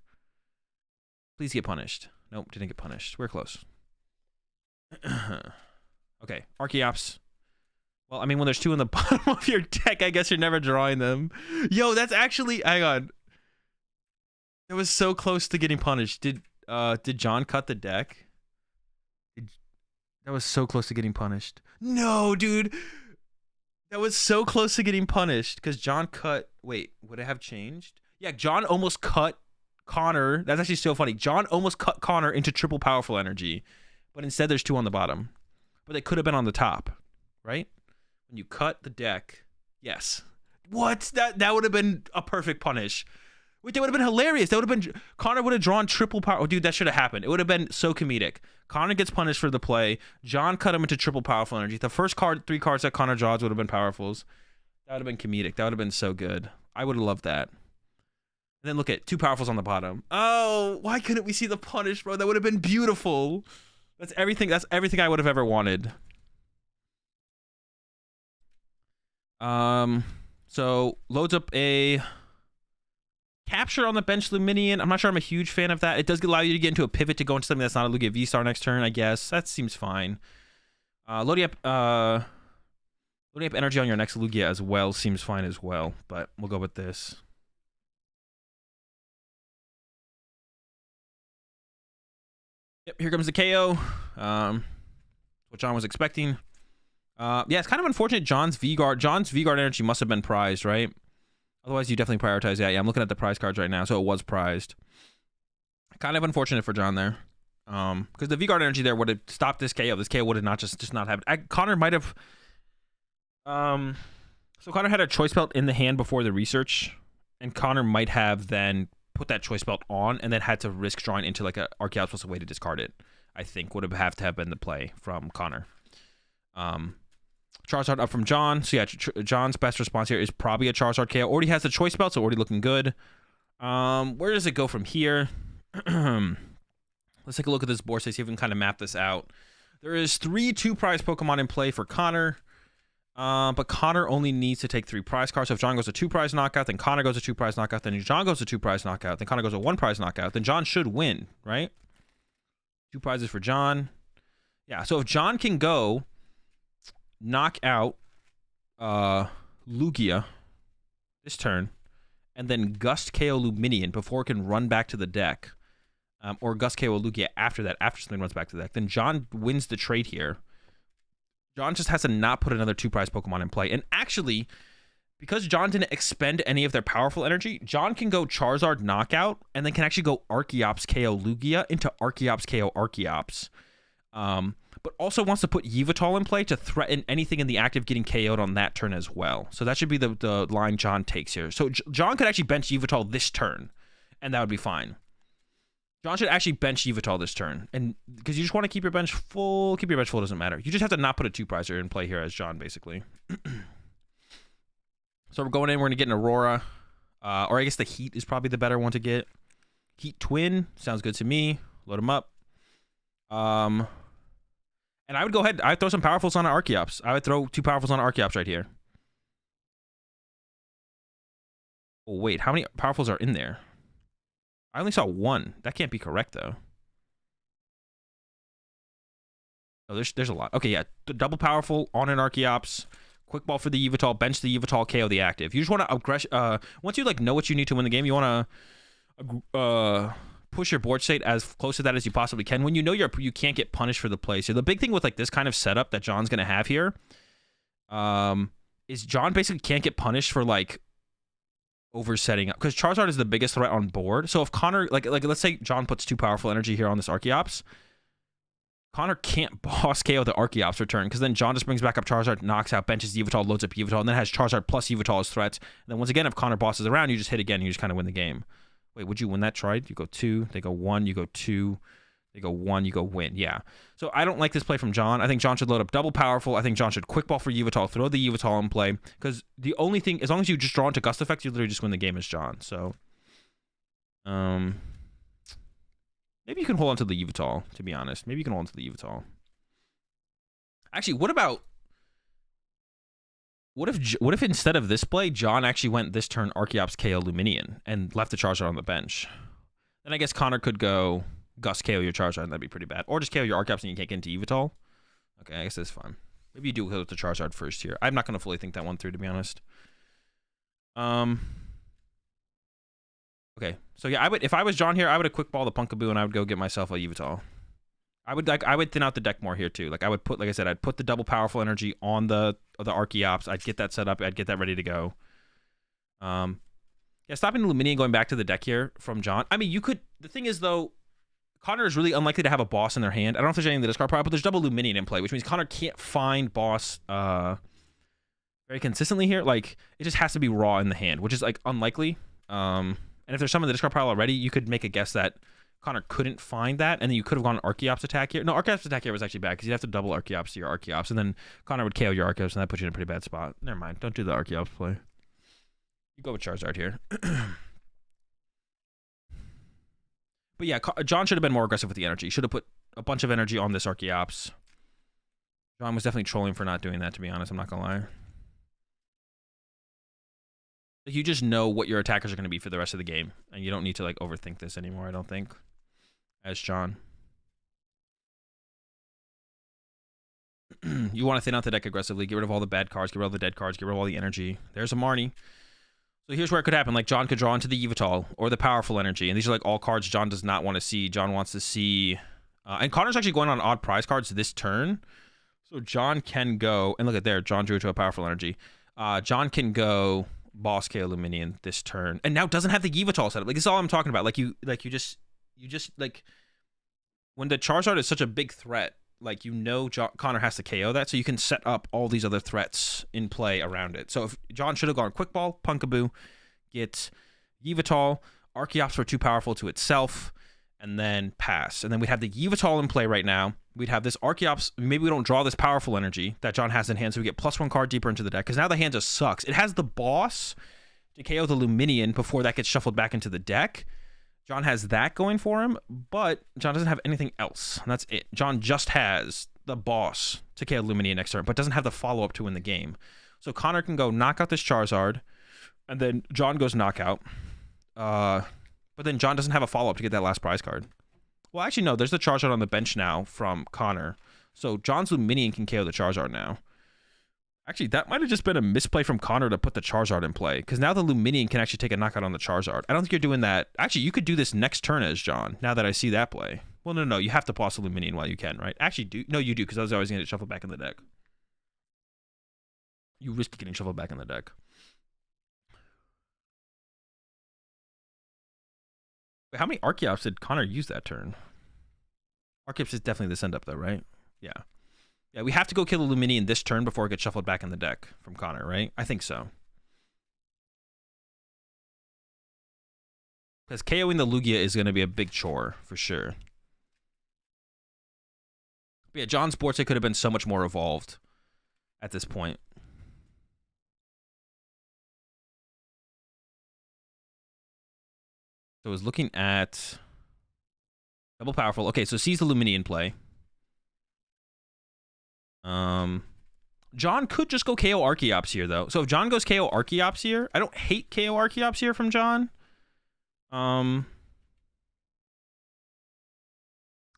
Please get punished. Nope, didn't get punished. We're close. Okay, Archeops. Well, I mean, when there's two in the bottom of your deck, I guess you're never drawing them. Yo, that's actually... Hang on. That was so close to getting punished. Did John cut the deck? That was so close to getting punished. No, dude. That was so close to getting punished because John cut... Wait, would it have changed? Yeah, John almost cut Connor. That's actually so funny. John almost cut Connor into triple powerful energy, but instead there's two on the bottom. But they could have been on the top, right? When you cut the deck, yes. What? That would have been a perfect punish. Wait, that would have been hilarious. That would have been... Connor would have drawn triple power... Oh, dude, that should have happened. It would have been so comedic. Connor gets punished for the play. John cut him into triple powerful energy. The first three cards that Connor draws would have been powerfuls. That would have been comedic. That would have been so good. I would have loved that. And then look at two powerfuls on the bottom. Oh, why couldn't we see the punish, bro? That would have been beautiful. That's everything. That's everything I would have ever wanted. So loads up a capture on the bench Luminion. I'm not sure I'm a huge fan of that. It does allow you to get into a pivot to go into something that's not a Lugia V-Star next turn, I guess. That seems fine. Loading up energy on your next Lugia as well seems fine as well, but we'll go with this. Yep, here comes the KO. What John was expecting. Yeah, it's kind of unfortunate John's V-Guard energy must have been prized, right? Otherwise, you definitely prioritize that. Yeah, I'm looking at the prize cards right now, so it was prized. Kind of unfortunate for John there. Because the V-Guard energy there would have stopped this KO. This KO would have not just not happened. Connor might have... So Connor had a choice belt in the hand before the research, and Connor might have then put that choice belt on and then had to risk drawing into like a Arceus plus a way to discard it. I think would have to have been the play from Connor. Charizard up from John. So yeah, John's best response here is probably a Charizard KO. Already has the choice belt, so already looking good. Where does it go from here? Let's take a look at this board, see if we can kind of map this out. There is 3 2-prize Pokemon in play for Connor. But Connor only needs to take 3 prize cards. So if John goes to 2-prize knockout, then Connor goes to 2-prize knockout, then John goes to 2-prize knockout, then Connor goes to 1-prize knockout, then John should win, right? 2 prizes for John. Yeah, so if John can go knock out Lugia this turn, and then Gust KO Luminion before it can run back to the deck, or Gust KO Lugia after that, after something runs back to the deck, then John wins the trade here. John just has to not put another 2-prize Pokemon in play. And actually, because John didn't expend any of their powerful energy, John can go Charizard knockout and then can actually go Archeops KO Lugia into Archeops KO Archeops. But also wants to put Yveltal in play to threaten anything in the active getting KO'd on that turn as well. So that should be the line John takes here. So John could actually bench Yveltal this turn, and that would be fine. John should actually bench Yveltal this turn, and because you just want to keep your bench full. Keep your bench full doesn't matter. You just have to not put a 2-prizer in play here as John, basically. So we're going in. We're going to get an Aurora, or I guess the Heat is probably the better one to get. Heat Twin sounds good to me. Load them up. And I would go ahead. I'd throw some powerfuls on Arceus. I would throw 2 powerfuls on Arceus right here. Oh, wait. How many powerfuls are in there? I only saw 1. That can't be correct, though. Oh, there's a lot. Okay, yeah. The double powerful on an Arceus. Quick ball for the Yveltal. Bench the Yveltal. KO the active. You just want to once you like know what you need to win the game, you want to push your board state as close to that as you possibly can. When you know you can't get punished for the play. So the big thing with like this kind of setup that John's gonna have here, is John basically can't get punished for like oversetting up because Charizard is the biggest threat on board. So if Connor like let's say John puts 2 powerful energy here on this Archeops, Connor can't boss KO the Archeops return because then John just brings back up Charizard, knocks out, benches Yveltal, loads up Yveltal, and then has Charizard plus Yveltal as threats. And then once again, if Connor bosses around, you just hit again, and you just kind of win the game. Wait, would you win that trade? You go 2, they go 1, you go 2, they go 1, you go win. Yeah. So I don't like this play from John. I think John should load up double powerful. I think John should quick ball for Yveltal, throw the Yveltal in play. Because the only thing, as long as you just draw into gust effects, you literally just win the game as John. So, maybe you can hold on to the Yveltal, to be honest. Maybe you can hold on to the Yveltal. Actually, what if instead of this play, John actually went this turn Archeops KO Luminion and left the Charizard on the bench? Then I guess Connor could go Gust KO your Charizard, and that'd be pretty bad. Or just KO your Archeops and you can't get into Yveltal. Okay, I guess that's fine. Maybe you do go with the Charizard first here. I'm not going to fully think that one through, to be honest. Okay, so yeah, if I was John here, I would have quick ball the Punkaboo and I would go get myself a Yveltal. I would thin out the deck more here too. Like I would put, like I said, I'd put the double powerful energy on the Archeops. I'd get that set up. I'd get that ready to go. Yeah, stopping the Luminion going back to the deck here from John. I mean, you could. The thing is though, Connor is really unlikely to have a boss in their hand. I don't know if there's anything in the discard pile, but there's double Luminion in play, which means Connor can't find boss very consistently here. Like it just has to be raw in the hand, which is like unlikely. And if there's some in the discard pile already, you could make a guess that Connor couldn't find that, and then you could have gone Archeops attack here. No, Archeops attack here was actually bad because you'd have to double Archeops to your Archeops, and then Connor would KO your Archeops, and that puts you in a pretty bad spot. Never mind. Don't do the Archeops play. You go with Charizard here. But yeah, John should have been more aggressive with the energy. Should have put a bunch of energy on this Archeops. John was definitely trolling for not doing that, to be honest. I'm not going to lie. You just know what your attackers are going to be for the rest of the game, and you don't need to like overthink this anymore, I don't think. As John. You want to thin out the deck aggressively, get rid of all the bad cards, get rid of all the dead cards, get rid of all the energy. There's a Marnie. So here's where it could happen. Like John could draw into the Yveltal or the powerful energy, and these are like all cards John does not want to see. John wants to see, and Connor's actually going on odd prize cards this turn, so John can go and look at there. John drew to a powerful energy. John can go boss KO Luminion this turn, and now doesn't have the Yveltal setup. Like this is all I'm talking about. You just like when the Charizard is such a big threat, like Connor has to KO that, so you can set up all these other threats in play around it. So if John should have gone Quick Ball, Punkaboo, get Yveltal, Archeops for too powerful to itself, and then pass. And then we'd have the Yveltal in play right now. We'd have this Archeops. Maybe we don't draw this powerful energy that John has in hand, so we get +1 card deeper into the deck, because now the hand just sucks. It has the boss to KO the Luminion before that gets shuffled back into the deck. John has that going for him, but John doesn't have anything else. And that's it. John just has the boss to KO Luminion next turn, but doesn't have the follow-up to win the game. So Connor can go knock out this Charizard, and then John goes knockout. But then John doesn't have a follow-up to get that last prize card. Well, actually, no. There's the Charizard on the bench now from Connor. So John's Luminion can KO the Charizard now. Actually, that might have just been a misplay from Connor to put the Charizard in play, because now the Luminion can actually take a knockout on the Charizard. I don't think you're doing that. Actually, you could do this next turn as John, now that I see that play. Well, no. You have to boss the Luminion while you can, right? Actually, no, you do, because I was always going to get shuffled back in the deck. You risk getting shuffled back in the deck. Wait, how many Archeops did Connor use that turn? Archeops is definitely the send-up, though, right? Yeah. Yeah, we have to go kill the Luminion this turn before it gets shuffled back in the deck from Connor, right? I think so. Because KOing the Lugia is going to be a big chore, for sure. But yeah, John's board state could have been so much more evolved at this point. So I was looking at Double powerful. Okay, so sees the Luminion play. John could just go KO Archeops here, though. So if John goes KO Archeops here, I don't hate KO Archeops here from John.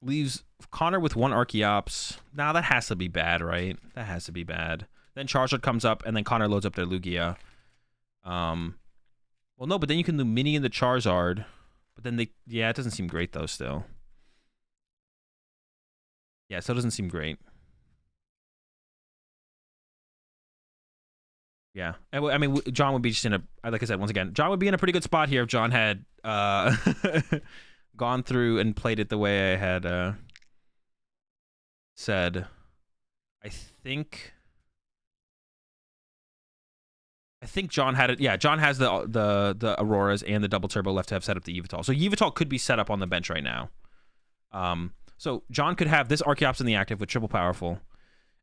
Leaves Connor with 1 Archeops. Nah, that has to be bad, right? That has to be bad. Then Charizard comes up, and then Connor loads up their Lugia. Well, no, but then you can Luminion the Charizard. But then yeah, it doesn't seem great, though, still. Yeah, so it doesn't seem great. Yeah, I mean, John would be just in a, like I said, once again, John would be in a pretty good spot here if John had gone through and played it the way I had said. I think John had it. Yeah, John has the Auroras and the double turbo left to have set up the Yveltal. So Yveltal could be set up on the bench right now. So John could have this Archeops in the active with triple powerful,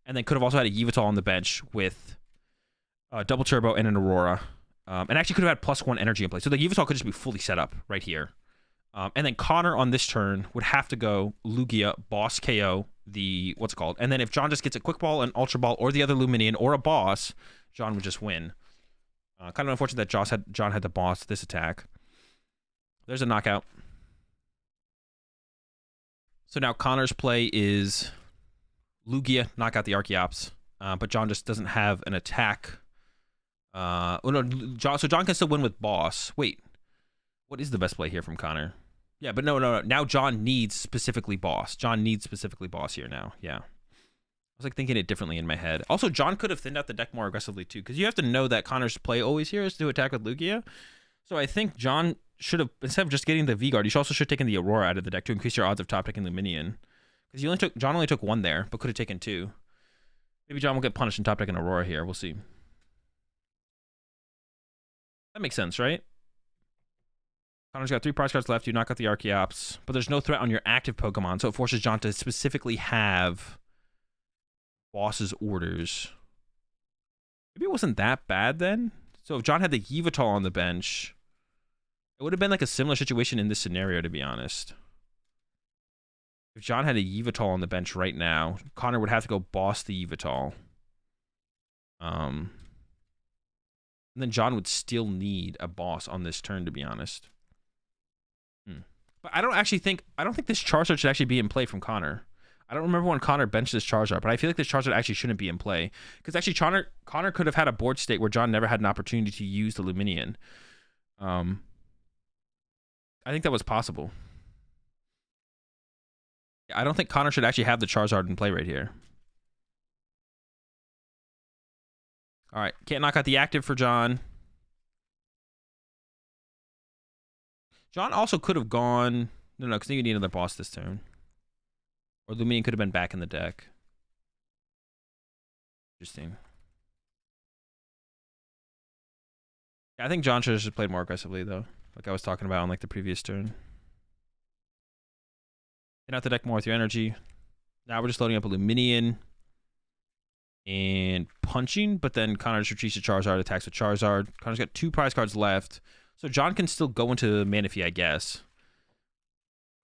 and then could have also had a Yveltal on the bench with double turbo and an Aurora, and actually could have had +1 energy in play. So the Yveltal could just be fully set up right here. And then Connor on this turn would have to go Lugia, boss KO, the, what's it called? And then if John just gets a quick ball, an ultra ball, or the other Luminion, or a boss, John would just win. Kind of unfortunate that John had to boss this attack. There's a knockout. So now Connor's play is Lugia, knock out the Archeops, but John just doesn't have an attack. Oh no, so John can still win with boss. Wait, what is the best play here from Connor? Yeah, but no. Now John needs specifically boss. John needs specifically boss here now. Yeah. I was like thinking it differently in my head. Also, John could have thinned out the deck more aggressively too, because you have to know that Connor's play always here is to attack with Lugia. So I think John should have, instead of just getting the V-Guard, you also should have taken the Aurora out of the deck to increase your odds of top decking Luminion. Because John only took 1 there, but could have taken 2. Maybe John will get punished in top decking Aurora here. We'll see. That makes sense, right? Connor's got 3 prize cards left. You knock out the Archeops, but there's no threat on your active Pokemon, so it forces John to specifically have boss's orders. Maybe it wasn't that bad then. So if John had the Yveltal on the bench, it would have been like a similar situation in this scenario, to be honest. If John had a Yveltal on the bench right now, Connor would have to go boss the Yveltal. And then John would still need a boss on this turn, to be honest. But I don't think this Charizard should actually be in play from Connor. I don't remember when Connor benched this Charizard, but I feel like this Charizard actually shouldn't be in play. Because actually Connor could have had a board state where John never had an opportunity to use the Luminion. I think that was possible. I don't think Connor should actually have the Charizard in play right here. All right, can't knock out the active for John. John also could have gone... No, because you need another boss this turn. Or Luminion could have been back in the deck. Interesting. Yeah, I think John should have just played more aggressively, though. Like I was talking about on like the previous turn. Get out the deck more with your energy. Now we're just loading up a Luminion. And punching, but then Connor just retreats to Charizard, attacks with Charizard. Connor's got 2 prize cards left. So John can still go into Manaphy, I guess,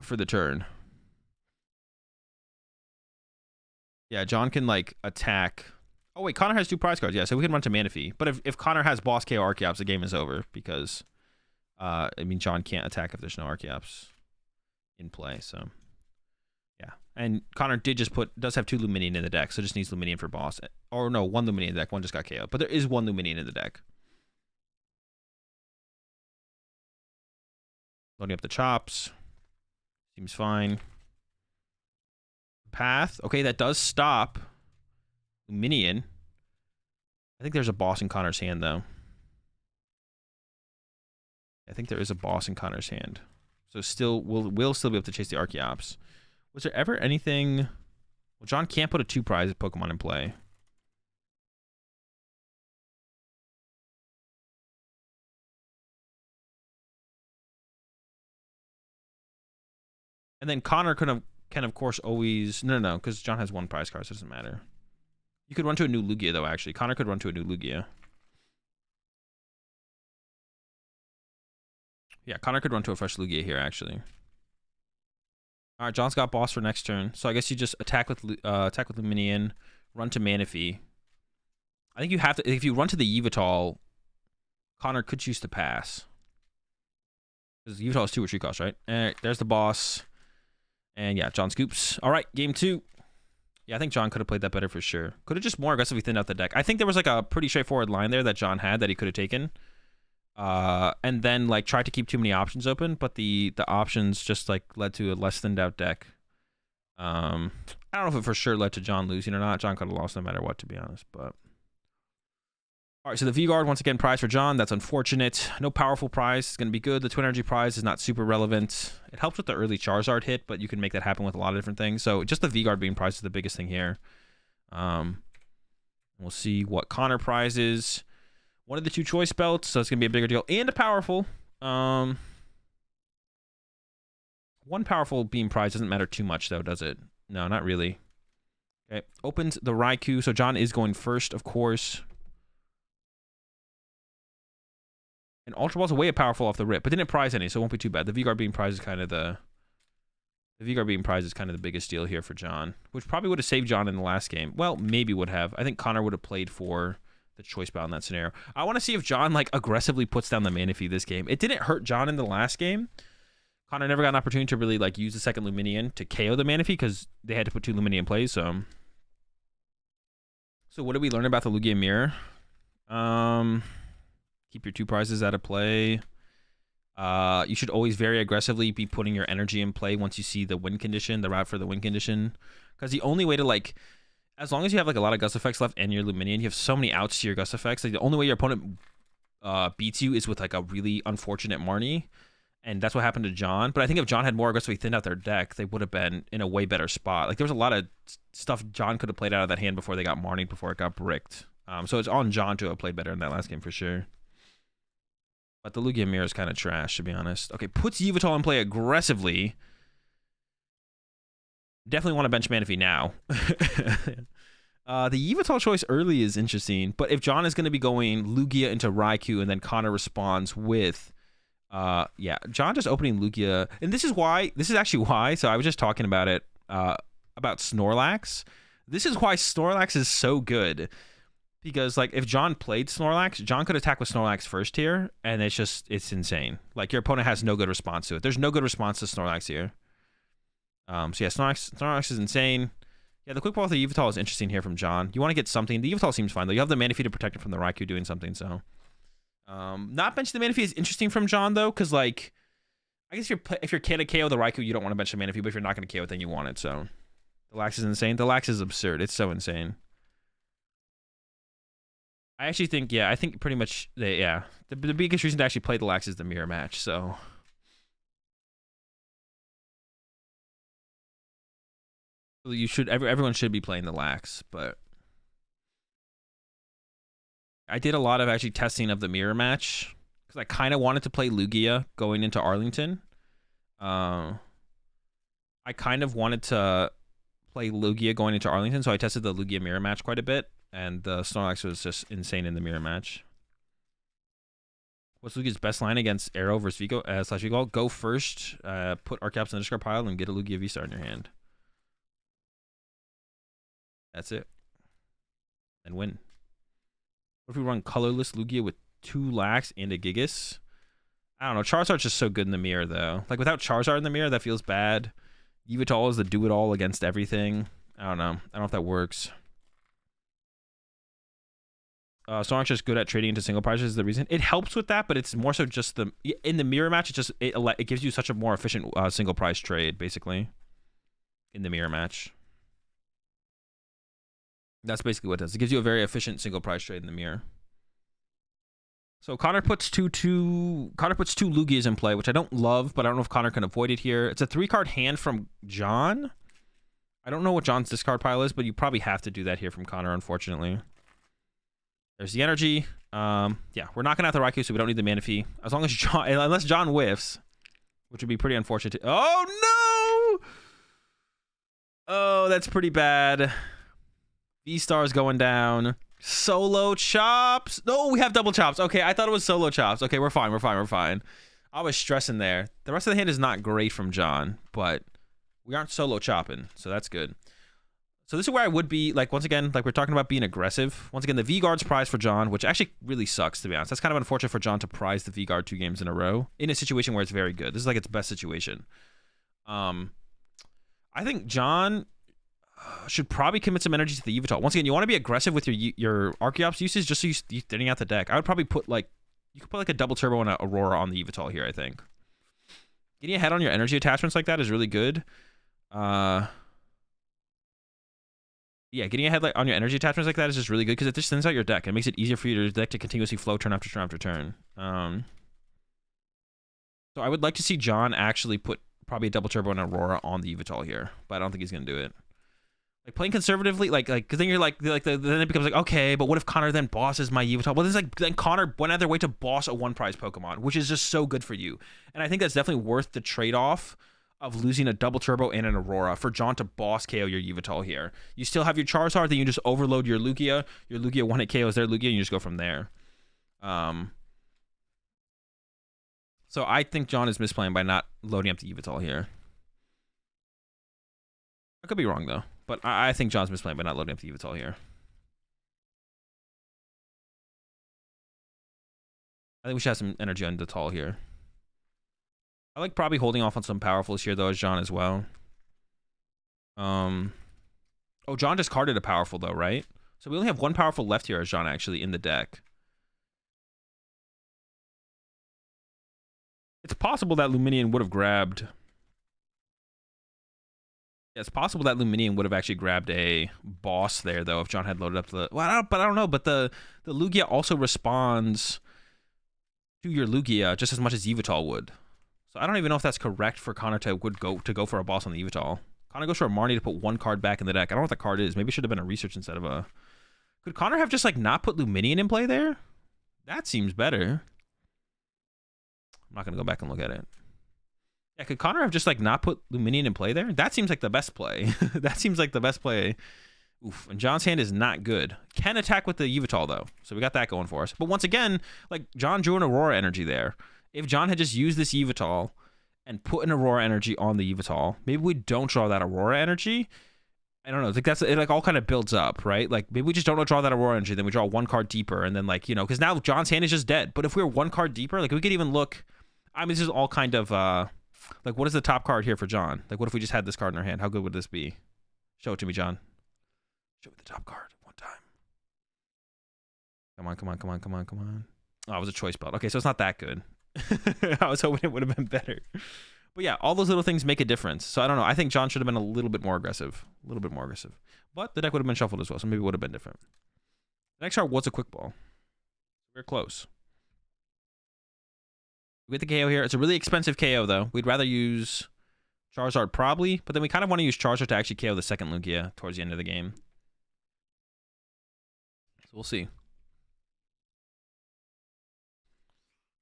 for the turn. Yeah, John can, like, attack. Oh, wait, Connor has 2 prize cards. Yeah, so we can run to Manaphy. But if Connor has boss KO Archeops, the game is over because, I mean, John can't attack if there's no Archeops in play, so... Yeah, and Connor does have 2 Luminion in the deck, so just needs Luminion for boss. Or no, 1 Luminion in the deck, 1 just got KO'd. But there is 1 Luminion in the deck. Loading up the chops. Seems fine. Path. Okay, that does stop Luminion. I think there's a boss in Connor's hand, though. I think there is a boss in Connor's hand. So still, we'll still be able to chase the Archeops. Was there ever anything... Well, John can't put a 2 prize Pokemon in play. And then Connor can of course always... No, because John has 1 prize card, so it doesn't matter. You could run to a new Lugia, though, actually. Connor could run to a new Lugia. Yeah, Connor could run to a fresh Lugia here, actually. All right, John's got boss for next turn, so I guess you just attack with Luminion, run to Manaphy. I think you have to, if you run to the Yveltal, Connor could choose to pass. Because Yveltal is 2 retreat cost, right? All right, there's the boss. And yeah, John scoops. All right, game 2. Yeah, I think John could have played that better for sure. Could have just more aggressively thinned out the deck. I think there was like a pretty straightforward line there that John had that he could have taken. And then like tried to keep too many options open, but the options just like led to a less thinned out deck. I don't know if it for sure led to John losing or not. John could have lost no matter what, to be honest, but... All right, so the V-Guard, once again, prize for John. That's unfortunate. No powerful prize. It's going to be good. The Twin Energy prize is not super relevant. It helps with the early Charizard hit, but you can make that happen with a lot of different things. So just the V-Guard being prized is the biggest thing here. We'll see what Connor prizes. One of the 2 choice belts, so it's going to be a bigger deal. And a powerful. One powerful being prized doesn't matter too much, though, does it? No, not really. Okay, opens the Raikou. So John is going first, of course. And Ultra Ball's way powerful off the rip, but didn't prize any, so it won't be too bad. The V-Guard being prize is kind of the V-Guard being prize is kind of the biggest deal here for John, which probably would have saved John in the last game. Well, maybe would have. I think Connor would have played for the choice belt in that scenario. I want to see if John like aggressively puts down the Manaphy this game. It didn't hurt John in the last game. Connor never got an opportunity to really like use the second Luminion to KO the Manaphy because they had to put 2 Luminion plays. So what did we learn about the Lugia Mirror? Keep your 2 prizes out of play. You should always very aggressively be putting your energy in play once you see the win condition, the route for the win condition. Because the only way to like, as long as you have like a lot of gust effects left and your Luminion, you have so many outs to your gust effects. Like the only way your opponent beats you is with like a really unfortunate Marnie. And that's what happened to John. But I think if John had more aggressively thinned out their deck, they would have been in a way better spot. Like there was a lot of stuff John could have played out of that hand before they got Marnied, before it got bricked. So it's on John to have played better in that last game for sure. But the Lugia Mirror is kind of trash, to be honest. Okay, puts Yveltal in play aggressively. Definitely want to bench Manaphy now. The Yveltal choice early is interesting, but if John is going to be going Lugia into Raikou and then Connor responds with... yeah, John just opening Lugia. And this is actually why, so I was just talking about it, about Snorlax. This is why Snorlax is so good. Because, like, if John played Snorlax, John could attack with Snorlax first here, and it's insane. Like, your opponent has no good response to it. There's no good response to Snorlax here. So, yeah, Snorlax is insane. Yeah, the quick ball with the Yveltal is interesting here from John. You want to get something. The Yveltal seems fine, though. You have the Manaphy to protect it from the Raikou doing something, so... not bench the Manaphy is interesting from John, though, because, like... I guess if you're going to KO the Raikou, you don't want to bench the Manaphy, but if you're not going to KO it, then you want it, so... The Lax is insane. The Lax is absurd. It's so insane. I actually think, yeah, I think pretty much, yeah. The biggest reason to actually play the Lax is the mirror match, so. You should, everyone should be playing the Lax, but. I did a lot of actually testing of the mirror match, because I kind of wanted to play Lugia going into Arlington. I kind of wanted to play Lugia going into Arlington, so I tested the Lugia mirror match quite a bit. And the Snorlax was just insane in the mirror match. What's Lugia's best line against Arrow versus Vigo / Vigo? Go first, put Arcaps in the discard pile, and get a Lugia V-Star in your hand. That's it. And win. What if we run colorless Lugia with 2 Lax and a Gigas? I don't know. Charizard's just so good in the mirror, though. Like, without Charizard in the mirror, that feels bad. Yveltal is the do-it-all against everything. I don't know. I don't know if that works. Snorlax just good at trading into single prizes is the reason. It helps with that, but it's more so just in the mirror match. It gives you such a more efficient single prize trade, basically. In the mirror match, that's basically what it does. It gives you a very efficient single prize trade in the mirror. So Connor puts two Lugias in play, which I don't love, but I don't know if Connor can avoid it here. It's a 3-card hand from John. I don't know what John's discard pile is, but you probably have to do that here from Connor, unfortunately. There's the energy. Yeah, we're knocking out the Raikou, so we don't need the Manaphy. As long as John, unless John whiffs, which would be pretty unfortunate. Oh, no! Oh, that's pretty bad. V-Star's going down. Solo chops. No, we have double chops. Okay, I thought it was solo chops. Okay, we're fine. I was stressing there. The rest of the hand is not great from John, but We aren't solo chopping, so that's good. So this is where I would be, like, once again, like we're talking about being aggressive. Once again, the V-Guard's prize for John, which actually really sucks, to be honest. That's kind of unfortunate for John to prize the V-Guard 2 games in a row in a situation where it's very good. This is like its best situation. I think John should probably commit some energy to the Yveltal. Once again, you want to be aggressive with your Arceus usage just so you're thinning out the deck. I would probably put, like, you could put, like, a double turbo and an Aurora on the Yveltal here, I think. Getting ahead on your energy attachments like that is really good. Yeah, getting ahead on your energy attachments like that is just really good because it just thins out your deck. It makes it easier for your deck to continuously flow turn after turn after turn. So I would like to see John actually put probably a double turbo and Aurora on the Yveltal here, but I don't think he's gonna do it. Like playing conservatively, like because then you're like then it becomes like, okay, but what if Connor then bosses my Yveltal? Well, this is like then Connor went out of their way to boss a one prize Pokemon, which is just so good for you, and I think that's definitely worth the trade off of losing a double turbo and an Aurora for John to boss KO your Yveltal here. You still have your Charizard, then you just overload your Lugia. Your Lugia one hit KOs their Lugia, and you just go from there. So I think John is misplaying by not loading up the Yveltal here. I could be wrong though, but I think John's misplaying by not loading up the Yveltal here. I think we should have some energy on Detal here. I like probably holding off on some powerfuls here though as John as well. Oh, John discarded a powerful though, right? So we only have one powerful left here as John actually in the deck. It's possible that Luminion would have grabbed. Yeah, it's possible that Luminion would have actually grabbed a boss there though if John had loaded up the. Well, I don't know, but the Lugia also responds to your Lugia just as much as Yveltal would. So I don't even know if that's correct for Connor to go for a boss on the Yveltal. Connor goes for a Marnie to put one card back in the deck. I don't know what the card is. Maybe it should have been a research instead of a. Could Connor have just like not put Luminion in play there? That seems better. I'm not gonna go back and look at it. Yeah, could Connor have just like not put Luminion in play there? That seems like the best play. That seems like the best play. Oof, and John's hand is not good. Can attack with the Yveltal though, so we got that going for us. But once again, like John drew an Aurora energy there. If John had just used this Yveltal and put an Aurora energy on the Yveltal, maybe we don't draw that Aurora energy. I don't know. I think that's it. Like all kind of builds up, right? Like maybe we just don't draw that Aurora energy, then we draw one card deeper, and then like because now John's hand is just dead. But if we were one card deeper, like we could even look. I mean, this is all kind of like what is the top card here for John? Like what if we just had this card in our hand? How good would this be? Show it to me, John. Show me the top card one time. Come on, come on, come on, come on, come on. Oh, it was a choice belt. Okay, so it's not that good. I was hoping it would have been better. But yeah, all those little things make a difference. So I don't know. I think John should have been a little bit more aggressive. A little bit more aggressive. But the deck would have been shuffled as well, so maybe it would have been different. The next card was a quick ball. We're close. We get the KO here. It's a really expensive KO, though. We'd rather use Charizard probably, but then we kind of want to use Charizard to actually KO the second Lugia towards the end of the game. So we'll see.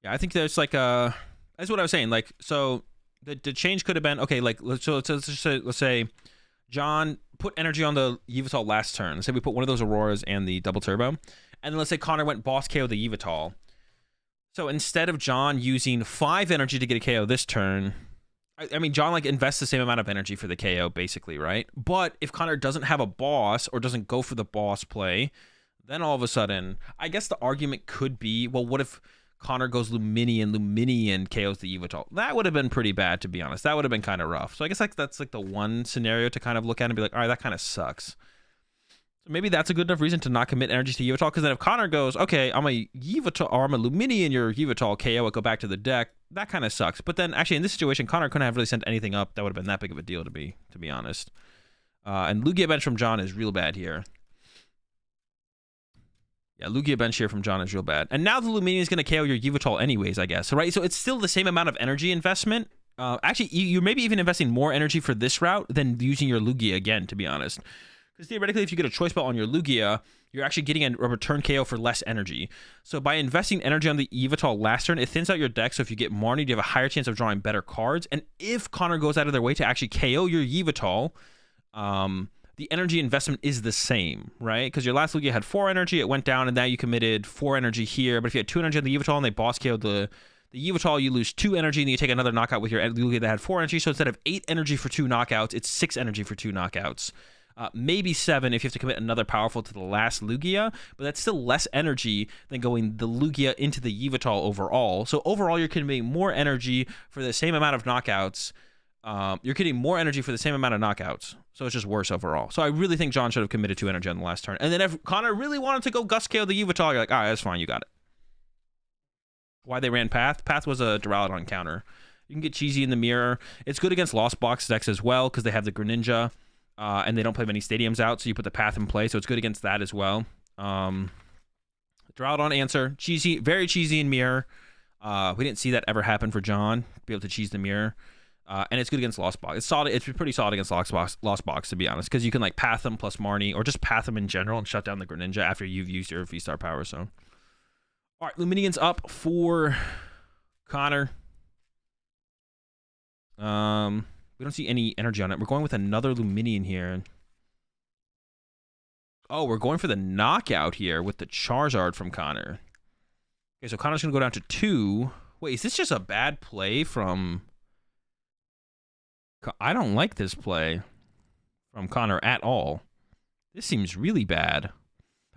Yeah, I think there's like that's what I was saying. Like, so the change could have been okay. Like, let's say John put energy on the Yveltal last turn. Let's say we put one of those Auroras and the double turbo, and then let's say Connor went boss KO the Yveltal. So instead of John using 5 energy to get a KO this turn, I mean John like invests the same amount of energy for the KO basically, right? But if Connor doesn't have a boss or doesn't go for the boss play, then all of a sudden, I guess the argument could be, well, what if Connor goes Luminion KOs the Yveltal? That would have been pretty bad, to be honest. That would have been kind of rough. So I guess like that's like the one scenario to kind of look at and be like, all right, that kind of sucks. So maybe that's a good enough reason to not commit energy to Yveltal, because then if Connor goes, okay, I'm a Yveltal or I'm a Luminion your Yveltal KO it, go back to the deck, that kind of sucks. But then actually in this situation, Connor couldn't have really sent anything up that would have been that big of a deal to be honest. And Lugia bench from John is real bad here. Yeah, Lugia bench here from John is real bad. And now the Luminion is going to KO your Yveltal anyways, I guess. Right? So it's still the same amount of energy investment. Actually, you're maybe even investing more energy for this route than using your Lugia again, to be honest. Because theoretically, if you get a choice belt on your Lugia, you're actually getting a return KO for less energy. So by investing energy on the Yveltal last turn, it thins out your deck. So if you get Marnie, you have a higher chance of drawing better cards. And if Connor goes out of their way to actually KO your Yveltal, the energy investment is the same, right? Because your last Lugia had 4 energy, it went down, and now you committed 4 energy here. But if you had 2 energy on the Yveltal and they boss KO'd the The Yveltal, you lose 2 energy, and then you take another knockout with your Lugia that had 4 energy. So instead of 8 energy for 2 knockouts, it's 6 energy for 2 knockouts. Maybe 7 if you have to commit another powerful to the last Lugia, but that's still less energy than going the Lugia into the Yveltal overall. So overall, you're committing more energy for the same amount of knockouts. You're getting more energy for the same amount of knockouts. So it's just worse overall. So I really think John should have committed 2 energy on the last turn. And then if Connor really wanted to go Gust KO the Yveltal, you're like, all right, that's fine, you got it. Why they ran Path? Path was a Duraludon counter. You can get Cheesy in the mirror. It's good against Lost Box decks as well because they have the Greninja. And they don't play many stadiums out, so you put the Path in play, so it's good against that as well. Duraludon answer. Cheesy, very cheesy in mirror. We didn't see that ever happen for John, to be able to cheese the mirror. And it's good against Lost Box. It's solid. It's pretty solid against Lost Box, to be honest, because you can like Path them plus Marnie, or just Path them in general and shut down the Greninja after you've used your V-Star power. So, all right, Luminian's up for Connor. We don't see any energy on it. We're going with another Luminian here. Oh, we're going for the knockout here with the Charizard from Connor. Okay, so Connor's going to go down to 2. Wait, is this just a bad play from... I don't like this play from Connor at all. This seems really bad.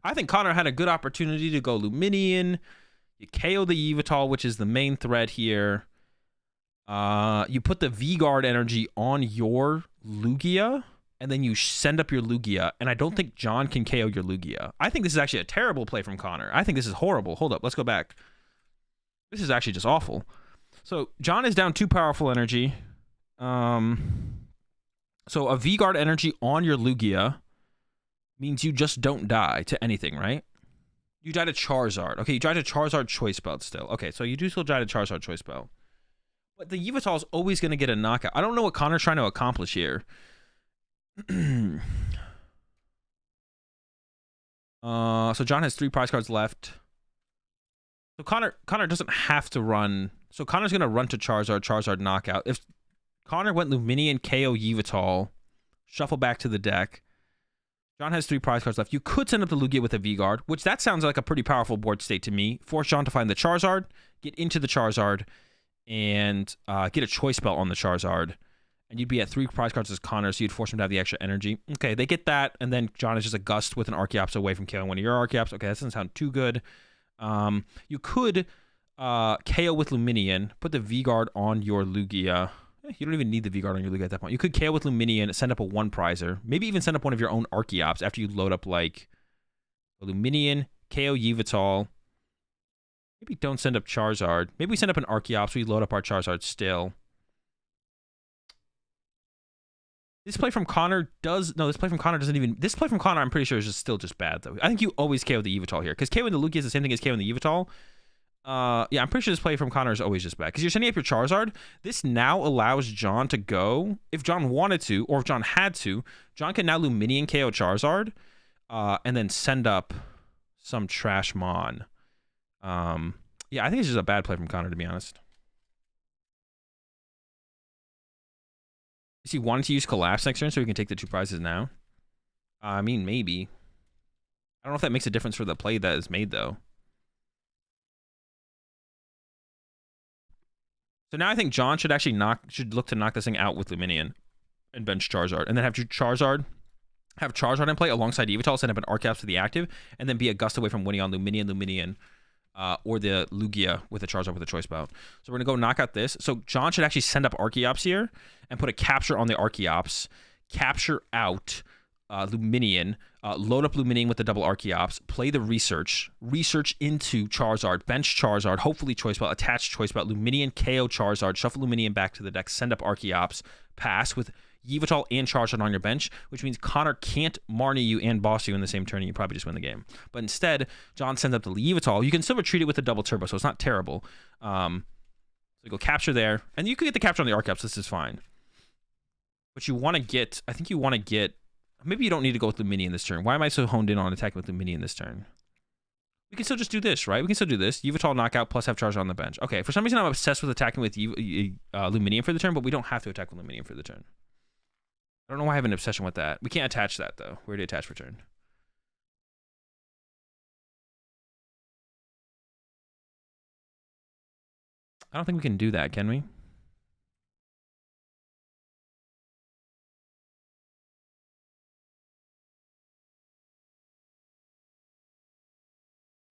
I think Connor had a good opportunity to go Luminian. You KO the Yveltal, which is the main threat here. You put the V-Guard energy on your Lugia, and then you send up your Lugia, and I don't think John can KO your Lugia. I think this is actually a terrible play from Connor. I think this is horrible. Hold up, let's go back. This is actually just awful. So John is down 2 powerful energy. So a V-Guard energy on your Lugia means you just don't die to anything, right? You die to Charizard. Okay, you die to Charizard Choice Belt still. Okay, so you do still die to Charizard Choice Belt. But the Yveltal is always going to get a knockout. I don't know what Connor's trying to accomplish here. So John has 3 prize cards left. So Connor doesn't have to run. So Connor's going to run to Charizard knockout. If Connor went Luminian, KO Yveltal, shuffle back to the deck. John has 3 prize cards left. You could send up the Lugia with a V-Guard, which that sounds like a pretty powerful board state to me. Force John to find the Charizard, get into the Charizard, and get a Choice Belt on the Charizard. And you'd be at 3 prize cards as Connor, so you'd force him to have the extra energy. Okay, they get that, and then John is just a Gust with an Arceus away from killing one of your Arceus. Okay, that doesn't sound too good. You could KO with Luminian, put the V-Guard on your Lugia. You don't even need the V-Guard on your Lugia at that point. You could KO with Luminian, send up a 1 prizer. Maybe even send up one of your own Arceus after you load up, like, a Luminian, KO Yveltal. Maybe don't send up Charizard. Maybe we send up an Arceus, so we load up our Charizard still. This play from Connor does... No, this play from Connor doesn't even... This play from Connor, I'm pretty sure, is just still just bad, though. I think you always KO the Yveltal here, because KOing the Lugia is the same thing as KOing the Yveltal. Yeah, I'm pretty sure this play from Connor is always just bad, because you're sending up your Charizard. This now allows John to go, if John wanted to, or if John had to, John can now Luminian KO Charizard, and then send up some trash Mon. Yeah, I think it's just a bad play from Connor, to be honest. Is he wanting to use Collapse next turn so he can take the 2 prizes now? I mean, maybe. I don't know if that makes a difference for the play that is made, though. So now I think John should actually look to knock this thing out with Luminian and bench Charizard, and then have Charizard in play alongside Yveltal, send up an Arceus to the active, and then be a Gust away from winning on Luminian, or the Lugia with a Charizard with a Choice Belt. So we're gonna go knock out this. So John should actually send up Arceus here and put a capture on the Arceus, capture out Luminian, load up Luminian with the double Arceus, play the research into Charizard, bench Charizard, hopefully Choice Belt, attach Choice Belt, Luminian, KO Charizard, shuffle Luminian back to the deck, send up Arceus, pass with Yveltal and Charizard on your bench, which means Connor can't Marnie you and boss you in the same turn, and you probably just win the game. But instead, John sends up the Yveltal. You can still retreat it with a double turbo, so it's not terrible. So you go capture there, and you could get the capture on the Arceus. This is fine. But you want to get, I think you want to get, maybe you don't need to go with Luminian this turn. Why am I so honed in on attacking with Luminian this turn? We can still just do this, right? We can still do this. Yveltal knockout plus have Charizard on the bench. Okay, for some reason I'm obsessed with attacking with Luminian for the turn, but we don't have to attack with Luminian for the turn. I don't know why I have an obsession with that. We can't attach that, though. Where do you attach for turn? I don't think we can do that, can we?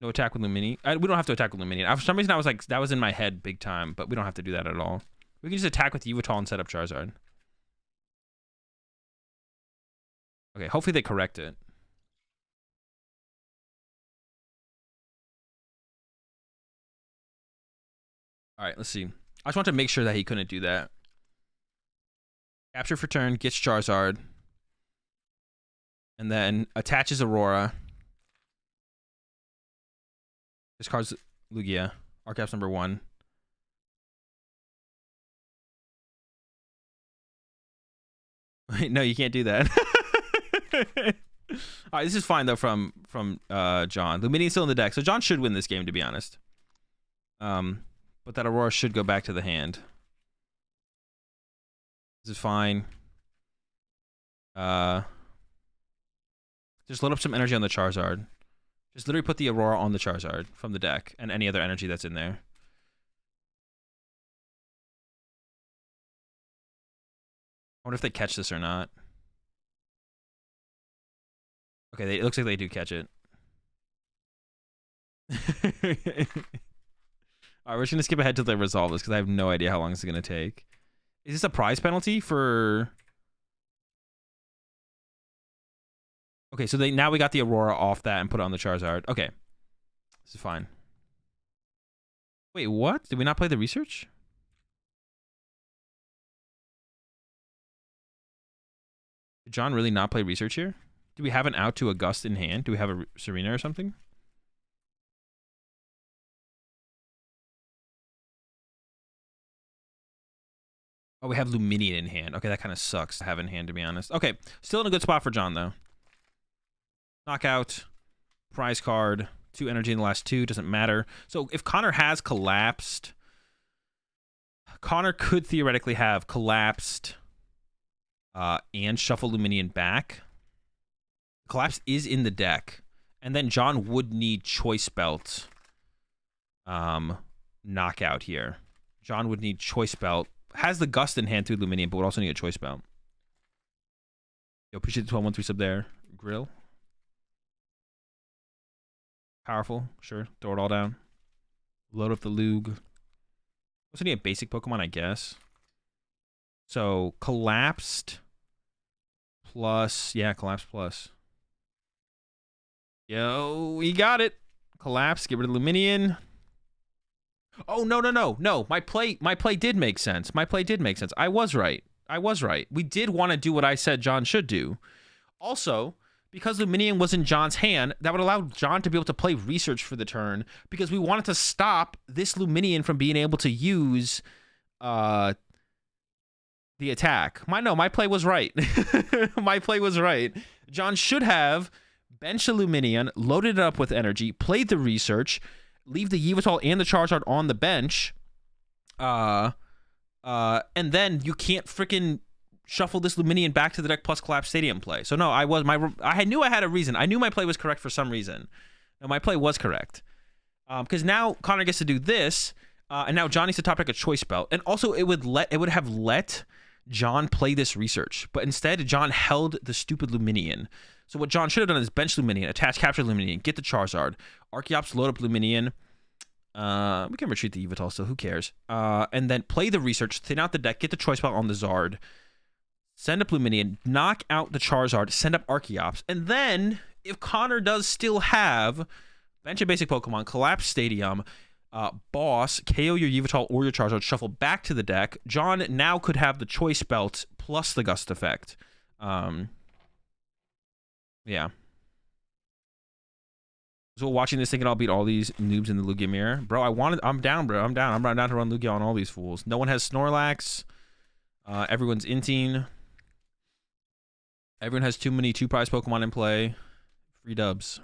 No attack with Lumini. We don't have to attack with Lumini. For some reason, I was like, that was in my head big time, but we don't have to do that at all. We can just attack with Yveltal and set up Charizard. Okay, hopefully they correct it. All right, let's see. I just want to make sure that he couldn't do that. Capture for turn, gets Charizard. And then attaches Aurora. Discards Lugia. Arceus number 1. Wait, no, you can't do that. All right, this is fine though from John. Lumini's still in the deck, so John should win this game, to be honest. But that Aurora should go back to the hand. This is fine. Just load up some energy on the Charizard. Just literally put the Aurora on the Charizard from the deck and any other energy that's in there. I wonder if they catch this or not. Okay, it looks like they do catch it. Alright, we're just gonna skip ahead to the resolve this because I have no idea how long this is gonna take. Is this a prize penalty for... Okay, so now we got the Aurora off that and put it on the Charizard. Okay. This is fine. Wait, what? Did we not play the research? Did John really not play research here? Do we have an out to a Gust in hand? Do we have a Serena or something? Oh, we have Luminian in hand. Okay, that kind of sucks to have in hand, to be honest. Okay, still in a good spot for John, though. Knockout, prize card, 2 energy in the last 2, doesn't matter. So if Connor has collapsed, Connor could theoretically have collapsed and shuffle Luminian back. Collapse is in the deck. And then John would need Choice Belt knockout here. John would need Choice Belt. Has the Gust in hand through Luminian, but would also need a Choice Belt. Yo, appreciate the 12-1-3 sub there. Grill. Powerful, sure. Throw it all down. Load up the Lug. Also need a basic Pokemon, I guess. So, collapsed plus... Yeah, collapsed plus. Yo, we got it. Collapse, get rid of Luminian. Oh, no. My play did make sense. My play did make sense. I was right. We did want to do what I said John should do. Also... Because Luminian was in John's hand, that would allow John to be able to play research for the turn because we wanted to stop this Luminian from being able to use the attack. My play was right. My play was right. John should have benched a Luminian, loaded it up with energy, played the research, leave the Yveltal and the Charizard on the bench, and then you can't freaking... shuffle this Luminian back to the deck plus Collapse Stadium play. So no, I knew I had a reason. I knew my play was correct for some reason. No, my play was correct. Because now Connor gets to do this, and now John needs to top deck a Choice Belt. And also it would have let John play this research. But instead, John held the stupid Luminian. So what John should have done is bench Luminian, attach capture Luminian, get the Charizard, Archeops, load up Luminian. We can retreat the Yveltal still, who cares? And then play the research, thin out the deck, get the Choice Belt on the Zard. Send up Luminian, knock out the Charizard, send up Archeops. And then, if Connor does still have bench a basic Pokemon, collapse Stadium, boss, KO your Yveltal or your Charizard, shuffle back to the deck, John now could have the Choice Belt plus the Gust effect. Yeah. So watching this thinking I'll beat all these noobs in the Lugia mirror. Bro, I'm down, bro. I'm down to run Lugia on all these fools. No one has Snorlax. Everyone's inting. Everyone has too many 2-prize Pokemon in play. Free dubs.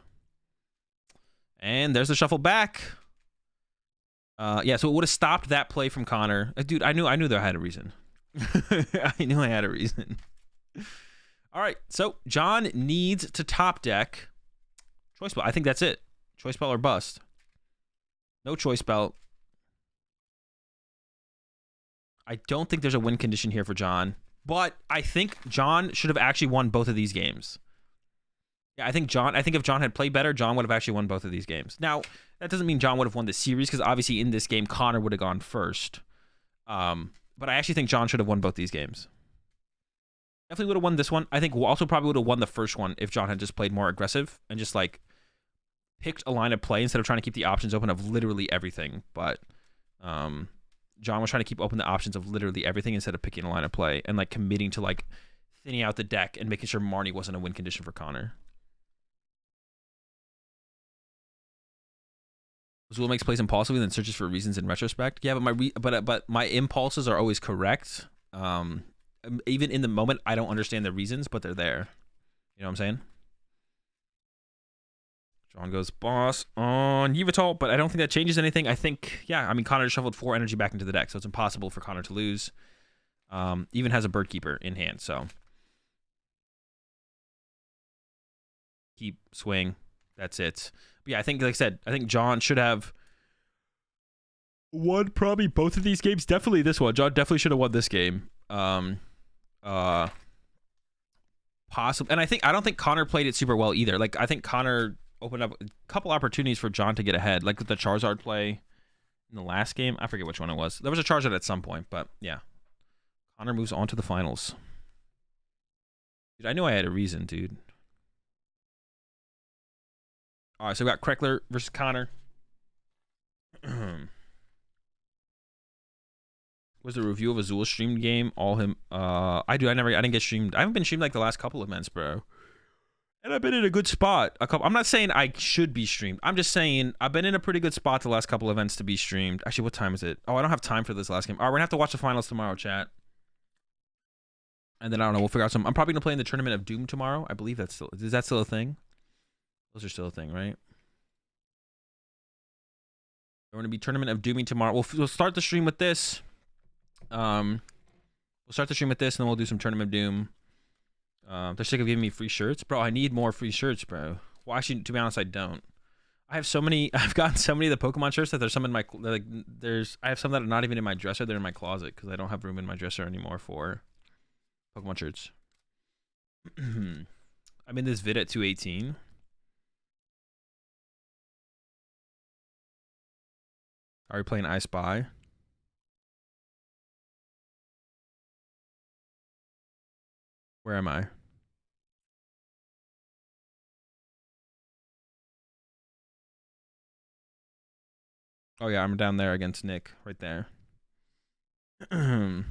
And there's the shuffle back. Yeah, so it would have stopped that play from Connor. Dude, I knew that I had a reason. I knew I had a reason. All right, so John needs to top deck Choice Belt. I think that's it. Choice Belt or bust. No Choice Belt. I don't think there's a win condition here for John, but I think John should have actually won both of these games. Yeah, I think if John had played better, John would have actually won both of these games. Now, that doesn't mean John would have won the series, because obviously in this game, Connor would have gone first. But I actually think John should have won both these games. Definitely would have won this one. I think also probably would have won the first one if John had just played more aggressive and just like picked a line of play instead of trying to keep the options open of literally everything. But John was trying to keep open the options of literally everything instead of picking a line of play and like committing to like thinning out the deck and making sure Marnie wasn't a win condition for Connor. Azul makes plays impulsively and then searches for reasons in retrospect. Yeah, but my impulses are always correct. Even in the moment, I don't understand the reasons, but they're there. You know what I'm saying? John goes boss on Yveltal, but I don't think that changes anything. I think, yeah, I mean, Connor just shuffled 4 energy back into the deck, so it's impossible for Connor to lose. Even has a Bird Keeper in hand, so. Keep, swing, that's it. But yeah, I think, like I said, I think John should have won probably both of these games. Definitely this one. John definitely should have won this game. Possible, and I don't think Connor played it super well either. Like, I think Connor opened up a couple opportunities for John to get ahead, like with the Charizard play in the last game. I forget which one it was. There was a Charizard at some point, but yeah. Connor moves on to the finals. Dude, I knew I had a reason, dude. All right, so we got Kreckler versus Connor. Was the review of Azul's streamed game all him? I didn't get streamed. I haven't been streamed like the last couple of events, bro. And I've been in a good spot. I'm not saying I should be streamed. I'm just saying I've been in a pretty good spot the last couple of events to be streamed. Actually, what time is it? Oh, I don't have time for this last game. All right, we're gonna have to watch the finals tomorrow, chat. And then I don't know. We'll figure out some. I'm probably gonna play in the Tournament of Doom tomorrow. I believe is that still a thing? Those are still a thing, right? We're gonna be Tournament of Dooming tomorrow. We'll start the stream with this. We'll start the stream with this, and then we'll do some Tournament of Doom. They're sick of giving me free shirts, bro. I need more free shirts, bro. Well, actually, to be honest, I don't. I've gotten so many of the Pokemon shirts that there's some in my I have some that are not even in my dresser. They're in my closet because I don't have room in my dresser anymore for Pokemon shirts. I'm in this vid at 218. Are we playing I Spy? Where am I? Oh yeah, I'm down there against Nick, right there. Where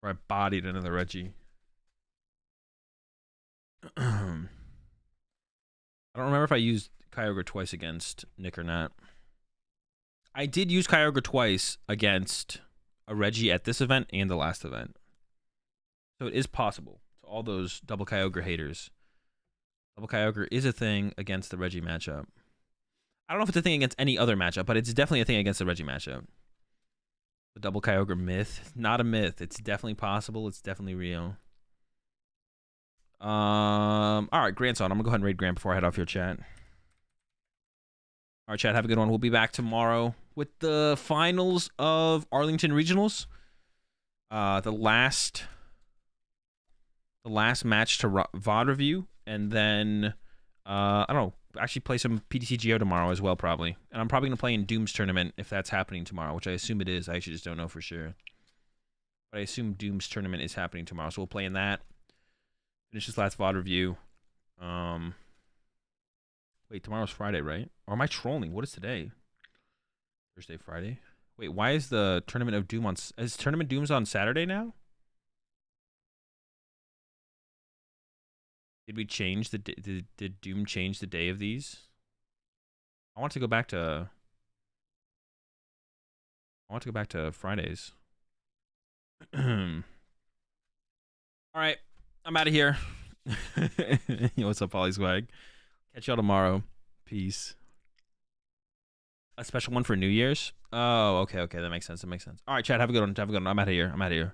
I bodied another Reggie. I don't remember if I used Kyogre twice against Nick or not. I did use Kyogre twice against a Reggie at this event and the last event. So it is possible to all those double Kyogre haters. Double Kyogre is a thing against the Reggie matchup. I don't know if it's a thing against any other matchup, but it's definitely a thing against the Reggie matchup. The double Kyogre myth. Not a myth. It's definitely possible. It's definitely real. All right, Grant's on. I'm going to go ahead and raid Grant before I head off your chat. All right, chat, have a good one. We'll be back tomorrow with the finals of Arlington Regionals. The last match to VOD review, and then I don't know, actually play some PTCGO tomorrow as well, probably. And I'm probably gonna play in Doom's tournament if that's happening tomorrow, which I assume it is. I actually just don't know for sure, but I assume Doom's tournament is happening tomorrow, so we'll play in that. Finish this last VOD review. Wait, tomorrow's Friday, right? Or am I trolling? What is today? Thursday, Friday. Wait, why is the Tournament of Doom on? Is Tournament Doom's on Saturday now? Did we change the did Doom change the day of these? I want to go back to Fridays. All right, I'm out of here. Yo, what's up, Polly Swag? Catch y'all tomorrow. Peace. A special one for New Year's? Oh, okay, that makes sense. All right, chat, have a good one. I'm out of here.